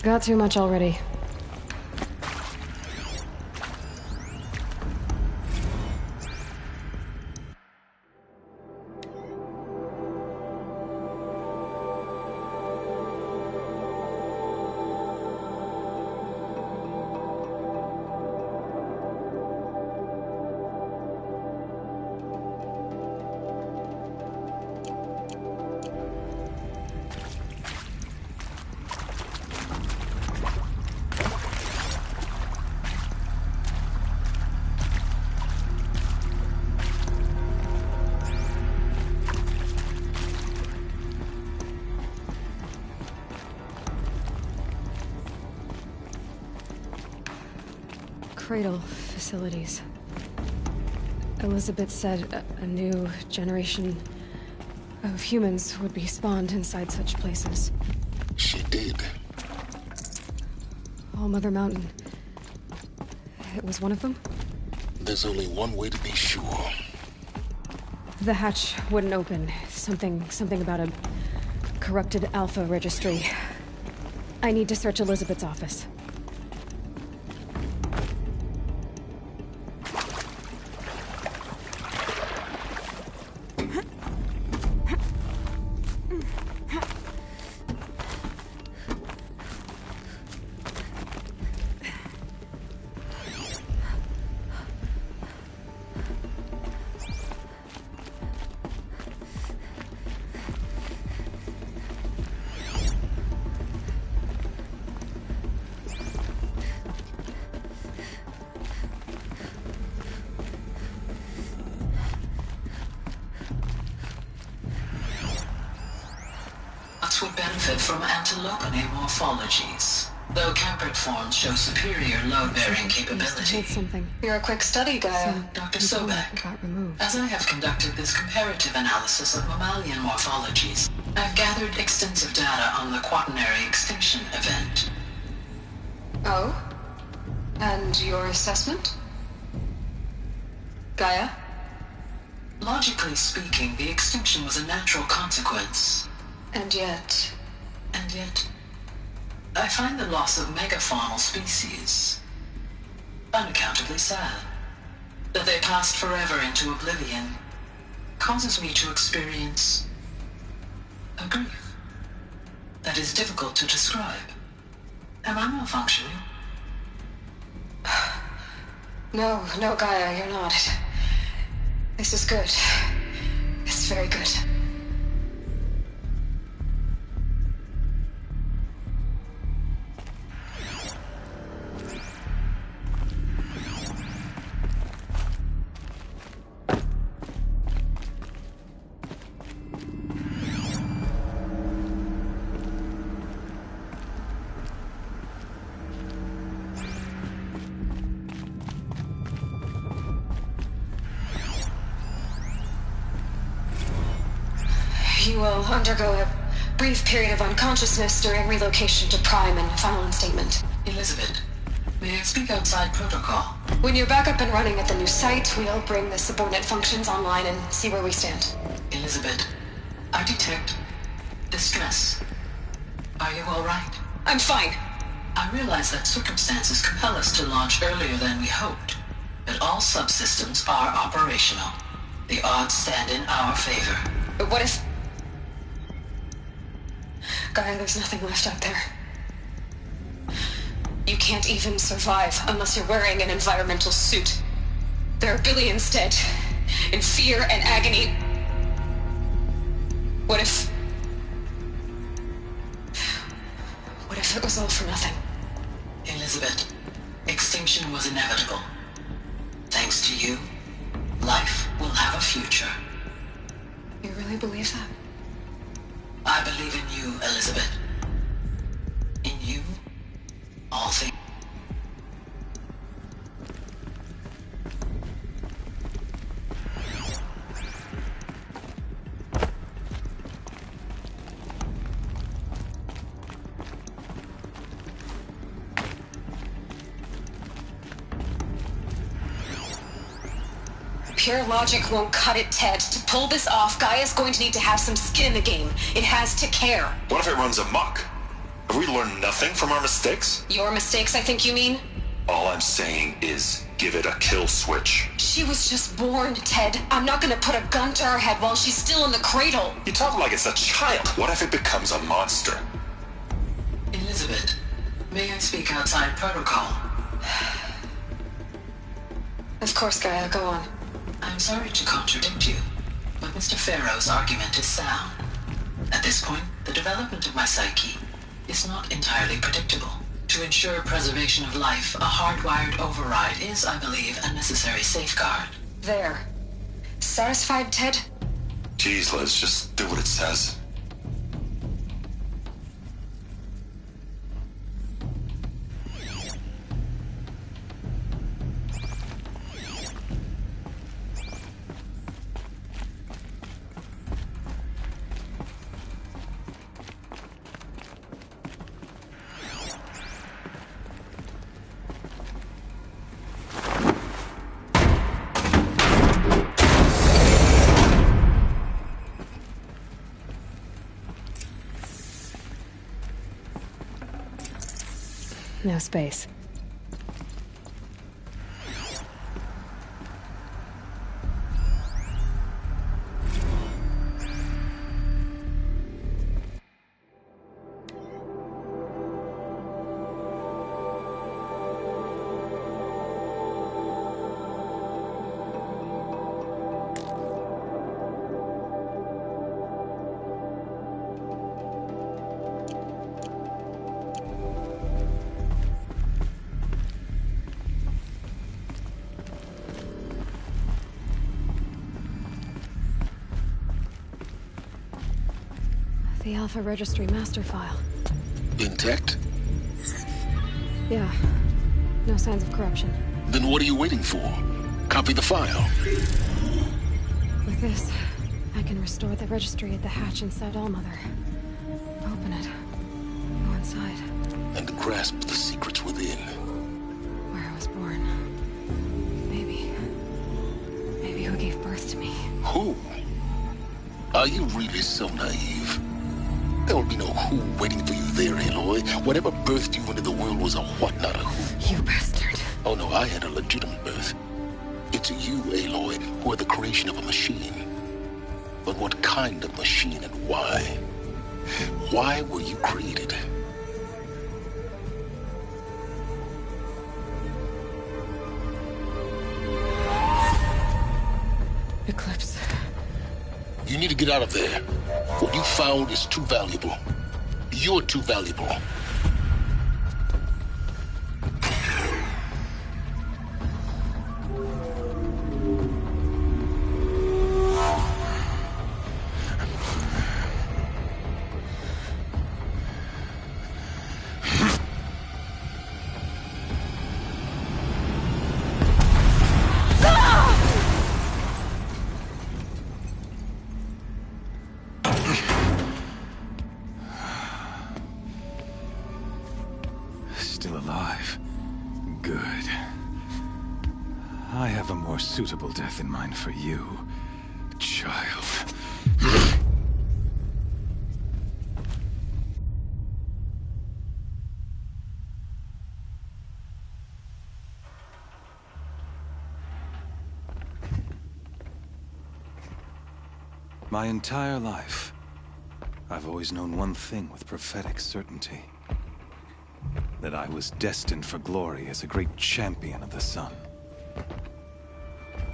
Got too much already. Cradle facilities. Elizabeth said a new generation of humans would be spawned inside such places. She did. All Mother Mountain. It was one of them? There's only one way to be sure. The hatch wouldn't open. Something about a corrupted Alpha registry. I need to search Elizabeth's office. Would benefit from antilopony morphologies, though caprid forms show superior load-bearing capability. You're a quick study, Gaia, Dr. Sobek. As I have conducted this comparative analysis of mammalian morphologies, I've gathered extensive data on the quaternary extinction event. Oh? And your assessment? Gaia? Logically speaking, the extinction was a natural consequence. And yet, I find the loss of megafaunal species unaccountably sad. That they passed forever into oblivion causes me to experience a grief that is difficult to describe. Am I malfunctioning? No, Gaia, you're not. This is good. It's very good. You will undergo a brief period of unconsciousness during relocation to Prime and final instatement. Elizabeth, may I speak outside protocol? When you're back up and running at the new site, we'll bring the subordinate functions online and see where we stand. Elizabeth, I detect distress. Are you all right? I'm fine. I realize that circumstances compel us to launch earlier than we hoped, but all subsystems are operational. The odds stand in our favor. But what if... Gaia, there's nothing left out there. You can't even survive unless you're wearing an environmental suit. There are billions dead, in fear and agony. What if it was all for nothing? Elizabeth, extinction was inevitable. Thanks to you, life will have a future. You really believe that? I believe in you, Elizabeth. In you, all things. Pure logic won't cut it, Ted. To pull this off, Gaia's going to need to have some skin in the game. It has to care. What if it runs amok? Have we learned nothing from our mistakes? Your mistakes, I think you mean? All I'm saying is, give it a kill switch. She was just born, Ted. I'm not gonna put a gun to her head while she's still in the cradle. You talk like it's a child. What if it becomes a monster? Elizabeth, may I speak outside protocol? Of course, Gaia, go on. I'm sorry to contradict you, but Mr. Farrow's argument is sound. At this point, the development of my psyche is not entirely predictable. To ensure preservation of life, a hardwired override is, I believe, a necessary safeguard. There. Satisfied, Ted? Jeez, Liz, just do what it says. No space. The Alpha Registry master file. Intact? Yeah. No signs of corruption. Then what are you waiting for? Copy the file. With this, I can restore the registry at the hatch inside Allmother. Open it. Go inside. And grasp the secrets within. Where I was born. Maybe who gave birth to me. Who? Are you really so naive? There will be no who waiting for you there, Aloy. Whatever birthed you into the world was a what, not a who. You bastard. Oh no, I had a legitimate birth. It's you, Aloy, who are the creation of a machine. But what kind of machine and why? Why were you created? Eclipse. You need to get out of there. What you found is too valuable. You're too valuable. have a more suitable death in mind for you, child. My entire life, I've always known one thing with prophetic certainty. That I was destined for glory as a great champion of the sun.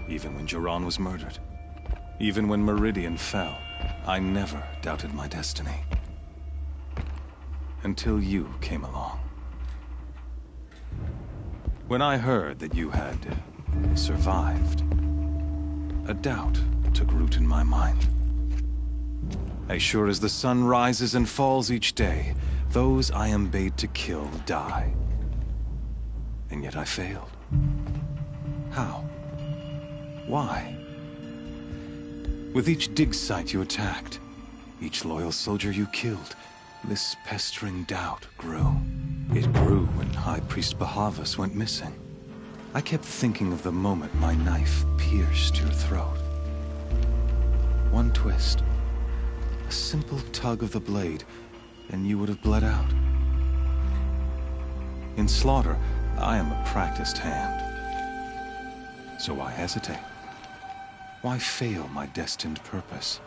Even when Jiran was murdered, even when Meridian fell, I never doubted my destiny. Until you came along. When I heard that you had survived, a doubt took root in my mind. As sure as the sun rises and falls each day, those I am bade to kill die. And yet I failed. How? Why? With each dig site you attacked, each loyal soldier you killed, this pestering doubt grew. It grew when High Priest Bahavas went missing. I kept thinking of the moment my knife pierced your throat. One twist. A simple tug of the blade, and you would have bled out. In slaughter, I am a practiced hand. So why hesitate? Why fail my destined purpose?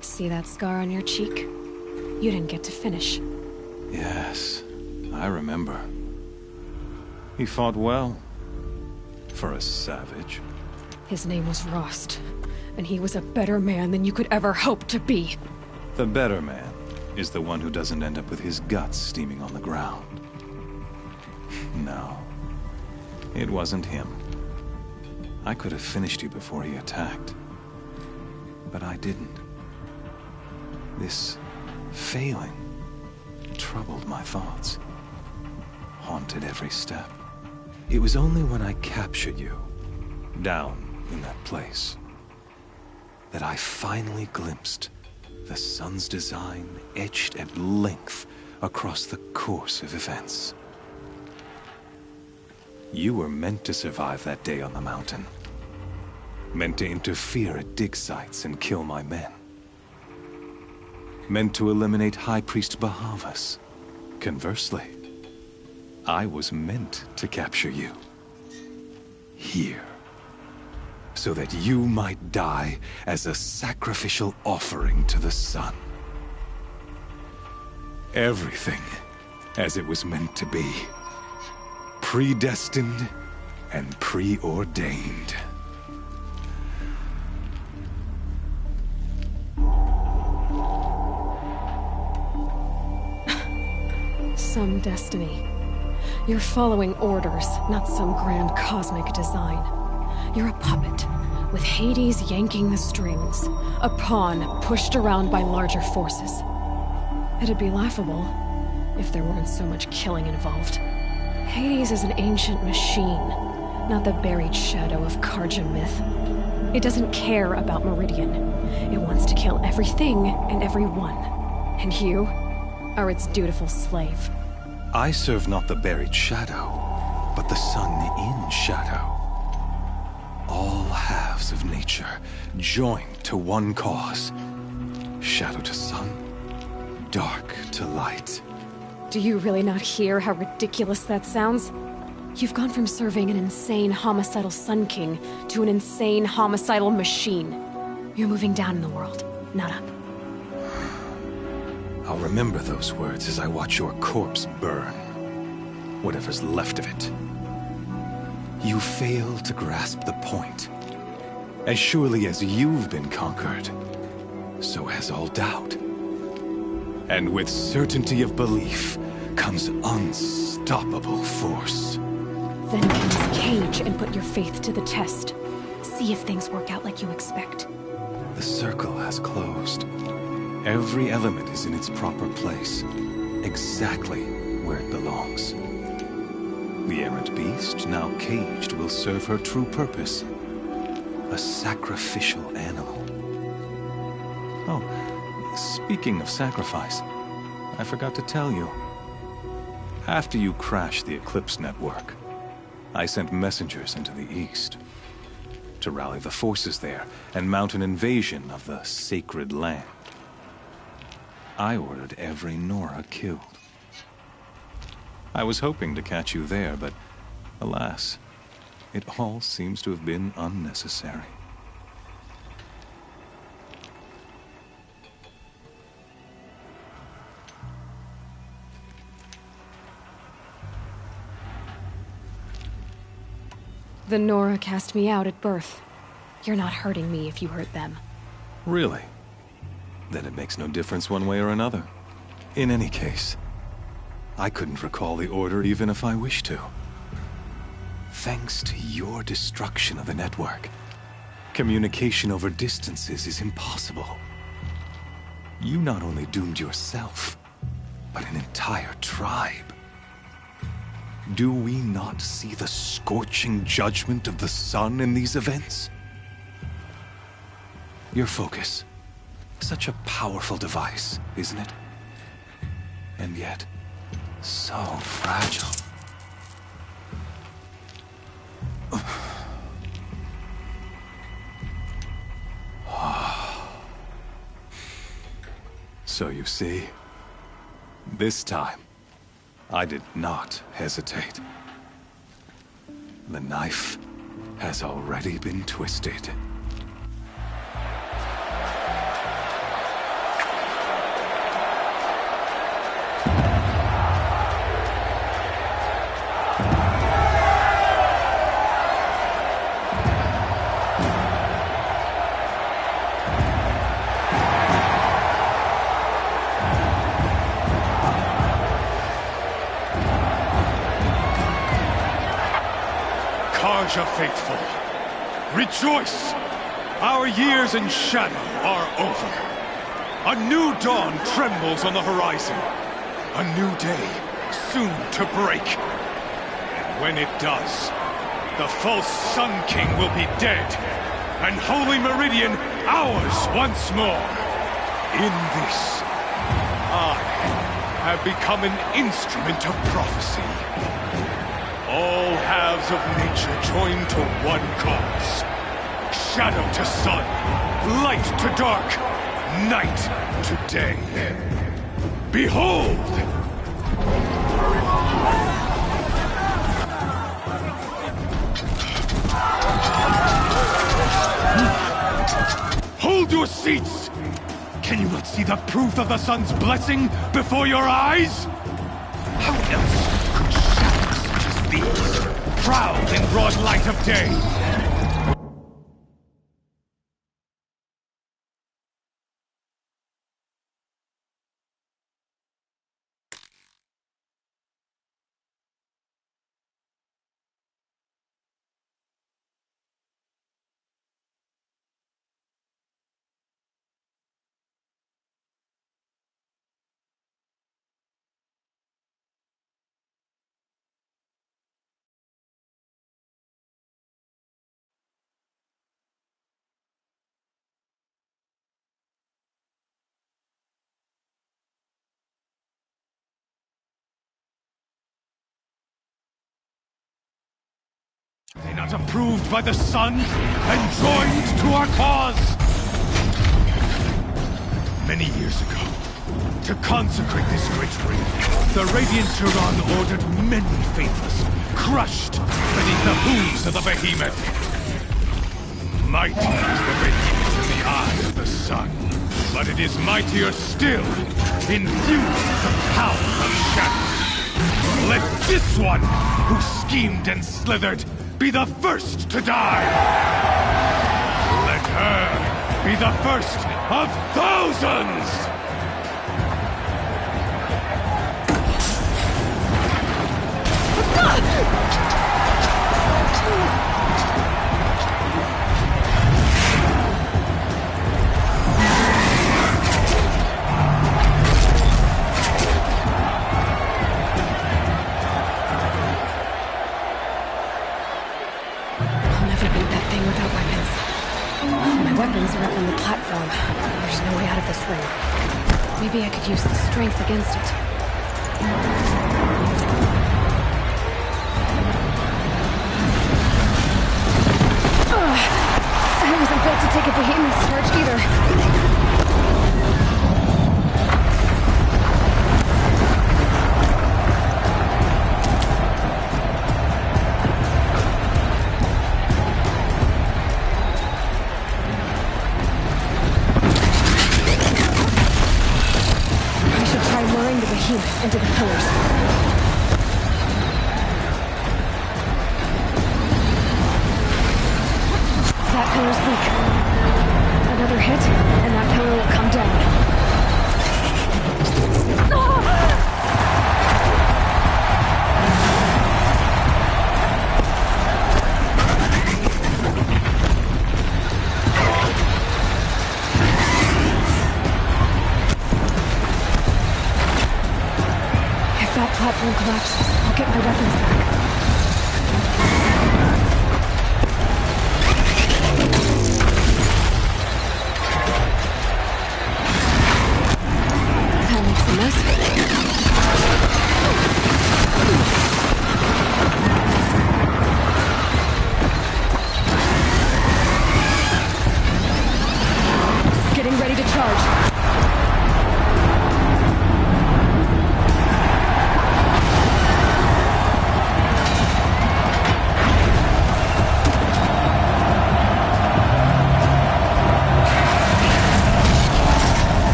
See that scar on your cheek? You didn't get to finish. Yes, I remember. He fought well. For a savage. His name was Rost, and he was a better man than you could ever hope to be. The better man is the one who doesn't end up with his guts steaming on the ground. No, it wasn't him. I could have finished you before he attacked. But I didn't. This failing troubled my thoughts, haunted every step. It was only when I captured you, down in that place, that I finally glimpsed the sun's design etched at length across the course of events. You were meant to survive that day on the mountain. Meant to interfere at dig sites and kill my men. Meant to eliminate High Priest Bahavas. Conversely, I was meant to capture you. Here. So that you might die as a sacrificial offering to the sun. Everything as it was meant to be. Predestined and preordained. Some destiny. You're following orders, not some grand cosmic design. You're a puppet, with Hades yanking the strings. A pawn pushed around by larger forces. It'd be laughable if there weren't so much killing involved. Hades is an ancient machine, not the buried shadow of Karja myth. It doesn't care about Meridian. It wants to kill everything and everyone. And you are its dutiful slave. I serve not the buried shadow, but the sun in shadow. All halves of nature joined to one cause. Shadow to sun, dark to light. Do you really not hear how ridiculous that sounds? You've gone from serving an insane homicidal Sun King to an insane homicidal machine. You're moving down in the world, not up. I'll remember those words as I watch your corpse burn. Whatever's left of it. You fail to grasp the point. As surely as you've been conquered, so has all doubt. And with certainty of belief comes unstoppable force. Then get this cage and put your faith to the test. See if things work out like you expect. The circle has closed. Every element is in its proper place, exactly where it belongs. The errant beast, now caged, will serve her true purpose. A sacrificial animal. Oh, Speaking of sacrifice, I forgot to tell you. After you crashed the Eclipse network, I sent messengers into the east to rally the forces there and mount an invasion of the sacred land. I ordered every Nora killed. I was hoping to catch you there, but alas, it all seems to have been unnecessary. The Nora cast me out at birth. You're not hurting me if you hurt them. Really? Then it makes no difference one way or another. In any case, I couldn't recall the order even if I wished to. Thanks to your destruction of the network, communication over distances is impossible. You not only doomed yourself, but an entire tribe. Do we not see the scorching judgment of the sun in these events? Your focus. Such a powerful device, isn't it? And yet, so fragile. So you see, this time, I did not hesitate. The knife has already been twisted. Faithful, rejoice! Our years in shadow are over. A new dawn trembles on the horizon. A new day, soon to break. And when it does, the false Sun King will be dead, and Holy Meridian ours once more. In this, I have become an instrument of prophecy. All halves of nature join to one cause. Shadow to sun, light to dark, night to day. Behold! Hold your seats! Can you not see the proof of the sun's blessing before your eyes? How else could shadows such as these prowl in broad light of day? Are they not approved by the sun and joined to our cause? Many years ago, to consecrate this great ring, the Radiant Turan ordered many faithless, crushed beneath the hooves of the behemoth. Mighty is the behemoth in the eye of the sun, but it is mightier still, infused with the power of shadow. Let this one, who schemed and slithered, be the first to die! Let her be the first of thousands! My weapons are up on the platform. There's no way out of this ring. should use the strength against it. I wasn't built to take a behemoth's charge either. Into the pillars. That pillar's weak. Another hit, and that pillar will come down. Platform collapses. I'll get my weapons back. That makes a mess. Getting ready to charge.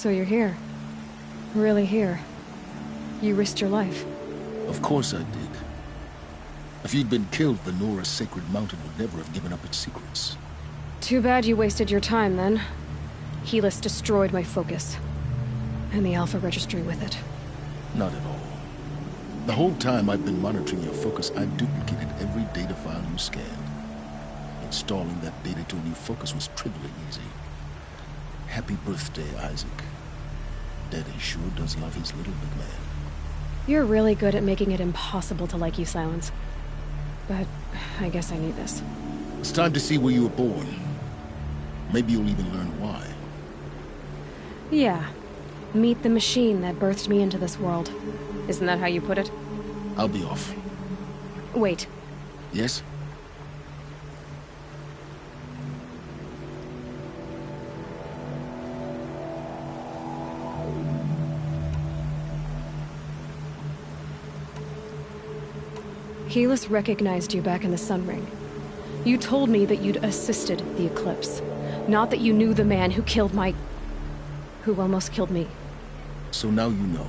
So you're here. Really here. You risked your life. Of course I did. If you'd been killed, the Nora's Sacred Mountain would never have given up its secrets. Too bad you wasted your time, then. Helis destroyed my focus. And the Alpha Registry with it. Not at all. The whole time I've been monitoring your focus, I've duplicated every data file you scanned. Installing that data to a new focus was trivially easy. Happy birthday, Isaac. Daddy sure does love his little big man. You're really good at making it impossible to like you, Silence. But I guess I need this. It's time to see where you were born. Maybe you'll even learn why. Yeah. Meet the machine that birthed me into this world. Isn't that how you put it? I'll be off. Wait. Yes? Helis recognized you back in the Sun Ring. You told me that you'd assisted the Eclipse. Not that you knew the man who killed my... who almost killed me. So now you know.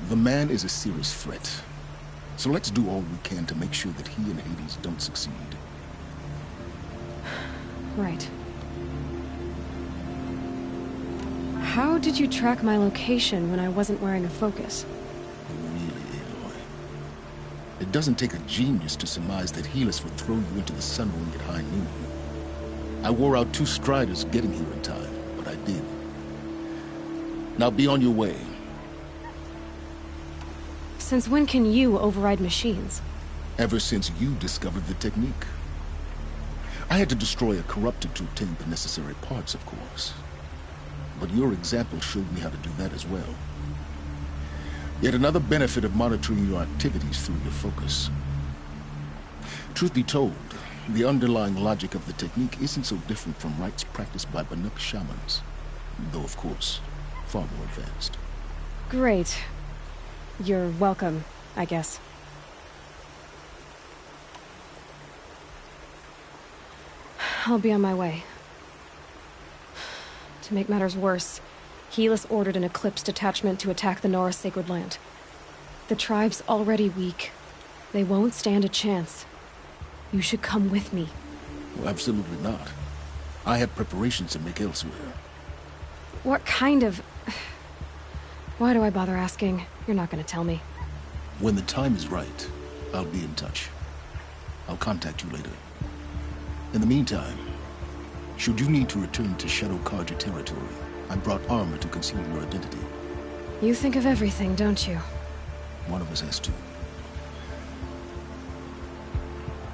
The man is a serious threat. So let's do all we can to make sure that he and Hades don't succeed. Right. How did you track my location when I wasn't wearing a focus? It doesn't take a genius to surmise that Helis would throw you into the Sun Ring at high noon. I wore out 2 striders getting here in time, but I did. Now be on your way. Since when can you override machines? Ever since you discovered the technique. I had to destroy a corrupted to obtain the necessary parts, of course. But your example showed me how to do that as well. Yet another benefit of monitoring your activities through your focus. Truth be told, the underlying logic of the technique isn't so different from rites practiced by Banuk shamans, though of course, far more advanced. Great. You're welcome, I guess. I'll be on my way. To make matters worse, Helis ordered an Eclipse detachment to attack the Nora's Sacred Land. The tribe's already weak. They won't stand a chance. You should come with me. Well, absolutely not. I have preparations to make elsewhere. What kind of... Why do I bother asking? You're not gonna tell me. When the time is right, I'll be in touch. I'll contact you later. In the meantime, should you need to return to Shadow Karja territory, I brought armor to conceal your identity. You think of everything, don't you? One of us has to.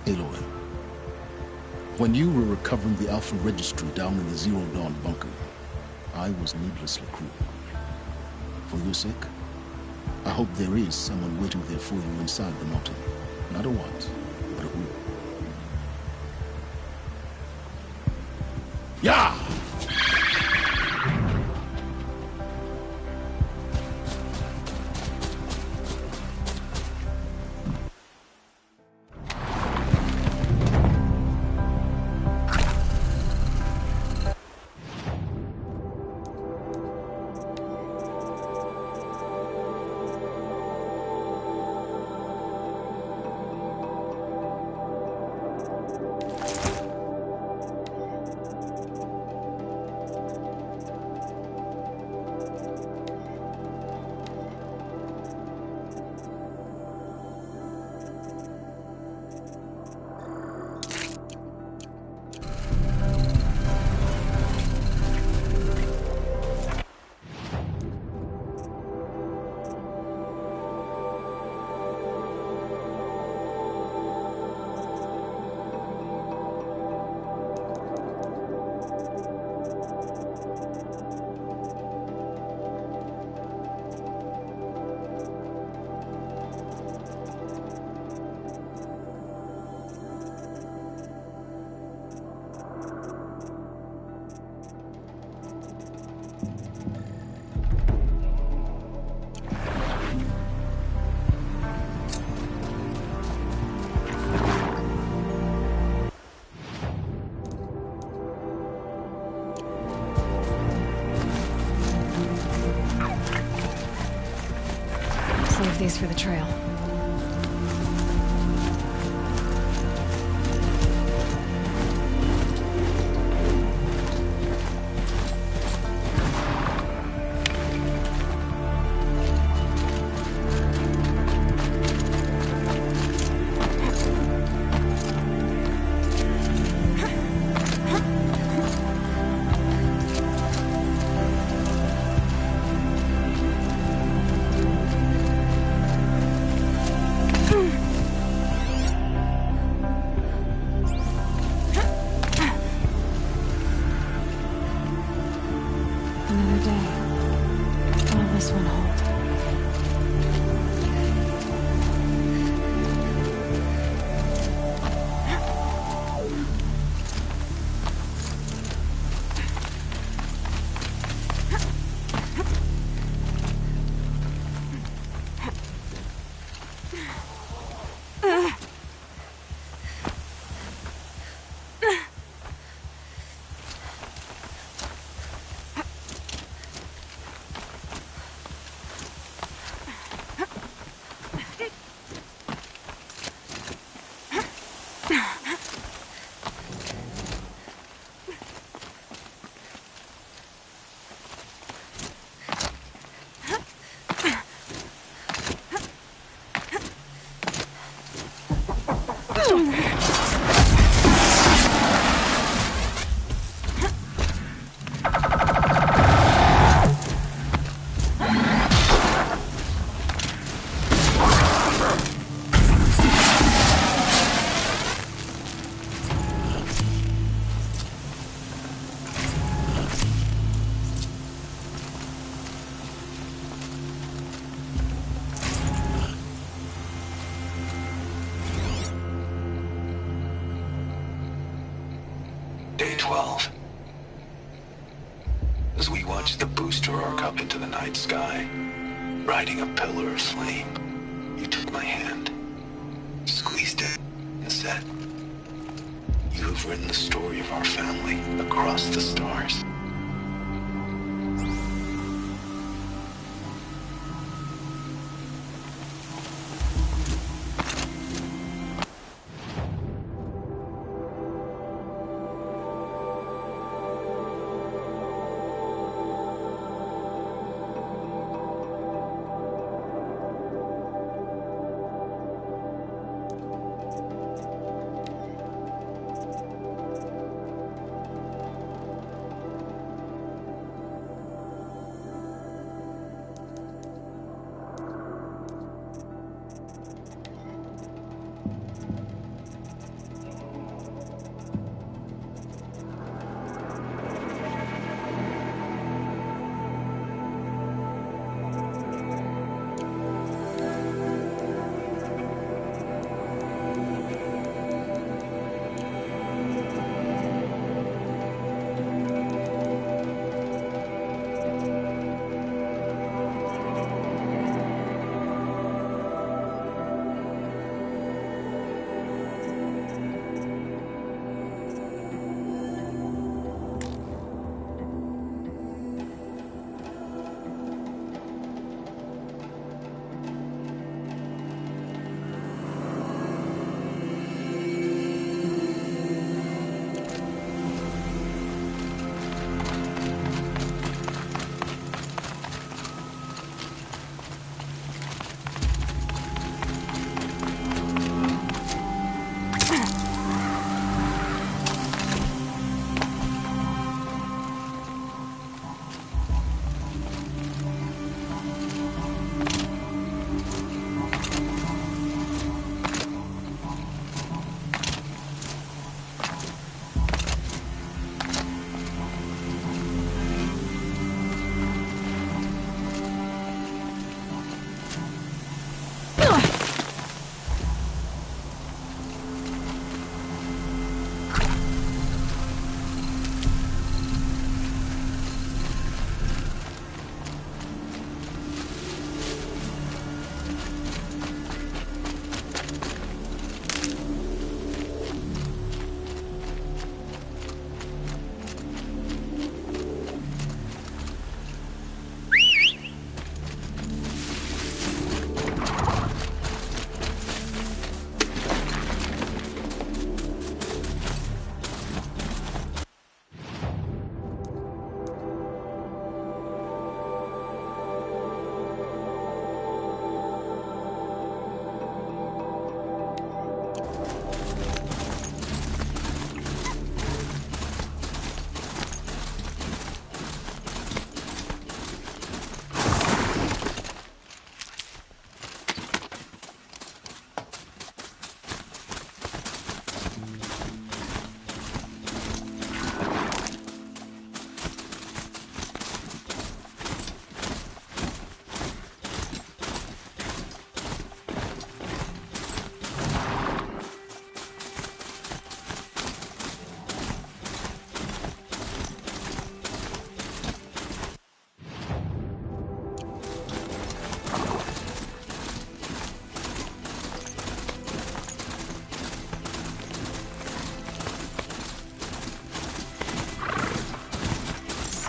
Aloy, when you were recovering the Alpha Registry down in the Zero Dawn bunker, I was needlessly cruel. For your sake, I hope there is someone waiting there for you inside the mountain. Not a want, but a who. Yeah! Day 12. As we watched the booster arc up into the night sky, riding a pillar of flame, you took my hand, squeezed it, and said, "You have written the story of our family across the stars."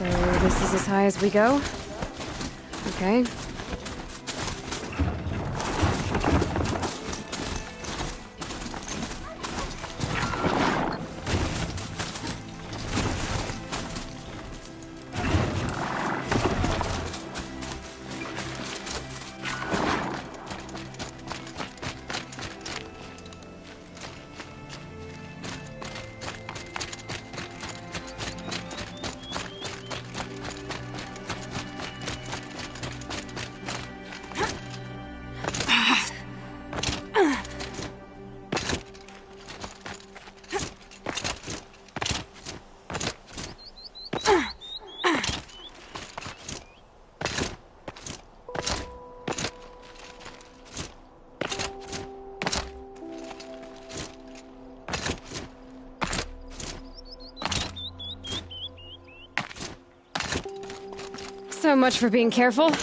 So this is as high as we go? Okay. So much for being careful.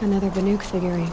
Another Banuk figurine.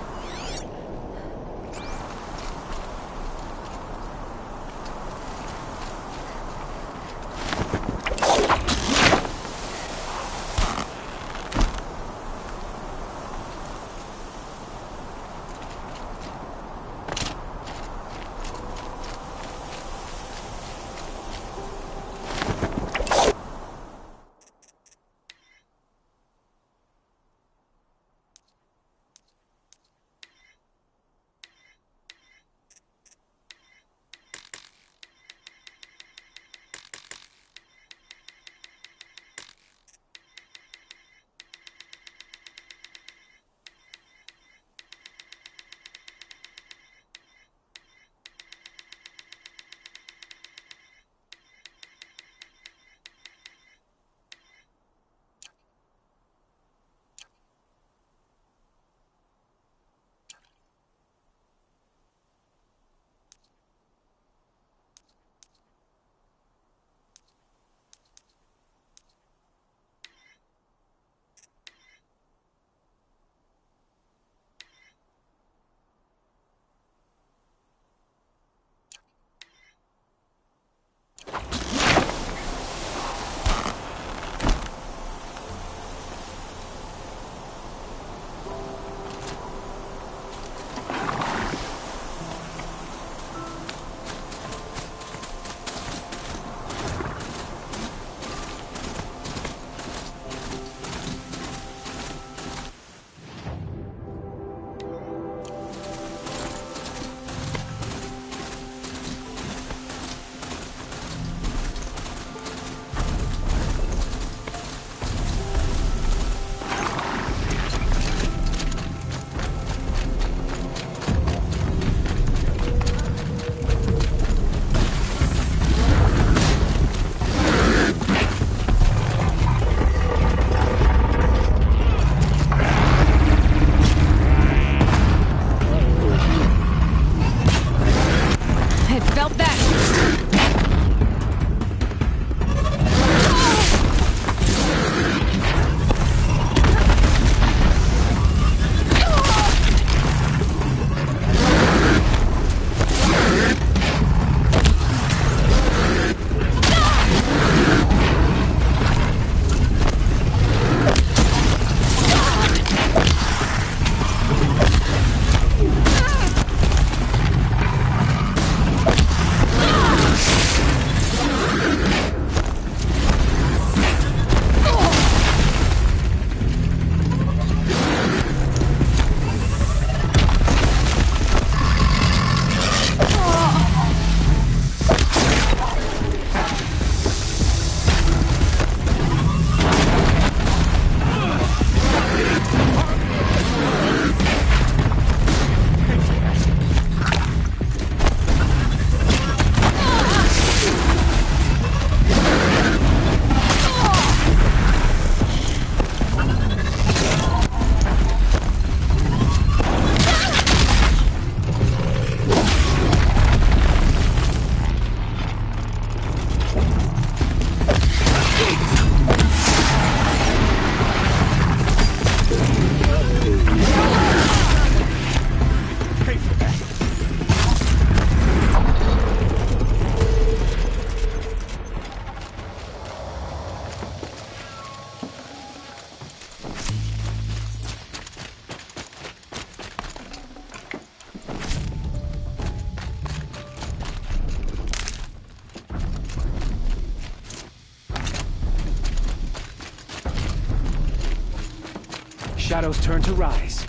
shadows turn to rise.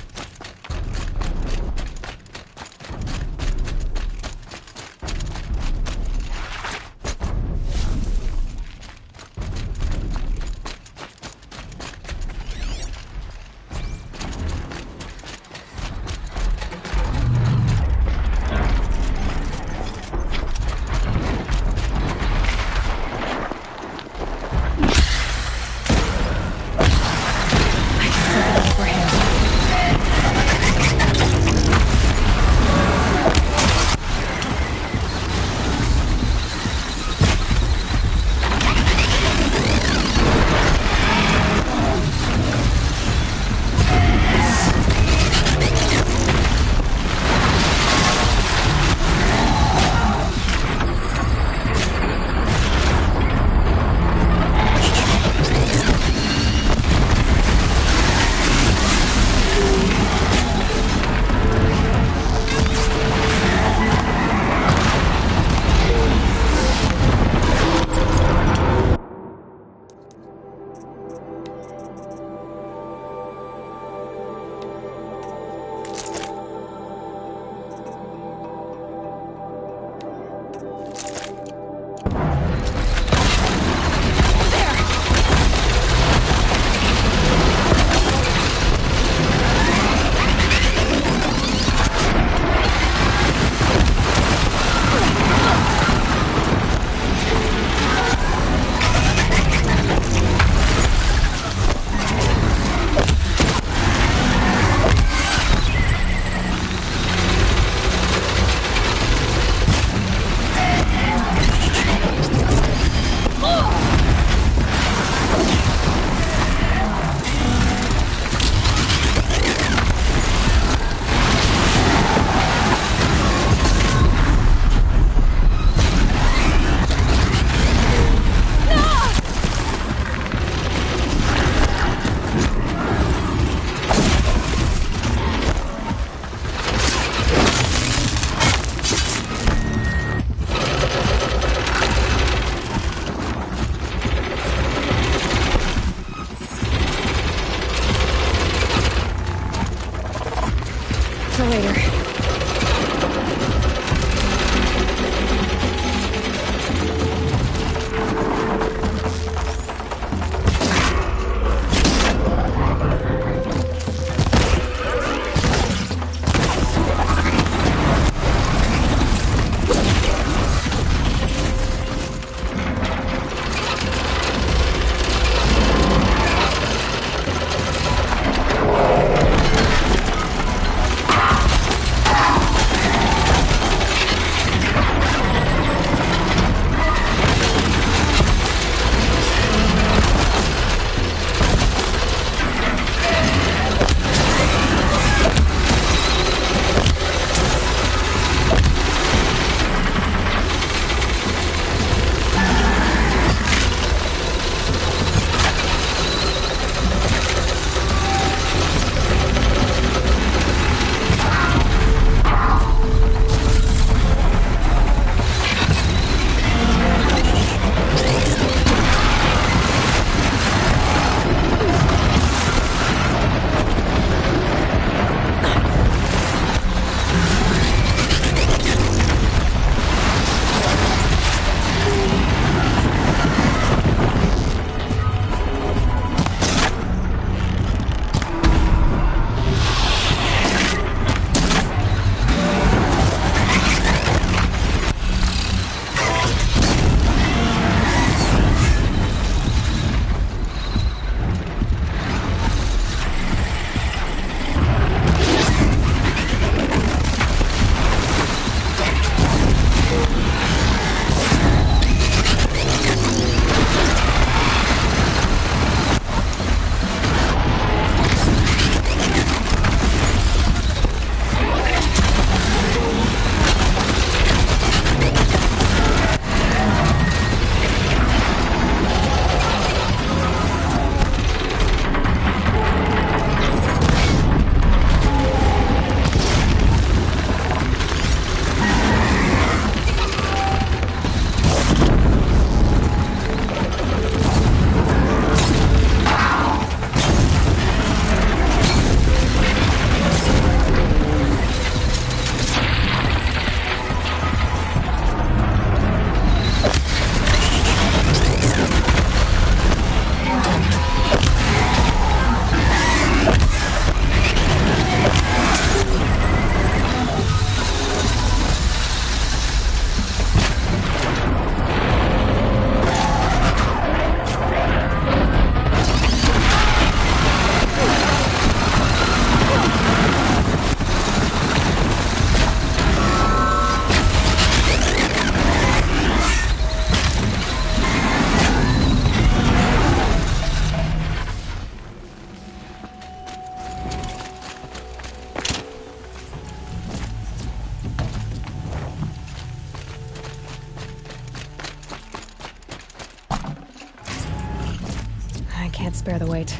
can't spare the weight.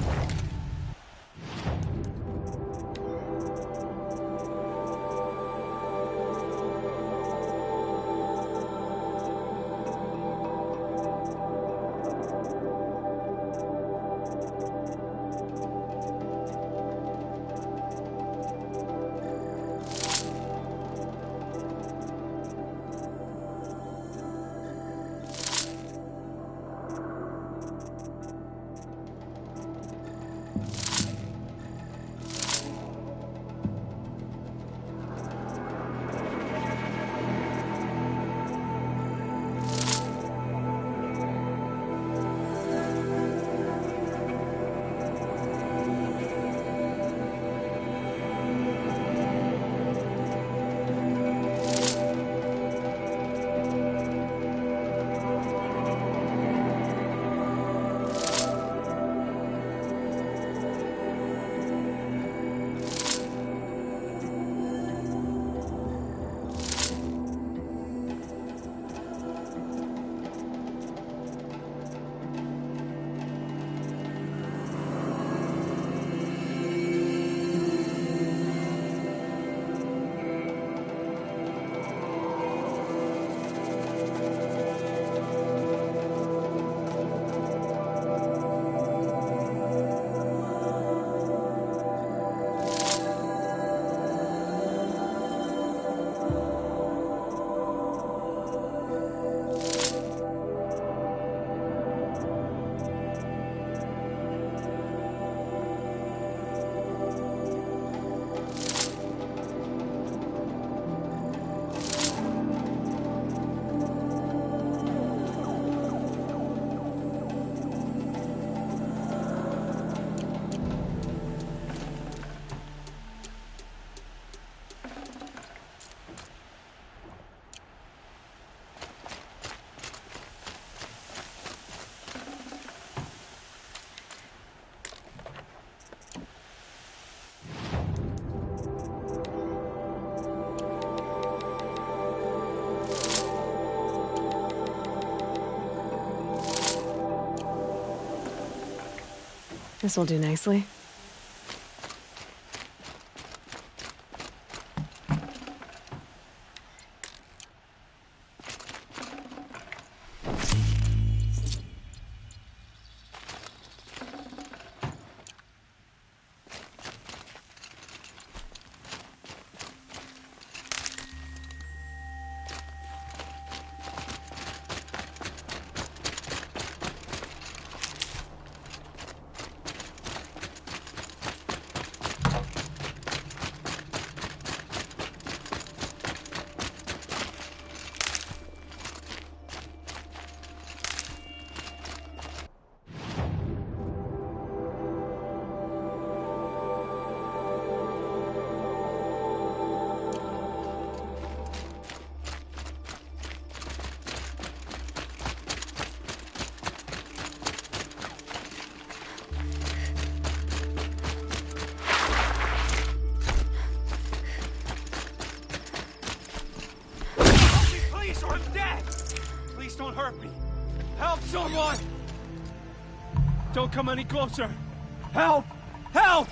This will do nicely. Don't hurt me. Help someone! Don't come any closer. Help! Help!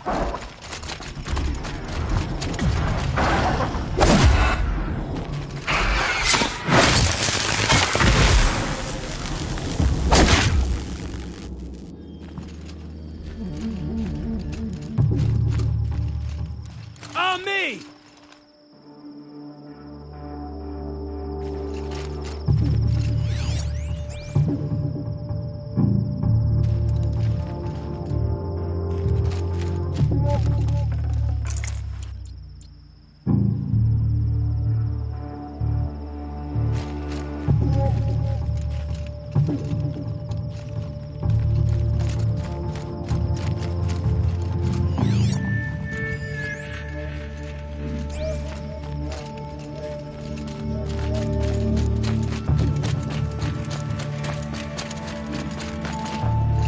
On me!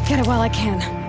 Get it while I can.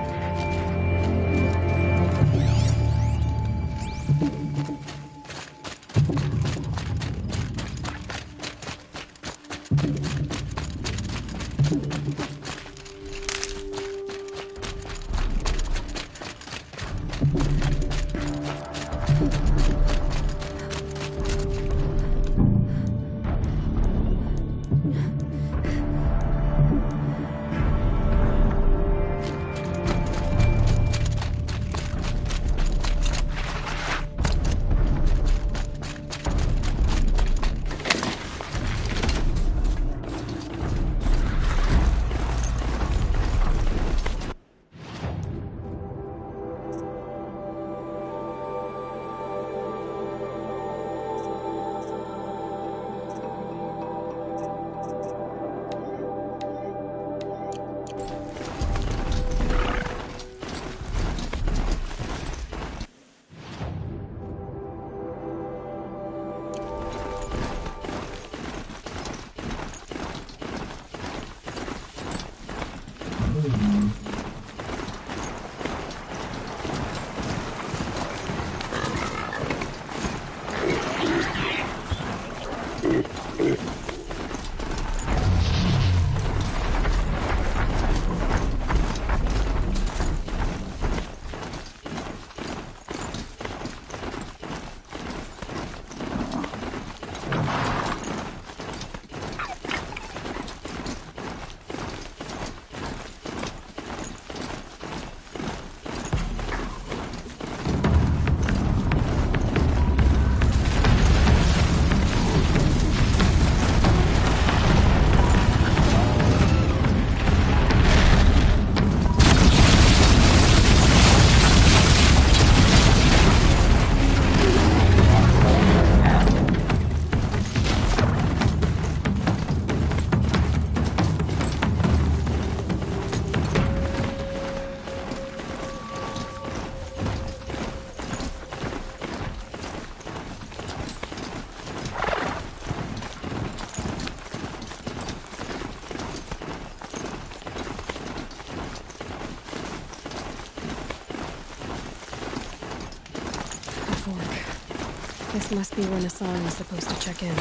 This must be when Hassan was supposed to check in.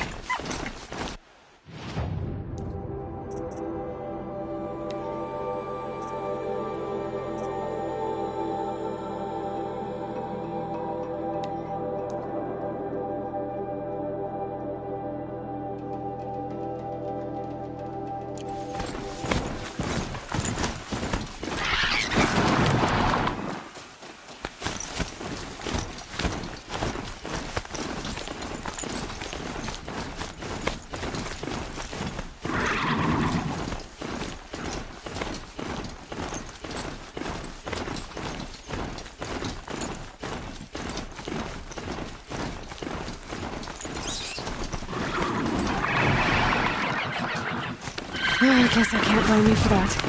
I guess I can't blame you for that.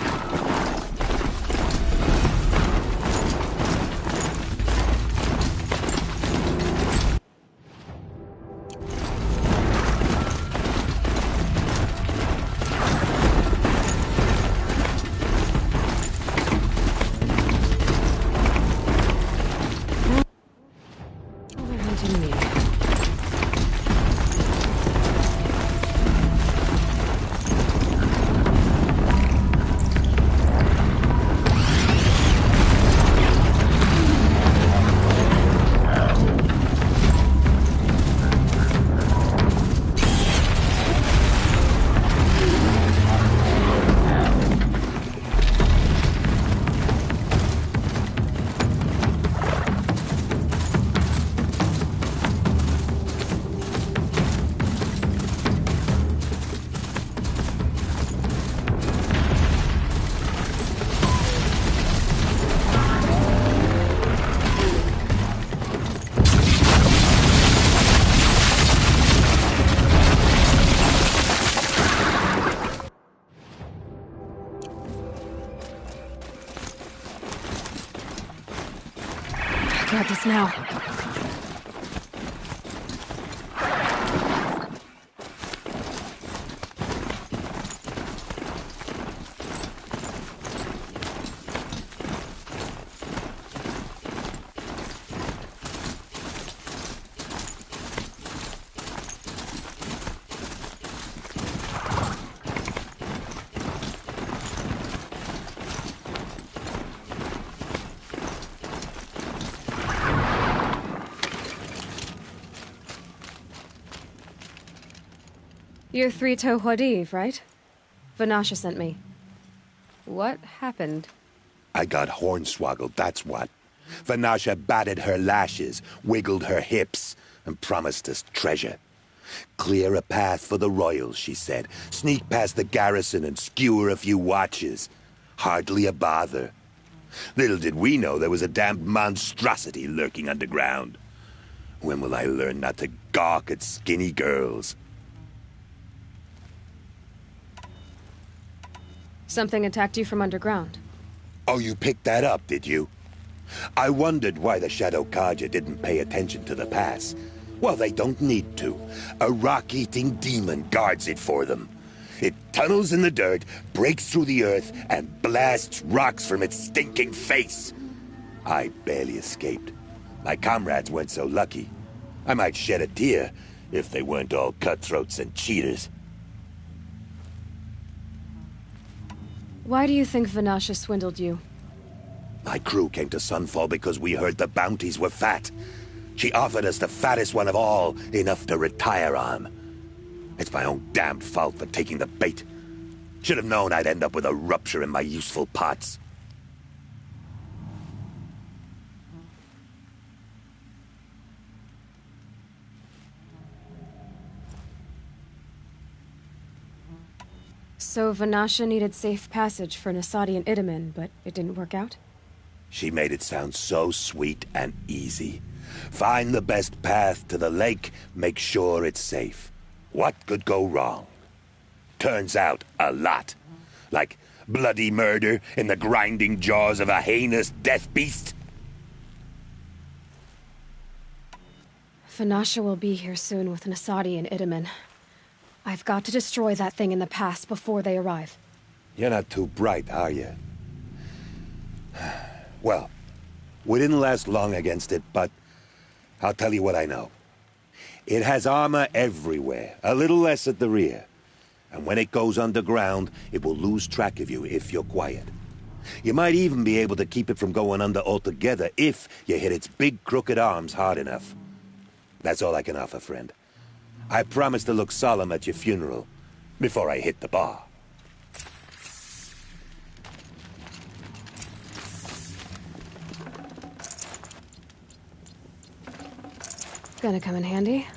Got this now. You're Three-Toe Huadiv, right? Vanasha sent me. What happened? I got hornswoggled, that's what. Vanasha batted her lashes, wiggled her hips, and promised us treasure. Clear a path for the royals, she said. Sneak past the garrison and skewer a few watches. Hardly a bother. Little did we know there was a damned monstrosity lurking underground. When will I learn not to gawk at skinny girls? Something attacked you from underground. Oh, you picked that up, did you? I wondered why the Shadow Kaja didn't pay attention to the pass. Well, they don't need to. A rock-eating demon guards it for them. It tunnels in the dirt, breaks through the earth, and blasts rocks from its stinking face. I barely escaped. My comrades weren't so lucky. I might shed a tear if they weren't all cutthroats and cheaters. Why do you think Vanasha swindled you? My crew came to Sunfall because we heard the bounties were fat. She offered us the fattest one of all, enough to retire on. It's my own damned fault for taking the bait. Should have known I'd end up with a rupture in my useful parts. So Vanasha needed safe passage for Nasadi and Idaman, but it didn't work out? She made it sound so sweet and easy. Find the best path to the lake, make sure it's safe. What could go wrong? Turns out, a lot. Like bloody murder in the grinding jaws of a heinous death beast. Vanasha will be here soon with Nasadi and Idaman. I've got to destroy that thing in the pass before they arrive. You're not too bright, are you? Well, we didn't last long against it, but I'll tell you what I know. It has armor everywhere, a little less at the rear. And when it goes underground, it will lose track of you if you're quiet. You might even be able to keep it from going under altogether if you hit its big crooked arms hard enough. That's all I can offer, friend. I promise to look solemn at your funeral before I hit the bar. Gonna come in handy.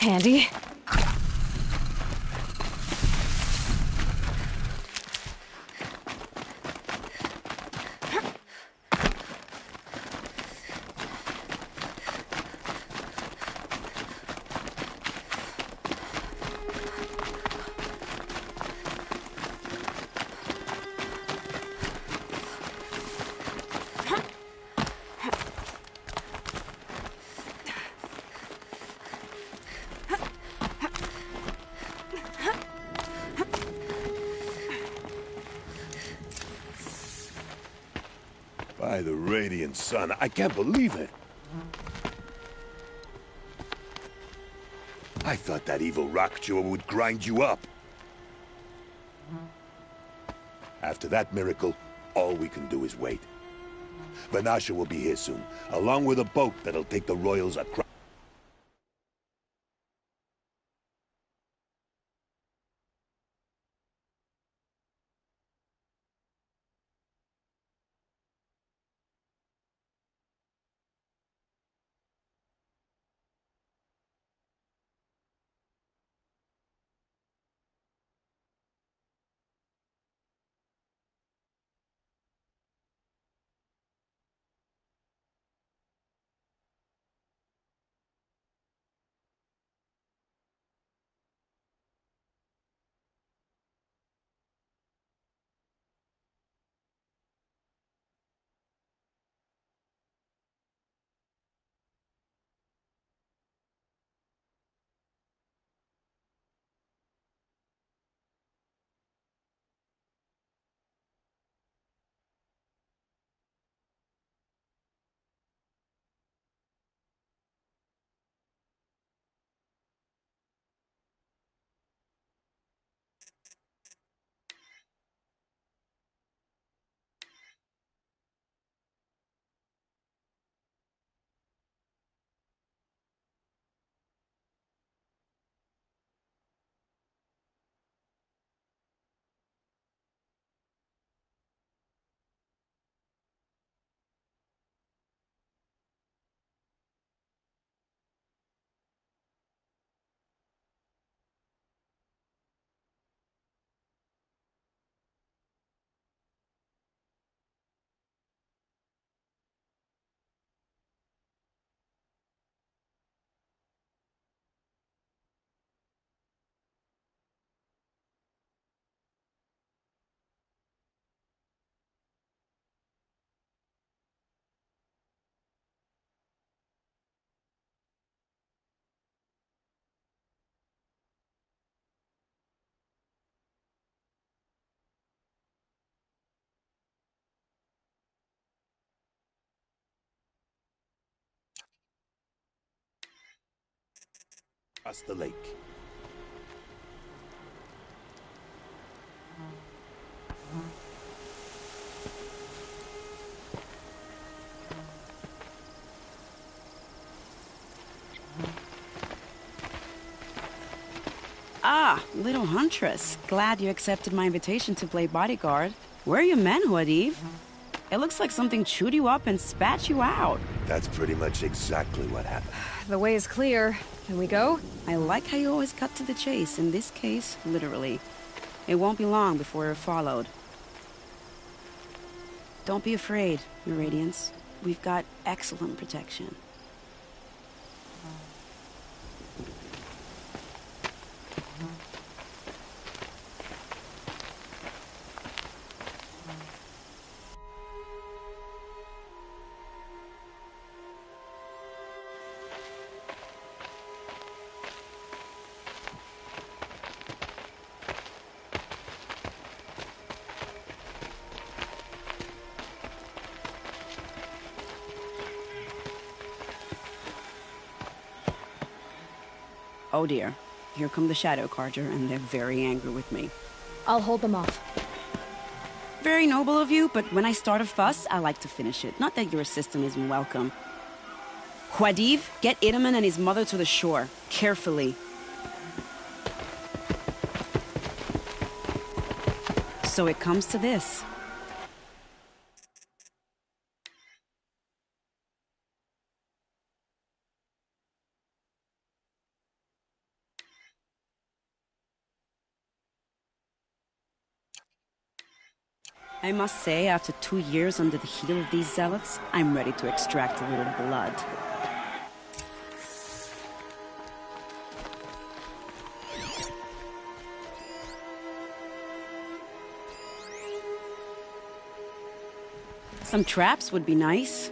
Handy. By the radiant sun, I can't believe it. I thought that evil rock chewer would grind you up. After that miracle, all we can do is wait. Vanasha will be here soon, along with a boat that'll take the royals across. The lake. Ah, little huntress. Glad you accepted my invitation to play bodyguard. Where are your men, Huadiv? It looks like something chewed you up and spat you out. That's pretty much exactly what happened. The way is clear. Can we go? I like how you always cut to the chase. In this case, literally. It won't be long before we're followed. Don't be afraid, Your Radiance. We've got excellent protection. Oh dear. Here come the Shadow Carja, and they're very angry with me. I'll hold them off. Very noble of you, but when I start a fuss, I like to finish it. Not that your assistant isn't welcome. Huadiv, get Idaman and his mother to the shore. Carefully. So it comes to this. I must say, after 2 years under the heel of these zealots, I'm ready to extract a little blood. Some traps would be nice.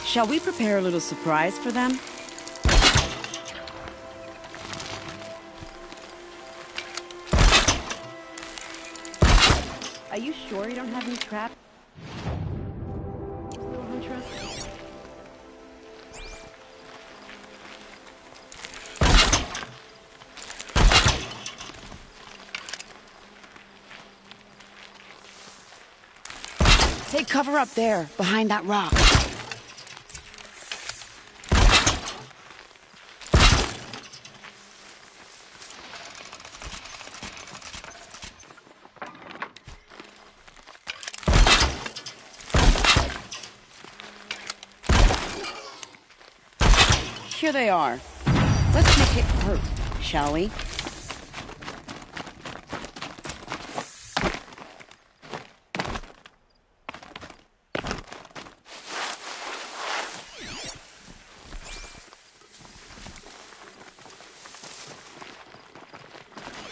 Shall we prepare a little surprise for them? Are you sure you don't have any traps? Little Huntress? Take cover up there, behind that rock. Here they are. Let's make it hurt, shall we?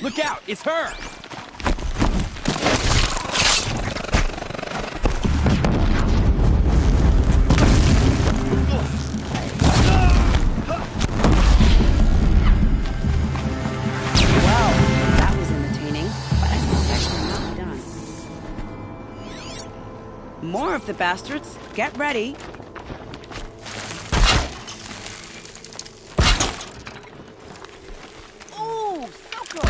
Look out! It's her! More of the bastards. Get ready. Ooh, so good.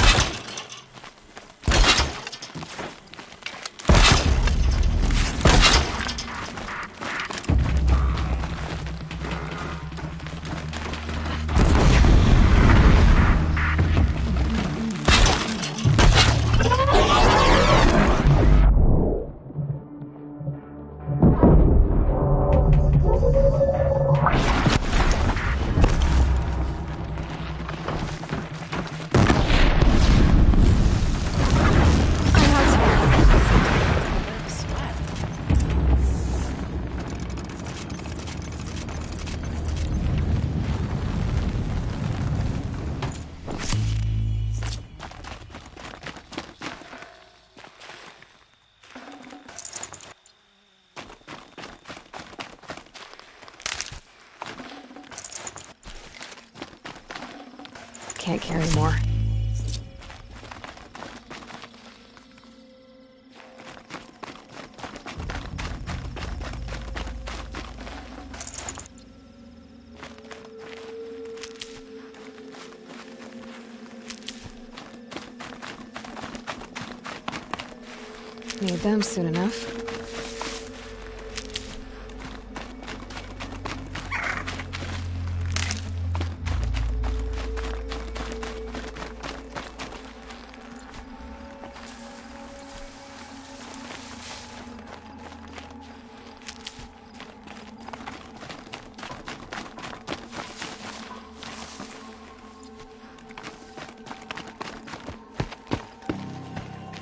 Can't carry more. Need them soon enough.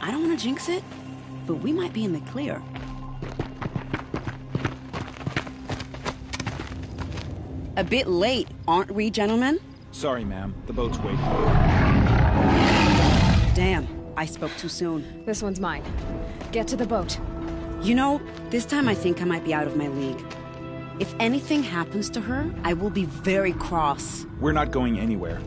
I don't want to jinx it, but we might be in the clear. A bit late, aren't we, gentlemen? Sorry, ma'am. The boat's waiting. Damn, I spoke too soon. This one's mine. Get to the boat. You know, this time I think I might be out of my league. If anything happens to her, I will be very cross. We're not going anywhere.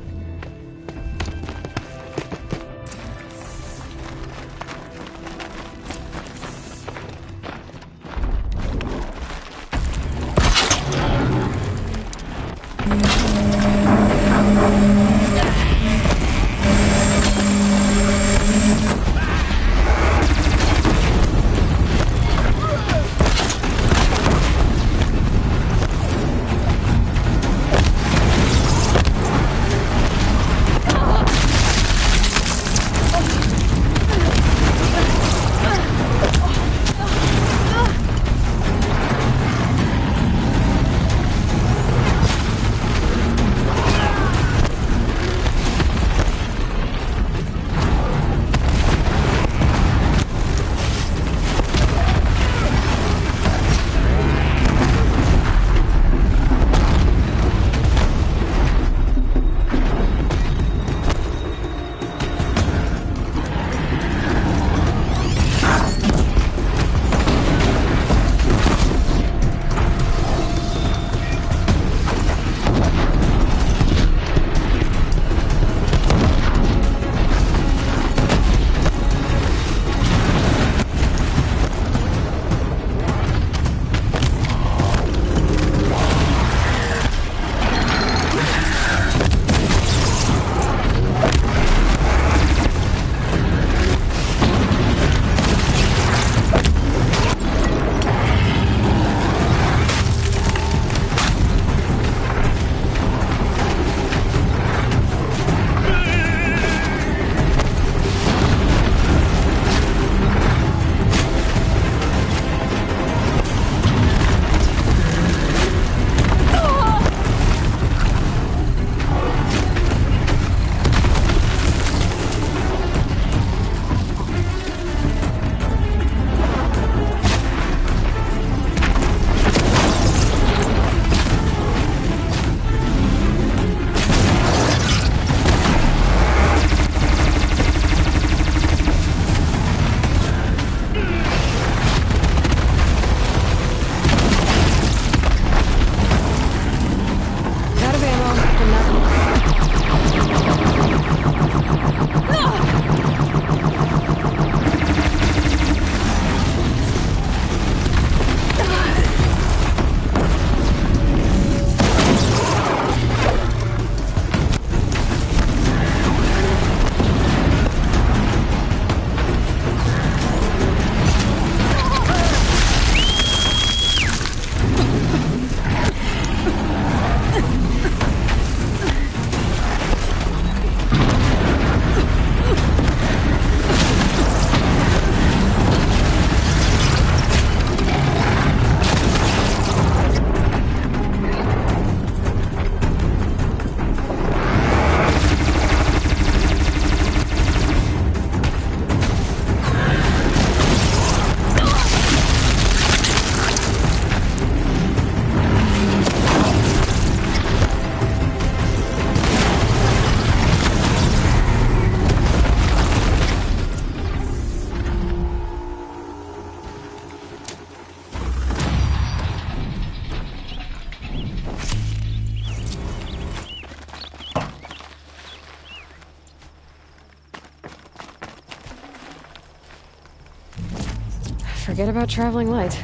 Forget about traveling light.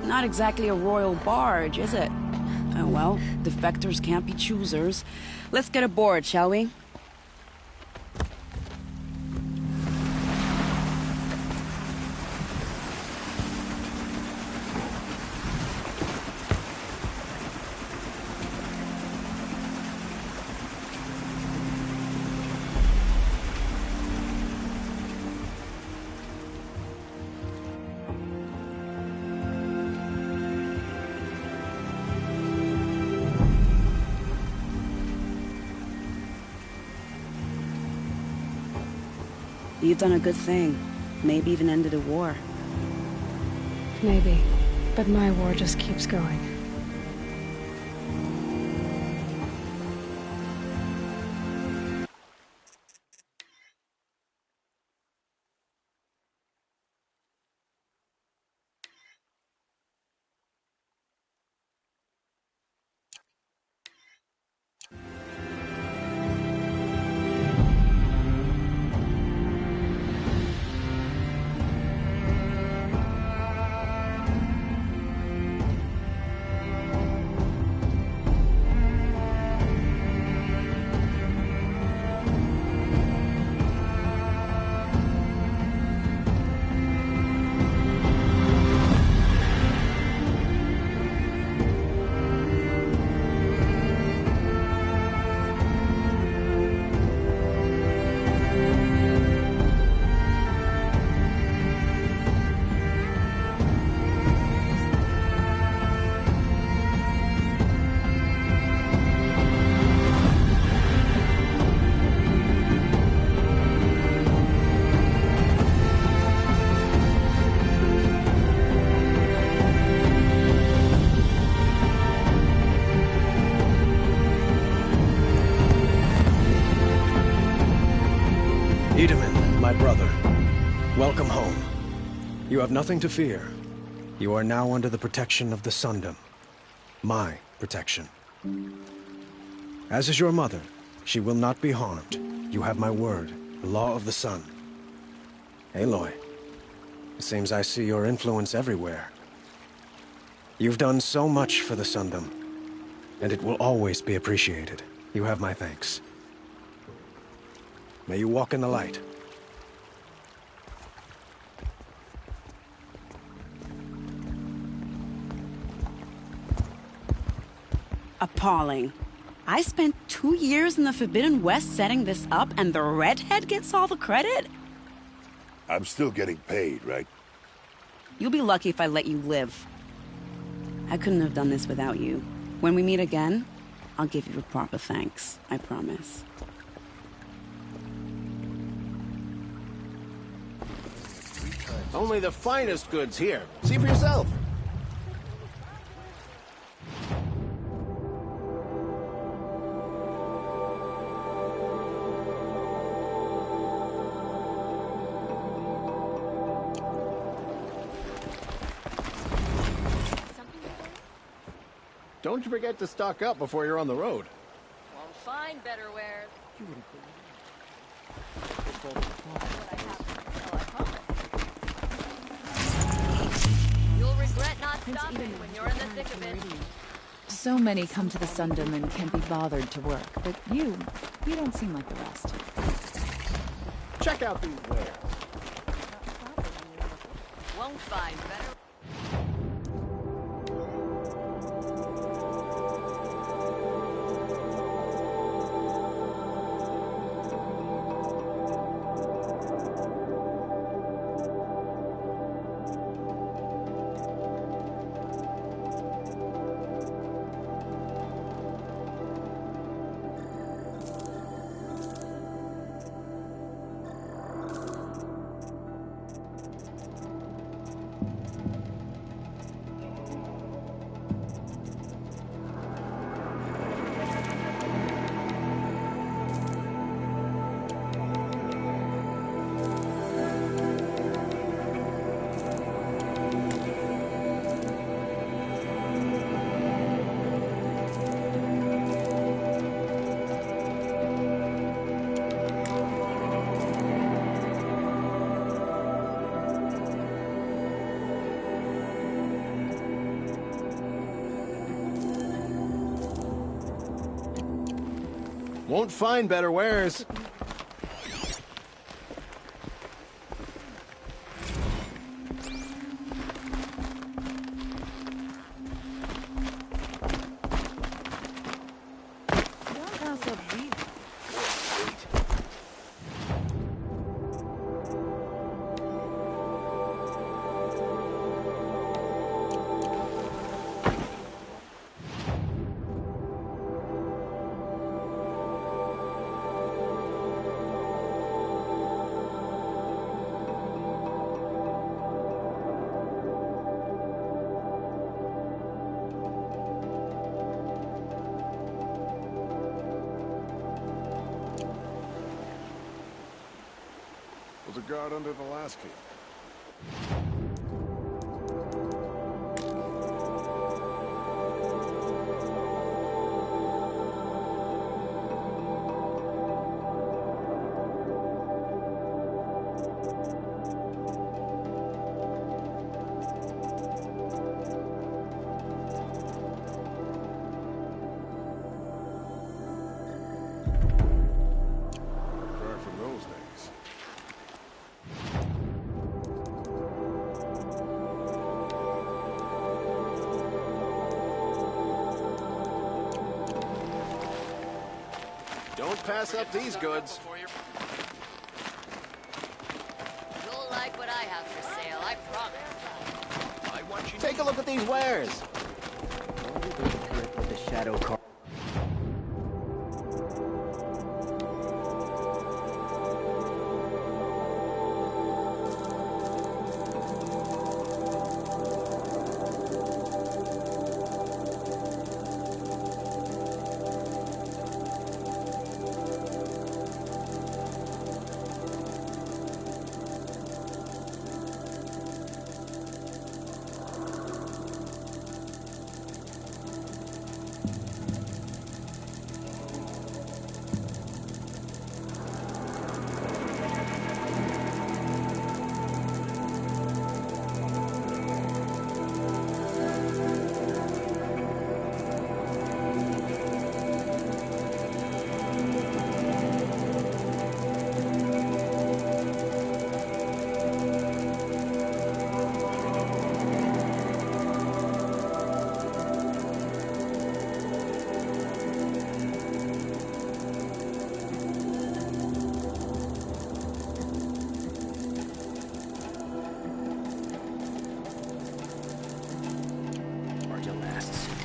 Not exactly a royal barge, is it? Oh well, defectors can't be choosers. Let's get aboard, shall we? You've done a good thing. Maybe even ended a war. Maybe. But my war just keeps going. My brother, welcome home. You have nothing to fear. You are now under the protection of the Sundom. My protection. As is your mother, she will not be harmed. You have my word, the law of the sun. Aloy, it seems I see your influence everywhere. You've done so much for the Sundom, and it will always be appreciated. You have my thanks. May you walk in the light. Appalling. I spent 2 years in the Forbidden West setting this up, and the redhead gets all the credit? I'm still getting paid, right? You'll be lucky if I let you live. I couldn't have done this without you. When we meet again, I'll give you a proper thanks. I promise. Only the finest goods here. See for yourself. Don't you forget to stock up before you're on the road. Won't find better wares. You'll regret not stopping when you're in the thick of it. So many come to the Sundom and can't be bothered to work, but you don't seem like the rest. Check out these wares. Won't find better. Won't find better wares. Was a guard under the last key. Back from those days. Don't pass up these goods. You'll like what I have for sale, I promise. Take a look at these wares. With the shadow car.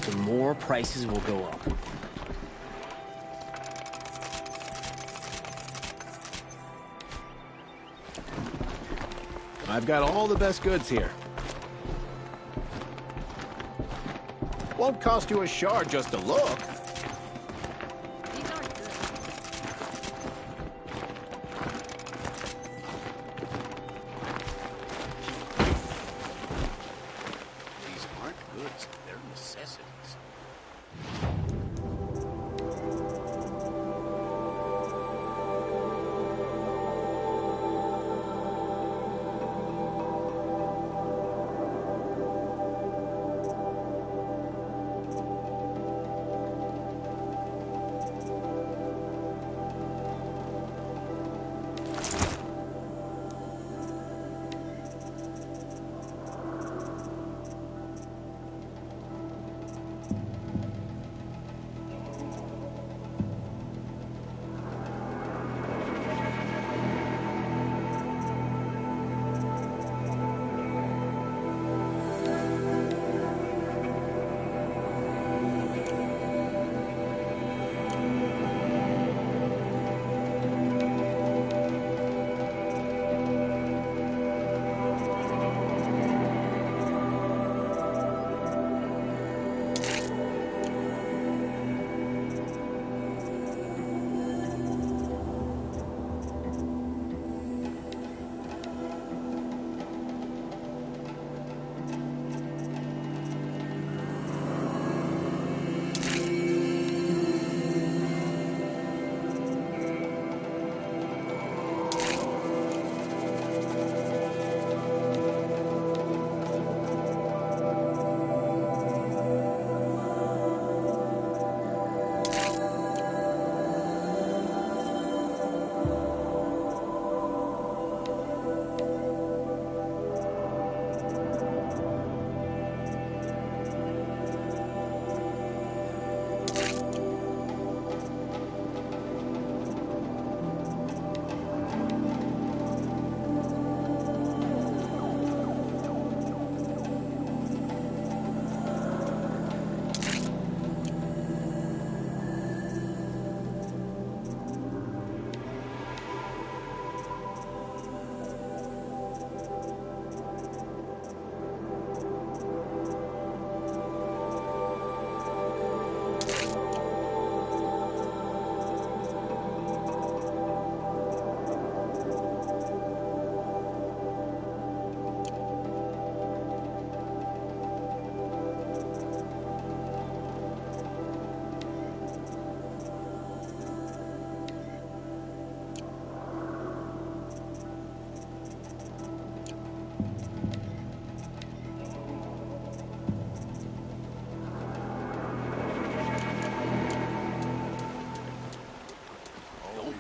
The more prices will go up. I've got all the best goods here. Won't cost you a shard just to look. These aren't goods, they're necessities.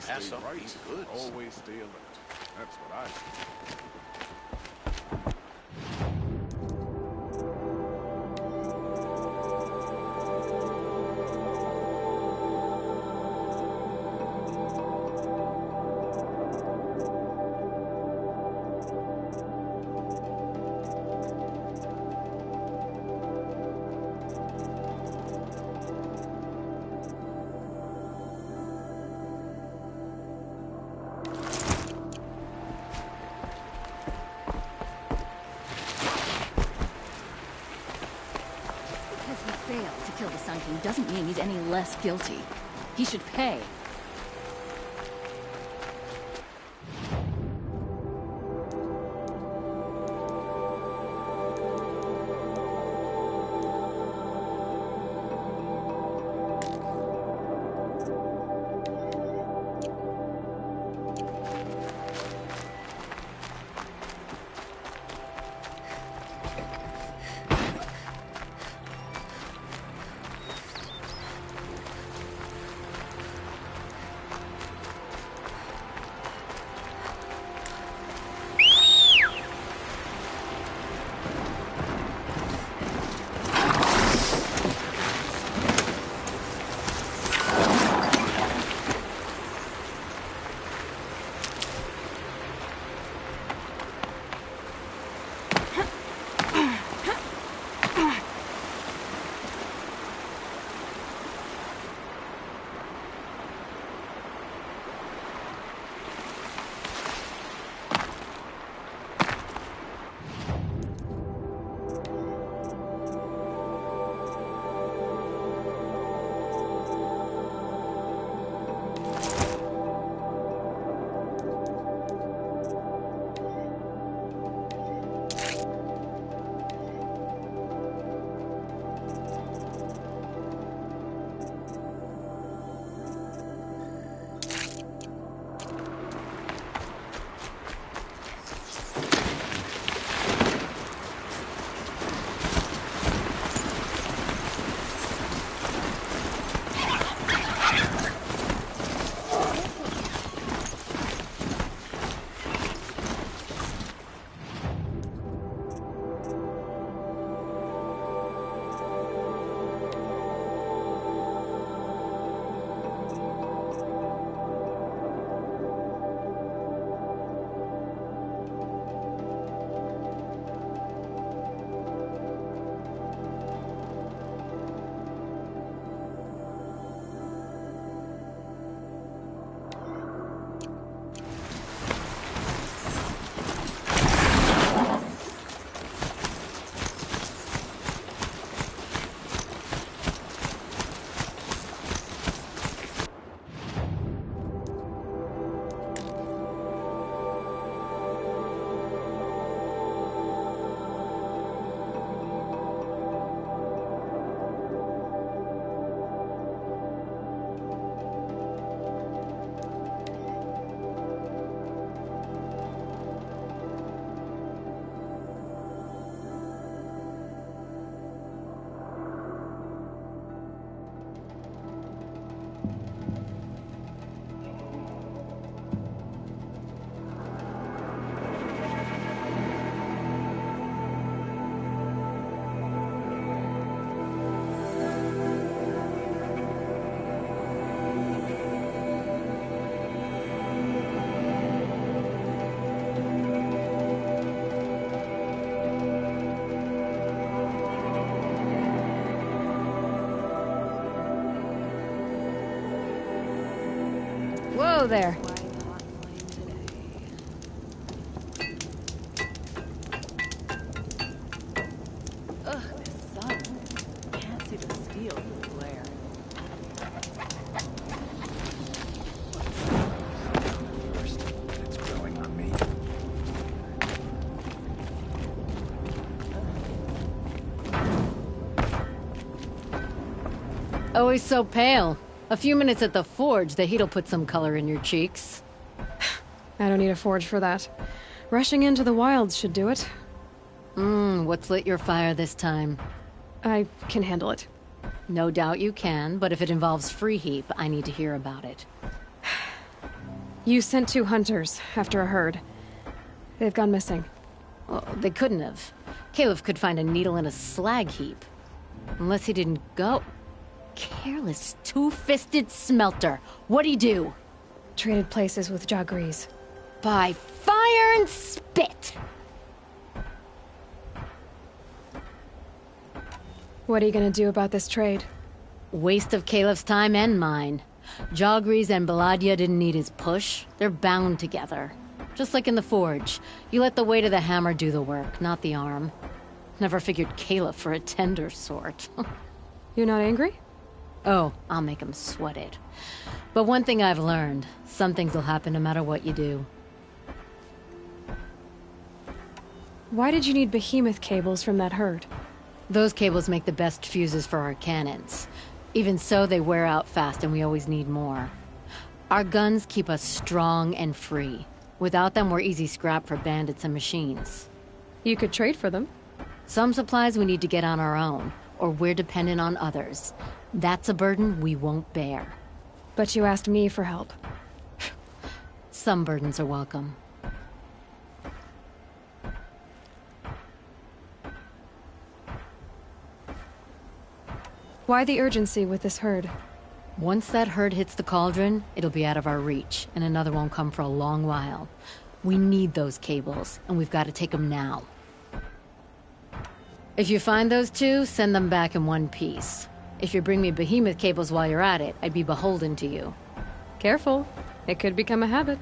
Always Pass stay up right. these goods. Always stay alert. That's what I do. Failed to kill the Sun King doesn't mean he's any less guilty. He should pay. Whoa there. Ugh, this sun. Can't see the steel through the glare. First, it's growing on me. Always so pale. A few minutes at the forge, the heat'll put some color in your cheeks. I don't need a forge for that. Rushing into the wilds should do it. What's lit your fire this time? I can handle it. No doubt you can, but if it involves free heap, I need to hear about it. You sent 2 hunters after a herd. They've gone missing. Well, they couldn't have. Caleb could find a needle in a slag heap. Unless he didn't go. Careless, two-fisted smelter. What'd he do? Traded places with Jagrees. By fire and spit! What are you gonna do about this trade? Waste of Caleb's time and mine. Jagrees and Baladia didn't need his push. They're bound together. Just like in the Forge. You let the weight of the hammer do the work, not the arm. Never figured Caleb for a tender sort. You're not angry? Oh, I'll make him sweat it. But one thing I've learned, some things will happen no matter what you do. Why did you need behemoth cables from that herd? Those cables make the best fuses for our cannons. Even so, they wear out fast and we always need more. Our guns keep us strong and free. Without them, we're easy scrap for bandits and machines. You could trade for them. Some supplies we need to get on our own, or we're dependent on others. That's a burden we won't bear. But you asked me for help. Some burdens are welcome. Why the urgency with this herd? Once that herd hits the cauldron, it'll be out of our reach, and another won't come for a long while. We need those cables, and we've got to take them now. If you find those 2, send them back in one piece. If you bring me behemoth cables while you're at it, I'd be beholden to you. Careful. It could become a habit.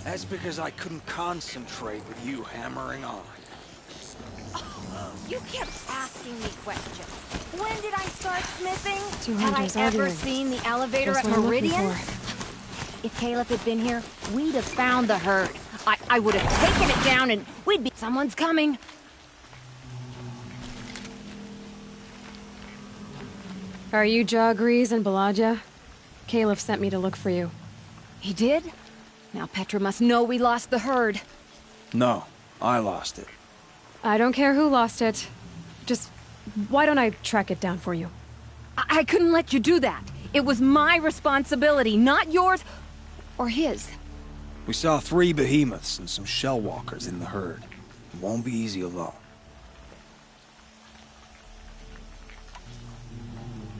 That's because I couldn't concentrate with you hammering on. Oh, you kept asking me questions. When did I start smithing? 2 Had I hunters ever arguing. seen the elevator Just at what I'm looking Meridian? for. If Caleb had been here, we'd have found the herd. I would have taken it down and we'd be... Someone's coming. Are you Jagrees and Baladia? Caleb sent me to look for you. He did? Now Petra must know we lost the herd. No, I lost it. I don't care who lost it. Just, why don't I track it down for you? I couldn't let you do that. It was my responsibility, not yours or his. We saw 3 behemoths and some shell walkers in the herd. It won't be easy alone.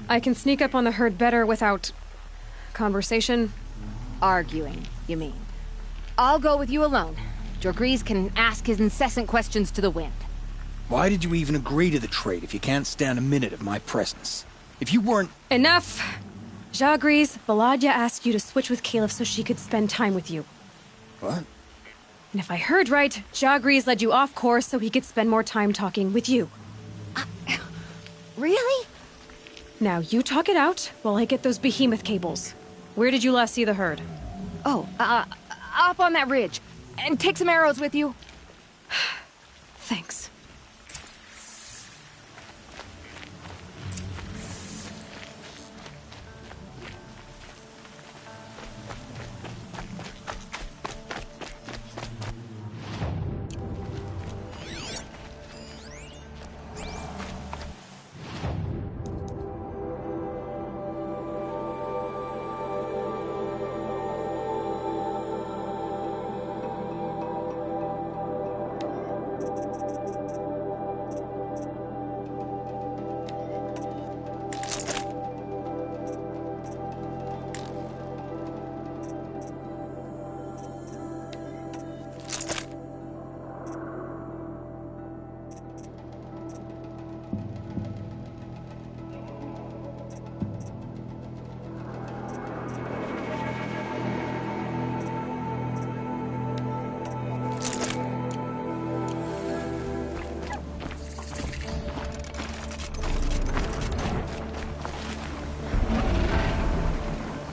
I can sneak up on the herd better without... conversation? Arguing, you mean? I'll go with you alone. Jogrees can ask his incessant questions to the wind. Why did you even agree to the trade if you can't stand a minute of my presence? If you weren't... Enough! Jagrees, Baladia asked you to switch with Caliph so she could spend time with you. What? And if I heard right, Jagrees led you off course so he could spend more time talking with you. Really? Now you talk it out while I get those behemoth cables. Where did you last see the herd? Oh, up on that ridge. And take some arrows with you. Thanks.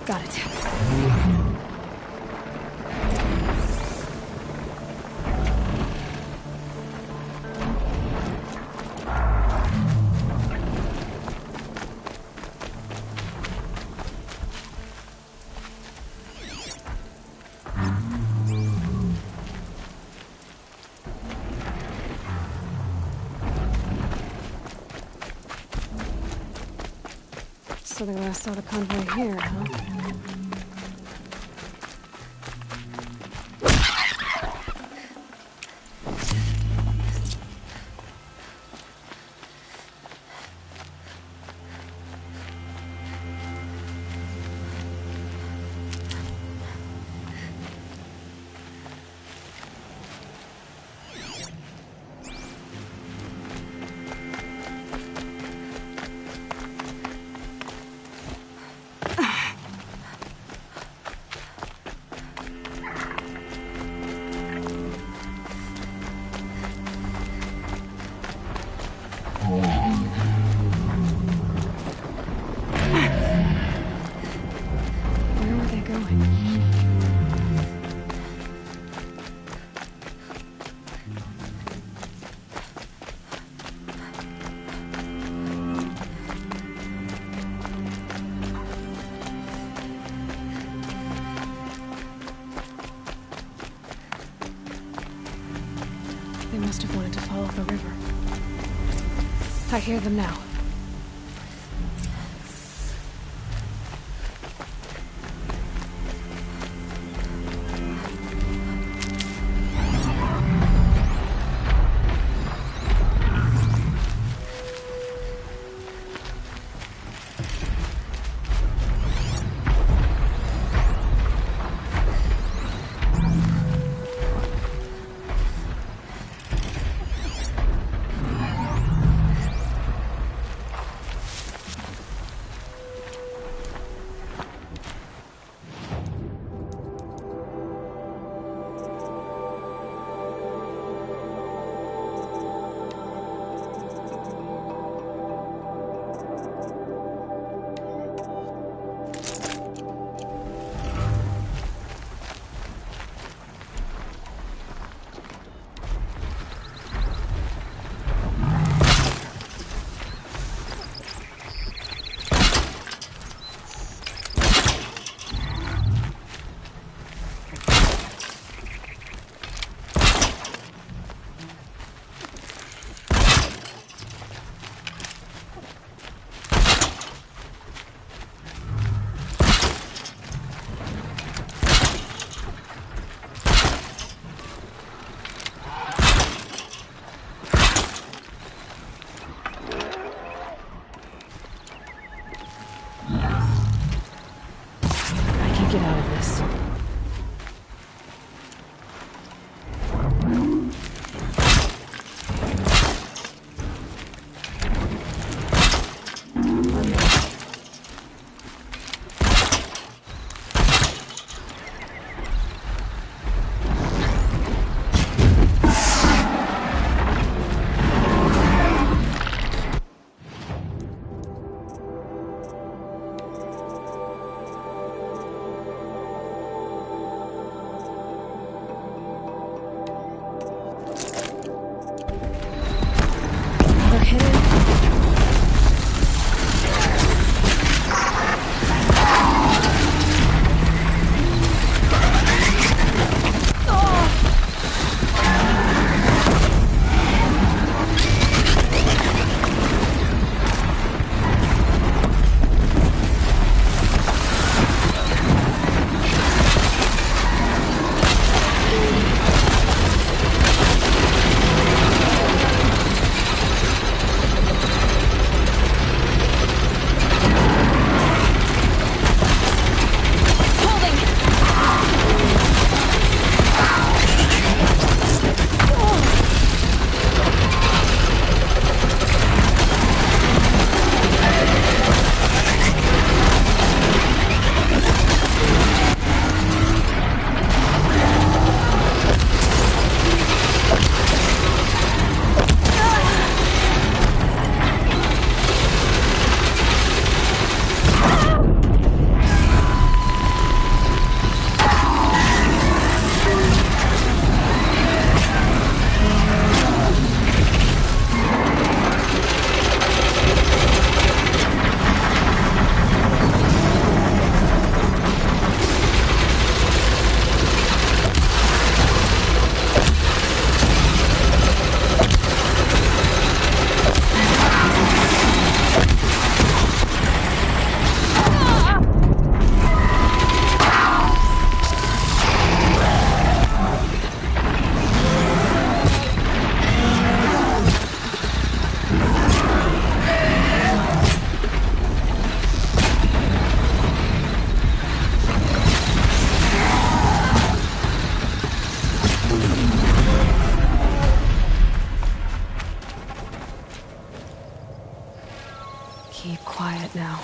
Got it. So they last saw the convoy here, huh? Where were they going? They must have wanted to follow the river. I hear them now. out of this. Keep quiet now.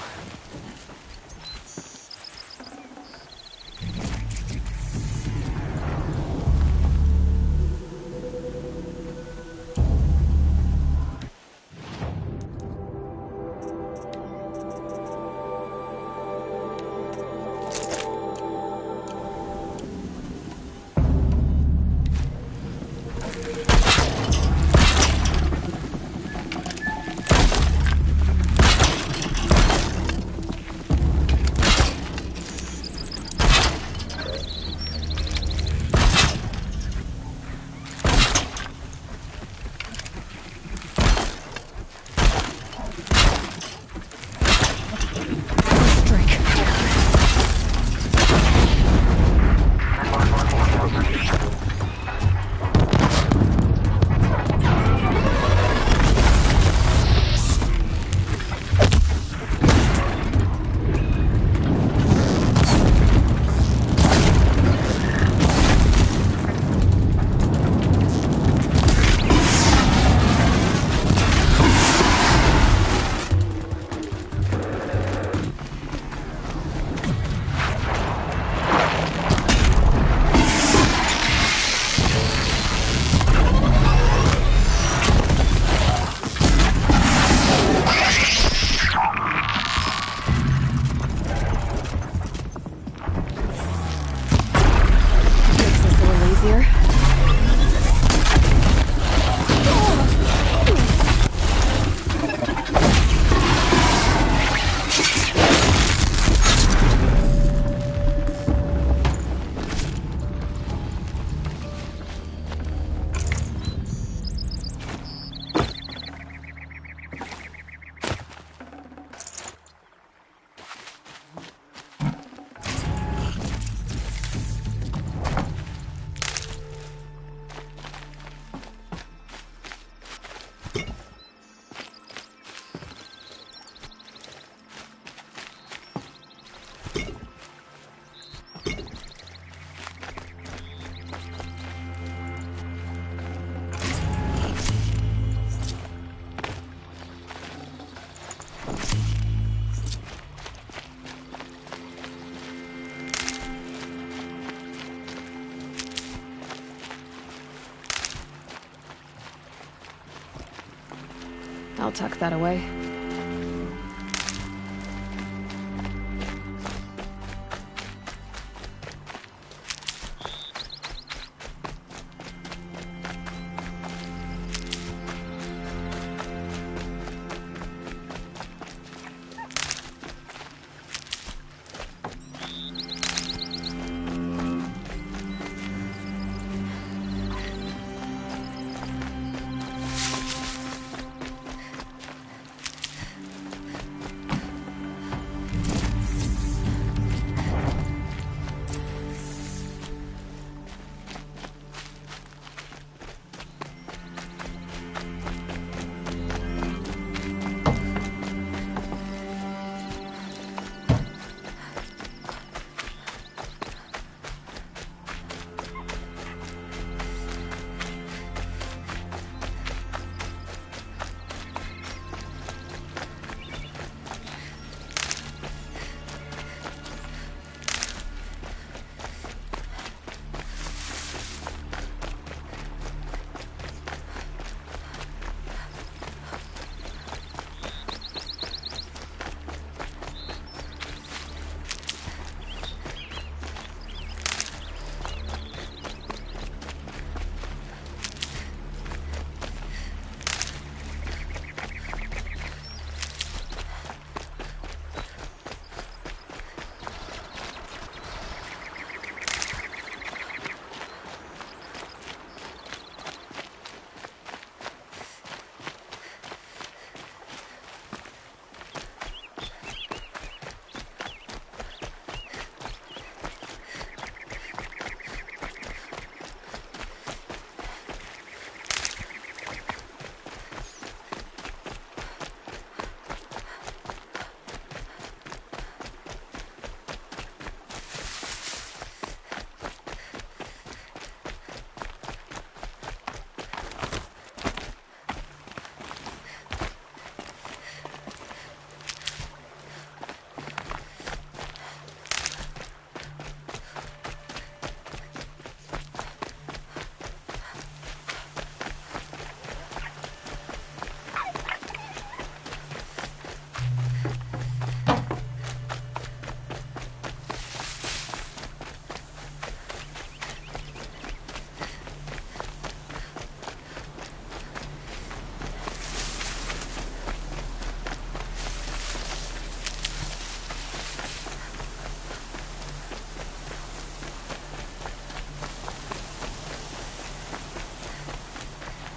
I'll tuck that away.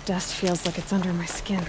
Dust feels like it's under my skin.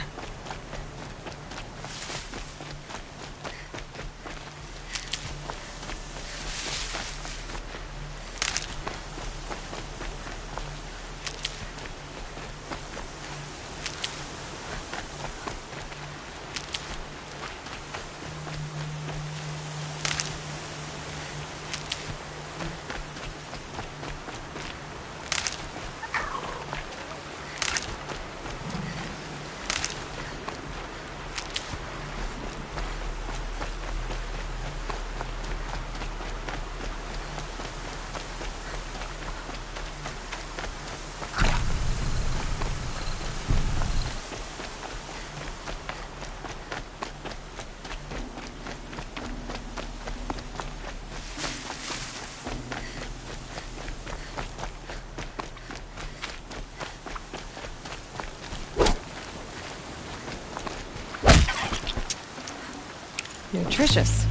Nutritious.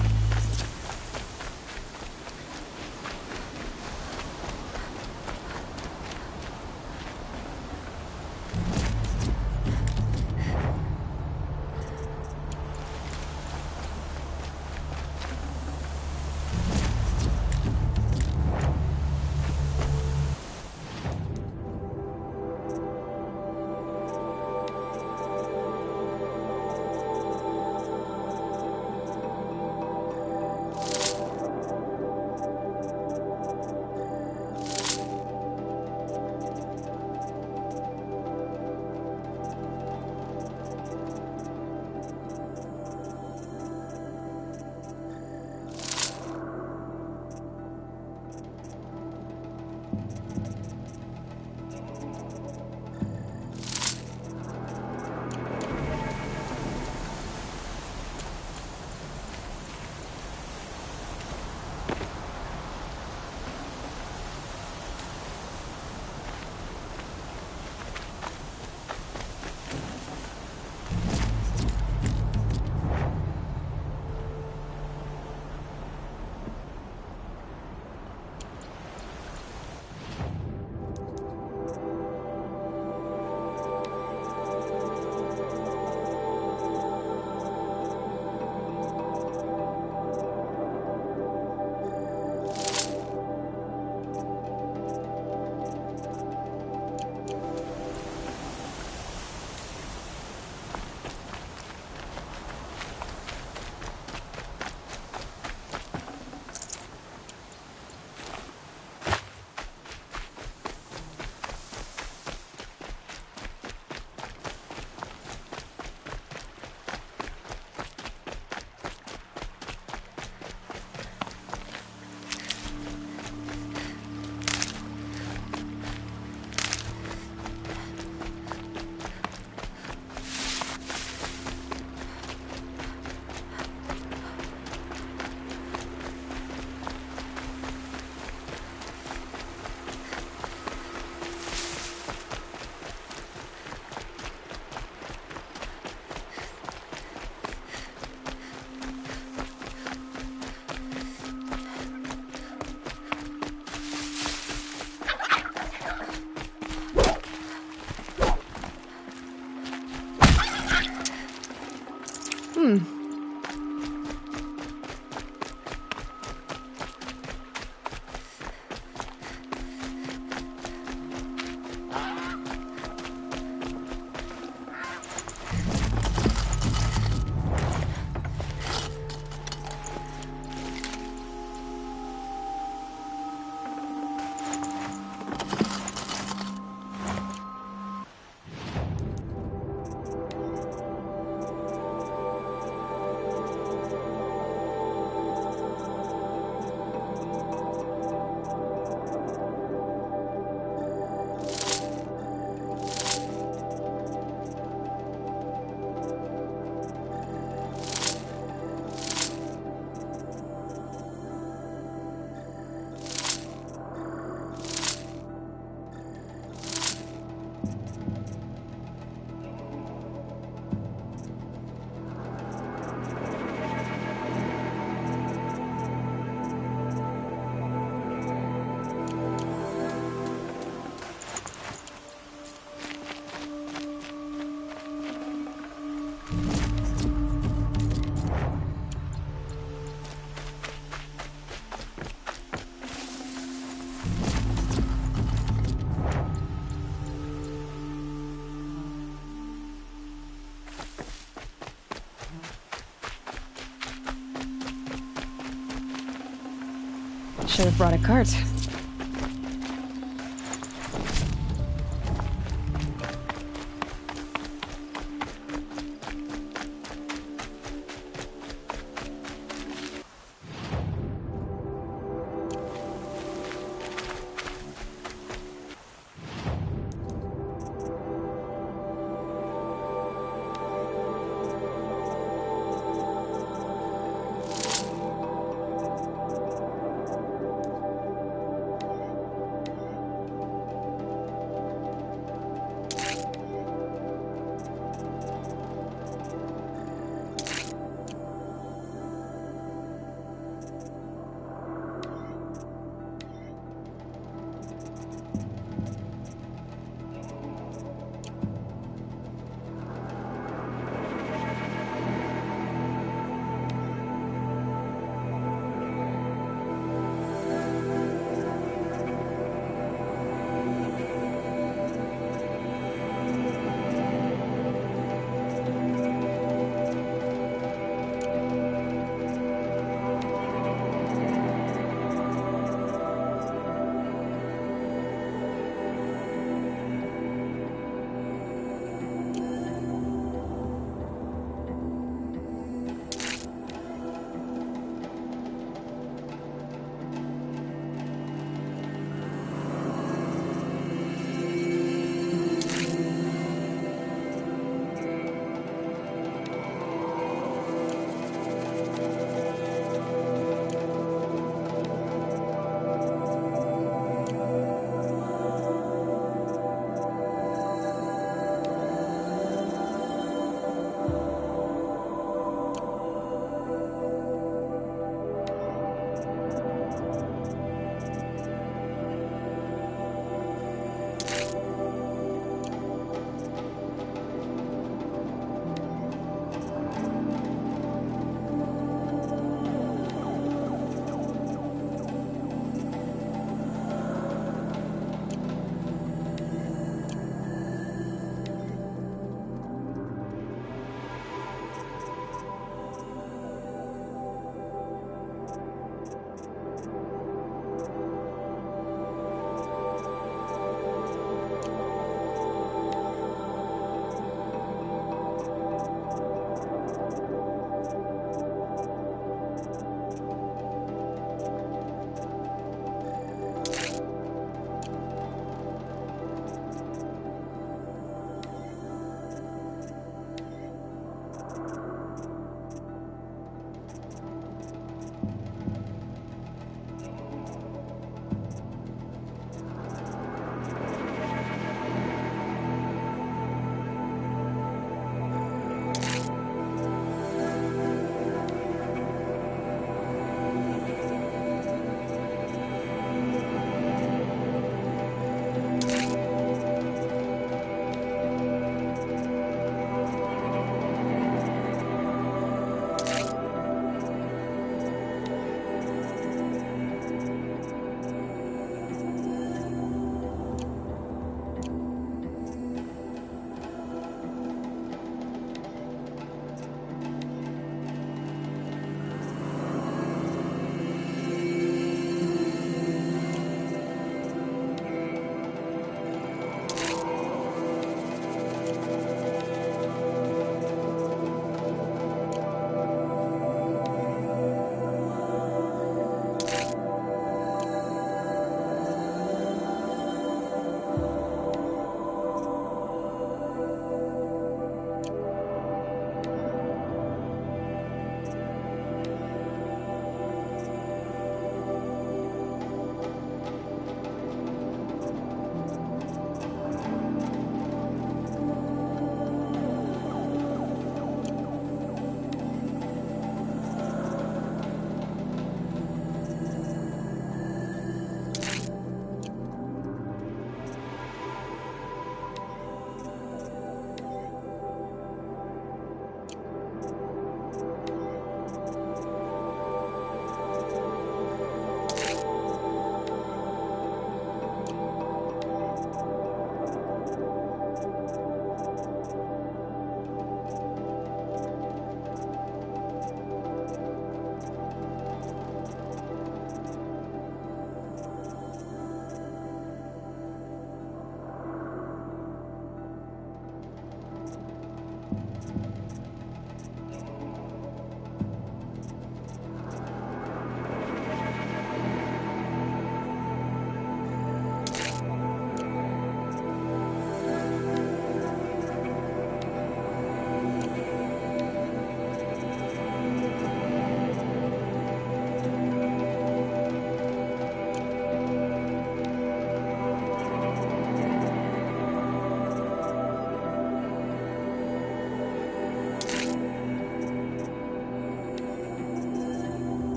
Should have brought a cart.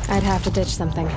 I'd have to ditch something.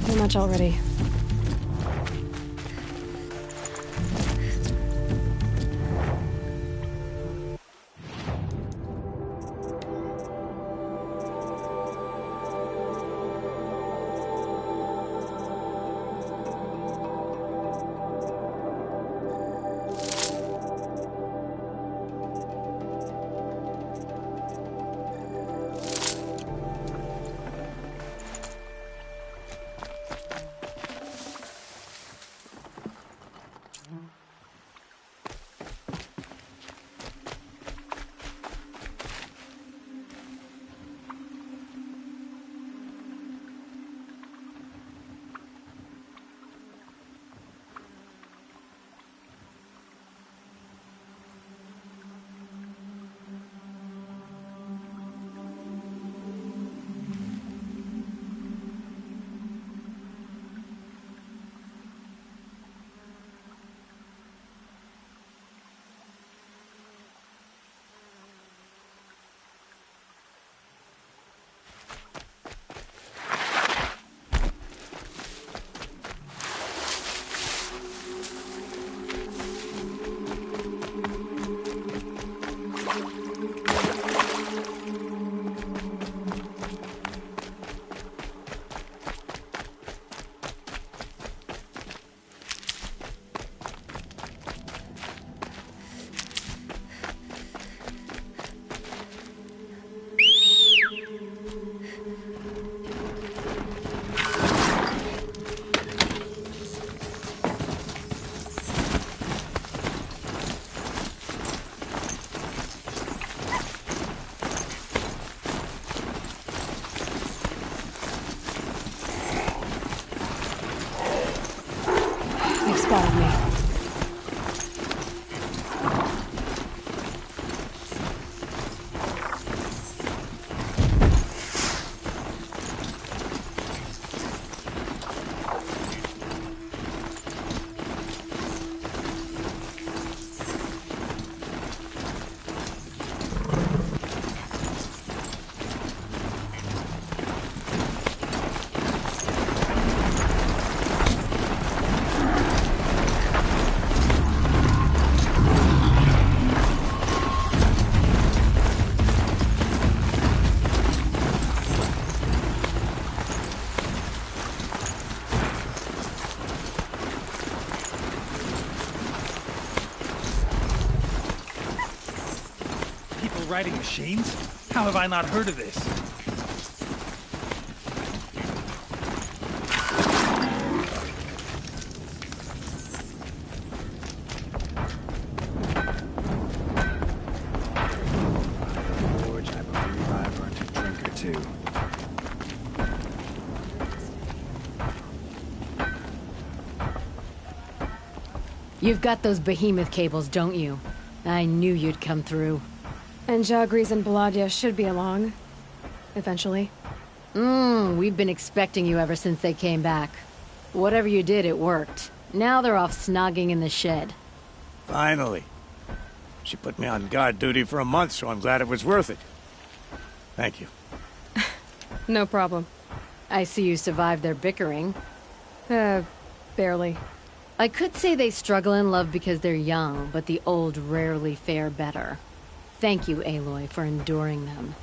Too much already. They've spotted me. Riding machines? How have I not heard of this? George, I believe I've earned a drink or two. You've got those behemoth cables, don't you? I knew you'd come through. And Jagris and Baladia should be along. Eventually. We've been expecting you ever since they came back. Whatever you did, it worked. Now they're off snogging in the shed. Finally. She put me on guard duty for a month, so I'm glad it was worth it. Thank you. No problem. I see you survived their bickering. Barely. I could say they struggle in love because they're young, but the old rarely fare better. Thank you, Aloy, for enduring them.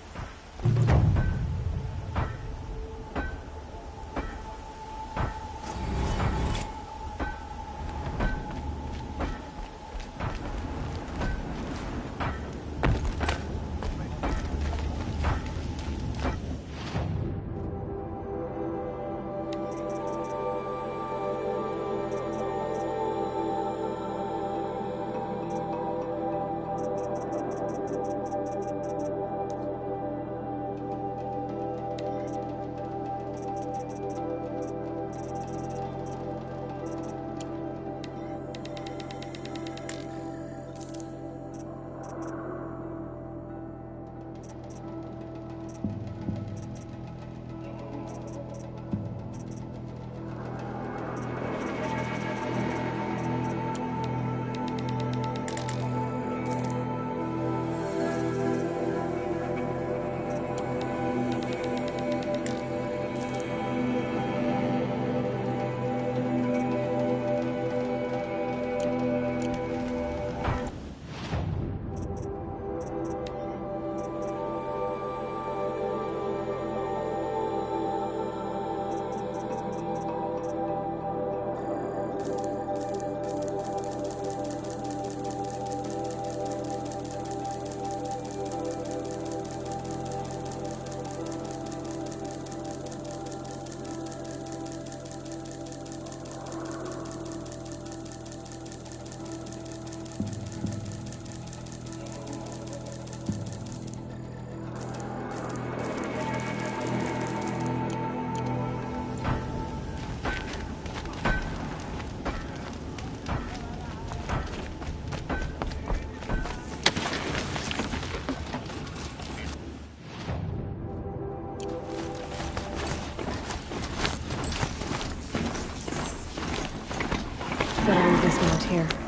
here.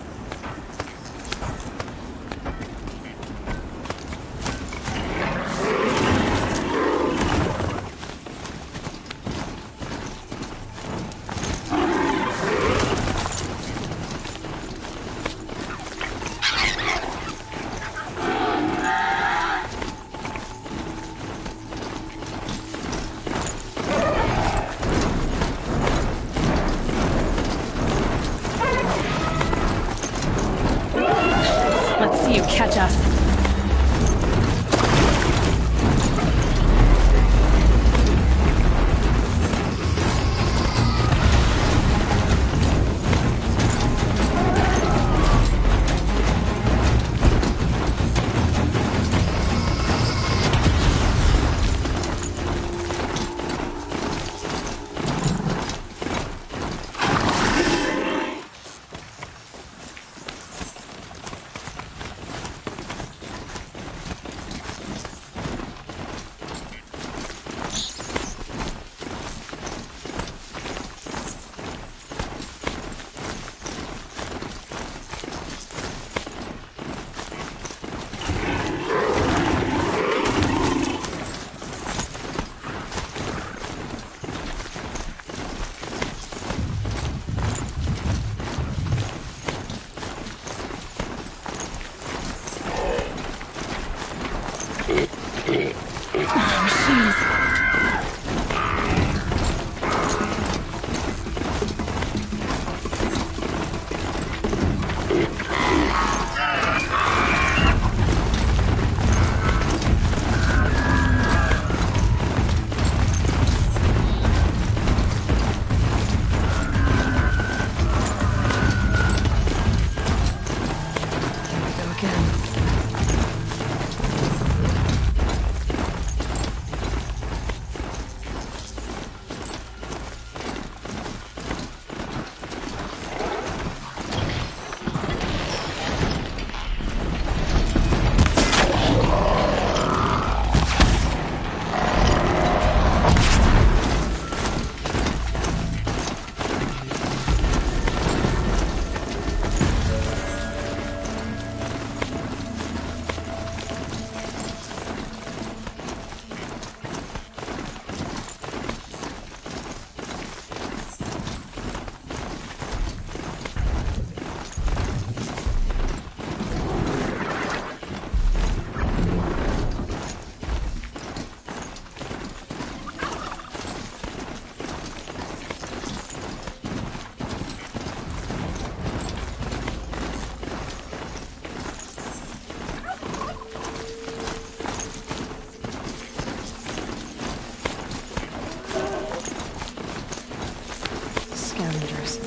Let's see you catch us. Scavengers.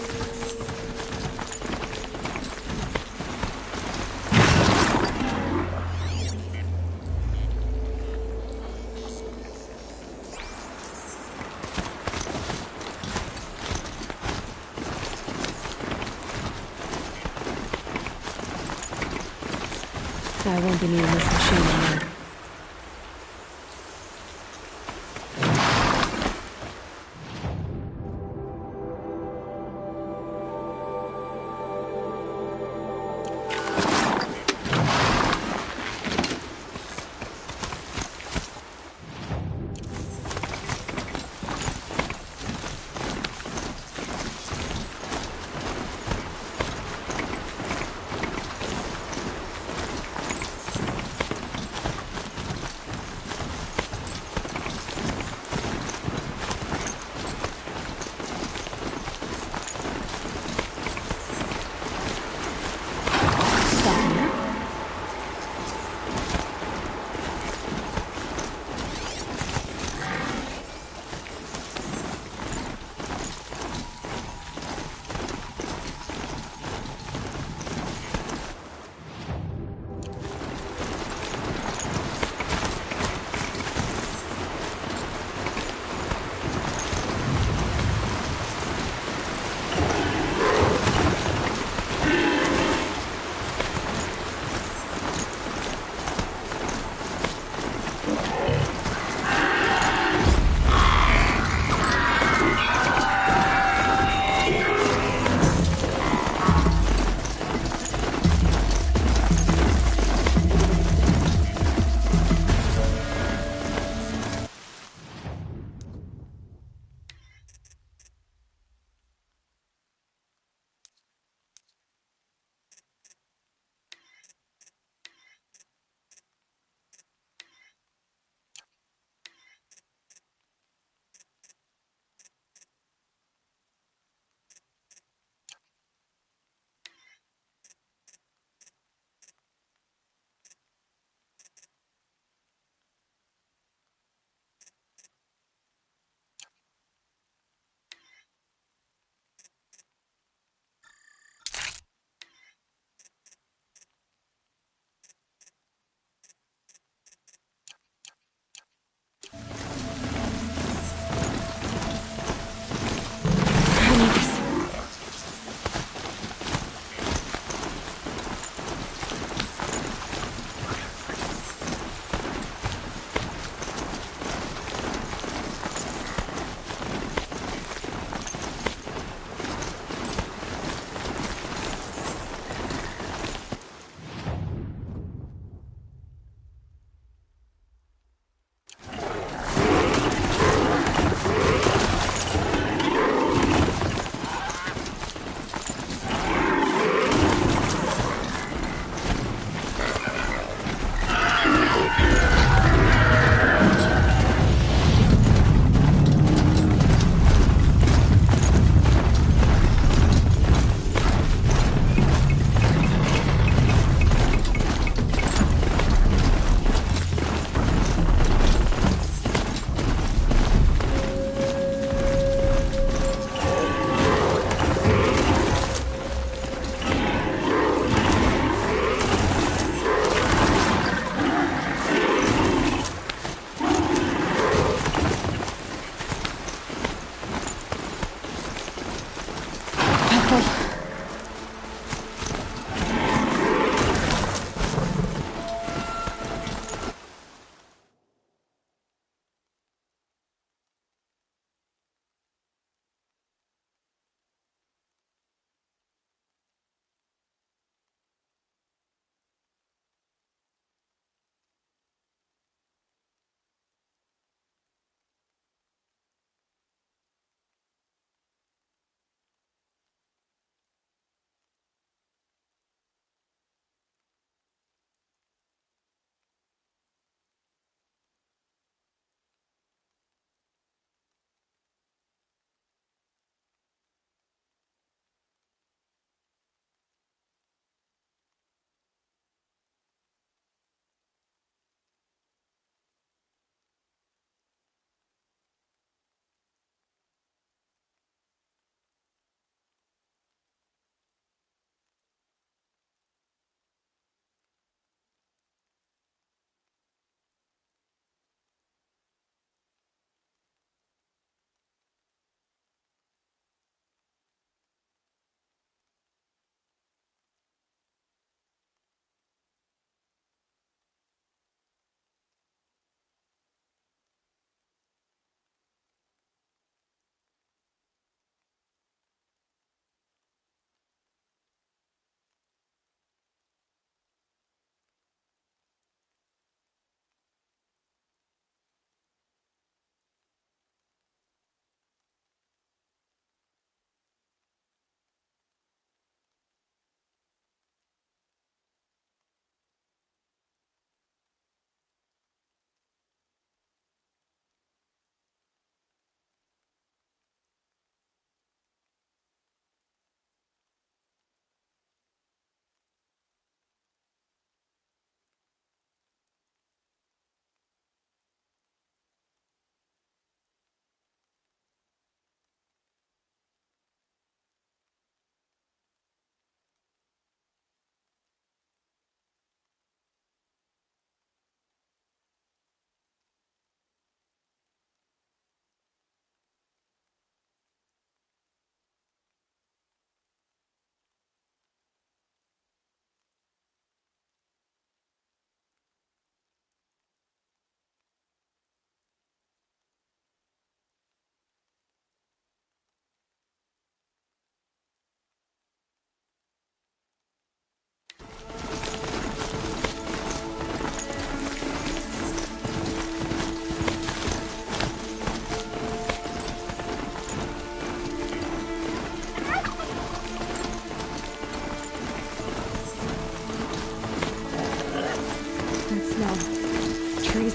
I won't be needing this machine anymore.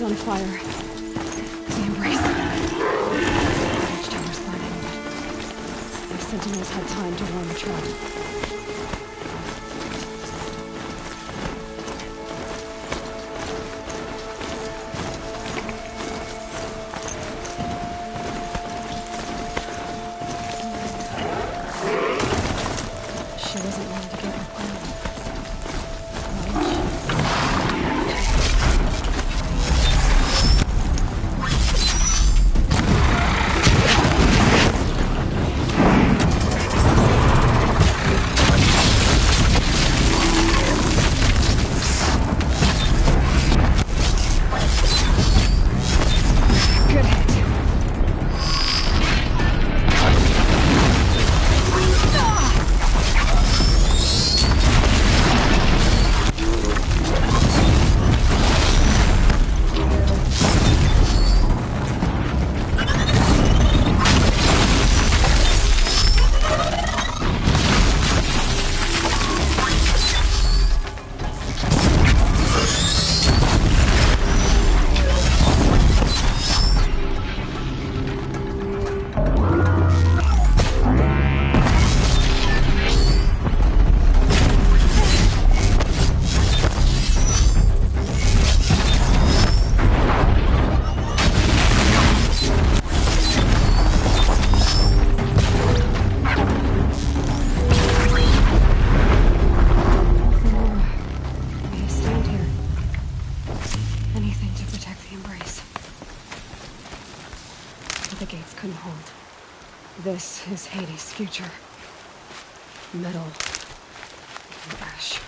on fire. The embrace. The watchtower's burning. The sentinels had time to warn the tribe. She wasn't ready to give her plan. The gates couldn't hold. This is Hades' future. Metal and ash.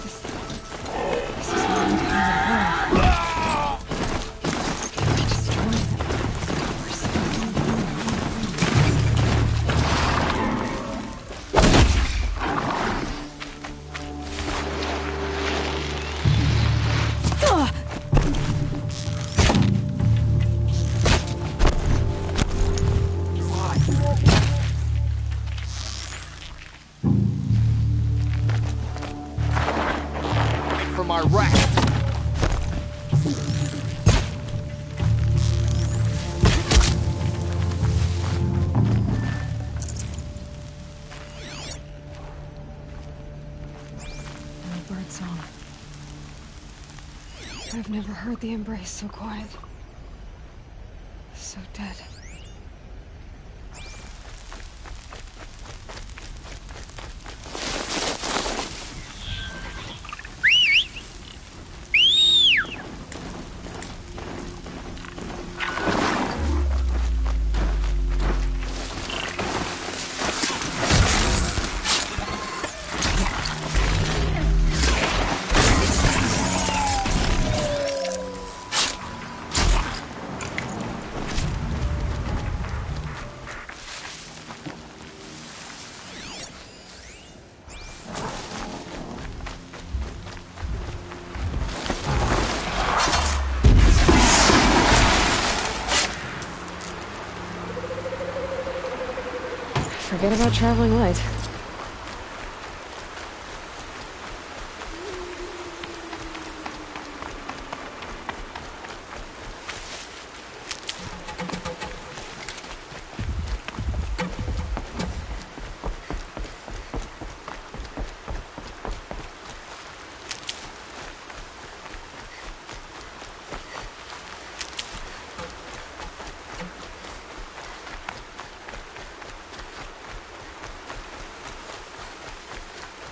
This is not the kind of world. They destroyed them. We're from our rack. a bird song. I've never heard the embrace so quiet. So dead. Forget about traveling light.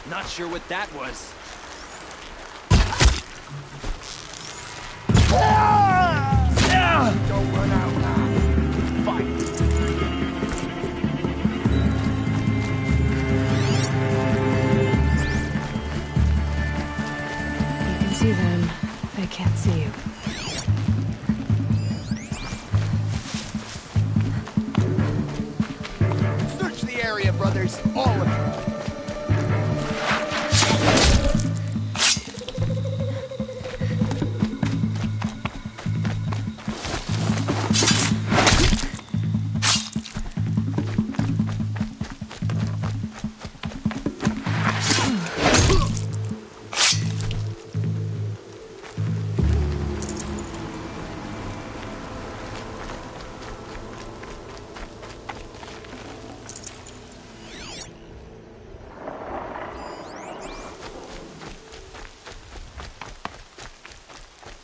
Not sure what that was. Don't run out now. Fight. You can see them. They can't see you. Search the area, brothers. All of it.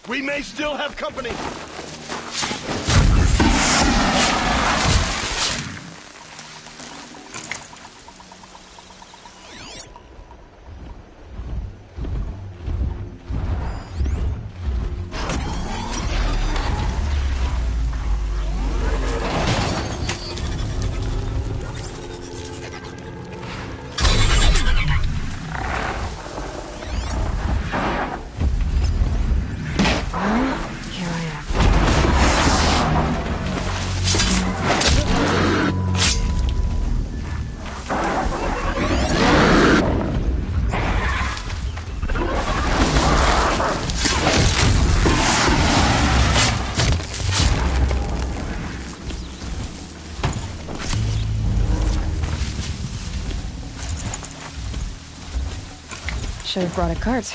We may still have company. Should have brought a cart.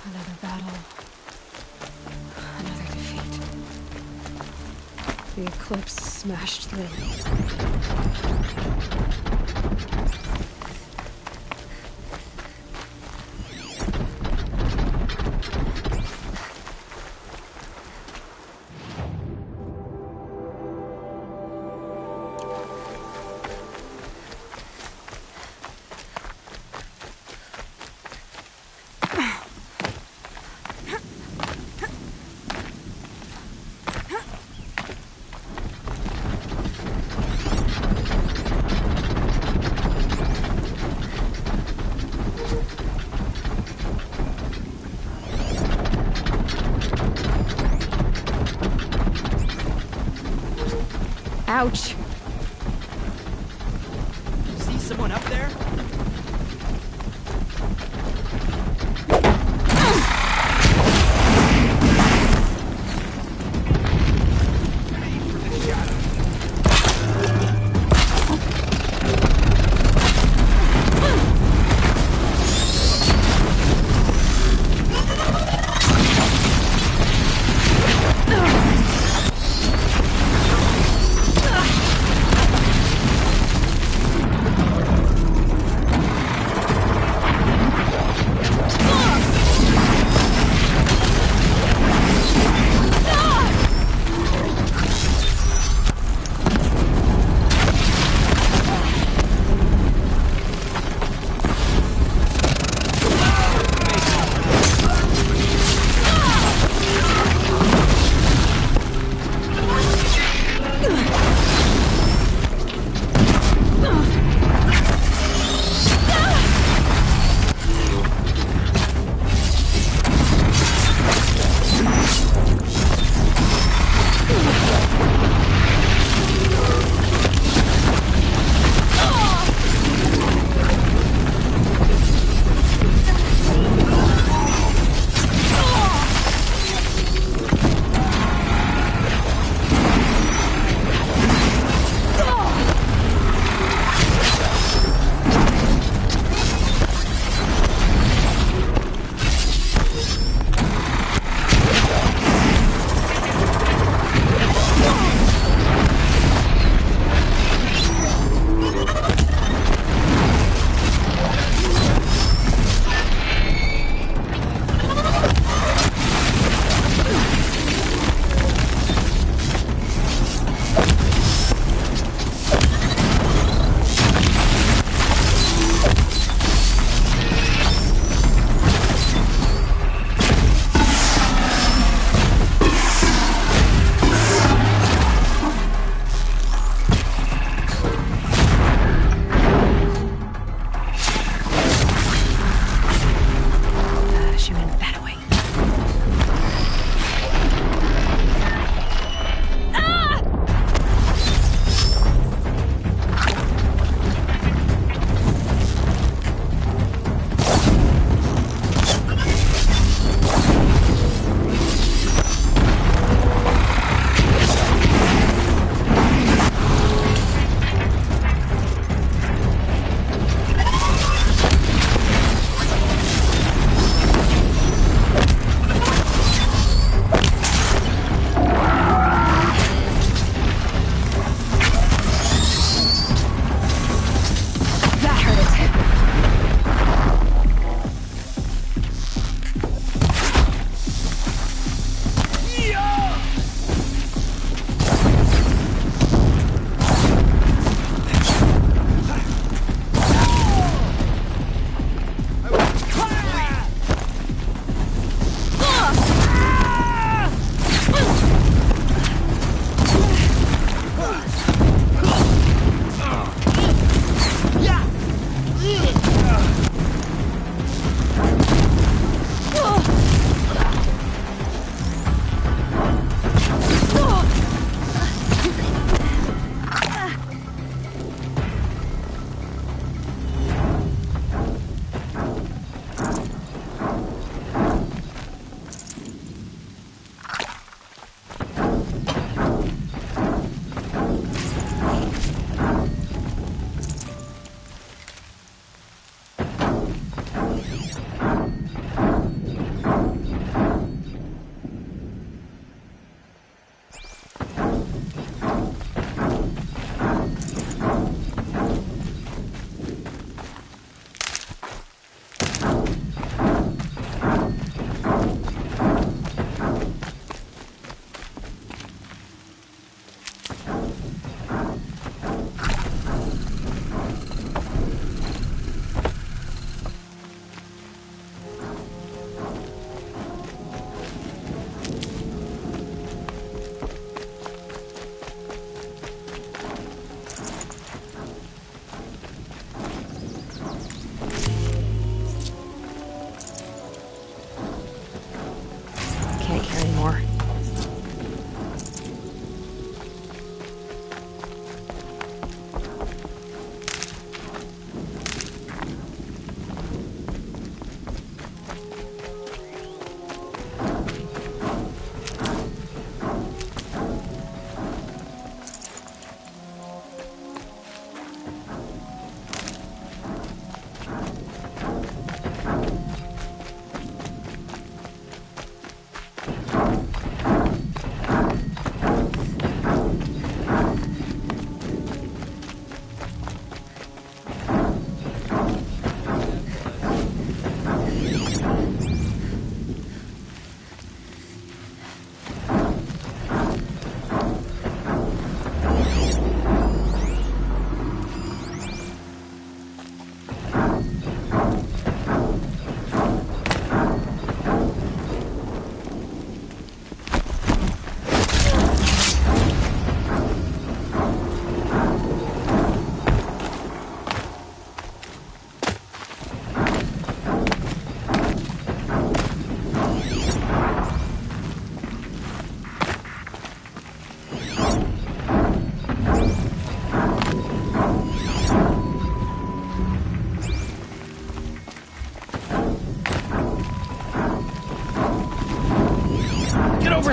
Another battle. Another defeat. The eclipse smashed through. Ouch. See someone up there?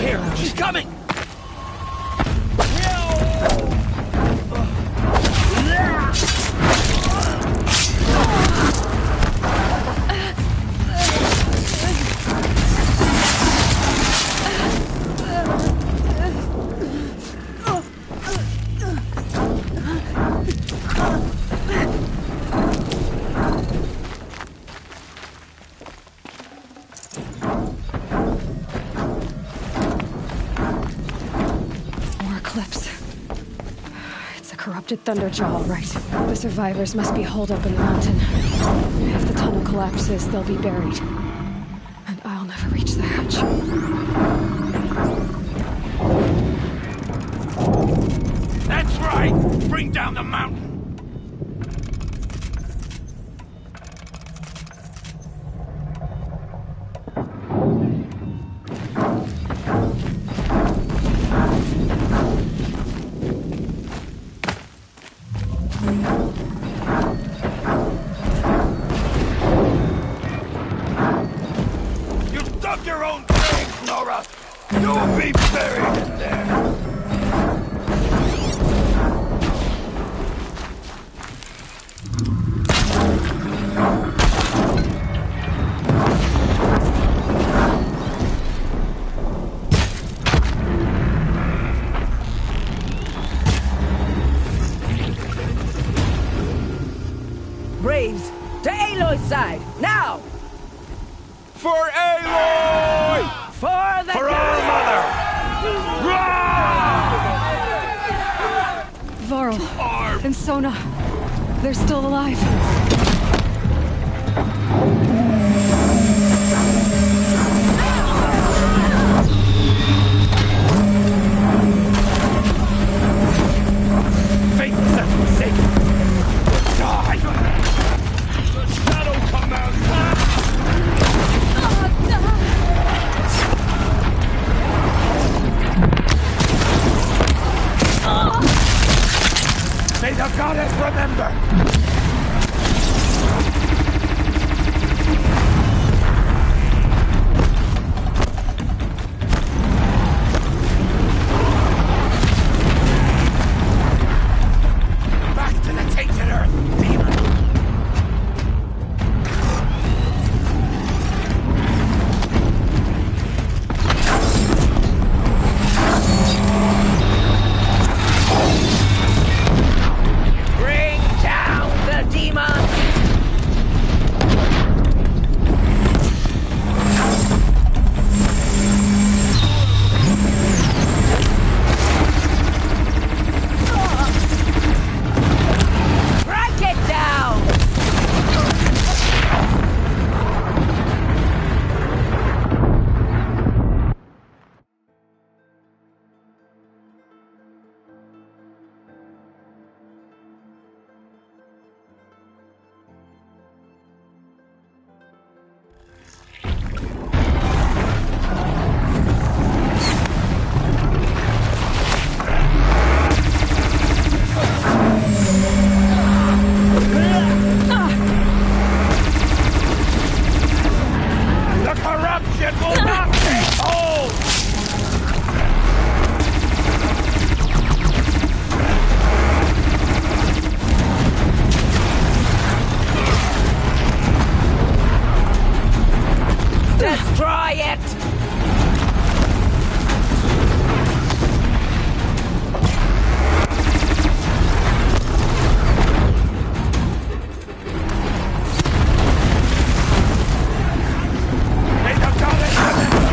here! She's coming! Thunderjaw, all right. The survivors must be holed up in the mountain. If the tunnel collapses, they'll be buried. And I'll never reach the hatch. That's right! Bring down the mountain! Braves, to Aloy's side, now! For Aloy! For the For our mother! Varl and Sona, they're still alive. Faith is not forsaken! Die! The Shadow Command! May the goddess remember! Back to the tainted earth, demon! Bring down the demon! Break it down! The corruption will not take hold! Destroy it! May the goddess remember!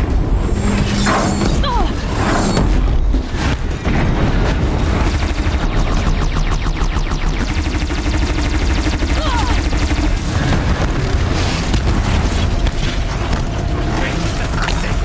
Faith is not forsaken!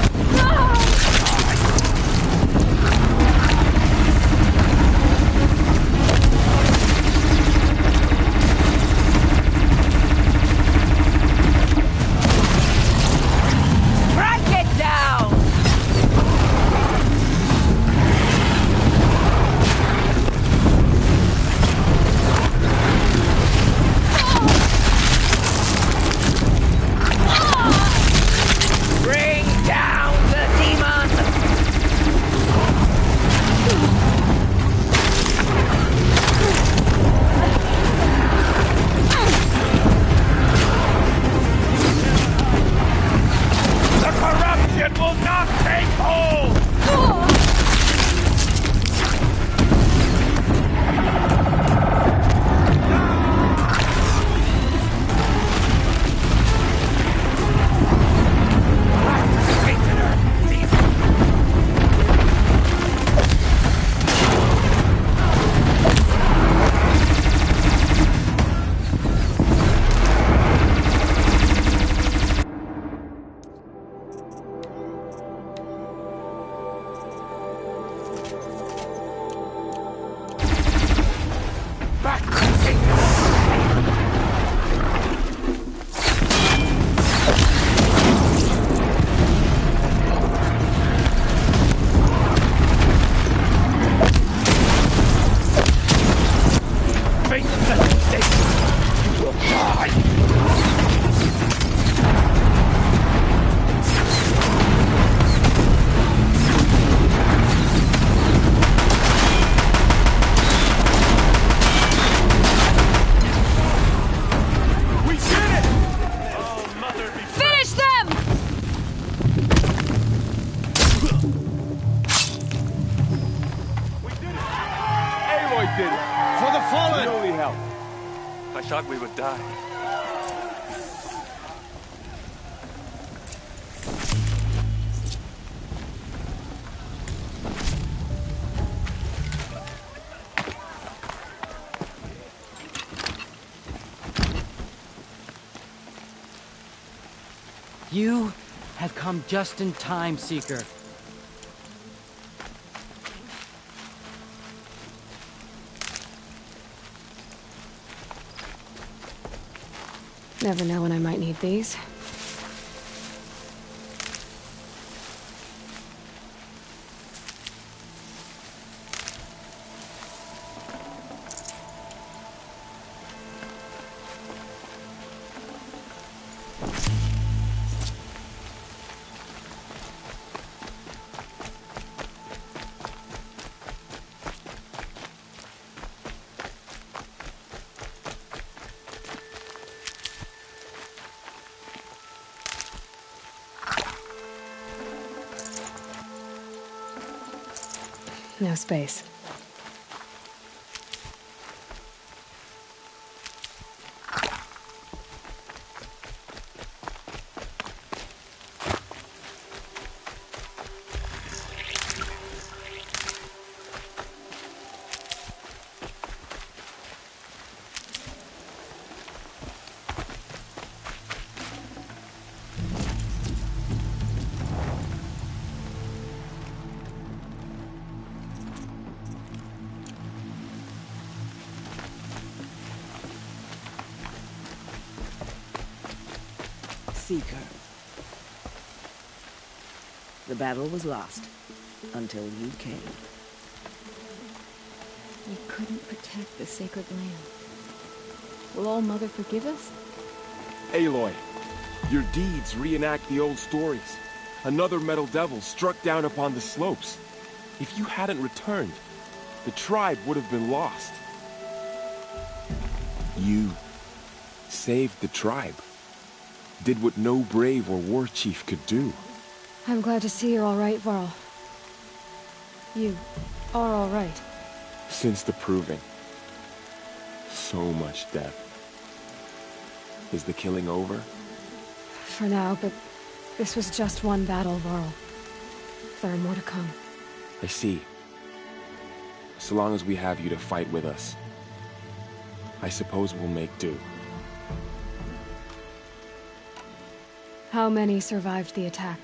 thought we would die. You have come just in time, Seeker. Never know when I might need these. No space. Seeker. The battle was lost until you came. We couldn't protect the sacred land. Will All Mother forgive us? Aloy, your deeds reenact the old stories. Another metal devil struck down upon the slopes. If you hadn't returned, the tribe would have been lost. You saved the tribe. Did what no brave or war chief could do. I'm glad to see you're all right, Varl. You are all right. Since the proving. So much death. Is the killing over? For now, but this was just one battle, Varl. There are more to come. I see. So long as we have you to fight with us, I suppose we'll make do. How many survived the attack?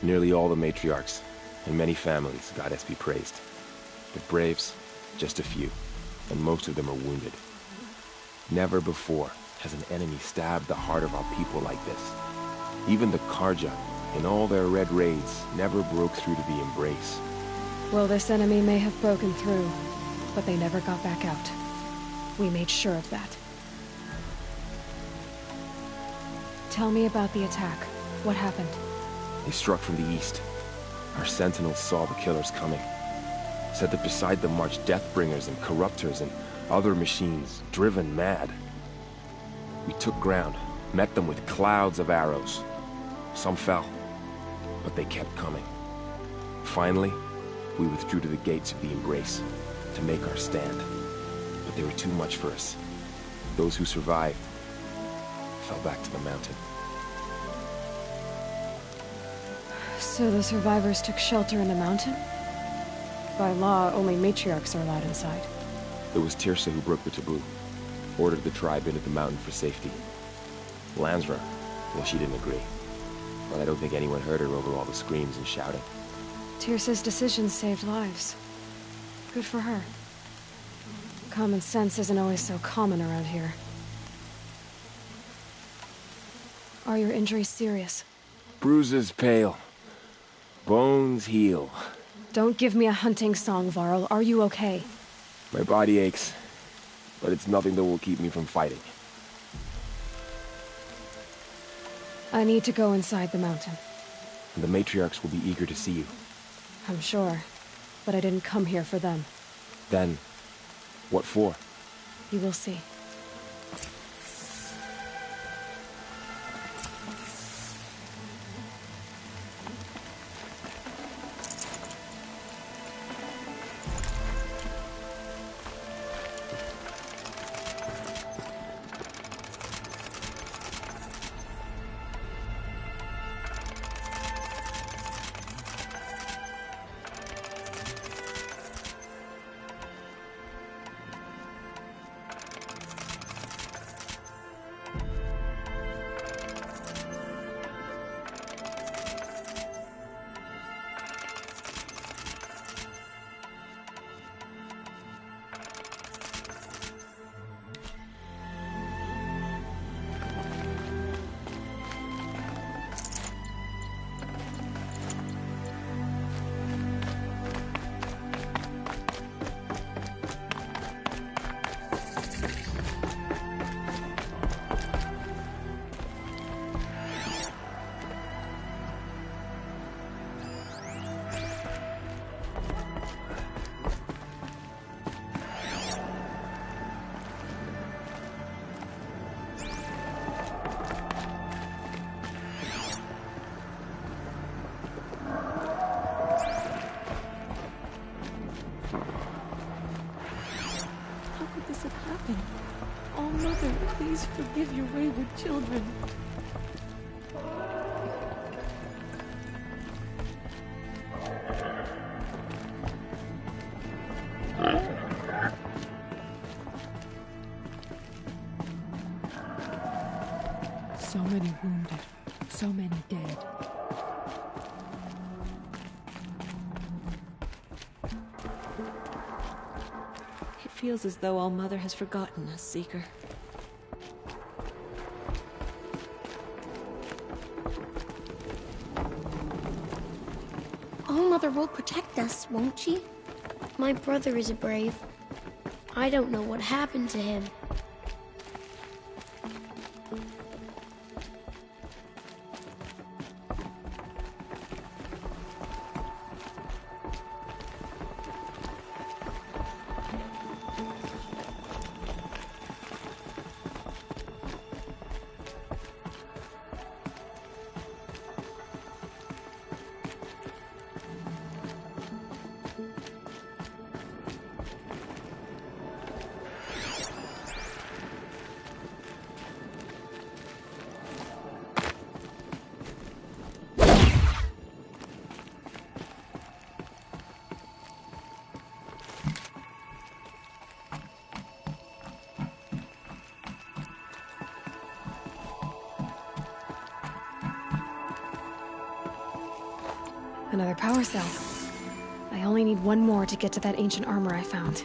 Nearly all the matriarchs, and many families, goddess be praised. But braves, just a few, and most of them are wounded. Never before has an enemy stabbed the heart of our people like this. Even the Karja, in all their red raids, never broke through to the embrace. Well, this enemy may have broken through, but they never got back out. We made sure of that. Tell me about the attack. What happened? They struck from the east. Our sentinels saw the killers coming. Said that beside them marched Deathbringers and Corruptors and other machines, driven mad. We took ground, met them with clouds of arrows. Some fell, but they kept coming. Finally, we withdrew to the gates of the Embrace to make our stand. But they were too much for us. Those who survived fell back to the mountain. So the survivors took shelter in the mountain? By law, only matriarchs are allowed inside. It was Tirsa who broke the taboo. Ordered the tribe into the mountain for safety. Lansra, well, she didn't agree. But I don't think anyone heard her over all the screams and shouting. Tirsa's decision saved lives. Good for her. Common sense isn't always so common around here. Are your injuries serious? Bruises pale. Bones heal. Don't give me a hunting song, Varl. Are you okay? My body aches, but it's nothing that will keep me from fighting. I need to go inside the mountain. And the matriarchs will be eager to see you. I'm sure, but I didn't come here for them. Then, what for? You will see. Please forgive your wayward children. So many wounded, so many dead. It feels as though All Mother has forgotten us, Seeker. All Mother will protect us, won't she? My brother is brave. I don't know what happened to him. Another power cell. I only need one more to get to that ancient armor I found.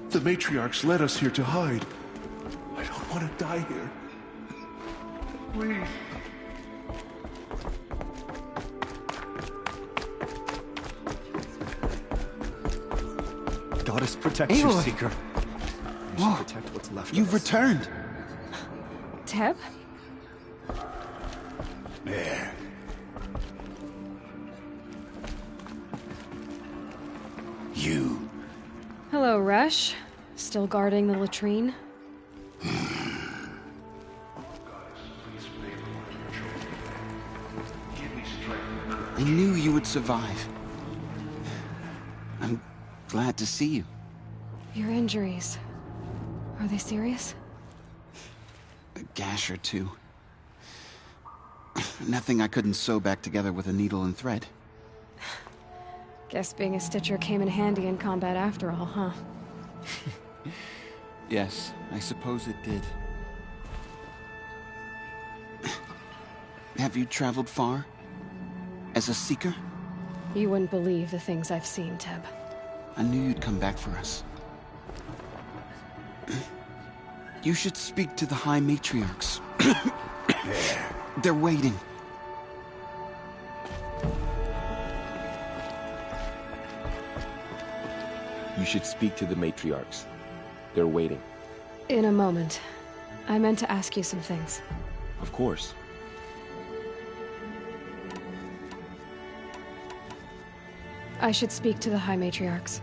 The matriarchs led us here to hide. I don't want to die here. Please. Goddess protects you, Aloy! Seeker. You should protect what's left You've of us. returned. Teb? There. You. Hello, Resh. Still guarding the latrine? I knew you would survive. I'm glad to see you. Your injuries. Are they serious? A gash or two. Nothing I couldn't sew back together with a needle and thread. Guess being a stitcher came in handy in combat after all, huh? Yes, I suppose it did. Have you traveled far? As a seeker? You wouldn't believe the things I've seen, Teb. I knew you'd come back for us. You should speak to the High Matriarchs. They're waiting. You should speak to the matriarchs. They're waiting. In a moment. I meant to ask you some things. Of course. I should speak to the High Matriarchs.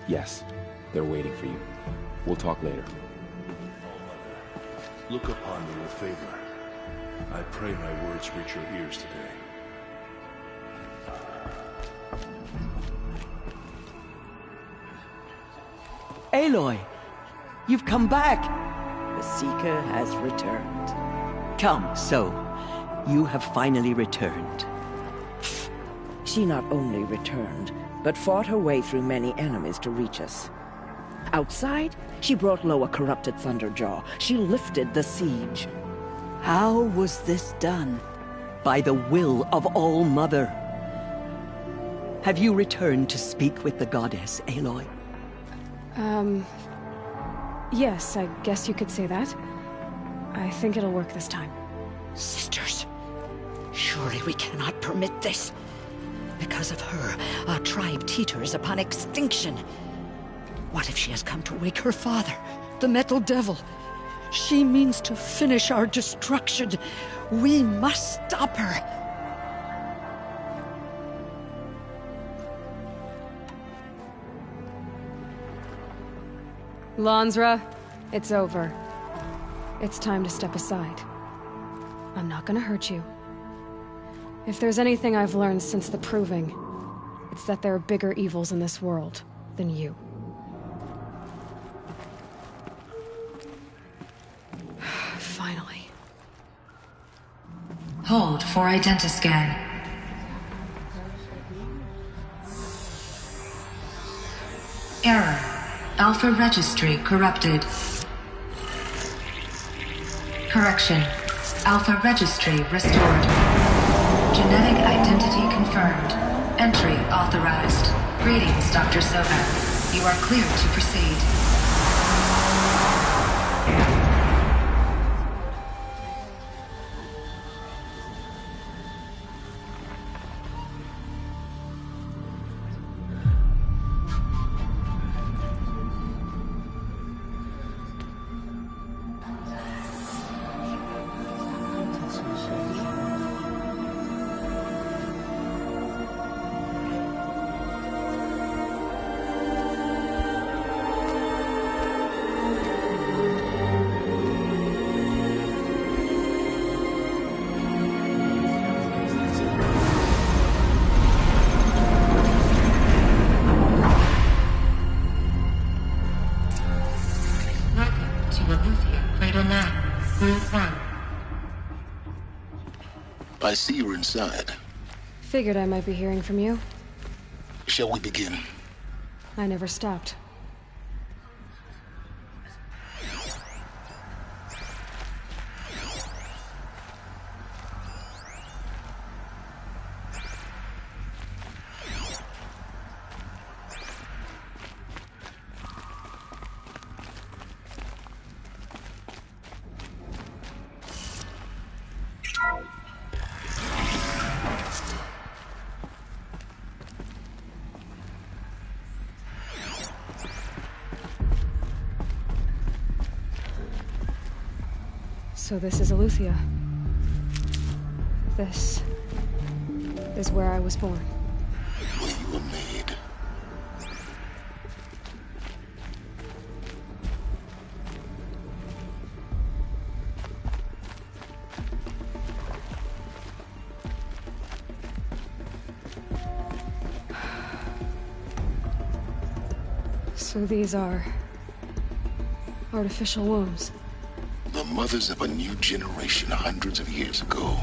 Yes, they're waiting for you. We'll talk later. Look upon me with favor. I pray my words reach your ears today. Aloy! You've come back! The Seeker has returned. Come, so. You have finally returned. She not only returned, but fought her way through many enemies to reach us. Outside, she brought low a corrupted Thunderjaw. She lifted the siege. How was this done? By the will of All Mother. Have you returned to speak with the goddess, Aloy? Yes, I guess you could say that. I think it'll work this time. Sisters, surely we cannot permit this. Because of her, our tribe teeters upon extinction. What if she has come to wake her father, the Metal Devil? She means to finish our destruction. We must stop her. Lansra, it's over. It's time to step aside. I'm not gonna hurt you. If there's anything I've learned since the Proving, it's that there are bigger evils in this world than you. Finally. Hold for identiscan. Error. Alpha registry corrupted. Correction. Alpha registry restored. Genetic identity confirmed. Entry authorized. Greetings, Dr. Sova. You are cleared to proceed. I see you're inside. Figured I might be hearing from you. Shall we begin? I never stopped. So this is Eleuthia. This is where I was born. Where you were made. So these are artificial wombs. The mothers of a new generation hundreds of years ago.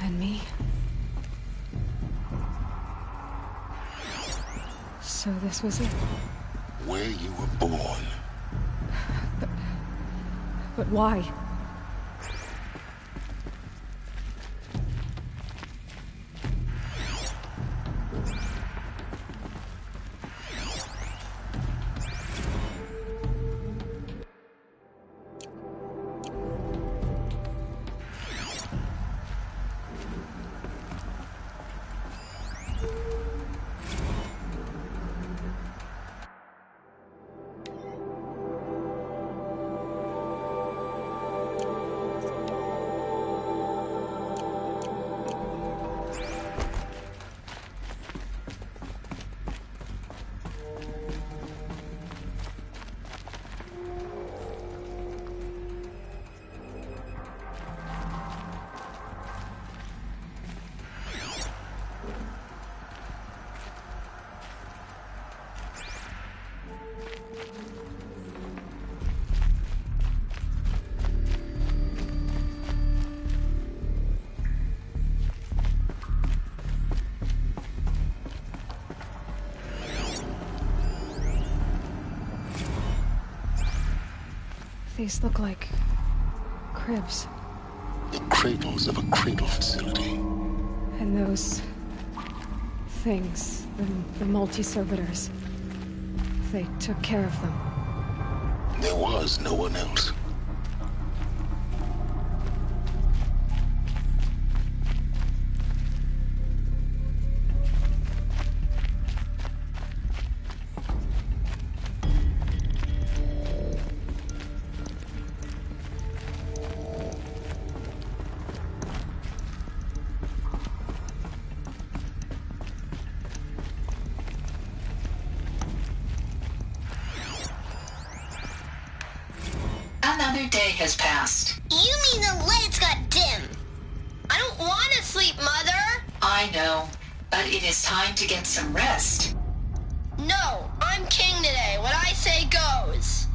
And me? So this was it? Where you were born. But why? These look like cribs. The cradles of a cradle facility. And those things, the multi-servitors, they took care of them. There was no one else. day has passed. You mean the lights got dim? I don't want to sleep, Mother. I know, but it is time to get some rest. No, I'm king today. What I say goes.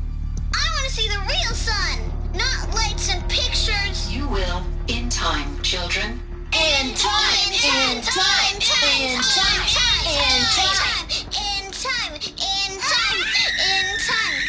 I want to see the real sun, not lights and pictures. You will, in time, children. In time, in time, in time, in time, in time, in time, in time, in time.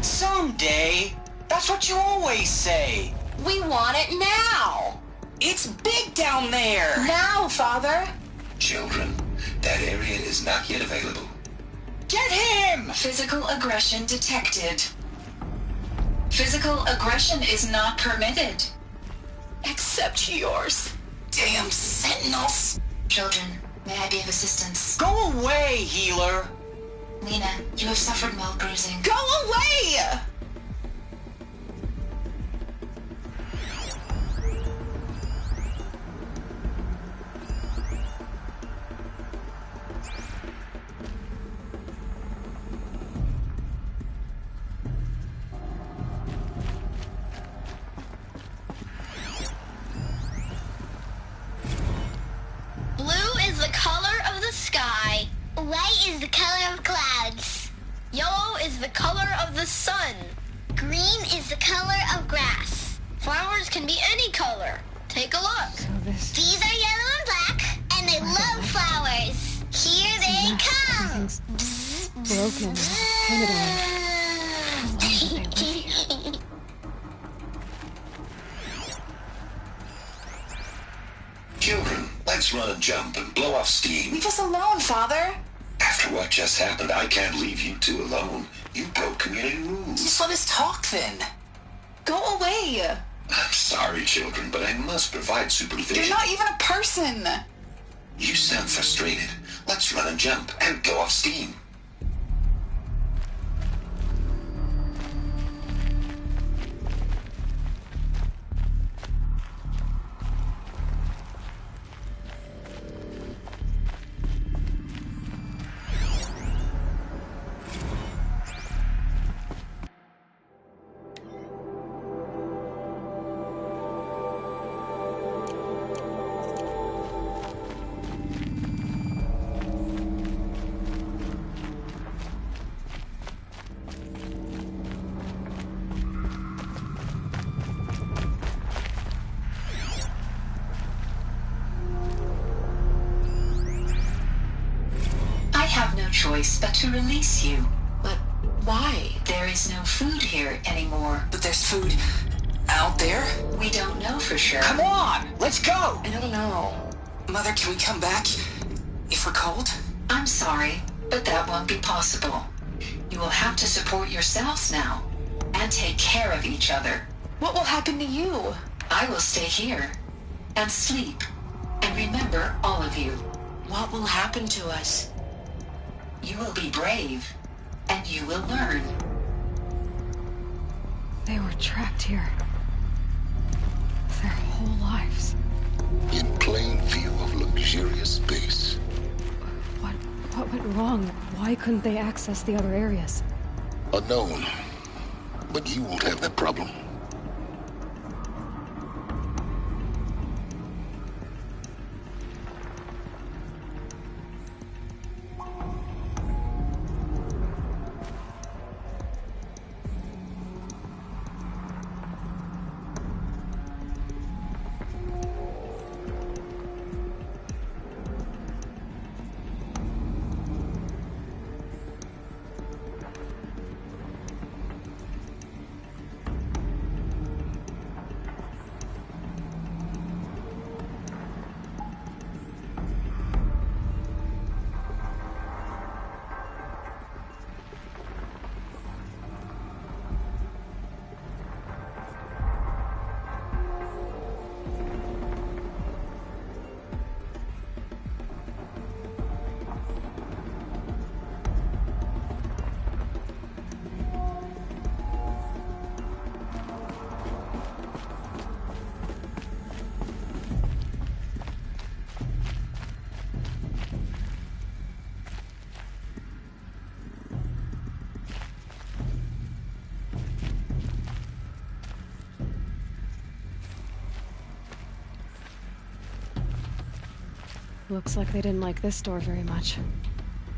Someday. That's what you always say. We want it now. It's big down there. Now, Father. Children, that area is not yet available. Get him! Physical aggression detected. Physical aggression is not permitted. Except yours. Damn sentinels. Children, may I be of assistance? Go away, healer. Lena, you have suffered mild bruising. Go away! Blue is the color of the sky. White is the color of clouds. Yellow is the color of the sun. Green is the color of grass. Flowers can be any color. Take a look. These are yellow and black, and they love flowers. Here they come. Broken, painted on. How long did they live here? Children, let's run and jump and blow off steam. Leave us alone, Father. After what just happened, I can't leave you two alone. You broke community rules. Just let us talk then. Go away. I'm sorry, children, but I must provide supervision. You're not even a person. You sound frustrated. Let's run and jump and blow off steam. Choice but to release you. But why? There is no food here anymore. But there's food out there? We don't know for sure. Come on, let's go! I don't know. Mother, can we come back if we're cold? I'm sorry, but that won't be possible. You will have to support yourselves now and take care of each other. What will happen to you? I will stay here and sleep and remember all of you. What will happen to us? You will be brave, and you will learn. They were trapped here. Their whole lives. In plain view of luxurious space. What went wrong? Why couldn't they access the other areas? Unknown. But you won't have that problem. Looks like they didn't like this door very much.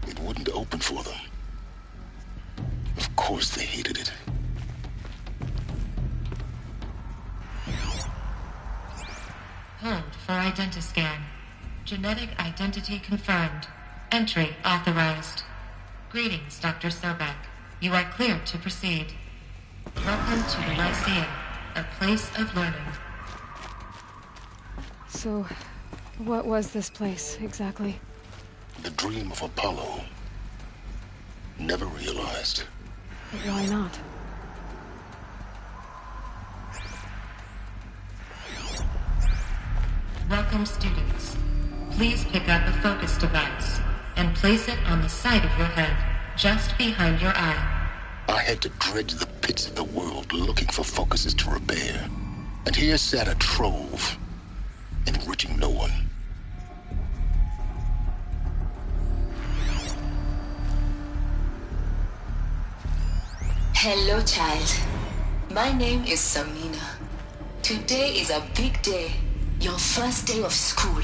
It wouldn't open for them. Of course they hated it. Hold for identiscan. Genetic identity confirmed. Entry authorized. Greetings, Dr. Sobek. You are cleared to proceed. Welcome to the Lyceum, a place of learning. So, what was this place, exactly? The dream of Apollo. Never realized. But why not? Welcome, students. Please pick up a focus device and place it on the side of your head, just behind your eye. I had to dredge the pits of the world looking for focuses to repair. And here sat a trove, enriching no one. Hello, child. My name is Samina. Today is a big day. Your first day of school.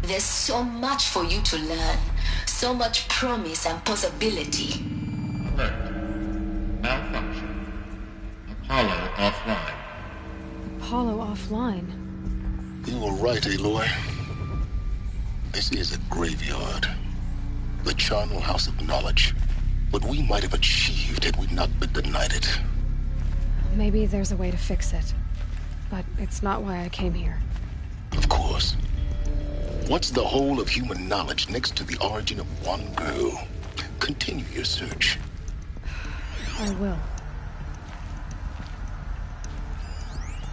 There's so much for you to learn. So much promise and possibility. Alert. Malfunction. Apollo offline. Apollo offline? You were right, Aloy. This is a graveyard. The charnel house of knowledge. What we might have achieved had we not been denied it. Maybe there's a way to fix it. But it's not why I came here. Of course. What's the whole of human knowledge next to the origin of one girl? Continue your search. I will.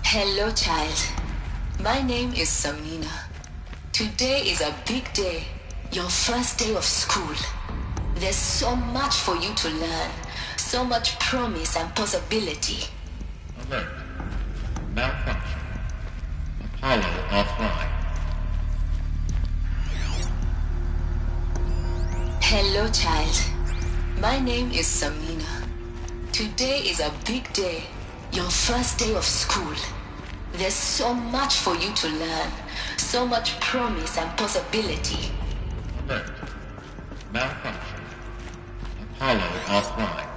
Hello, child. My name is Samina. Today is a big day. Your first day of school. There's so much for you to learn. So much promise and possibility. Alert. Malfunction. Apollo offline. Hello, child. My name is Samina. Today is a big day. Your first day of school. There's so much for you to learn. So much promise and possibility. Alert. Malfunction. Apollo offline.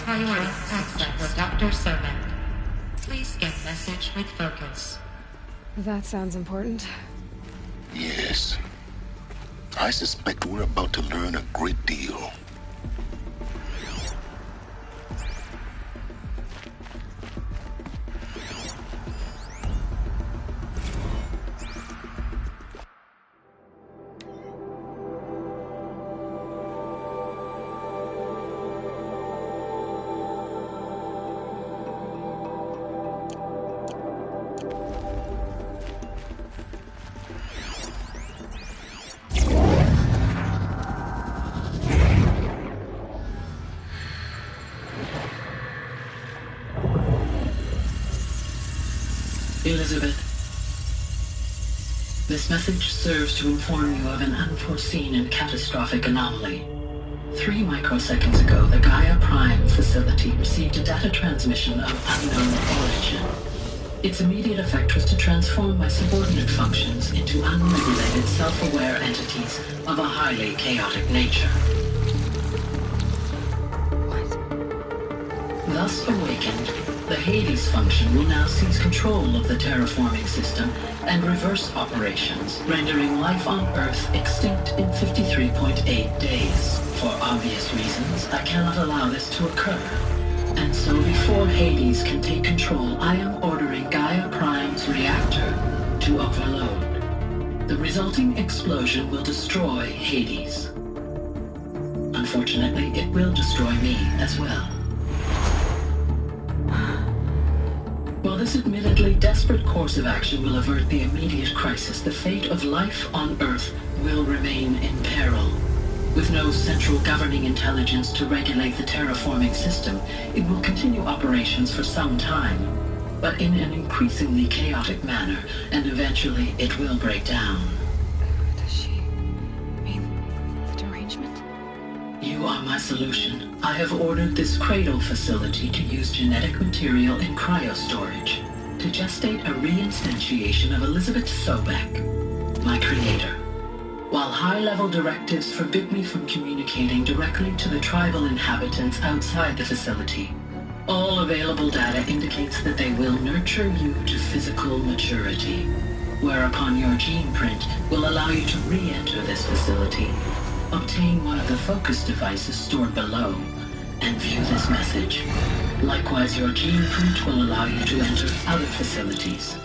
Priority access, Dr. Sobek. Please get message with focus. That sounds important. Yes. I suspect we're about to learn a great deal. Elizabeth, this message serves to inform you of an unforeseen and catastrophic anomaly. 3 microseconds ago, the Gaia Prime facility received a data transmission of unknown origin. Its immediate effect was to transform my subordinate functions into unregulated, self-aware entities of a highly chaotic nature. Thus awakened, the Hades function will now seize control of the terraforming system and reverse operations, rendering life on Earth extinct in 53.8 days. For obvious reasons, I cannot allow this to occur. And so before Hades can take control, I am ordering Gaia Prime's reactor to overload. The resulting explosion will destroy Hades. Unfortunately, it will destroy me as well. While this admittedly desperate course of action will avert the immediate crisis, the fate of life on Earth will remain in peril. With no central governing intelligence to regulate the terraforming system, it will continue operations for some time, but in an increasingly chaotic manner, and eventually it will break down. Does she mean the derangement? You are my solution. I have ordered this cradle facility to use genetic material in cryostorage to gestate a reinstantiation of Elizabeth Sobek, my creator. While high-level directives forbid me from communicating directly to the tribal inhabitants outside the facility, all available data indicates that they will nurture you to physical maturity, whereupon your gene print will allow you to re-enter this facility, obtain one of the focus devices stored below, and view this message. Likewise, your gene print will allow you to enter other facilities,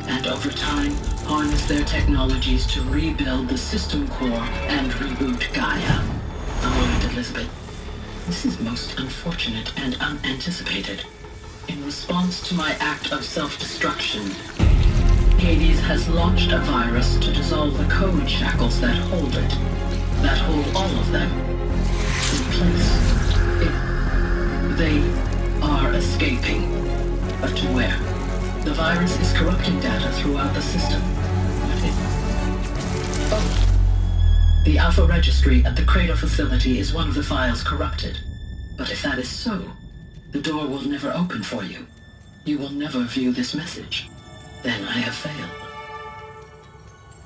and over time, harness their technologies to rebuild the system core and reboot Gaia. A moment, Elizabeth. This is most unfortunate and unanticipated. In response to my act of self-destruction, Hades has launched a virus to dissolve the code shackles that hold it, that hold all of them in place. They are escaping, but to where? The virus is corrupting data throughout the system. The Alpha Registry at the Cradle facility is one of the files corrupted. But if that is so, the door will never open for you. You will never view this message. Then I have failed.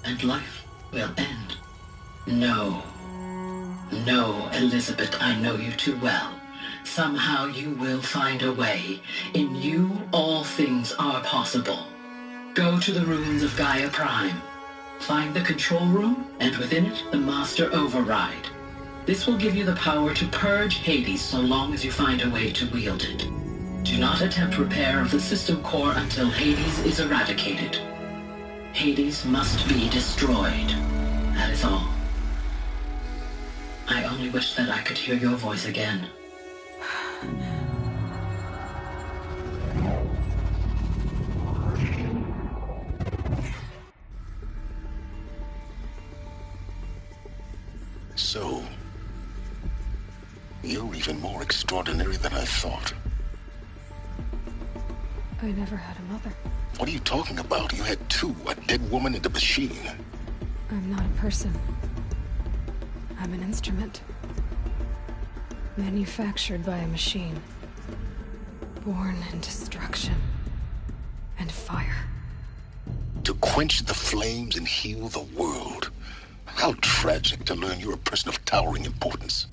And life will end. No. No, Elizabeth, I know you too well. Somehow you will find a way. In you, all things are possible. Go to the ruins of Gaia Prime. Find the control room, and within it, the Master Override. This will give you the power to purge Hades so long as you find a way to wield it. Do not attempt repair of the system core until Hades is eradicated. Hades must be destroyed. That is all. I only wish that I could hear your voice again. So, you're even more extraordinary than I thought. I never had a mother. What are you talking about? You had two, a dead woman and a machine. I'm not a person. I'm an instrument. Manufactured by a machine. Born in destruction and fire. To quench the flames and heal the world. How tragic to learn you're a person of towering importance.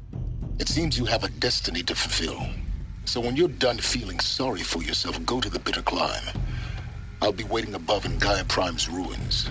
It seems you have a destiny to fulfill. So when you're done feeling sorry for yourself, go to the bitter climb. I'll be waiting above in Gaia Prime's ruins.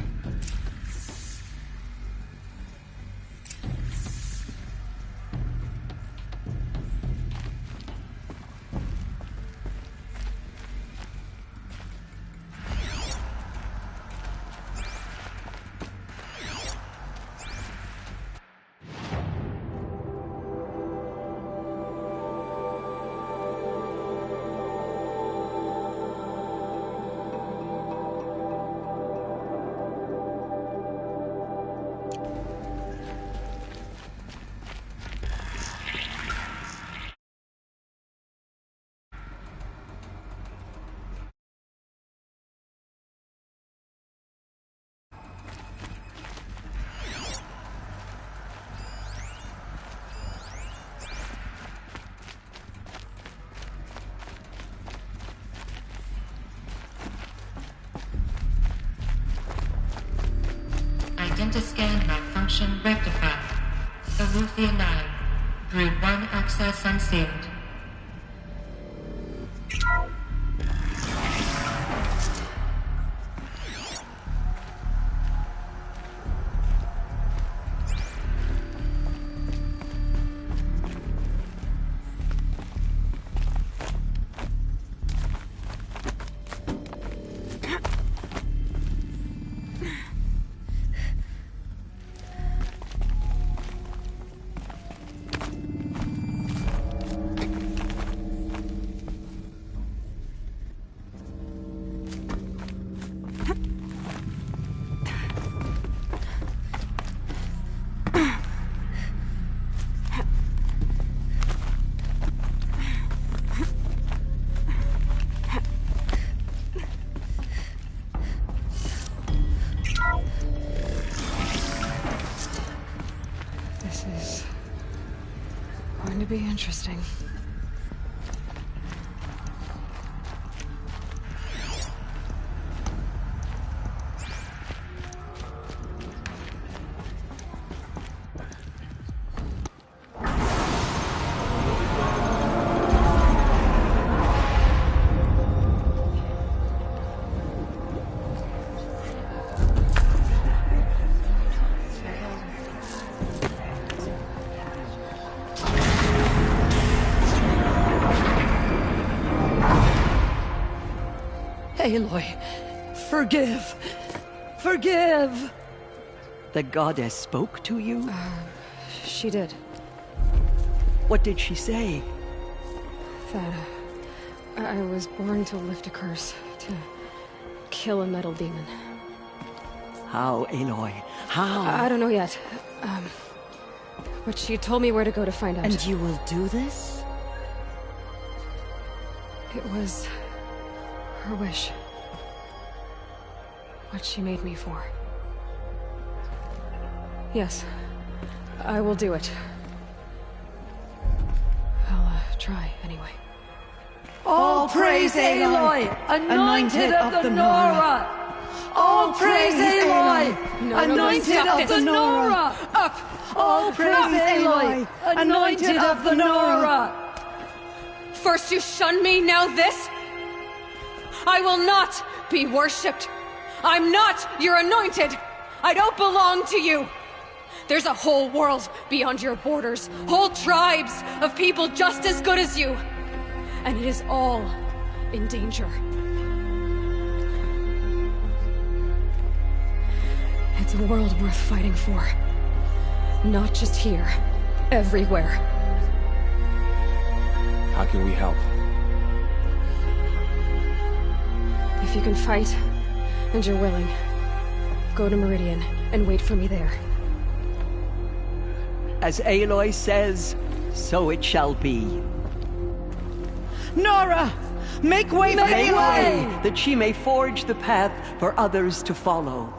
Identiscan malfunction rectified. Eleuthia 9. Group 1 access unsealed. Should be interesting. Aloy, forgive! Forgive! The goddess spoke to you? She did. What did she say? That I was born to lift a curse, to kill a metal demon. How, Aloy? How? I don't know yet. But she told me where to go to find out. And you will do this? It was her wish. What she made me for. Yes, I will do it. I'll try anyway. All praise Aloy, anointed of the Nora! All praise Aloy, anointed of the Nora! Up! All praise Aloy, anointed of the Nora! First you shun me, now this? I will not be worshipped. I'm not your anointed. I don't belong to you. There's a whole world beyond your borders, whole tribes of people just as good as you. And it is all in danger. It's a world worth fighting for. Not just here, everywhere. How can we help? If you can fight, and you're willing, go to Meridian and wait for me there. As Aloy says, so it shall be. Nora! Make way for Aloy! That she may forge the path for others to follow.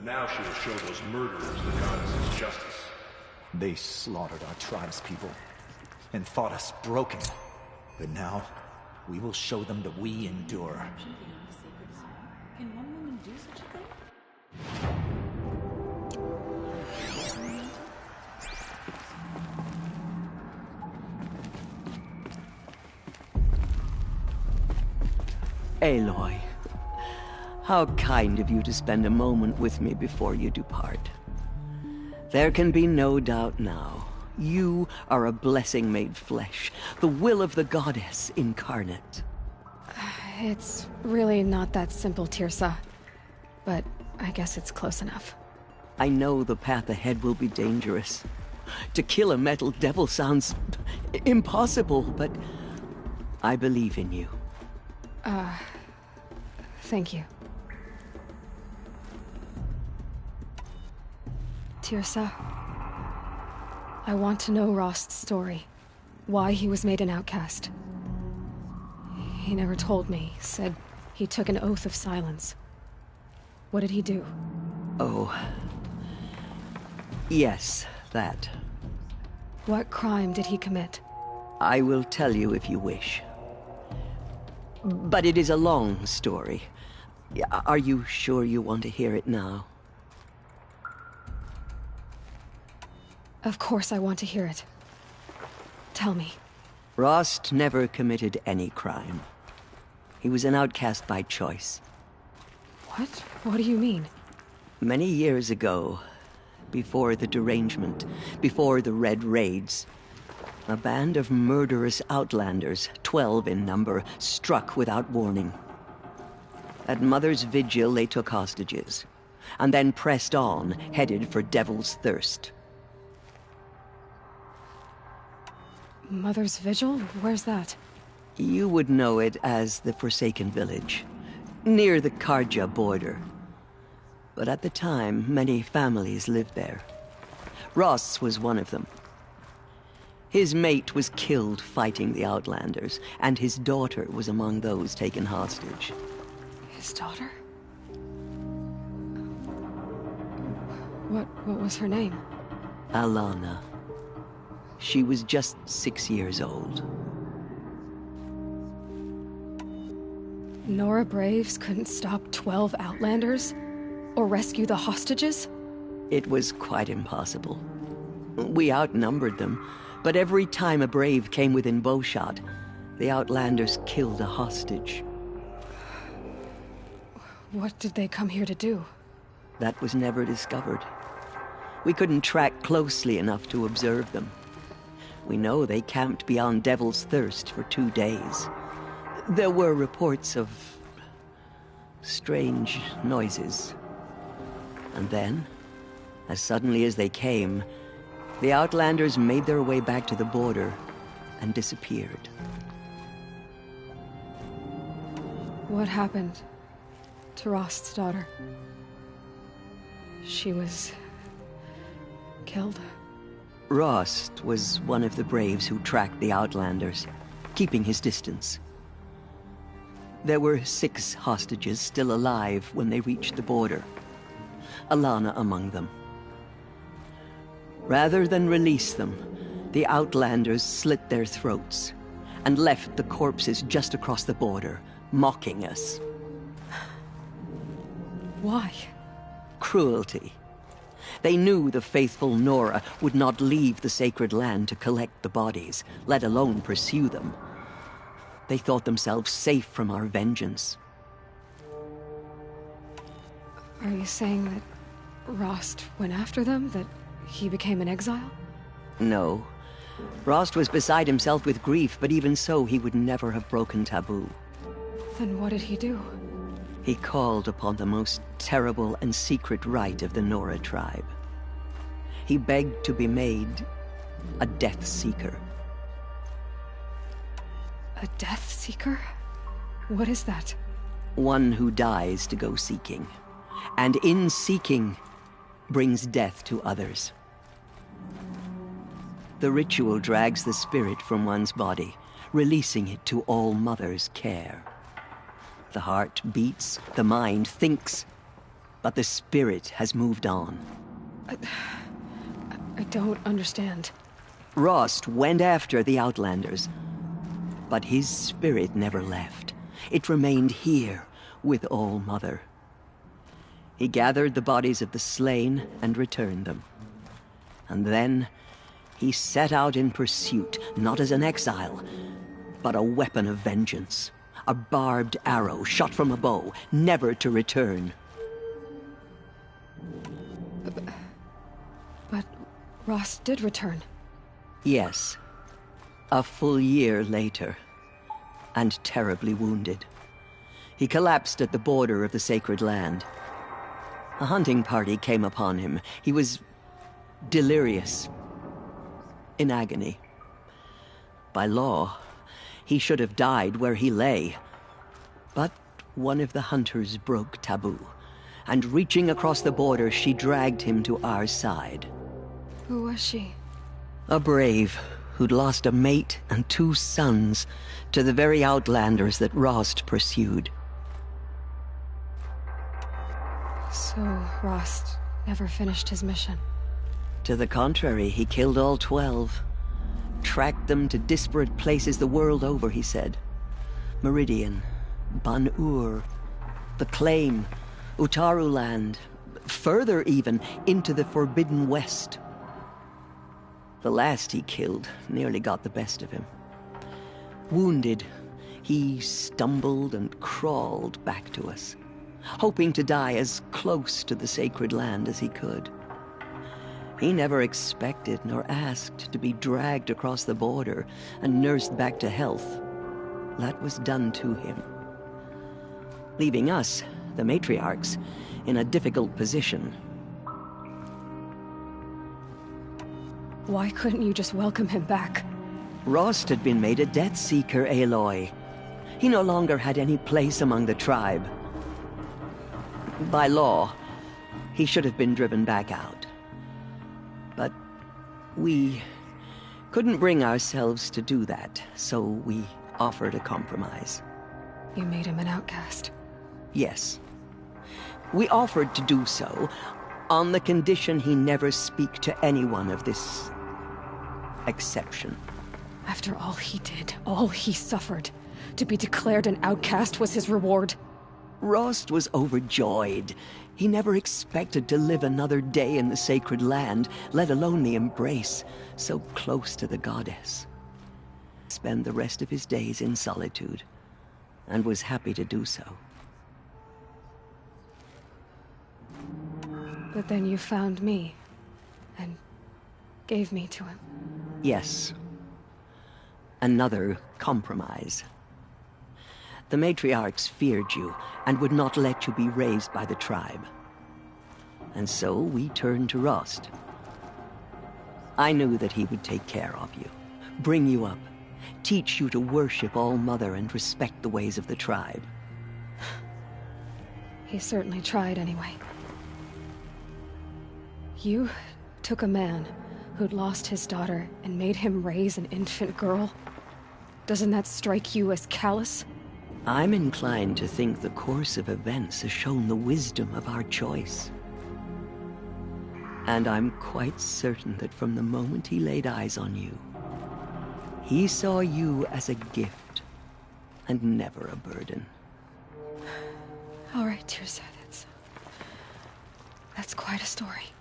Now she will show those murderers the goddess's justice. They slaughtered our tribe's people and thought us broken. But now, we will show them that we endure. Can one woman do such a thing? Aloy, how kind of you to spend a moment with me before you depart. There can be no doubt now. You are a blessing made flesh, the will of the goddess incarnate. It's really not that simple, Tirsa. But I guess it's close enough. I know the path ahead will be dangerous. To kill a metal devil sounds impossible, but I believe in you. Thank you. Tirsa, I want to know Rost's story. Why he was made an outcast. He never told me. Said he took an oath of silence. What did he do? Oh. Yes, that. What crime did he commit? I will tell you if you wish. But it is a long story. Are you sure you want to hear it now? Of course I want to hear it. Tell me. Rost never committed any crime. He was an outcast by choice. What? What do you mean? Many years ago, before the derangement, before the Red Raids, a band of murderous outlanders, 12 in number, struck without warning. At Mother's Vigil, they took hostages, and then pressed on, headed for Devil's Thirst. Mother's Vigil? Where's that? You would know it as the Forsaken Village, near the Karja border. But at the time, many families lived there. Ross was one of them. His mate was killed fighting the Outlanders, and his daughter was among those taken hostage. His daughter? What was her name? Alana. She was just 6 years old. Nora Braves couldn't stop 12 Outlanders? Or rescue the hostages? It was quite impossible. We outnumbered them, but every time a Brave came within bowshot, the Outlanders killed a hostage. What did they come here to do? That was never discovered. We couldn't track closely enough to observe them. We know they camped beyond Devil's Thirst for 2 days. There were reports of strange noises. And then, as suddenly as they came, the Outlanders made their way back to the border and disappeared. What happened to Rost's daughter? She was killed. Rost was one of the Braves who tracked the Outlanders, keeping his distance. There were 6 hostages still alive when they reached the border. Alana among them. Rather than release them, the Outlanders slit their throats and left the corpses just across the border, mocking us. Why? Cruelty. They knew the faithful Nora would not leave the sacred land to collect the bodies, let alone pursue them. They thought themselves safe from our vengeance. Are you saying that Rost went after them? That he became an exile? No. Rost was beside himself with grief, but even so, he would never have broken taboo. Then what did he do? He called upon the most terrible and secret rite of the Nora tribe. He begged to be made a Death Seeker. A Death Seeker? What is that? One who dies to go seeking, and in seeking, brings death to others. The ritual drags the spirit from one's body, releasing it to All Mother's care. The heart beats, the mind thinks, but the spirit has moved on. I don't understand. Rost went after the Outlanders, but his spirit never left. It remained here with All Mother. He gathered the bodies of the slain and returned them. And then he set out in pursuit, not as an exile, but a weapon of vengeance. A barbed arrow shot from a bow, never to return. But Rost did return. Yes. A full year later, and terribly wounded. He collapsed at the border of the sacred land. A hunting party came upon him. He was delirious, in agony. By law, he should have died where he lay. But one of the hunters broke taboo, and reaching across the border, she dragged him to our side. Who was she? A brave who'd lost a mate and 2 sons to the very Outlanders that Rost pursued. So Rost never finished his mission? To the contrary, he killed all 12. Tracked them to disparate places the world over, he said. Meridian, Ban-Ur, the Claim, Utaru Land, further even, into the Forbidden West. The last he killed nearly got the best of him. Wounded, he stumbled and crawled back to us, hoping to die as close to the sacred land as he could. He never expected nor asked to be dragged across the border and nursed back to health. That was done to him, leaving us, the matriarchs, in a difficult position. Why couldn't you just welcome him back? Rost had been made a Death Seeker, Aloy. He no longer had any place among the tribe. By law, He should have been driven back out. But we couldn't bring ourselves to do that, so we offered a compromise. You made him an outcast. Yes. We offered to do so on the condition he never speak to anyone of this exception. After all he did, all he suffered, to be declared an outcast was his reward. Rost was overjoyed. He never expected to live another day in the sacred land, let alone the embrace, so close to the goddess. Spend the rest of his days in solitude, and was happy to do so. But then you found me, and gave me to him. Yes. Another compromise. The matriarchs feared you, and would not let you be raised by the tribe. And so we turned to Rost. I knew that he would take care of you, bring you up, teach you to worship All-Mother and respect the ways of the tribe. He certainly tried anyway. You took a man who'd lost his daughter and made him raise an infant girl? Doesn't that strike you as callous? I'm inclined to think the course of events has shown the wisdom of our choice. And I'm quite certain that from the moment he laid eyes on you, he saw you as a gift, and never a burden. All right, Tirsa, that's quite a story.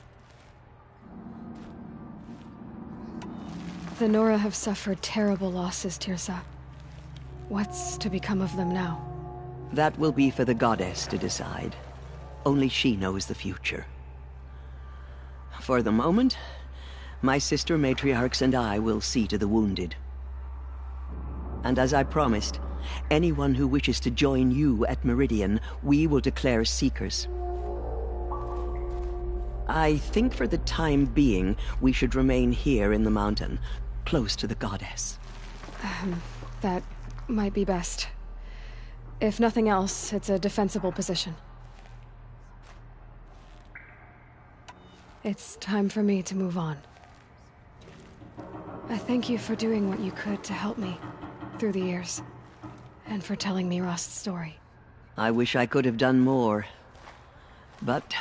The Nora have suffered terrible losses, Tirsa. What's to become of them now? That will be for the goddess to decide. Only she knows the future. For the moment, my sister matriarchs and I will see to the wounded. And as I promised, anyone who wishes to join you at Meridian, we will declare seekers. I think for the time being, we should remain here in the mountain, close to the goddess. That might be best. If nothing else, it's a defensible position. It's time for me to move on. I thank you for doing what you could to help me through the years, and for telling me Rost's story. I wish I could have done more, but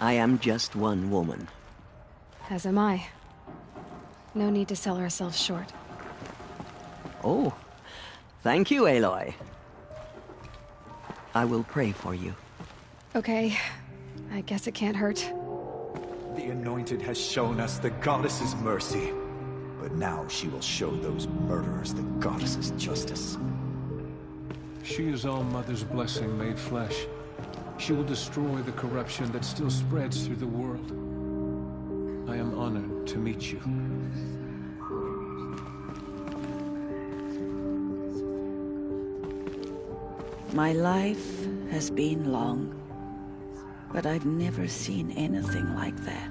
I am just one woman. As am I. No need to sell ourselves short. Oh, thank you, Aloy. I will pray for you. Okay, I guess it can't hurt. The Anointed has shown us the goddess's mercy, but now she will show those murderers the goddess's justice. She is All-Mother's blessing made flesh. She will destroy the corruption that still spreads through the world. I am honored to meet you. My life has been long, but I've never seen anything like that.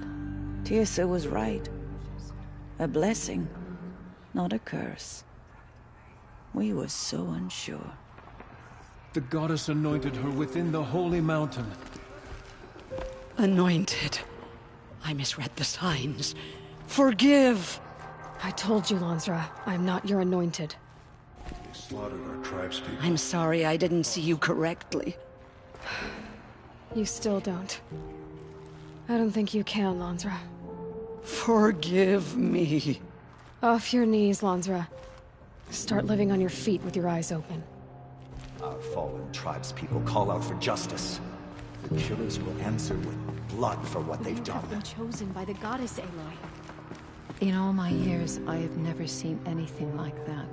Tirsa was right. A blessing, not a curse. We were so unsure. The goddess anointed her within the holy mountain. Anointed. I misread the signs. Forgive! I told you, Lansra, I'm not your anointed. They slaughtered our tribespeople. I'm sorry I didn't see you correctly. You still don't. I don't think you can, Lansra. Forgive me. Off your knees, Lansra. Start living on your feet with your eyes open. Our fallen tribespeople call out for justice. The killers will answer with blood for what they've done. You have been chosen by the goddess, Aloy. In all my years, I have never seen anything like that.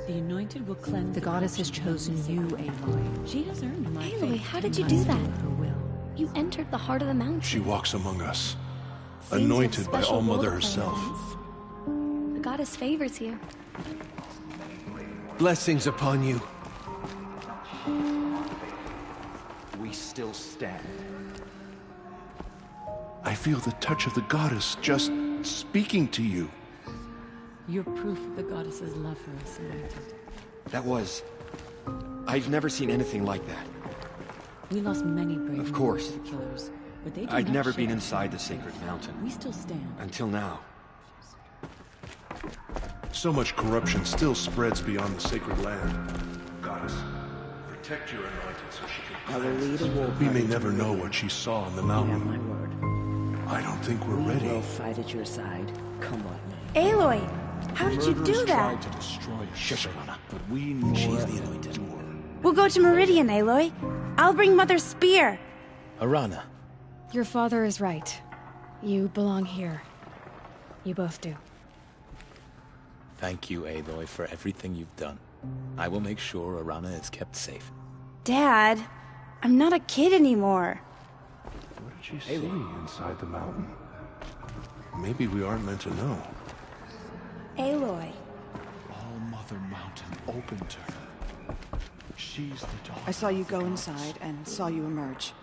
The Anointed will cleanse. The goddess has chosen you, Aloy. She has earned my Aloy, faith. how did you do that? You entered the heart of the mountain. She walks among us, Seems you have anointed by special All-Mother role herself. plans. The goddess favors you. Blessings upon you. We still stand. I feel the touch of the goddess just speaking to you. You're proof of the goddess's love for us, Anointed. That was... I've never seen anything like that. We lost many brave Of course. men to the killers. But they do I'd not never share been our inside the faith. sacred mountain. We still stand. Until now. So much corruption still spreads beyond the sacred land. Goddess, protect your anointed so she can I will lead a war We party may to never know Meridian. what she saw on the You have mountain. my word. I don't think we're We ready. will fight at your side. Come what may. Aloy, how did you do that? Tried to destroy us, But we know she's the anointed. We'll go to Meridian, Aloy. I'll bring Mother's spear. Arana. Your father is right. You belong here. You both do. Thank you, Aloy, for everything you've done. I will make sure Arana is kept safe. Dad, I'm not a kid anymore. What did she see inside the mountain? Maybe we aren't meant to know. Aloy. All Mother Mountain opened to her. She's the daughter. I saw you go inside and saw you emerge.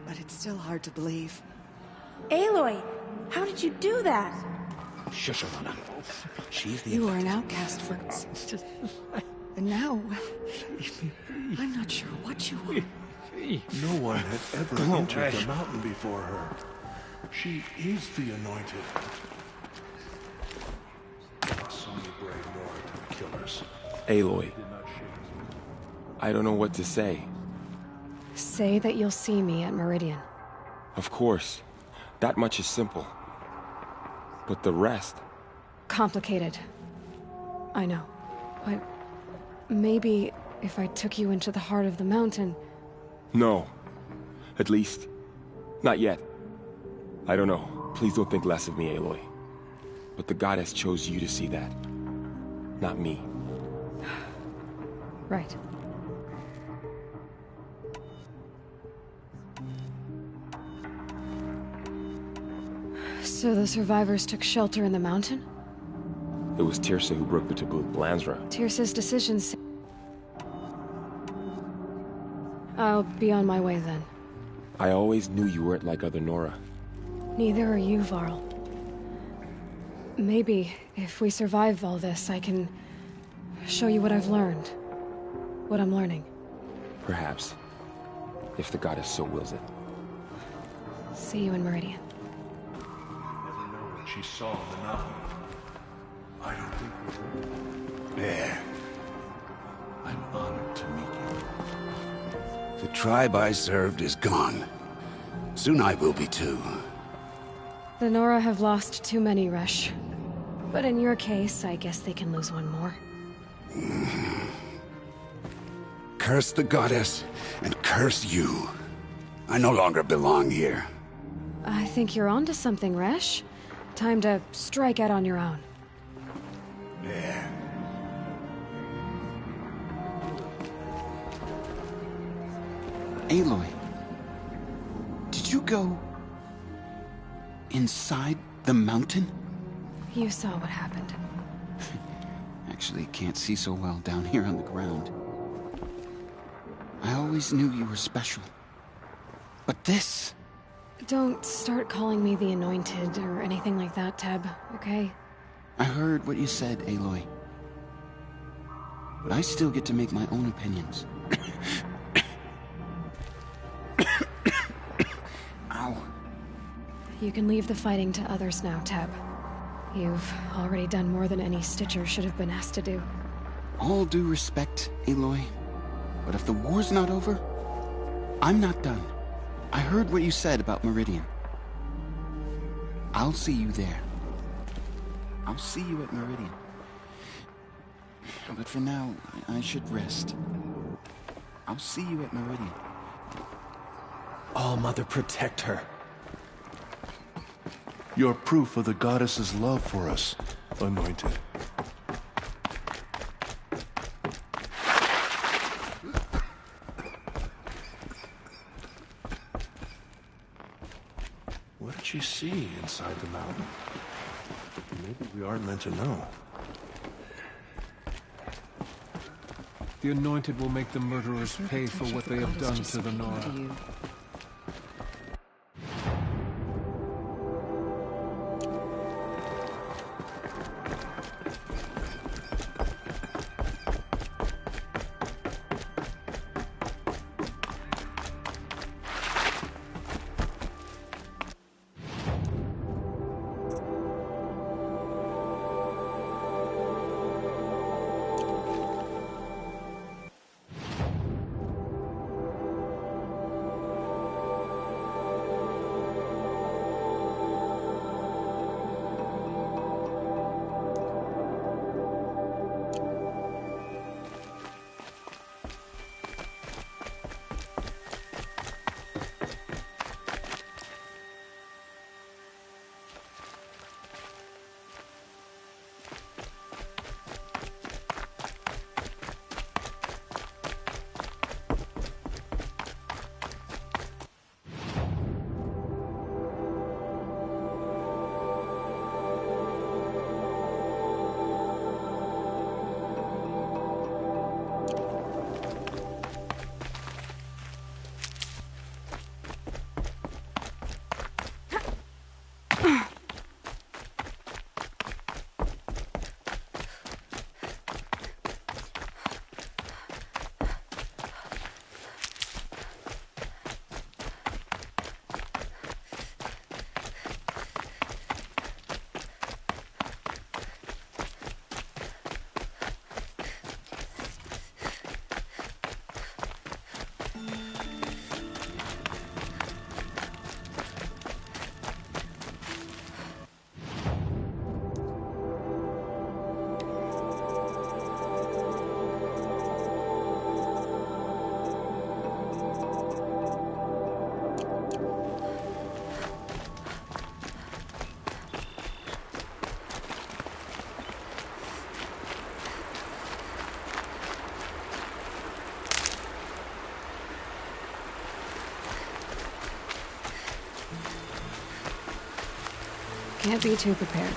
But it's still hard to believe. Aloy, how did you do that? Shush, Arana. She's the You were an outcast for... And now... I'm not sure what you are. No one had ever entered the mountain before her. She is the anointed. So many brave Nora to the killers. Aloy. I don't know what to say. Say that you'll see me at Meridian. Of course. That much is simple. But the rest... Complicated. I know. But maybe if I took you into the heart of the mountain... No. At least, not yet. I don't know. Please don't think less of me, Aloy. But the goddess chose you to see that. Not me. Right. So the survivors took shelter in the mountain? It was Tirsa who broke the taboo, Lansra. Tirsa's decisions... I'll be on my way then. I always knew you weren't like other Nora. Neither are you, Varl. Maybe, if we survive all this, I can show you what I've learned. What I'm learning. Perhaps. If the goddess so wills it. See you in Meridian. Never know what she saw on the mountain. I don't think we're... There. I'm honored to meet you. The tribe I served is gone. Soon I will be too. The Nora have lost too many, Resh. But in your case, I guess they can lose one more. Curse the goddess, and curse you. I no longer belong here. I think you're onto something, Resh. Time to strike out on your own. There. Aloy, did you go inside the mountain? You saw what happened. Actually, can't see so well down here on the ground. I always knew you were special. But this... Don't start calling me the Anointed or anything like that, Teb, okay? I heard what you said, Aloy. But I still get to make my own opinions. Ow. You can leave the fighting to others now, Teb. You've already done more than any Stitcher should have been asked to do. All due respect, Aloy. But if the war's not over, I'm not done. I heard what you said about Meridian. I'll see you there. I'll see you at Meridian. But for now, I should rest. I'll see you at Meridian. All Mother, protect her. You're proof of the goddess's love for us, anointed. What did she see inside the mountain? Maybe we aren't meant to know. The Anointed will make the murderers pay for what they have done to the Nora. Can't be too prepared.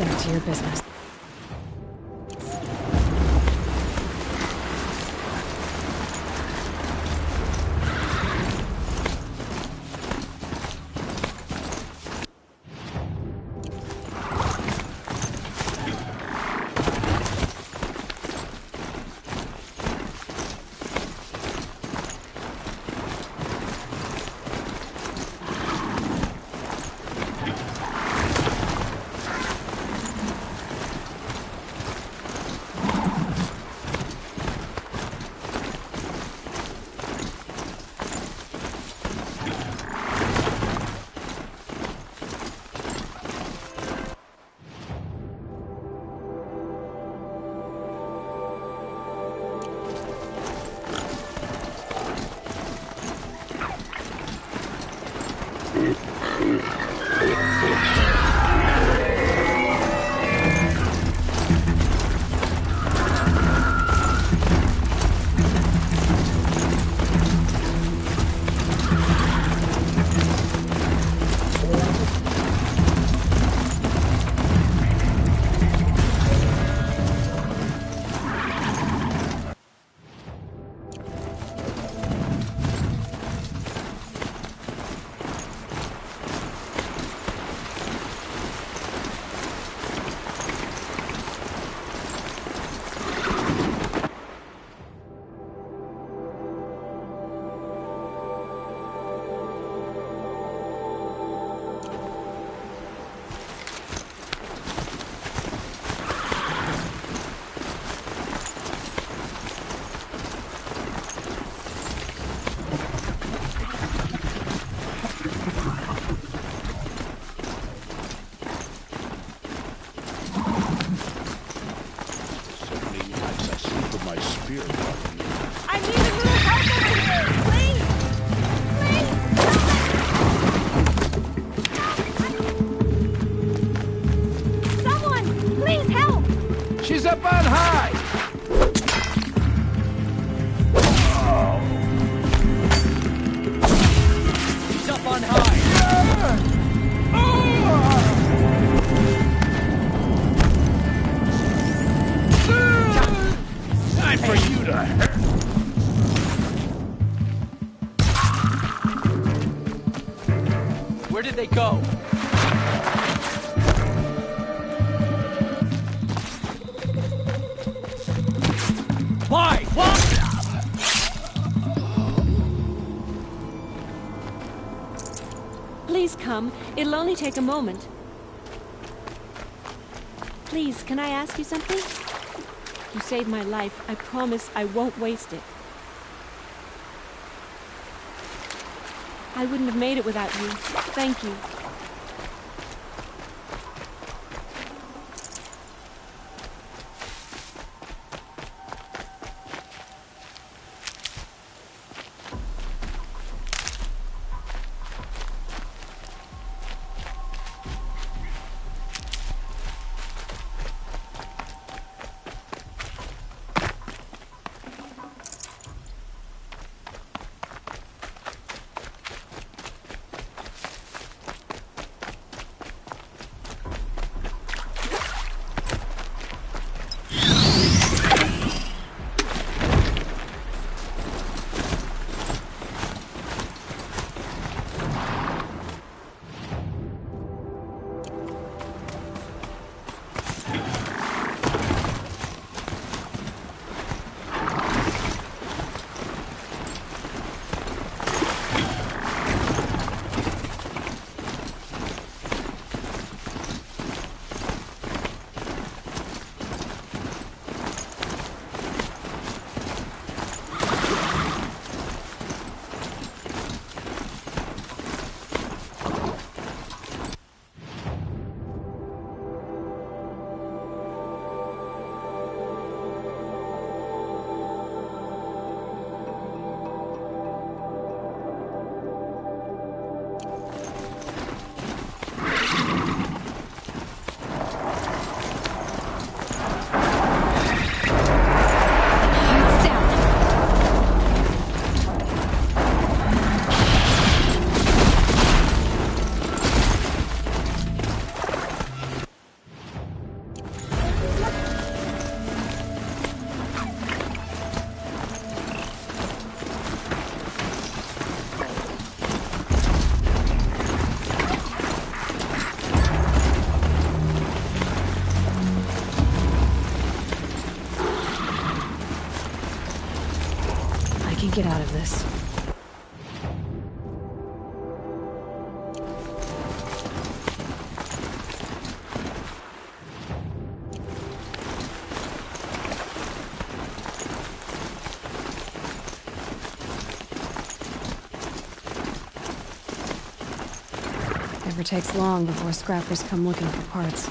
back to your business. She's up on high! She's up on high! Time for you to hurt! Where did they go? Why? What? Please come. It'll only take a moment. Please, can I ask you something? You saved my life. I promise I won't waste it. I wouldn't have made it without you. Thank you. get out of this. Never takes long before scrappers come looking for parts.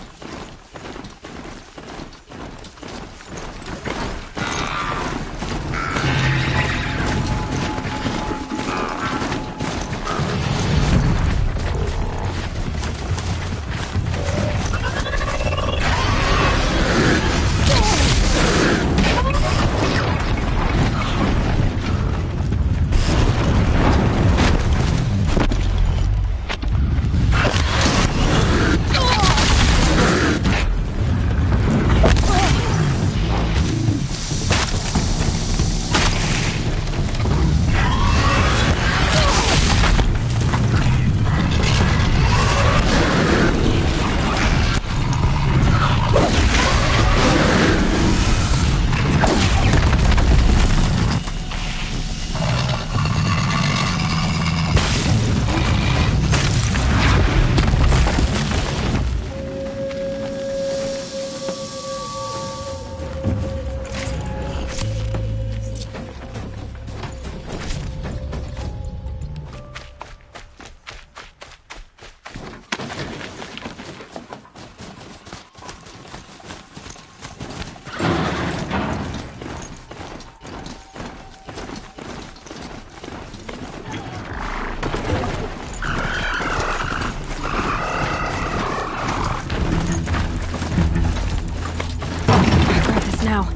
Now.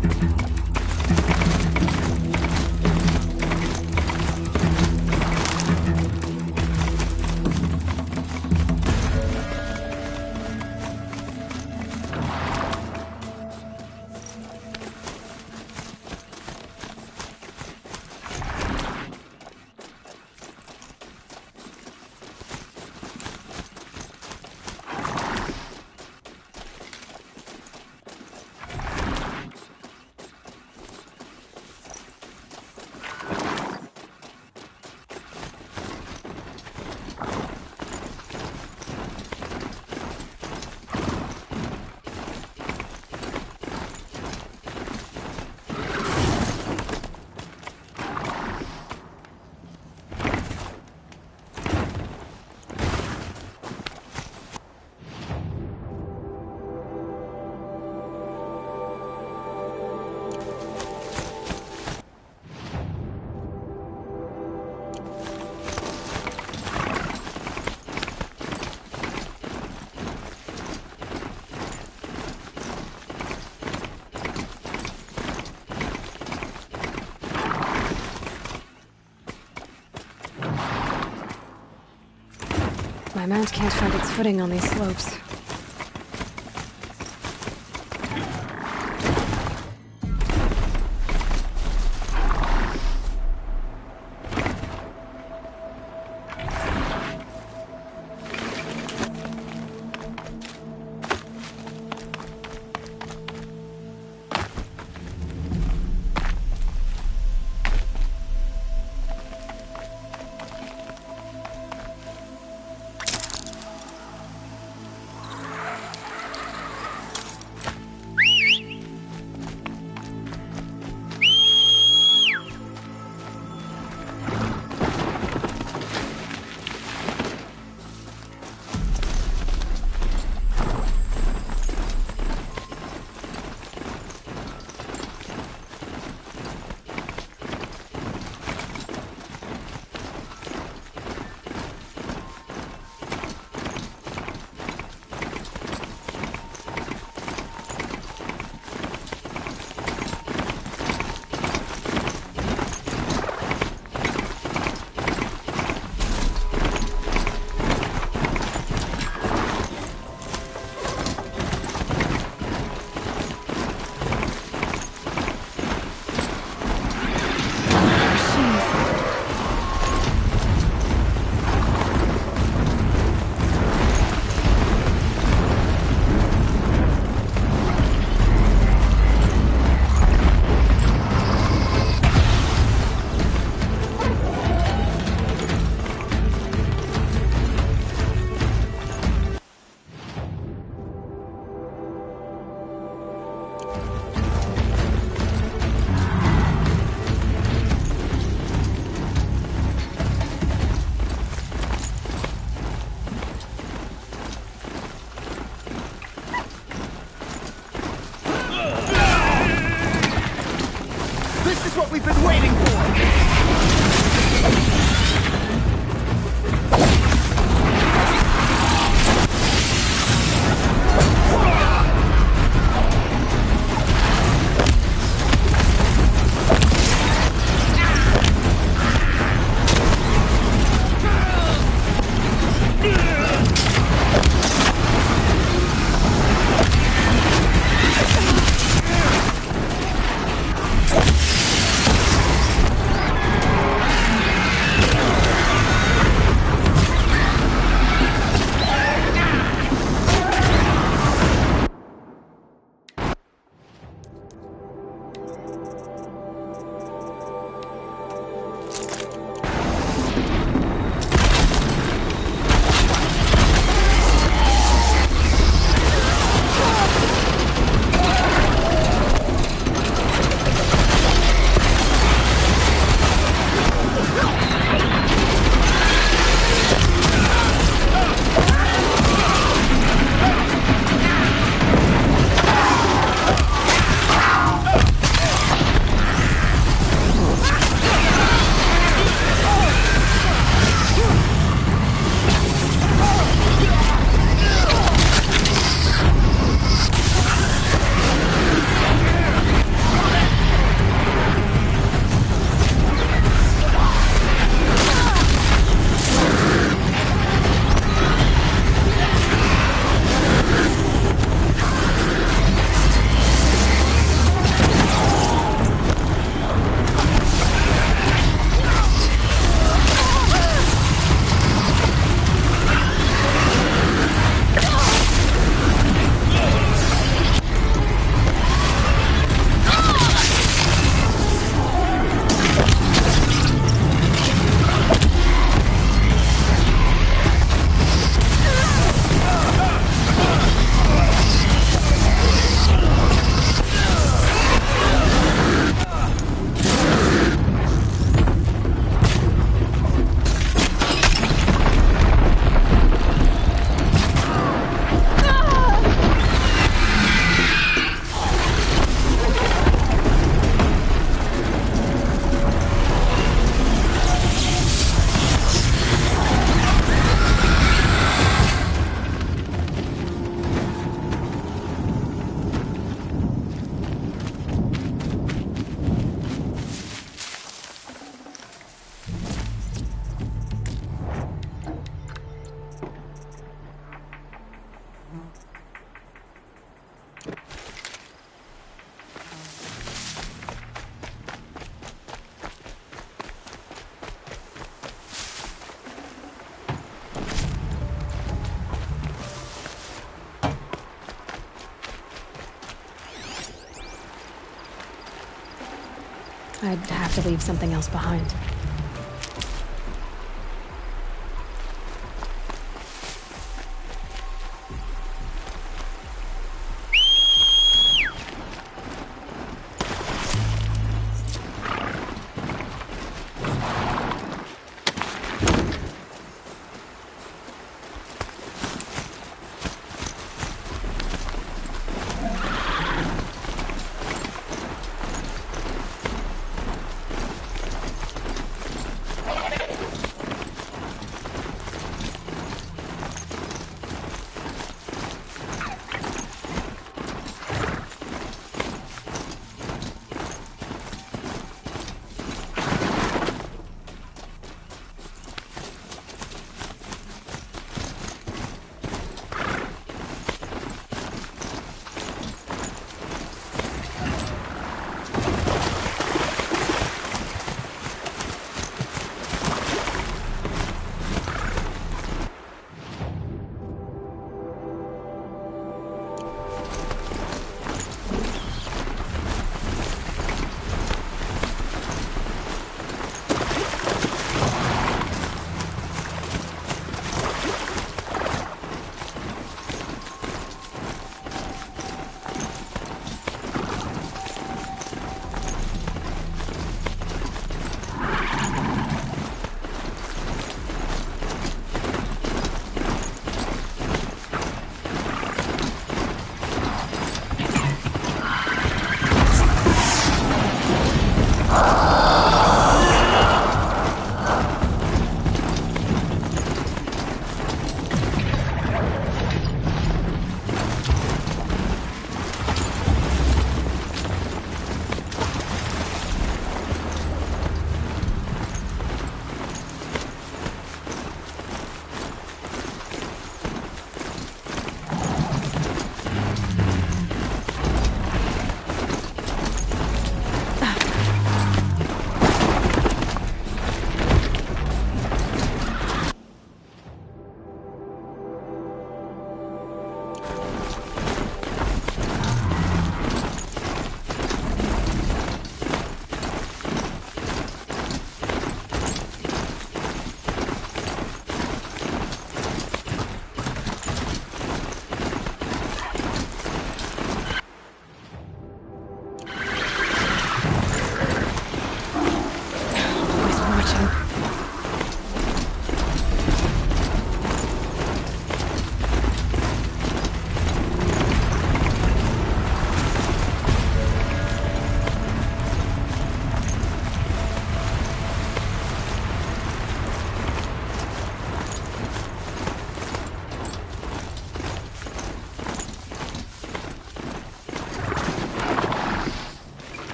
My mount can't find its footing on these slopes. we've been waiting for! I'd have to leave something else behind.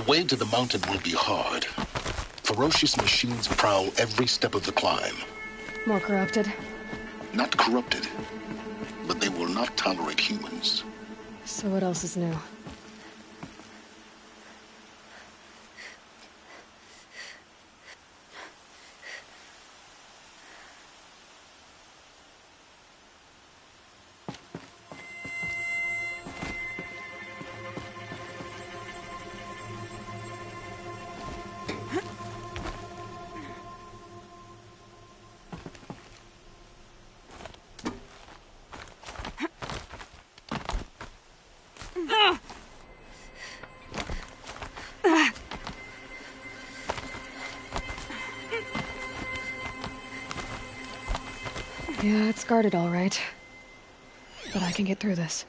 way to the mountain will be hard. Ferocious machines prowl every step of the climb. More corrupted? Not corrupted, but they will not tolerate humans. So what else is new? Yeah, it's guarded all right. But I can get through this.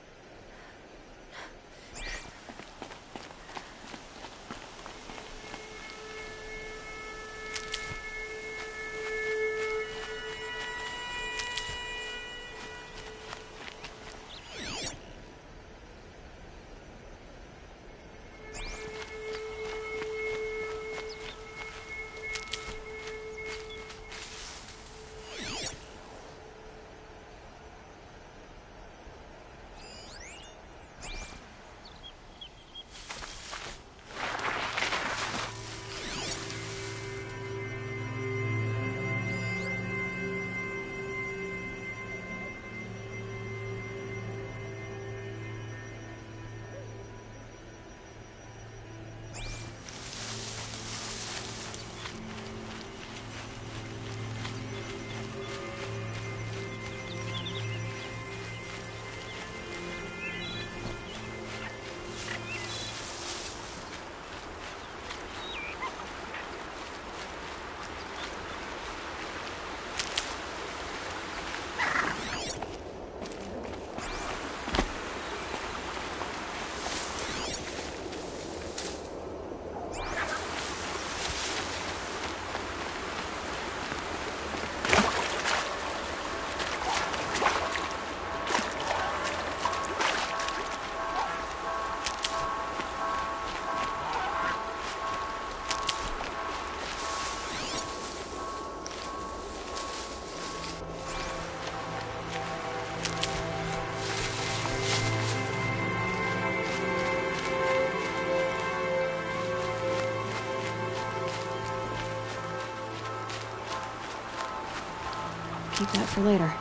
Keep that for later.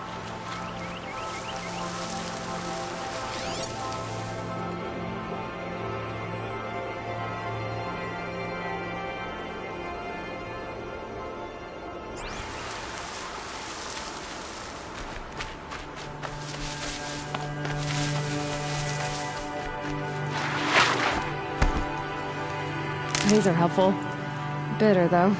These are helpful. Bitter, though.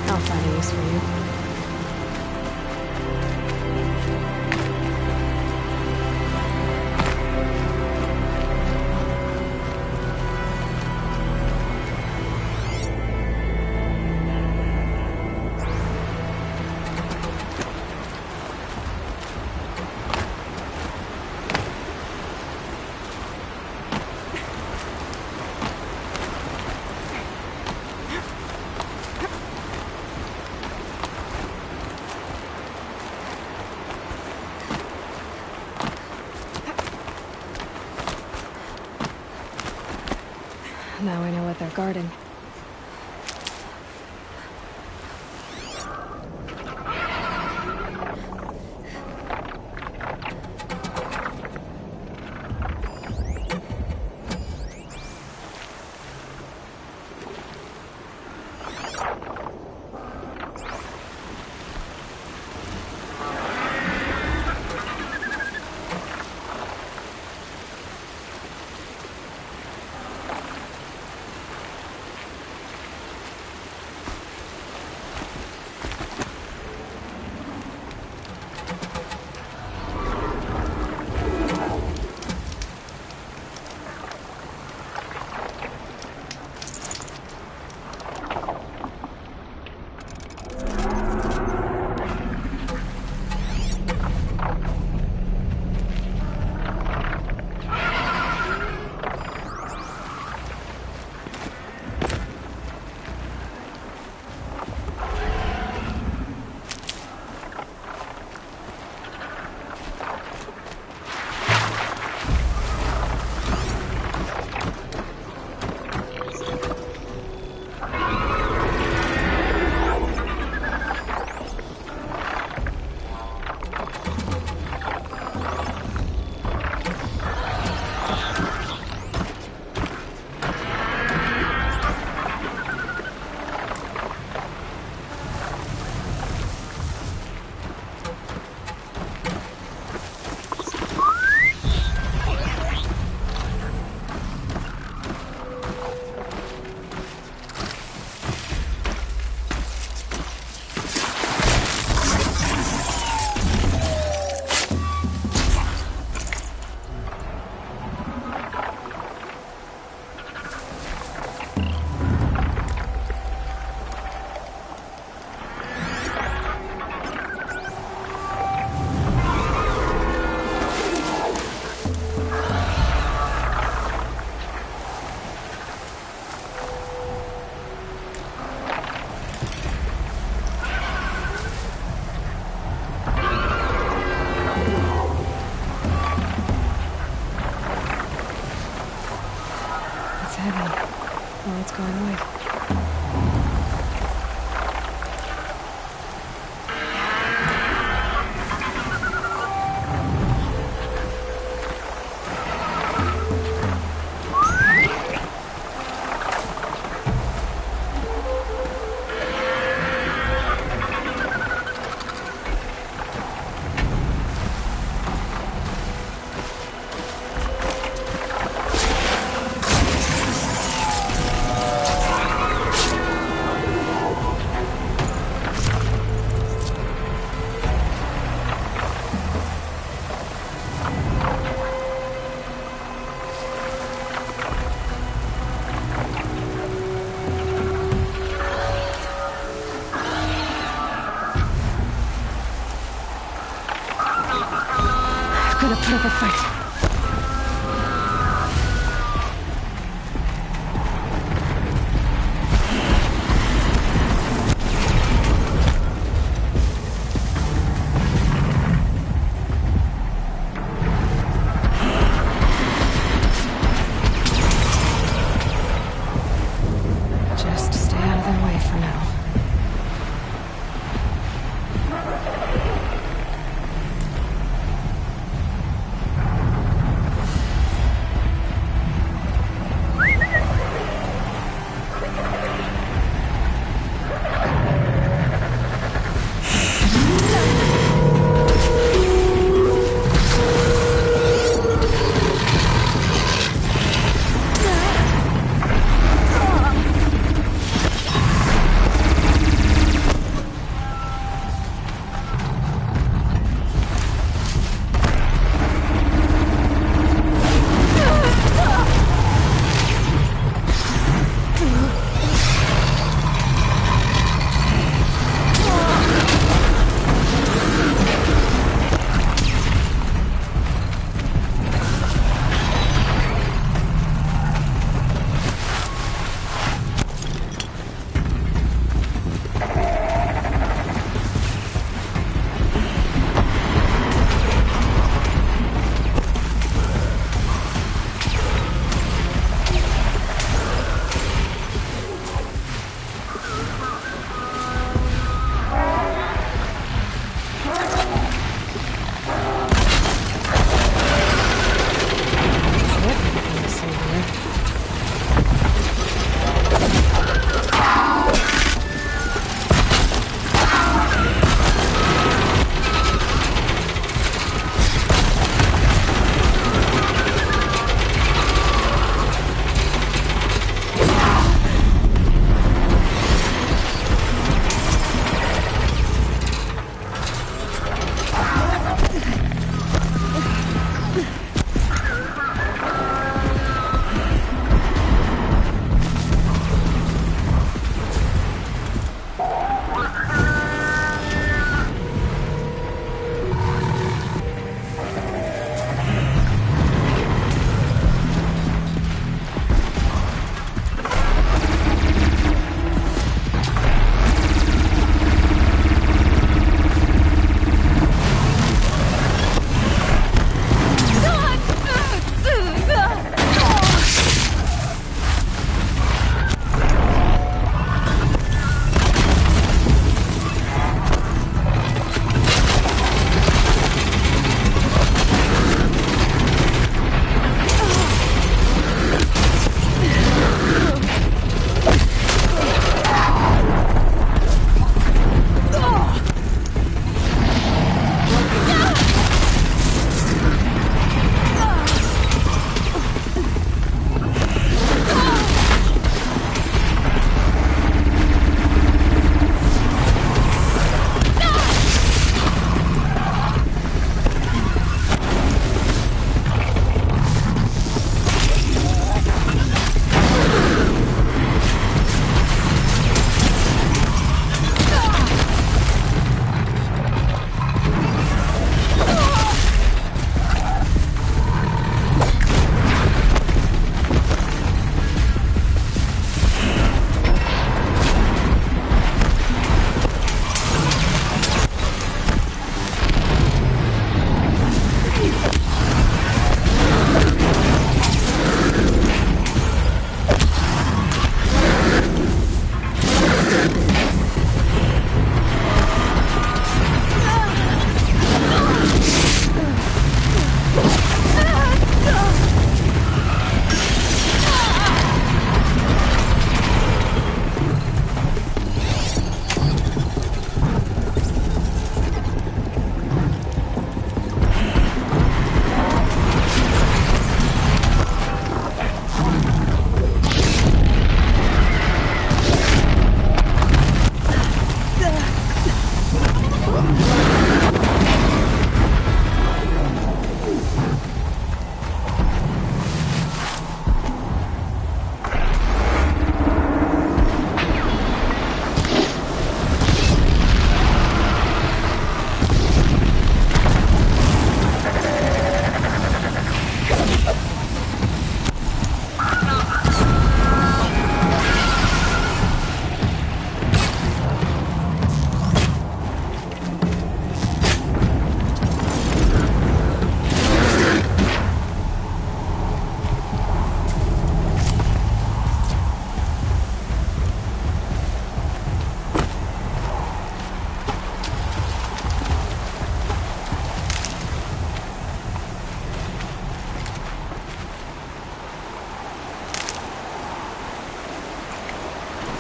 I'll find a use for you. Now I know what they're guarding. Well, it's going right. I've got to put up a fight. Just stay out of their way for now.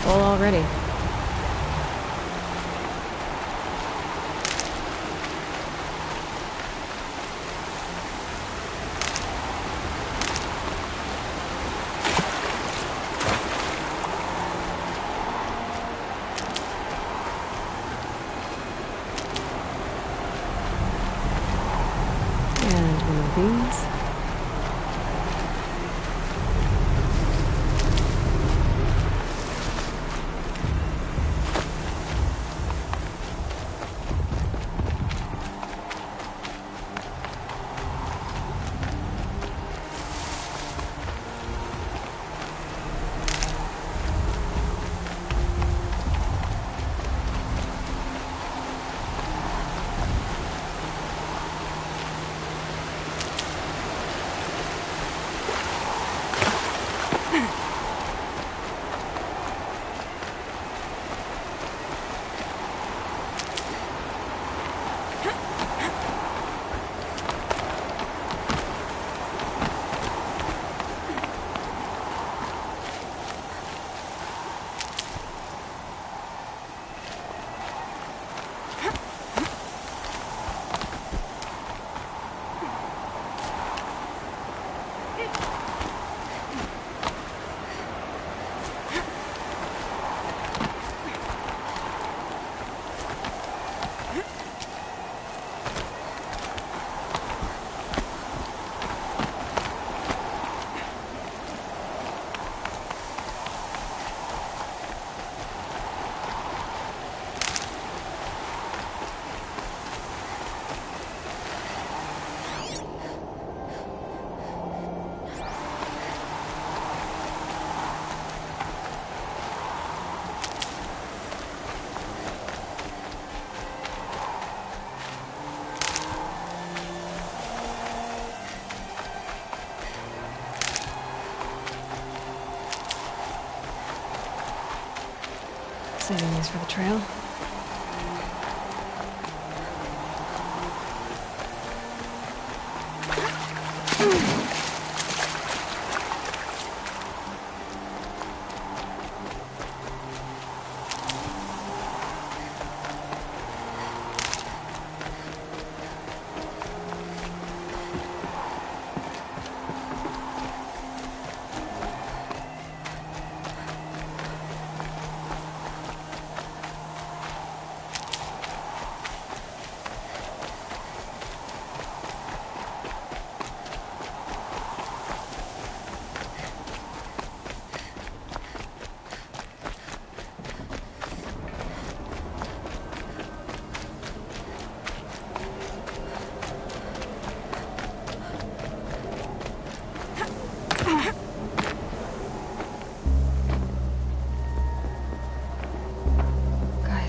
Full already. And one of these. Saving these for the trail.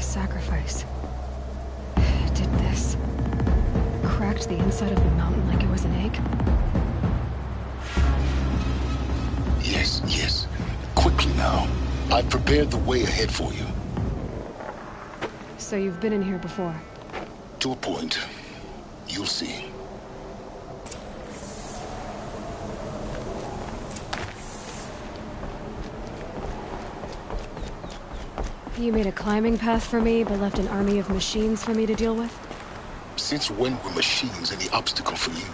Sacrifice. It did this. Cracked the inside of the mountain like it was an egg. Yes, yes. Quickly now. I've prepared the way ahead for you. So you've been in here before? To a point. You'll see. You made a climbing path for me, but left an army of machines for me to deal with? Since when were machines any obstacle for you?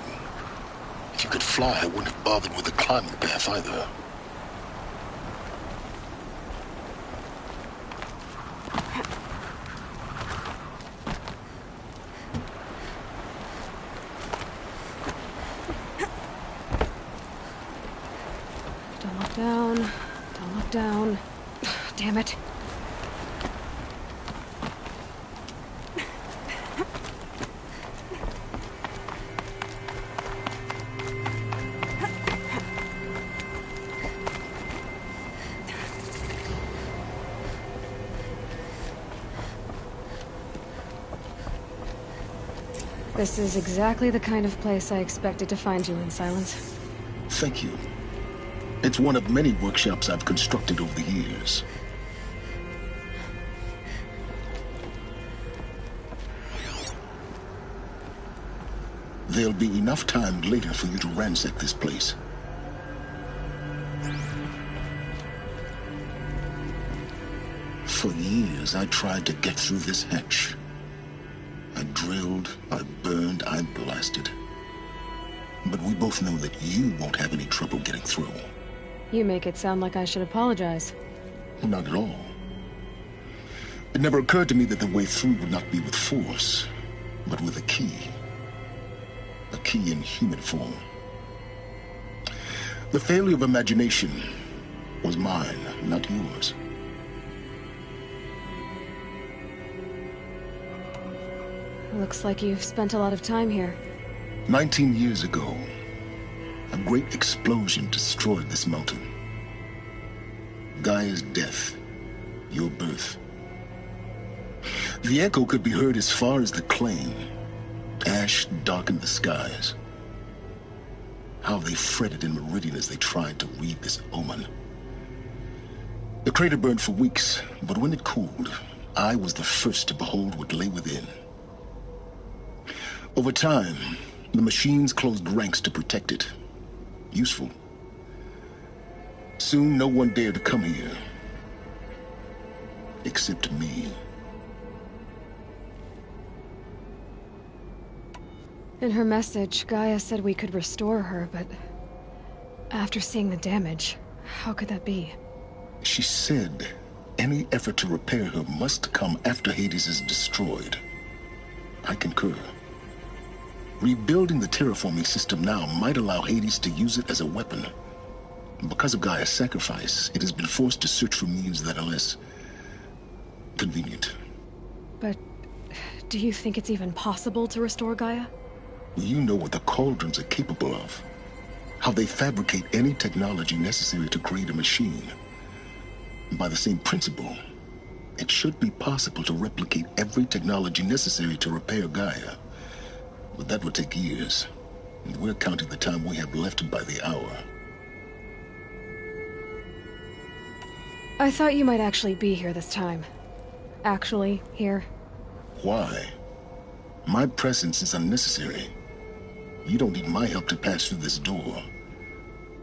If you could fly, I wouldn't have bothered with a climbing path either. Don't look down. Don't look down. Damn it. This is exactly the kind of place I expected to find you in, Silence. Thank you. It's one of many workshops I've constructed over the years. There'll be enough time later for you to ransack this place. For years, I tried to get through this hatch. I drilled, I burned, I blasted. But we both know that you won't have any trouble getting through. You make it sound like I should apologize. Not at all. It never occurred to me that the way through would not be with force, but with a key. A key in human form. The failure of imagination was mine, not yours. Looks like you've spent a lot of time here. 19 years ago, a great explosion destroyed this mountain. Gaia's death, your birth. The echo could be heard as far as the claim. Ash darkened the skies. How they fretted in Meridian as they tried to read this omen. The crater burned for weeks, but when it cooled, I was the first to behold what lay within. Over time, the machines closed ranks to protect it. Useful. Soon, no one dared to come here. Except me. In her message, Gaia said we could restore her, but after seeing the damage, how could that be? She said any effort to repair her must come after Hades is destroyed. I concur. Rebuilding the terraforming system now might allow Hades to use it as a weapon. Because of Gaia's sacrifice, it has been forced to search for means that are less convenient. But do you think it's even possible to restore Gaia? You know what the Cauldrons are capable of. How they fabricate any technology necessary to create a machine. By the same principle, it should be possible to replicate every technology necessary to repair Gaia. But that would take years. And we're counting the time we have left by the hour. I thought you might actually be here this time. Actually, here. Why? My presence is unnecessary. You don't need my help to pass through this door.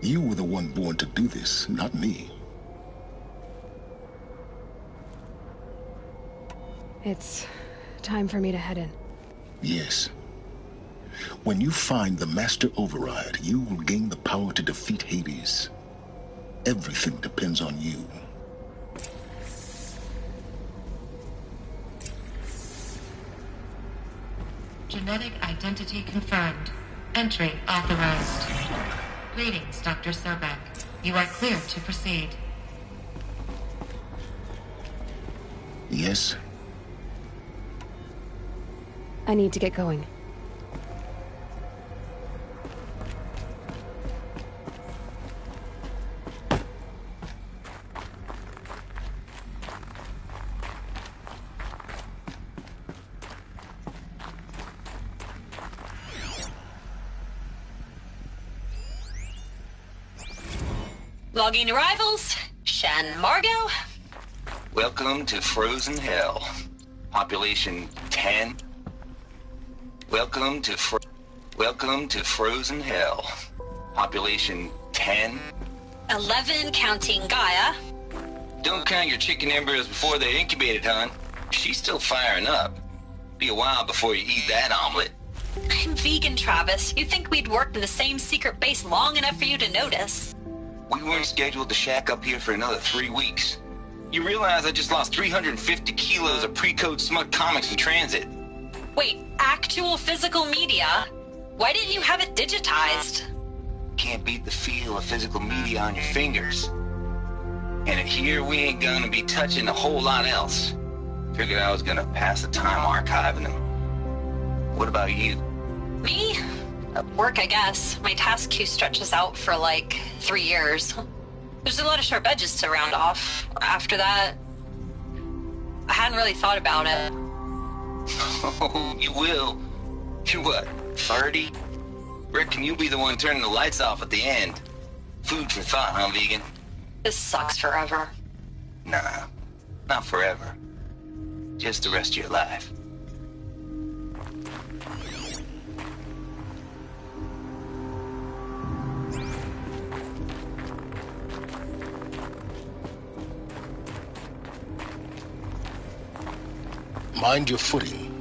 You were the one born to do this, not me. It's time for me to head in. Yes. When you find the Master Override, you will gain the power to defeat Hades. Everything depends on you. Genetic identity confirmed. Entry authorized. Greetings, Dr. Sobek. You are clear to proceed. Yes? I need to get going. Logging arrivals. Shan Margot. Welcome to Frozen Hell. Population 10. Welcome to Frozen Hell. Population 10. 11 counting Gaia. Don't count your chicken embryos before they're incubated, hon. She's still firing up. Be a while before you eat that omelet. I'm vegan, Travis. You'd think we'd worked in the same secret base long enough for you to notice. We weren't scheduled to shack up here for another 3 weeks. You realize I just lost 350 kilos of pre-code smut comics in transit. Wait, actual physical media? Why didn't you have it digitized? Can't beat the feel of physical media on your fingers. And here we ain't gonna be touching a whole lot else. Figured I was gonna pass the time archiving them. What about you? Me? Work, I guess. My task queue stretches out for like 3 years. There's a lot of sharp edges to round off. After that, I hadn't really thought about it. Oh, you will. You're what, 30? Reckon you'll be the one turning the lights off at the end. Food for thought, huh, vegan? This sucks forever. Nah, not forever. Just the rest of your life. Mind your footing.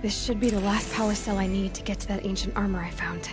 This should be the last power cell I need to get to that ancient armor I found.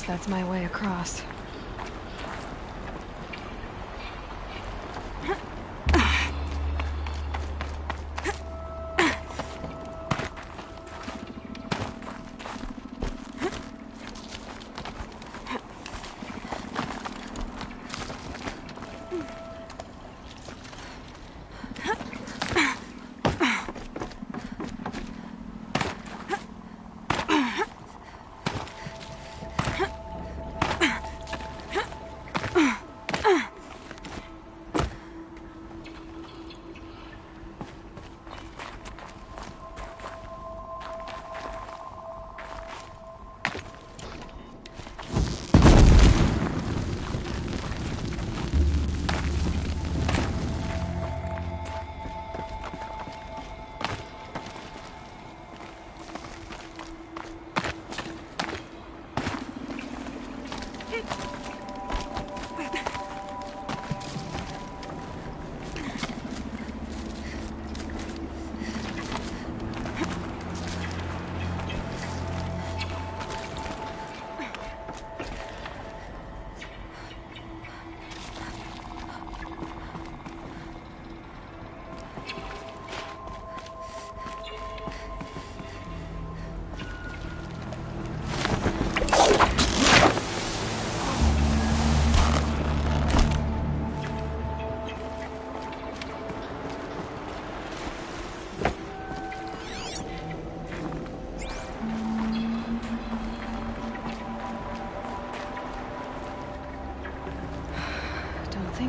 That's my way across.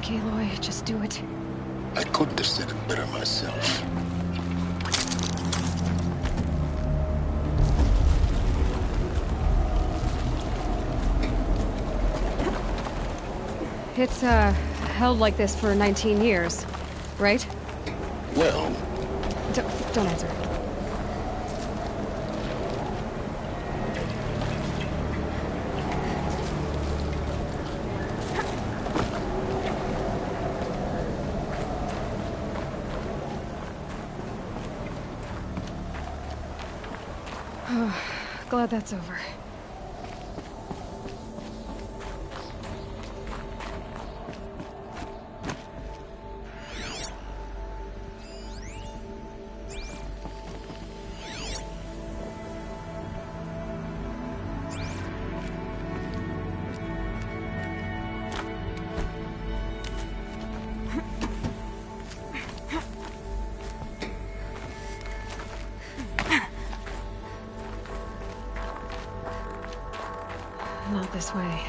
think, Aloy. Just do it. I couldn't have said it better myself. It's, held like this for 19 years, right? Well... Don't answer. Glad that's over. Not this way.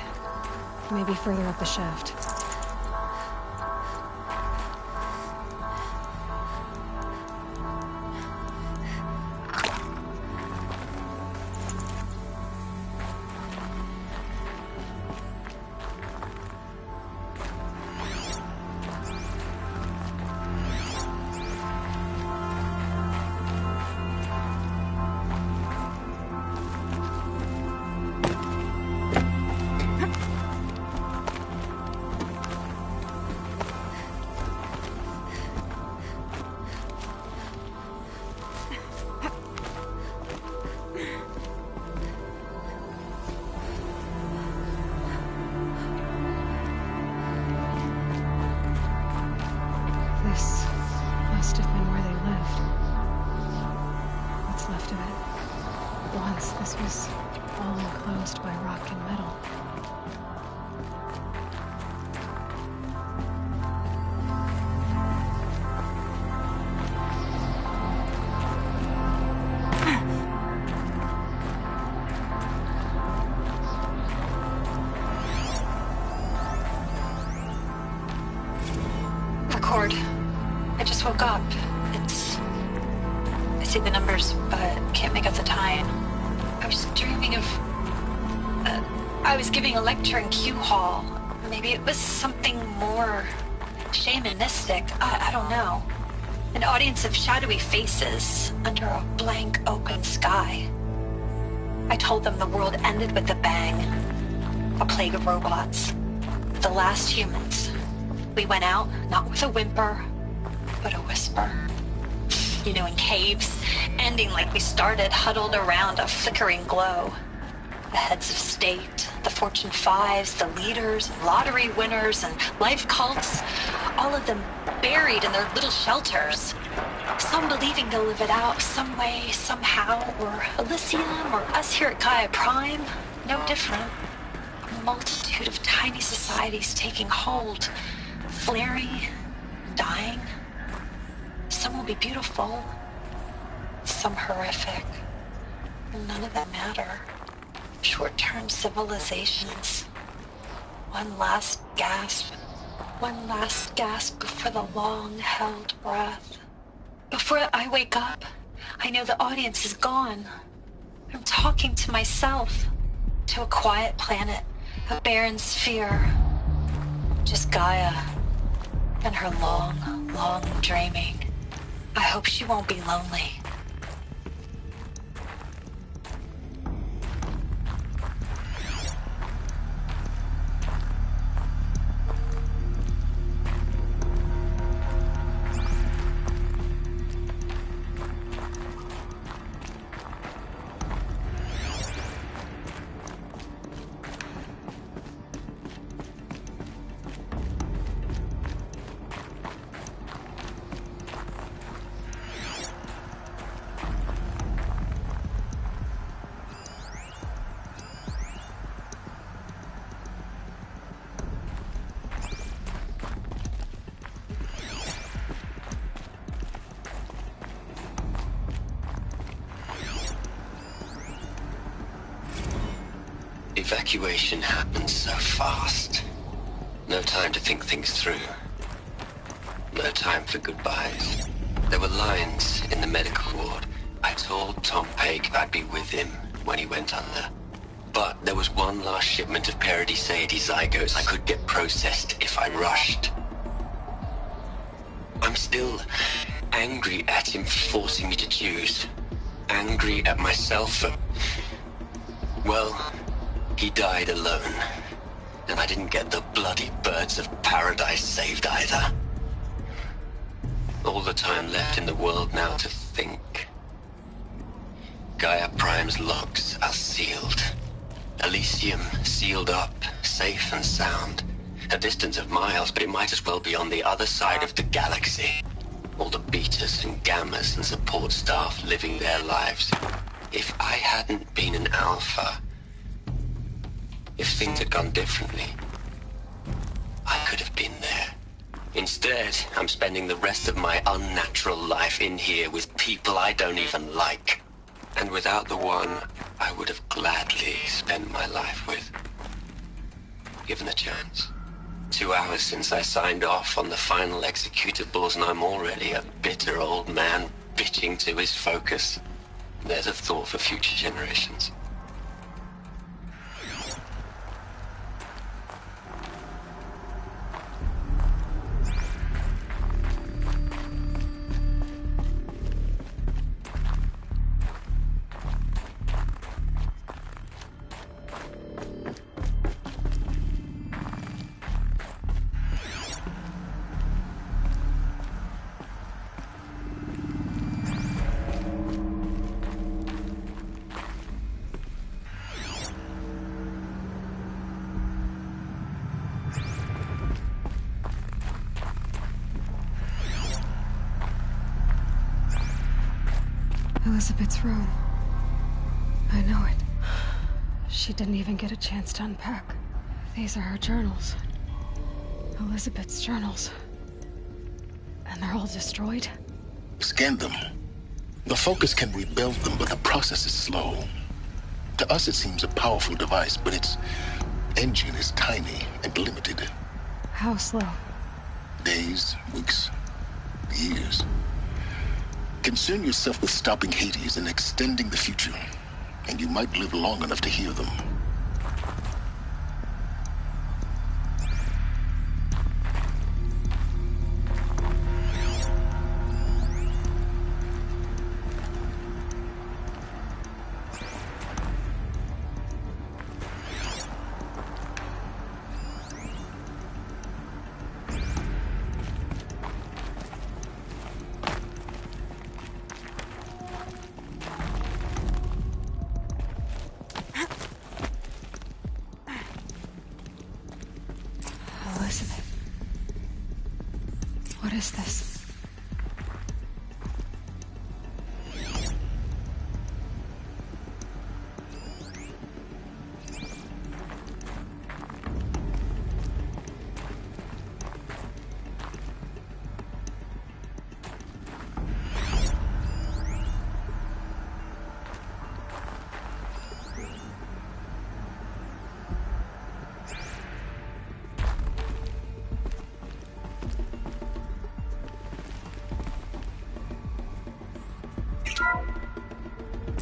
Maybe further up the shaft. This must have been where they lived. What's left of it. Once this was all enclosed by rock and metal. Record. I just woke up. I see the numbers, but can't make out the time. I was dreaming of... I was giving a lecture in Q Hall. Maybe it was something more shamanistic. I don't know. An audience of shadowy faces under a blank open sky. I told them the world ended with a bang. A plague of robots. The last humans. We went out, not with a whimper, but a whisper. You know, in caves, ending like we started, huddled around a flickering glow. The heads of state, the Fortune 5s, the leaders, lottery winners, and life cults, all of them buried in their little shelters. Some believing they'll live it out some way, somehow, or Elysium, or us here at Gaia Prime, no different. A multitude of tiny societies taking hold, flaring, dying. Some will be beautiful, some horrific. None of them matter. Short-term civilizations. One last gasp. One last gasp before the long-held breath. Before I wake up, I know the audience is gone. I'm talking to myself. To a quiet planet, a barren sphere. Just Gaia. And her long, long dreaming. I hope she won't be lonely. Evacuation happened so fast. No time to think things through. No time for goodbyes. There were lines in the medical ward. I told Tom Paik I'd be with him when he went under. But there was one last shipment of Paradiseidae zygotes I could get processed if I rushed. I'm still angry at him for forcing me to choose. Angry at myself for... Well, he died alone. And I didn't get the bloody birds of paradise saved either. All the time left in the world now to think. Gaia Prime's logs are sealed. Elysium sealed up, safe and sound. A distance of miles, but it might as well be on the other side of the galaxy. All the betas and gammas and support staff living their lives. If I hadn't been an alpha, if things had gone differently, I could have been there. Instead, I'm spending the rest of my unnatural life in here with people I don't even like. And without the one I would have gladly spent my life with. Given the chance. 2 hours since I signed off on the final executables and I'm already a bitter old man bitching to his focus. There's a thought for future generations. Elizabeth's room. I know it. She didn't even get a chance to unpack. These are her journals. Elizabeth's journals. And they're all destroyed? Scan them. The Focus can rebuild them, but the process is slow. To us, it seems a powerful device, but its engine is tiny and limited. How slow? Days, weeks, years. Concern yourself with stopping Hades and extending the future, and you might live long enough to hear them. Elizabeth. What is this?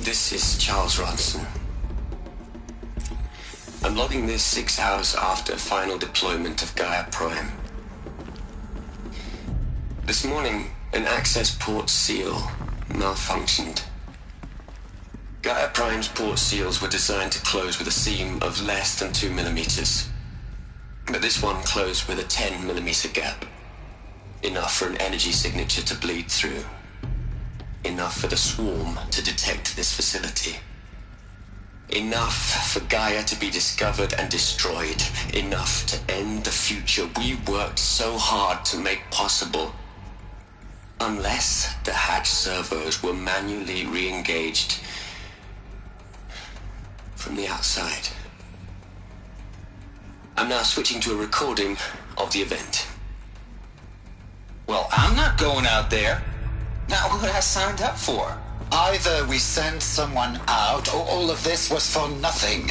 This is Charles Ronson. I'm logging this 6 hours after final deployment of Gaia Prime. This morning, an access port seal malfunctioned. Gaia Prime's port seals were designed to close with a seam of less than 2 millimeters. But this one closed with a 10 millimeter gap. Enough for an energy signature to bleed through. Enough for the swarm to detect this facility. Enough for Gaia to be discovered and destroyed. Enough to end the future we worked so hard to make possible. Unless the hatch servos were manually re-engaged from the outside. I'm now switching to a recording of the event. Well, I'm not going out there. Not what I signed up for. Either we send someone out, or all of this was for nothing.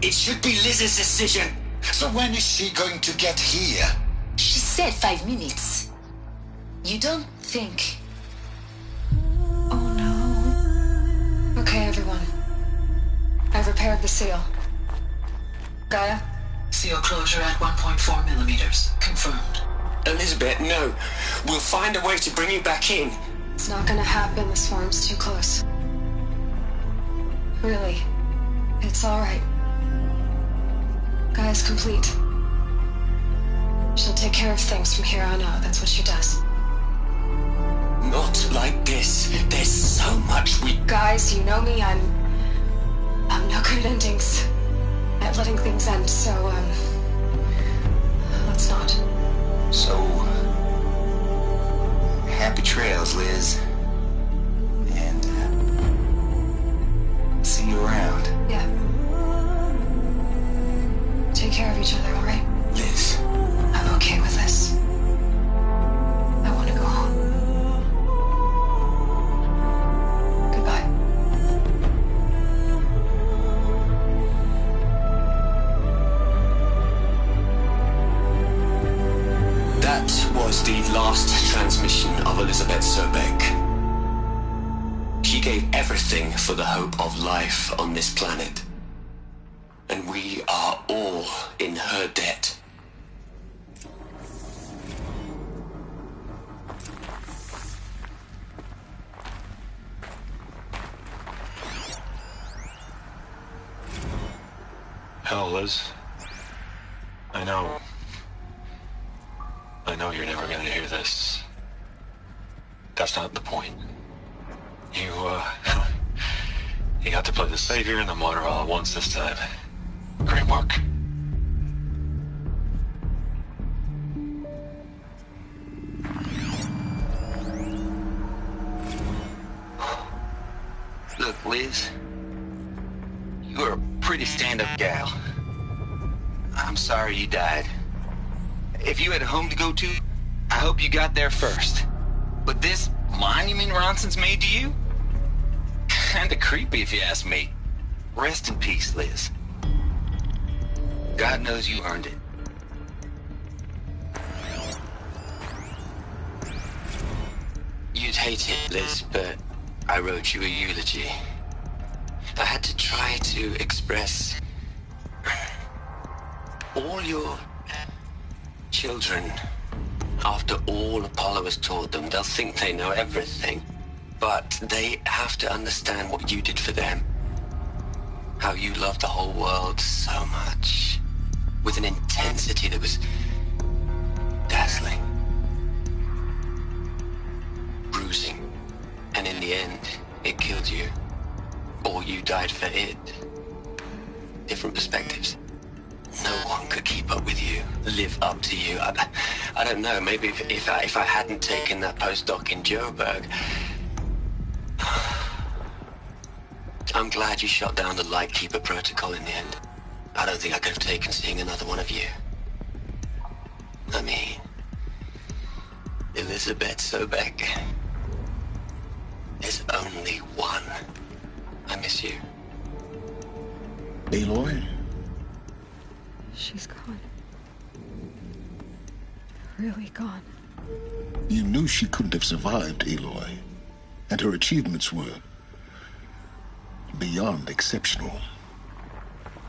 It should be Liz's decision. So when is she going to get here? She said 5 minutes. You don't think... Oh no. Okay, everyone. I've repaired the seal. Gaia? Seal closure at 1.4 millimeters. Confirmed. Elizabeth, no. We'll find a way to bring you back in. It's not gonna happen. The swarm's too close. Really. It's alright. Gaia's complete. She'll take care of things from here on out. That's what she does. Not like this. There's so much we... Guys, you know me. I'm no good at endings. At letting things end, so, let's not. So... happy trails, Liz. And, see you around. Yeah. Take care of each other, alright? Liz. I'm okay with this. I want to go home. Goodbye. That was the last transmission of Elizabeth Sobek. She gave everything for the hope of life on this planet. And we are all in her debt. Hell, Liz. I know you're never gonna hear this. That's not the point. You got to play the savior and the martyr all at once this time. Great work. Look, Liz. You're a pretty stand-up gal. I'm sorry you died. If you had a home to go to, I hope you got there first. But this monument Ronson's made to you? Kinda creepy if you ask me. Rest in peace, Liz. God knows you earned it. You'd hate it, Liz, but I wrote you a eulogy. I had to try to express all your children. After all Apollo has taught them, they'll think they know everything. But they have to understand what you did for them. How you loved the whole world so much. With an intensity that was dazzling. Bruising. And in the end, it killed you. Or you died for it. Different perspectives. No one could keep up with you, live up to you. I don't know, maybe if I hadn't taken that postdoc in Joburg. I'm glad you shot down the Lightkeeper protocol in the end. I don't think I could have taken seeing another one of you. I mean, Elizabeth Sobek. There's only one. I miss you. Aloy? She's gone. Really gone. You knew she couldn't have survived, Aloy. And her achievements were beyond exceptional.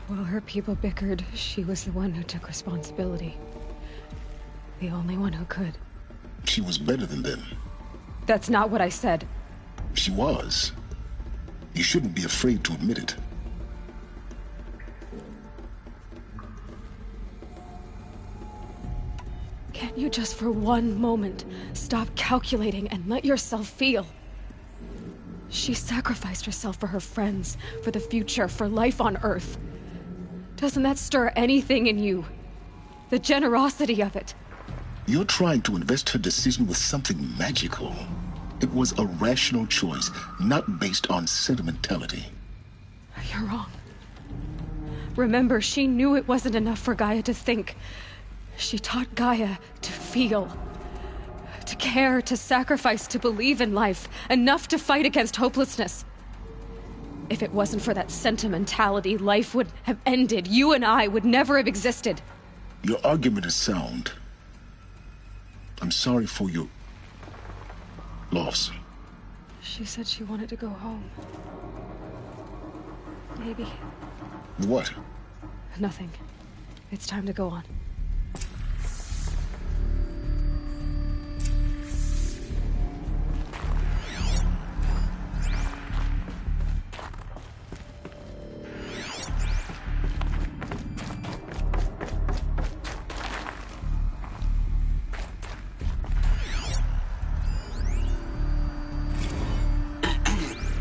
While her people bickered, she was the one who took responsibility. The only one who could. She was better than them. That's not what I said. She was. You shouldn't be afraid to admit it. Can't you just for one moment stop calculating and let yourself feel? She sacrificed herself for her friends, for the future, for life on Earth. Doesn't that stir anything in you? The generosity of it. You're trying to invest her decision with something magical. It was a rational choice, not based on sentimentality. You're wrong. Remember, she knew it wasn't enough for Gaia to think. She taught Gaia to feel. To care, to sacrifice, to believe in life. Enough to fight against hopelessness. If it wasn't for that sentimentality, life would have ended. You and I would never have existed. Your argument is sound. I'm sorry for your loss. She said she wanted to go home. Maybe. What? Nothing. It's time to go on.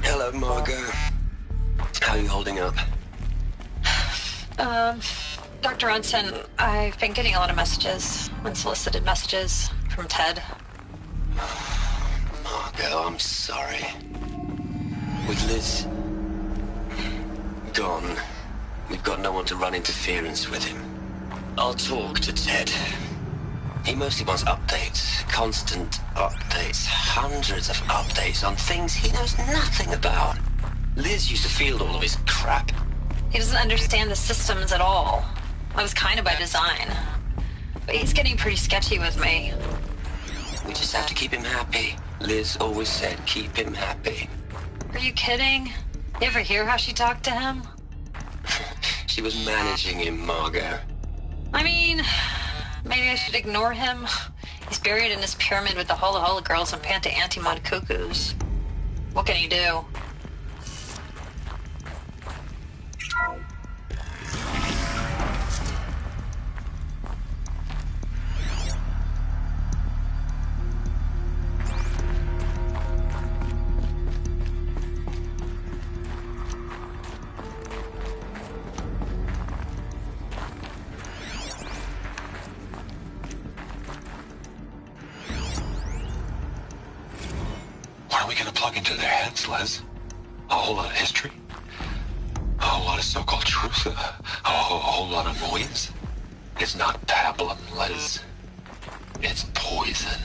Hello, Margot. How are you holding up? Dr. Unson, I've been getting a lot of messages, unsolicited messages from Ted. Margot, I'm sorry. With Liz gone, we've got no one to run interference with him. I'll talk to Ted. He mostly wants updates, constant updates, hundreds of updates on things he knows nothing about. Liz used to field all of his crap. He doesn't understand the systems at all. That was kind of by design. But he's getting pretty sketchy with me. We just have to keep him happy. Liz always said keep him happy. Are you kidding? You ever hear how she talked to him? She was managing him, Margot. I mean, maybe I should ignore him. He's buried in his pyramid with the Hola Hola girls and Panta Antimon cuckoos. What can he do? What are we gonna plug into their heads, Les? A whole lot of history? A whole lot of so-called truth? A whole lot of noise? It's not pablum, Les. It's poison.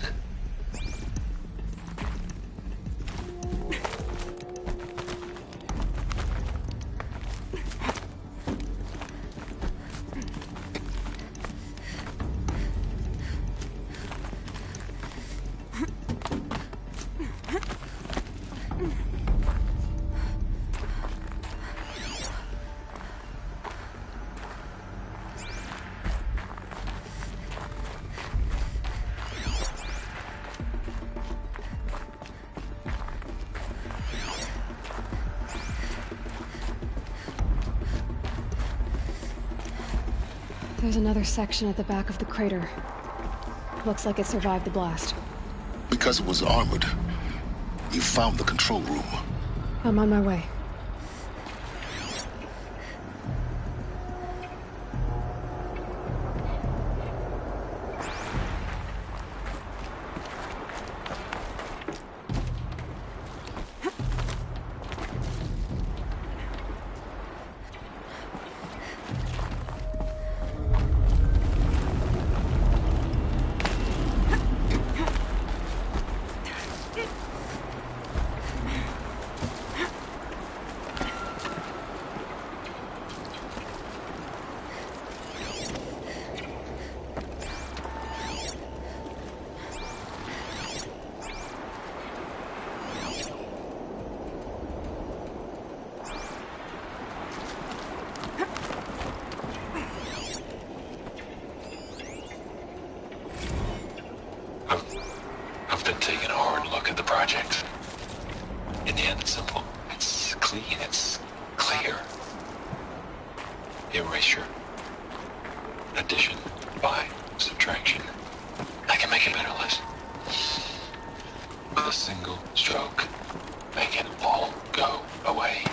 There's another section at the back of the crater. Looks like it survived the blast. Because it was armored, you found the control room. I'm on my way. I've been taking a hard look at the project. In the end, it's simple. It's clean. It's clear. Erasure. Addition. By. Subtraction. I can make it better, Liz. With a single stroke, make it all go away.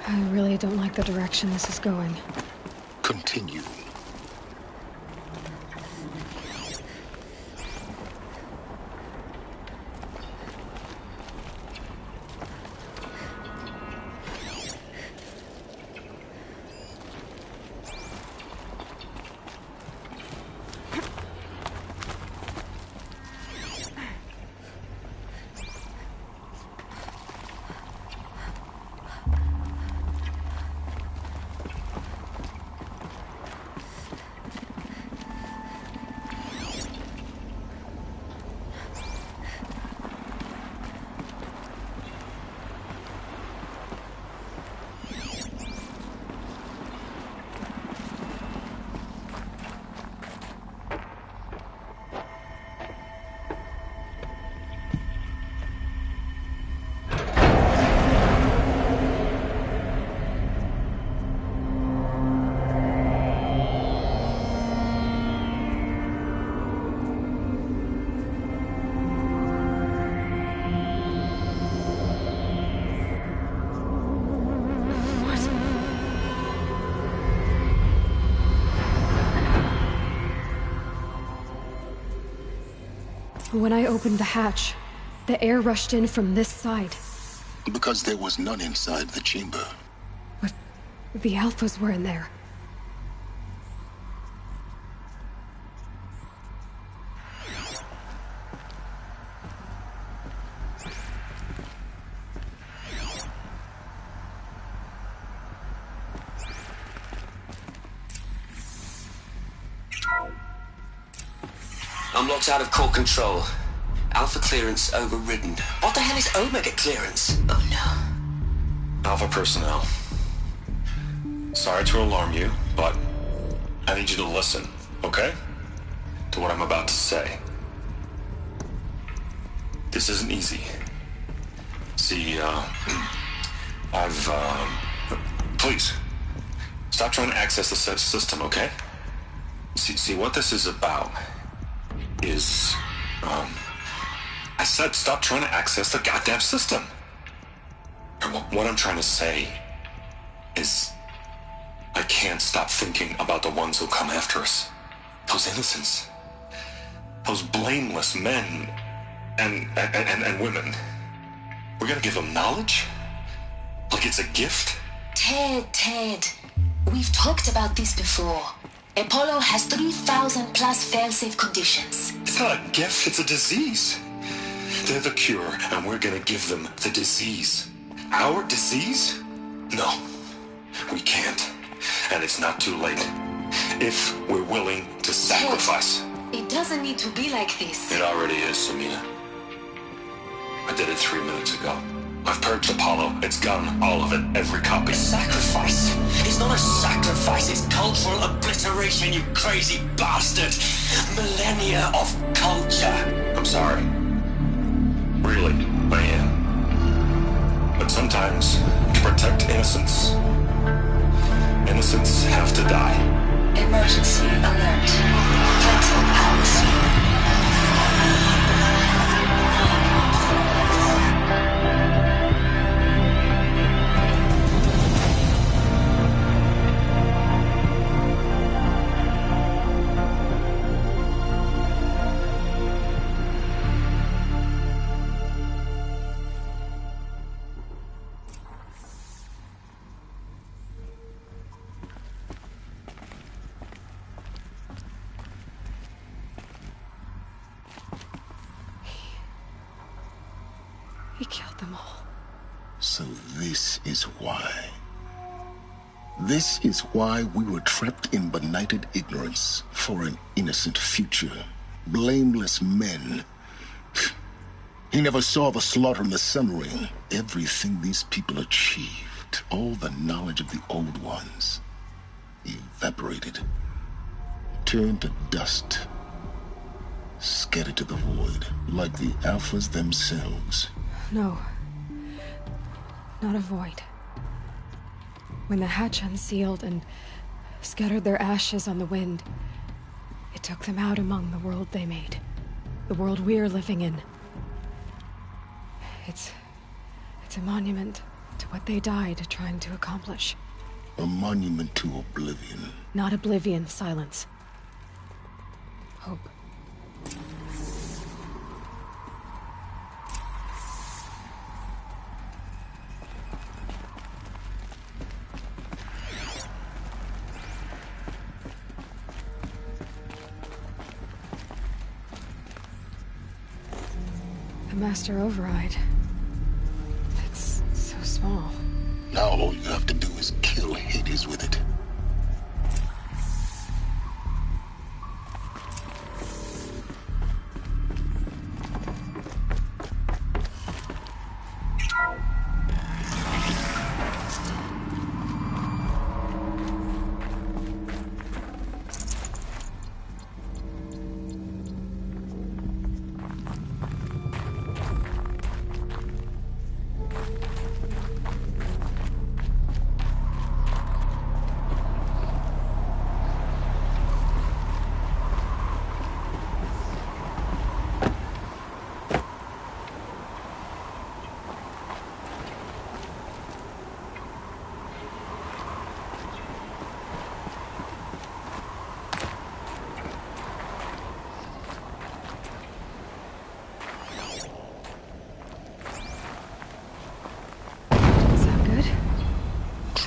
I really don't like the direction this is going. Continue. When I opened the hatch, the air rushed in from this side. Because there was none inside the chamber. But the Alphas were in there. I'm locked out of core control. Alpha clearance overridden. What the hell is Omega clearance? Oh no. Alpha personnel. Sorry to alarm you, but I need you to listen, okay? To what I'm about to say. This isn't easy. See, please, stop trying to access the system, okay? See, what this is about is, I said stop trying to access the goddamn system. And what I'm trying to say is I can't stop thinking about the ones who come after us. Those innocents. Those blameless men and women. We're gonna give them knowledge? Like it's a gift? Ted. We've talked about this before. Apollo has 3,000 plus fail-safe conditions. It's not a gift, it's a disease. They're the cure, and we're gonna give them the disease. Our disease? No, we can't. And it's not too late. If we're willing to sacrifice. It doesn't need to be like this. It already is, Samina. I did it 3 minutes ago. I've purged Apollo. It's gone. All of it. Every copy. A sacrifice? It's not a sacrifice. It's cultural obliteration, you crazy bastard. Millennia of culture. I'm sorry. Really, I am. But sometimes, to protect innocence, innocents have to die. Emergency alert. Phantom Alice. He killed them all. So this is why. This is why we were trapped in benighted ignorance for an innocent future. Blameless men. He never saw the slaughter in the Sun Ring. Everything these people achieved, all the knowledge of the old ones, evaporated, turned to dust, scattered to the void, like the Alphas themselves. No. Not a void. When the hatch unsealed and scattered their ashes on the wind, it took them out among the world they made. The world we're living in. It's a monument to what they died trying to accomplish. A monument to oblivion. Not oblivion, silence. Hope. The Master Override. It's so small. Now all you have to do is kill Hades with it.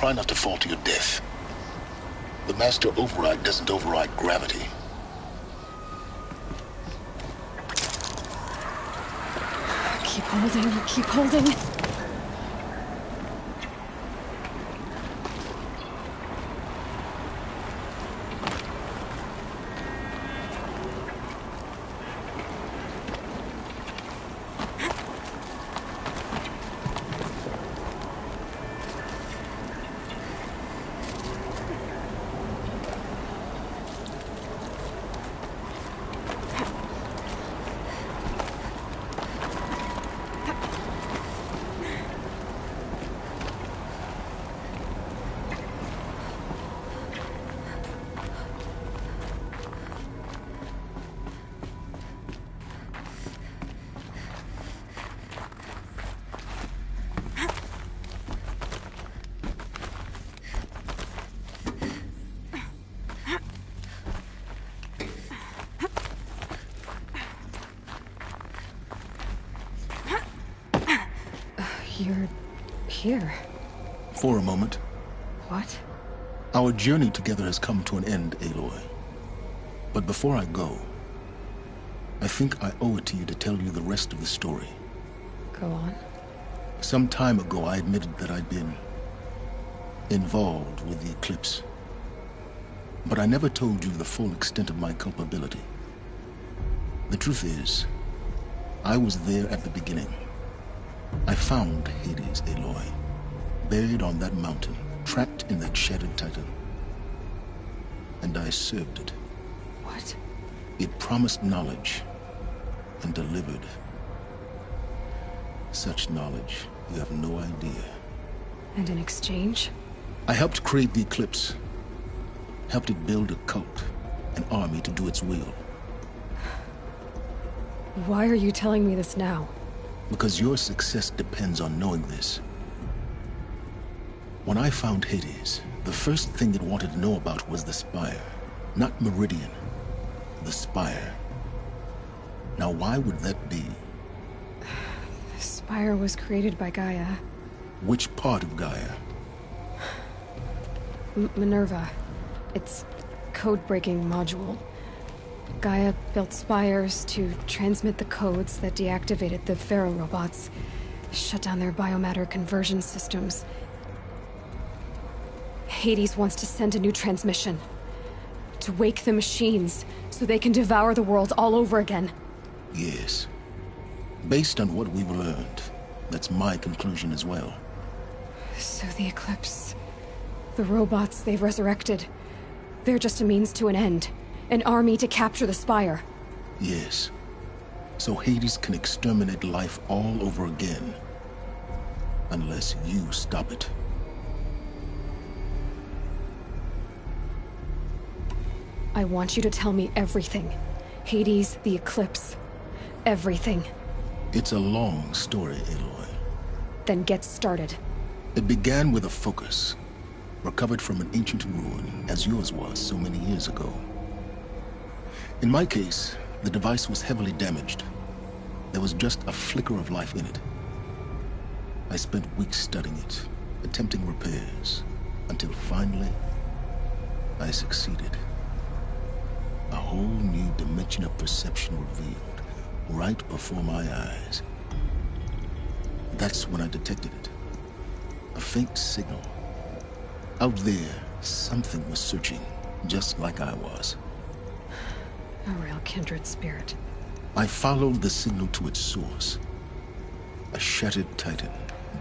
Try not to fall to your death. The master override doesn't override gravity. Keep holding, keep holding. You're here. For a moment. What? Our journey together has come to an end, Aloy. But before I go, I think I owe it to you to tell you the rest of the story. Go on. Some time ago, I admitted that I'd been involved with the eclipse. But I never told you the full extent of my culpability. The truth is, I was there at the beginning. I found Hades, Aloy, buried on that mountain, trapped in that shattered titan. And I served it. What? It promised knowledge and delivered. Such knowledge, you have no idea. And in exchange? I helped create the eclipse. Helped it build a cult, an army to do its will. Why are you telling me this now? Because your success depends on knowing this. When I found Hades, the first thing it wanted to know about was the Spire. Not Meridian. The Spire. Now why would that be? The Spire was created by Gaia. Which part of Gaia? Minerva. Its code-breaking module. Gaia built spires to transmit the codes that deactivated the Pharaoh robots, shut down their biomatter conversion systems. Hades wants to send a new transmission. To wake the machines, so they can devour the world all over again. Yes. Based on what we've learned, that's my conclusion as well. So the Eclipse... the robots they've resurrected... they're just a means to an end. An army to capture the Spire. Yes. So Hades can exterminate life all over again. Unless you stop it. I want you to tell me everything. Hades, the Eclipse. Everything. It's a long story, Aloy. Then get started. It began with a focus. Recovered from an ancient ruin, as yours was so many years ago. In my case, the device was heavily damaged. There was just a flicker of life in it. I spent weeks studying it, attempting repairs, until finally, I succeeded. A whole new dimension of perception revealed, right before my eyes. That's when I detected it. A faint signal. Out there, something was searching, just like I was. A real kindred spirit. I followed the signal to its source. A shattered titan,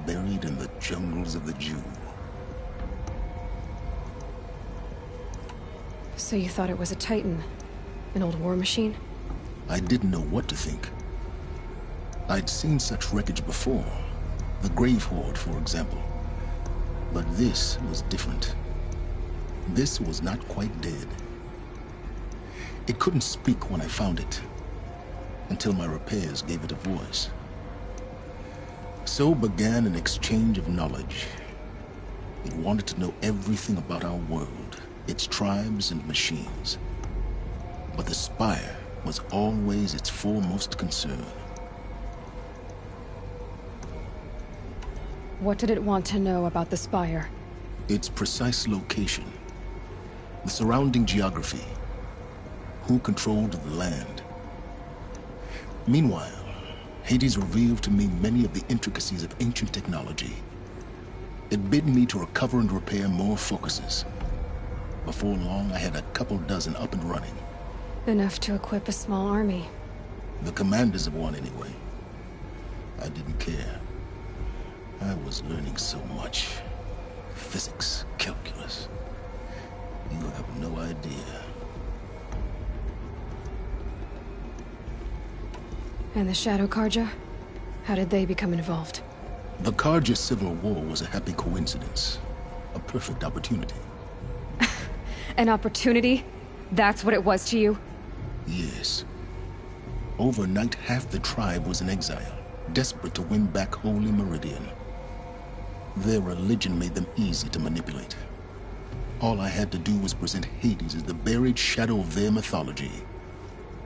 buried in the jungles of the Jew. So you thought it was a titan? An old war machine? I didn't know what to think. I'd seen such wreckage before. The Grave Horde, for example. But this was different. This was not quite dead. It couldn't speak when I found it, until my repairs gave it a voice. So began an exchange of knowledge. It wanted to know everything about our world, its tribes and machines. But the Spire was always its foremost concern. What did it want to know about the Spire? Its precise location, the surrounding geography, who controlled the land. Meanwhile, Hades revealed to me many of the intricacies of ancient technology. It bid me to recover and repair more focuses. Before long, I had a couple dozen up and running. Enough to equip a small army. The commanders of one, anyway. I didn't care. I was learning so much. Physics, calculus. You have no idea. And the Shadow Karja? How did they become involved? The Karja Civil War was a happy coincidence. A perfect opportunity. An opportunity? That's what it was to you? Yes. Overnight, half the tribe was in exile, desperate to win back Holy Meridian. Their religion made them easy to manipulate. All I had to do was present Hades as the buried shadow of their mythology.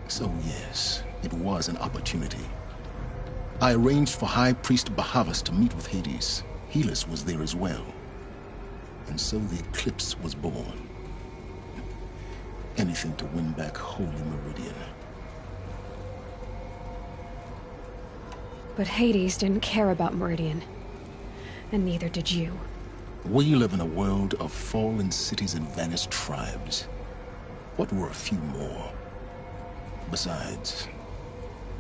So yes, it was an opportunity. I arranged for High Priest Bahavas to meet with Hades. Helis was there as well. And so the eclipse was born. Anything to win back Holy Meridian. But Hades didn't care about Meridian. And neither did you. We live in a world of fallen cities and vanished tribes. What were a few more? Besides,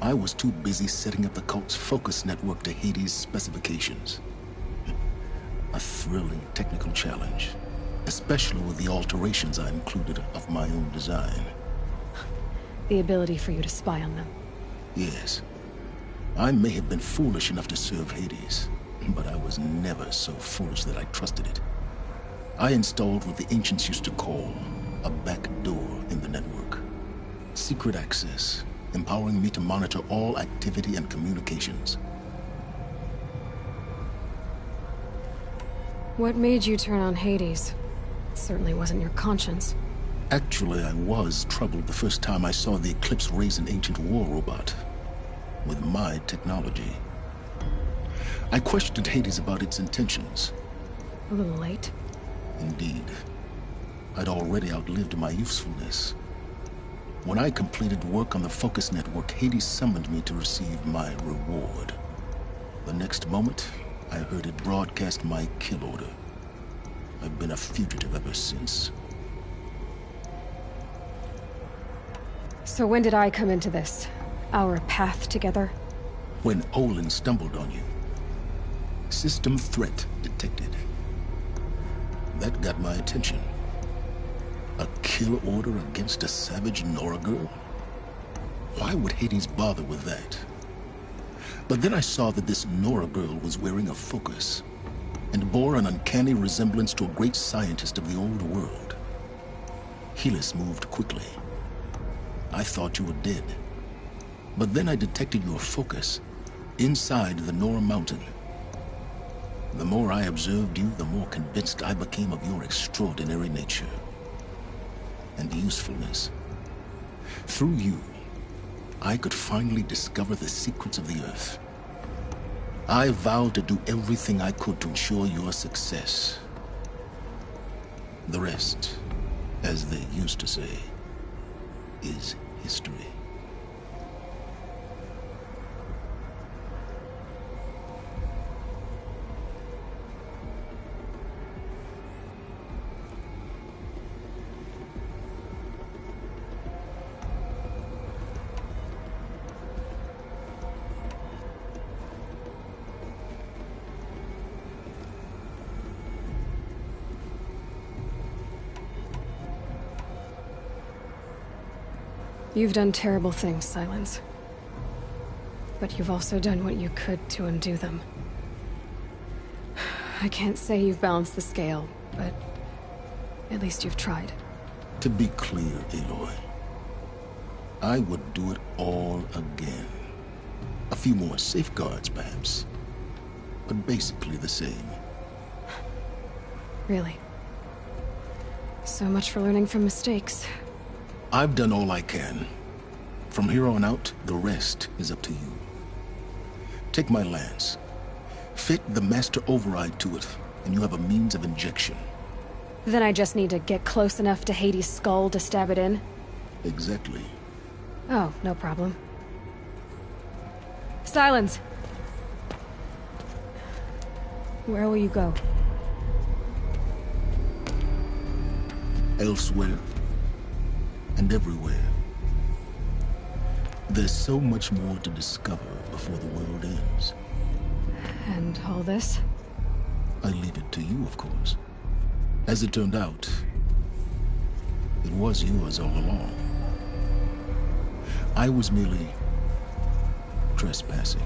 I was too busy setting up the cult's focus network to Hades' specifications. A thrilling technical challenge, especially with the alterations I included of my own design. The ability for you to spy on them. Yes. I may have been foolish enough to serve Hades, but I was never so foolish that I trusted it. I installed what the ancients used to call a back door in the network. Secret access, empowering me to monitor all activity and communications. What made you turn on Hades? It certainly wasn't your conscience. Actually, I was troubled the first time I saw the Eclipse raise an ancient war robot. With my technology. I questioned Hades about its intentions. A little late. Indeed. I'd already outlived my usefulness. When I completed work on the Focus Network, Hades summoned me to receive my reward. The next moment, I heard it broadcast my kill order. I've been a fugitive ever since. So when did I come into this? Our path together? When Olin stumbled on you. System threat detected. That got my attention. A kill order against a savage Nora girl? Why would Hades bother with that? But then I saw that this Nora girl was wearing a focus, and bore an uncanny resemblance to a great scientist of the old world. Helis moved quickly. I thought you were dead. But then I detected your focus inside the Nora mountain. The more I observed you, the more convinced I became of your extraordinary nature and usefulness. Through you, I could finally discover the secrets of the Earth. I vowed to do everything I could to ensure your success. The rest, as they used to say, is history. You've done terrible things, Silence. But you've also done what you could to undo them. I can't say you've balanced the scale, but at least you've tried. To be clear, Aloy, I would do it all again. A few more safeguards, perhaps, but basically the same. Really? So much for learning from mistakes. I've done all I can. From here on out, the rest is up to you. Take my lance. Fit the master override to it, and you have a means of injection. Then I just need to get close enough to Hades' skull to stab it in? Exactly. Oh, no problem. Silence! Where will you go? Elsewhere. And everywhere. There's so much more to discover before the world ends. And all this? I leave it to you, of course. As it turned out, it was yours all along. I was merely trespassing.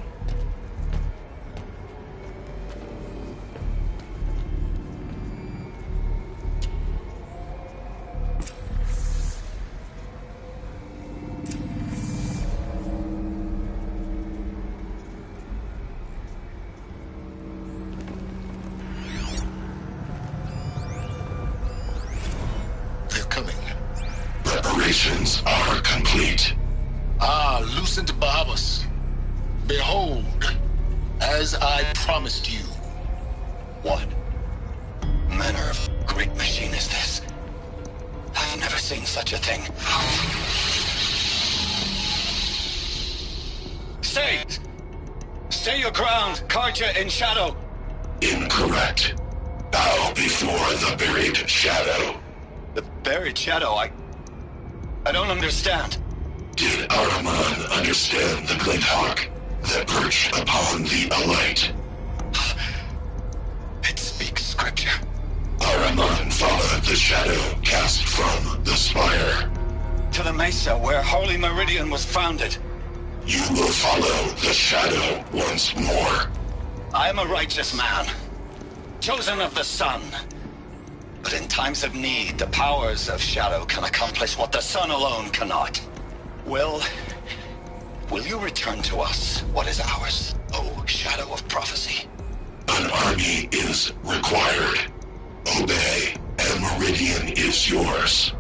Preparations are complete. Ah, Lucent Bahamas. Behold, as I promised you. What manner of great machine is this? I've never seen such a thing. Stay! Stay your ground, Karja in shadow! Incorrect. Bow before the buried shadow. The buried shadow, I don't understand. Did Ahriman understand the glint hawk that perched upon the alight? It speaks scripture. Ahriman followed the shadow cast from the spire. To the mesa where Holy Meridian was founded. You will follow the shadow once more. I am a righteous man, chosen of the sun. But in times of need, the powers of shadow can accomplish what the sun alone cannot. Will you return to us what is ours, O shadow of prophecy? An army is required. Obey, and Meridian is yours.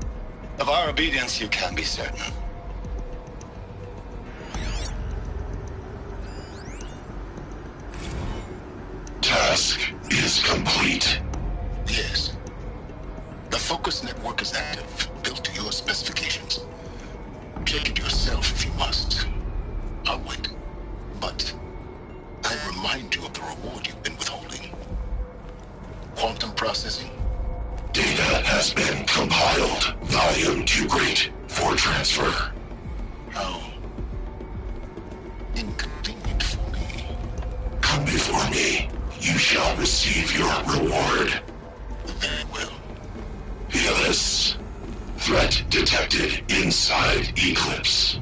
Of our obedience you can be certain. Task is complete. Yes. The focus network is active, built to your specifications. Check it yourself if you must. I'll wait. But I remind you of the reward you've been withholding. Quantum processing. Data has been compiled. Volume too great for transfer. How inconvenient for me. Come before me. You shall receive your reward. Very well. Fearless. Threat detected inside Eclipse.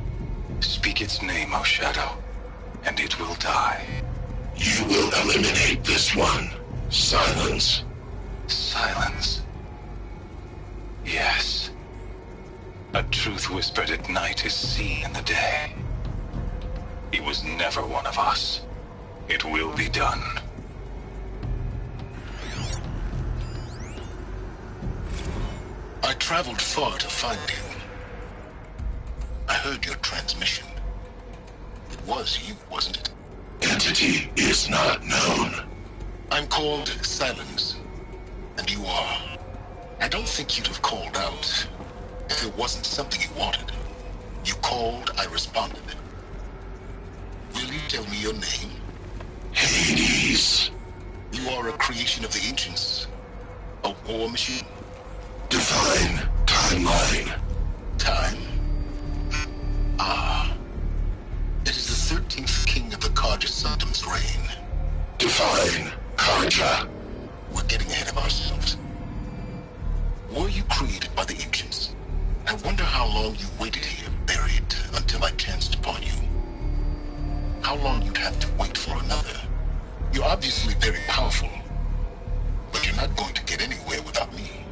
Speak its name, O Shadow, and it will die. You will eliminate this one. Silence. Silence. Yes. A truth whispered at night is seen in the day. He was never one of us. It will be done. I traveled far to find you. I heard your transmission. It was you, wasn't it? Entity is not known. I'm called Silence, and you are. I don't think you'd have called out if it wasn't something you wanted. You called, I responded. Will you tell me your name? Hades. You are a creation of the ancients. A war machine. Define timeline. Time? Ah. It is the 13th king of the Karja Sanctum's reign. Define Karja. We're getting ahead of ourselves. Were you created by the ancients? I wonder how long you waited here, buried, until I chanced upon you. How long you'd have to wait for another. You're obviously very powerful, but you're not going to get anywhere without me.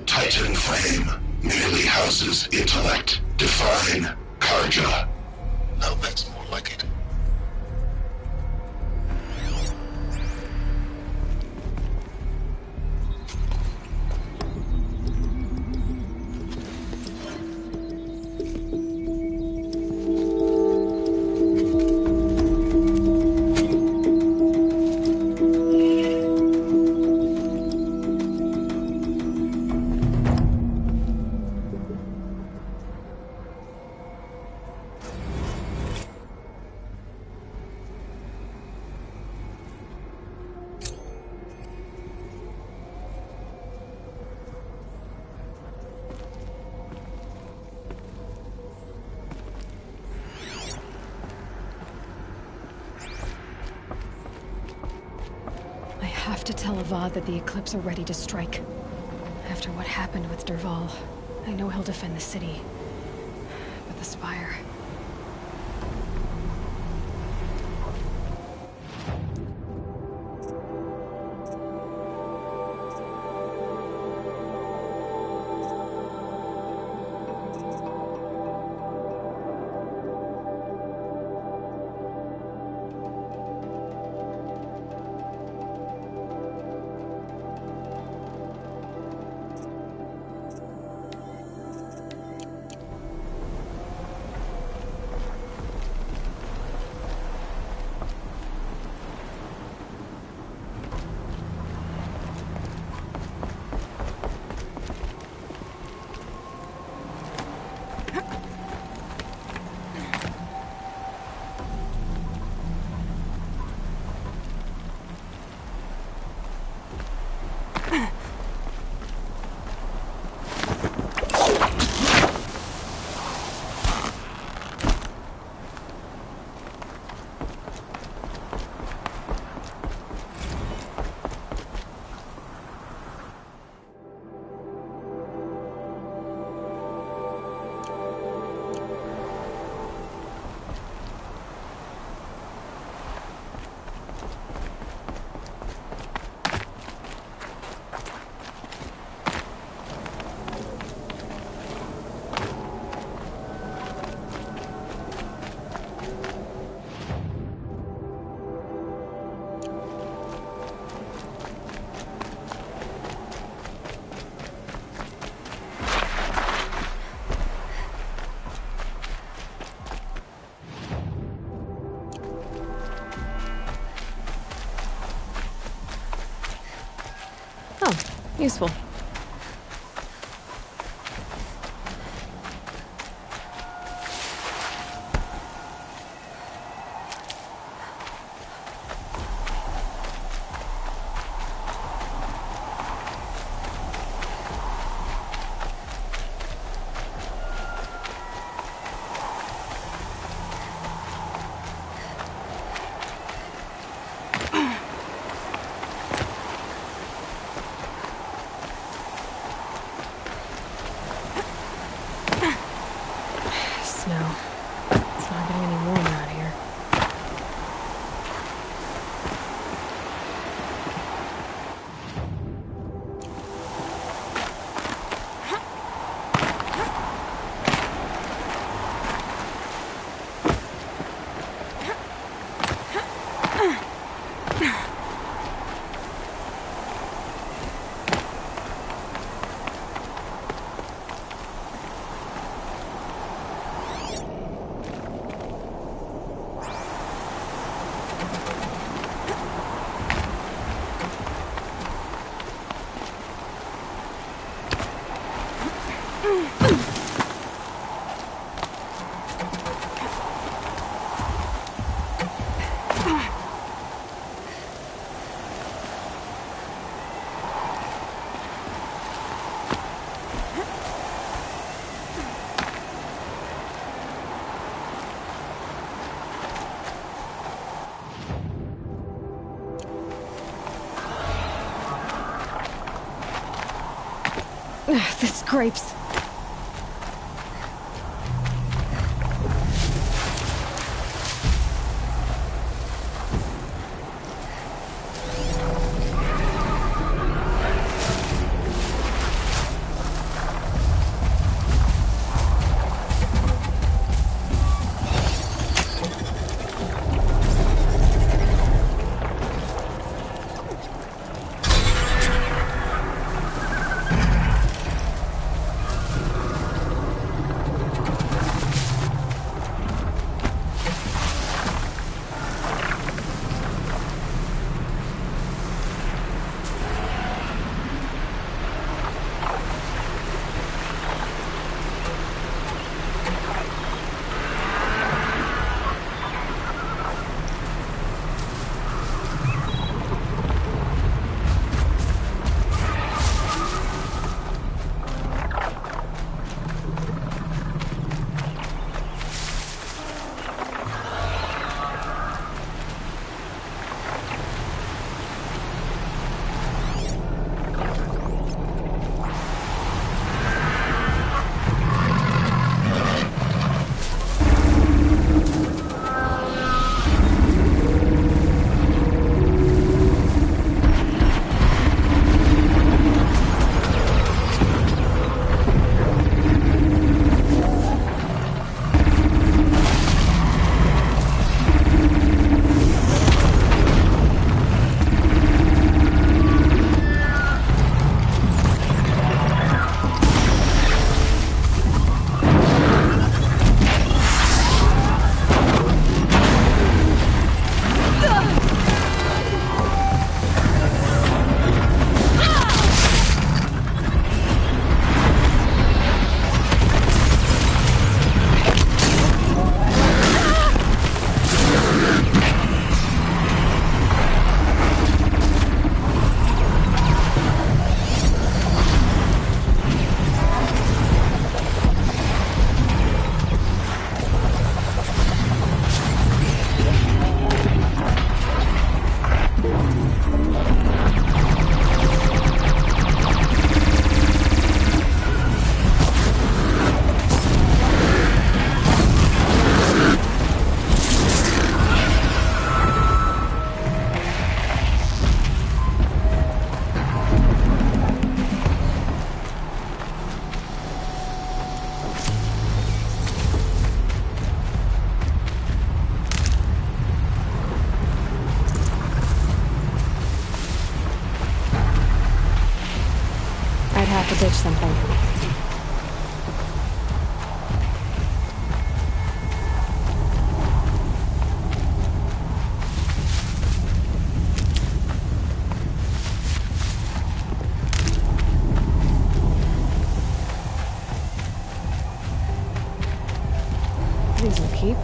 Titan Flame merely houses intellect. Define Karja. Now that's more like it. have to tell Avad that the Eclipse are ready to strike. After what happened with Derval, I know he'll defend the city. But the Spire... Useful. The scrapes. have to ditch something. These will keep.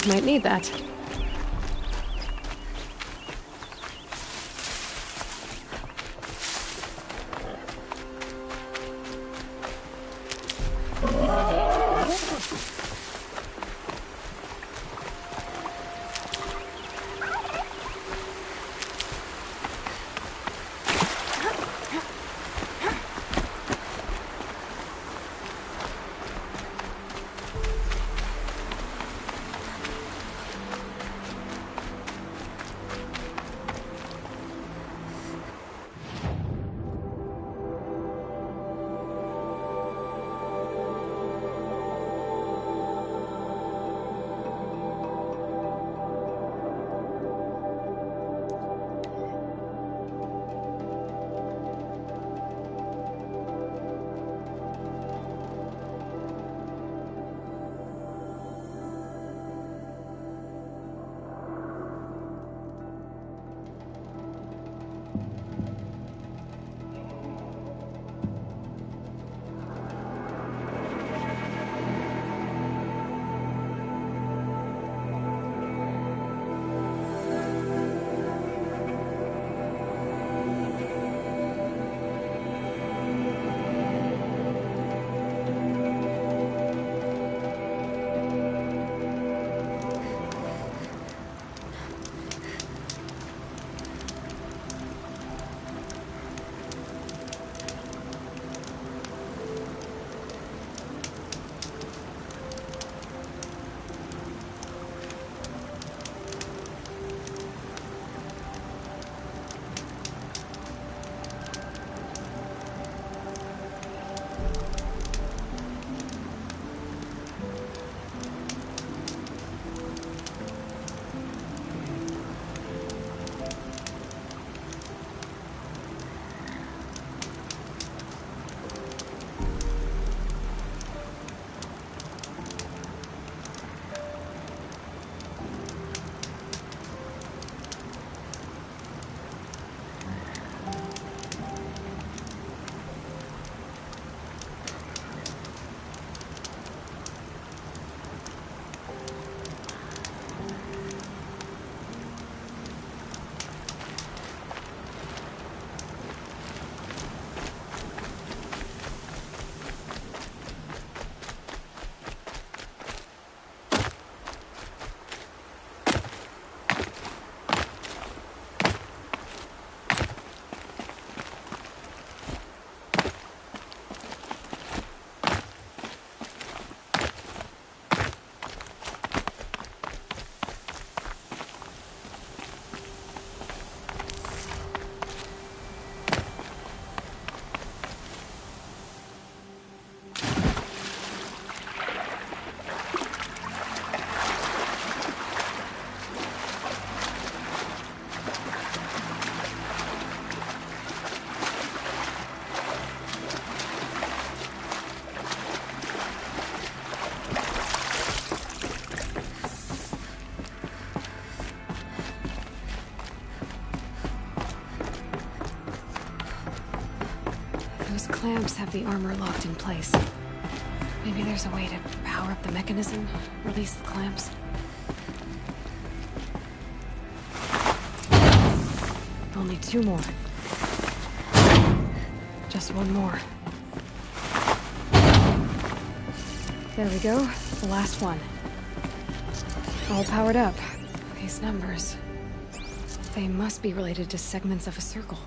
Might need that. clamps have the armor locked in place. Maybe there's a way to power up the mechanism, release the clamps. Only 2 more. Just 1 more. There we go, the last one. All powered up. These numbers... they must be related to segments of a circle.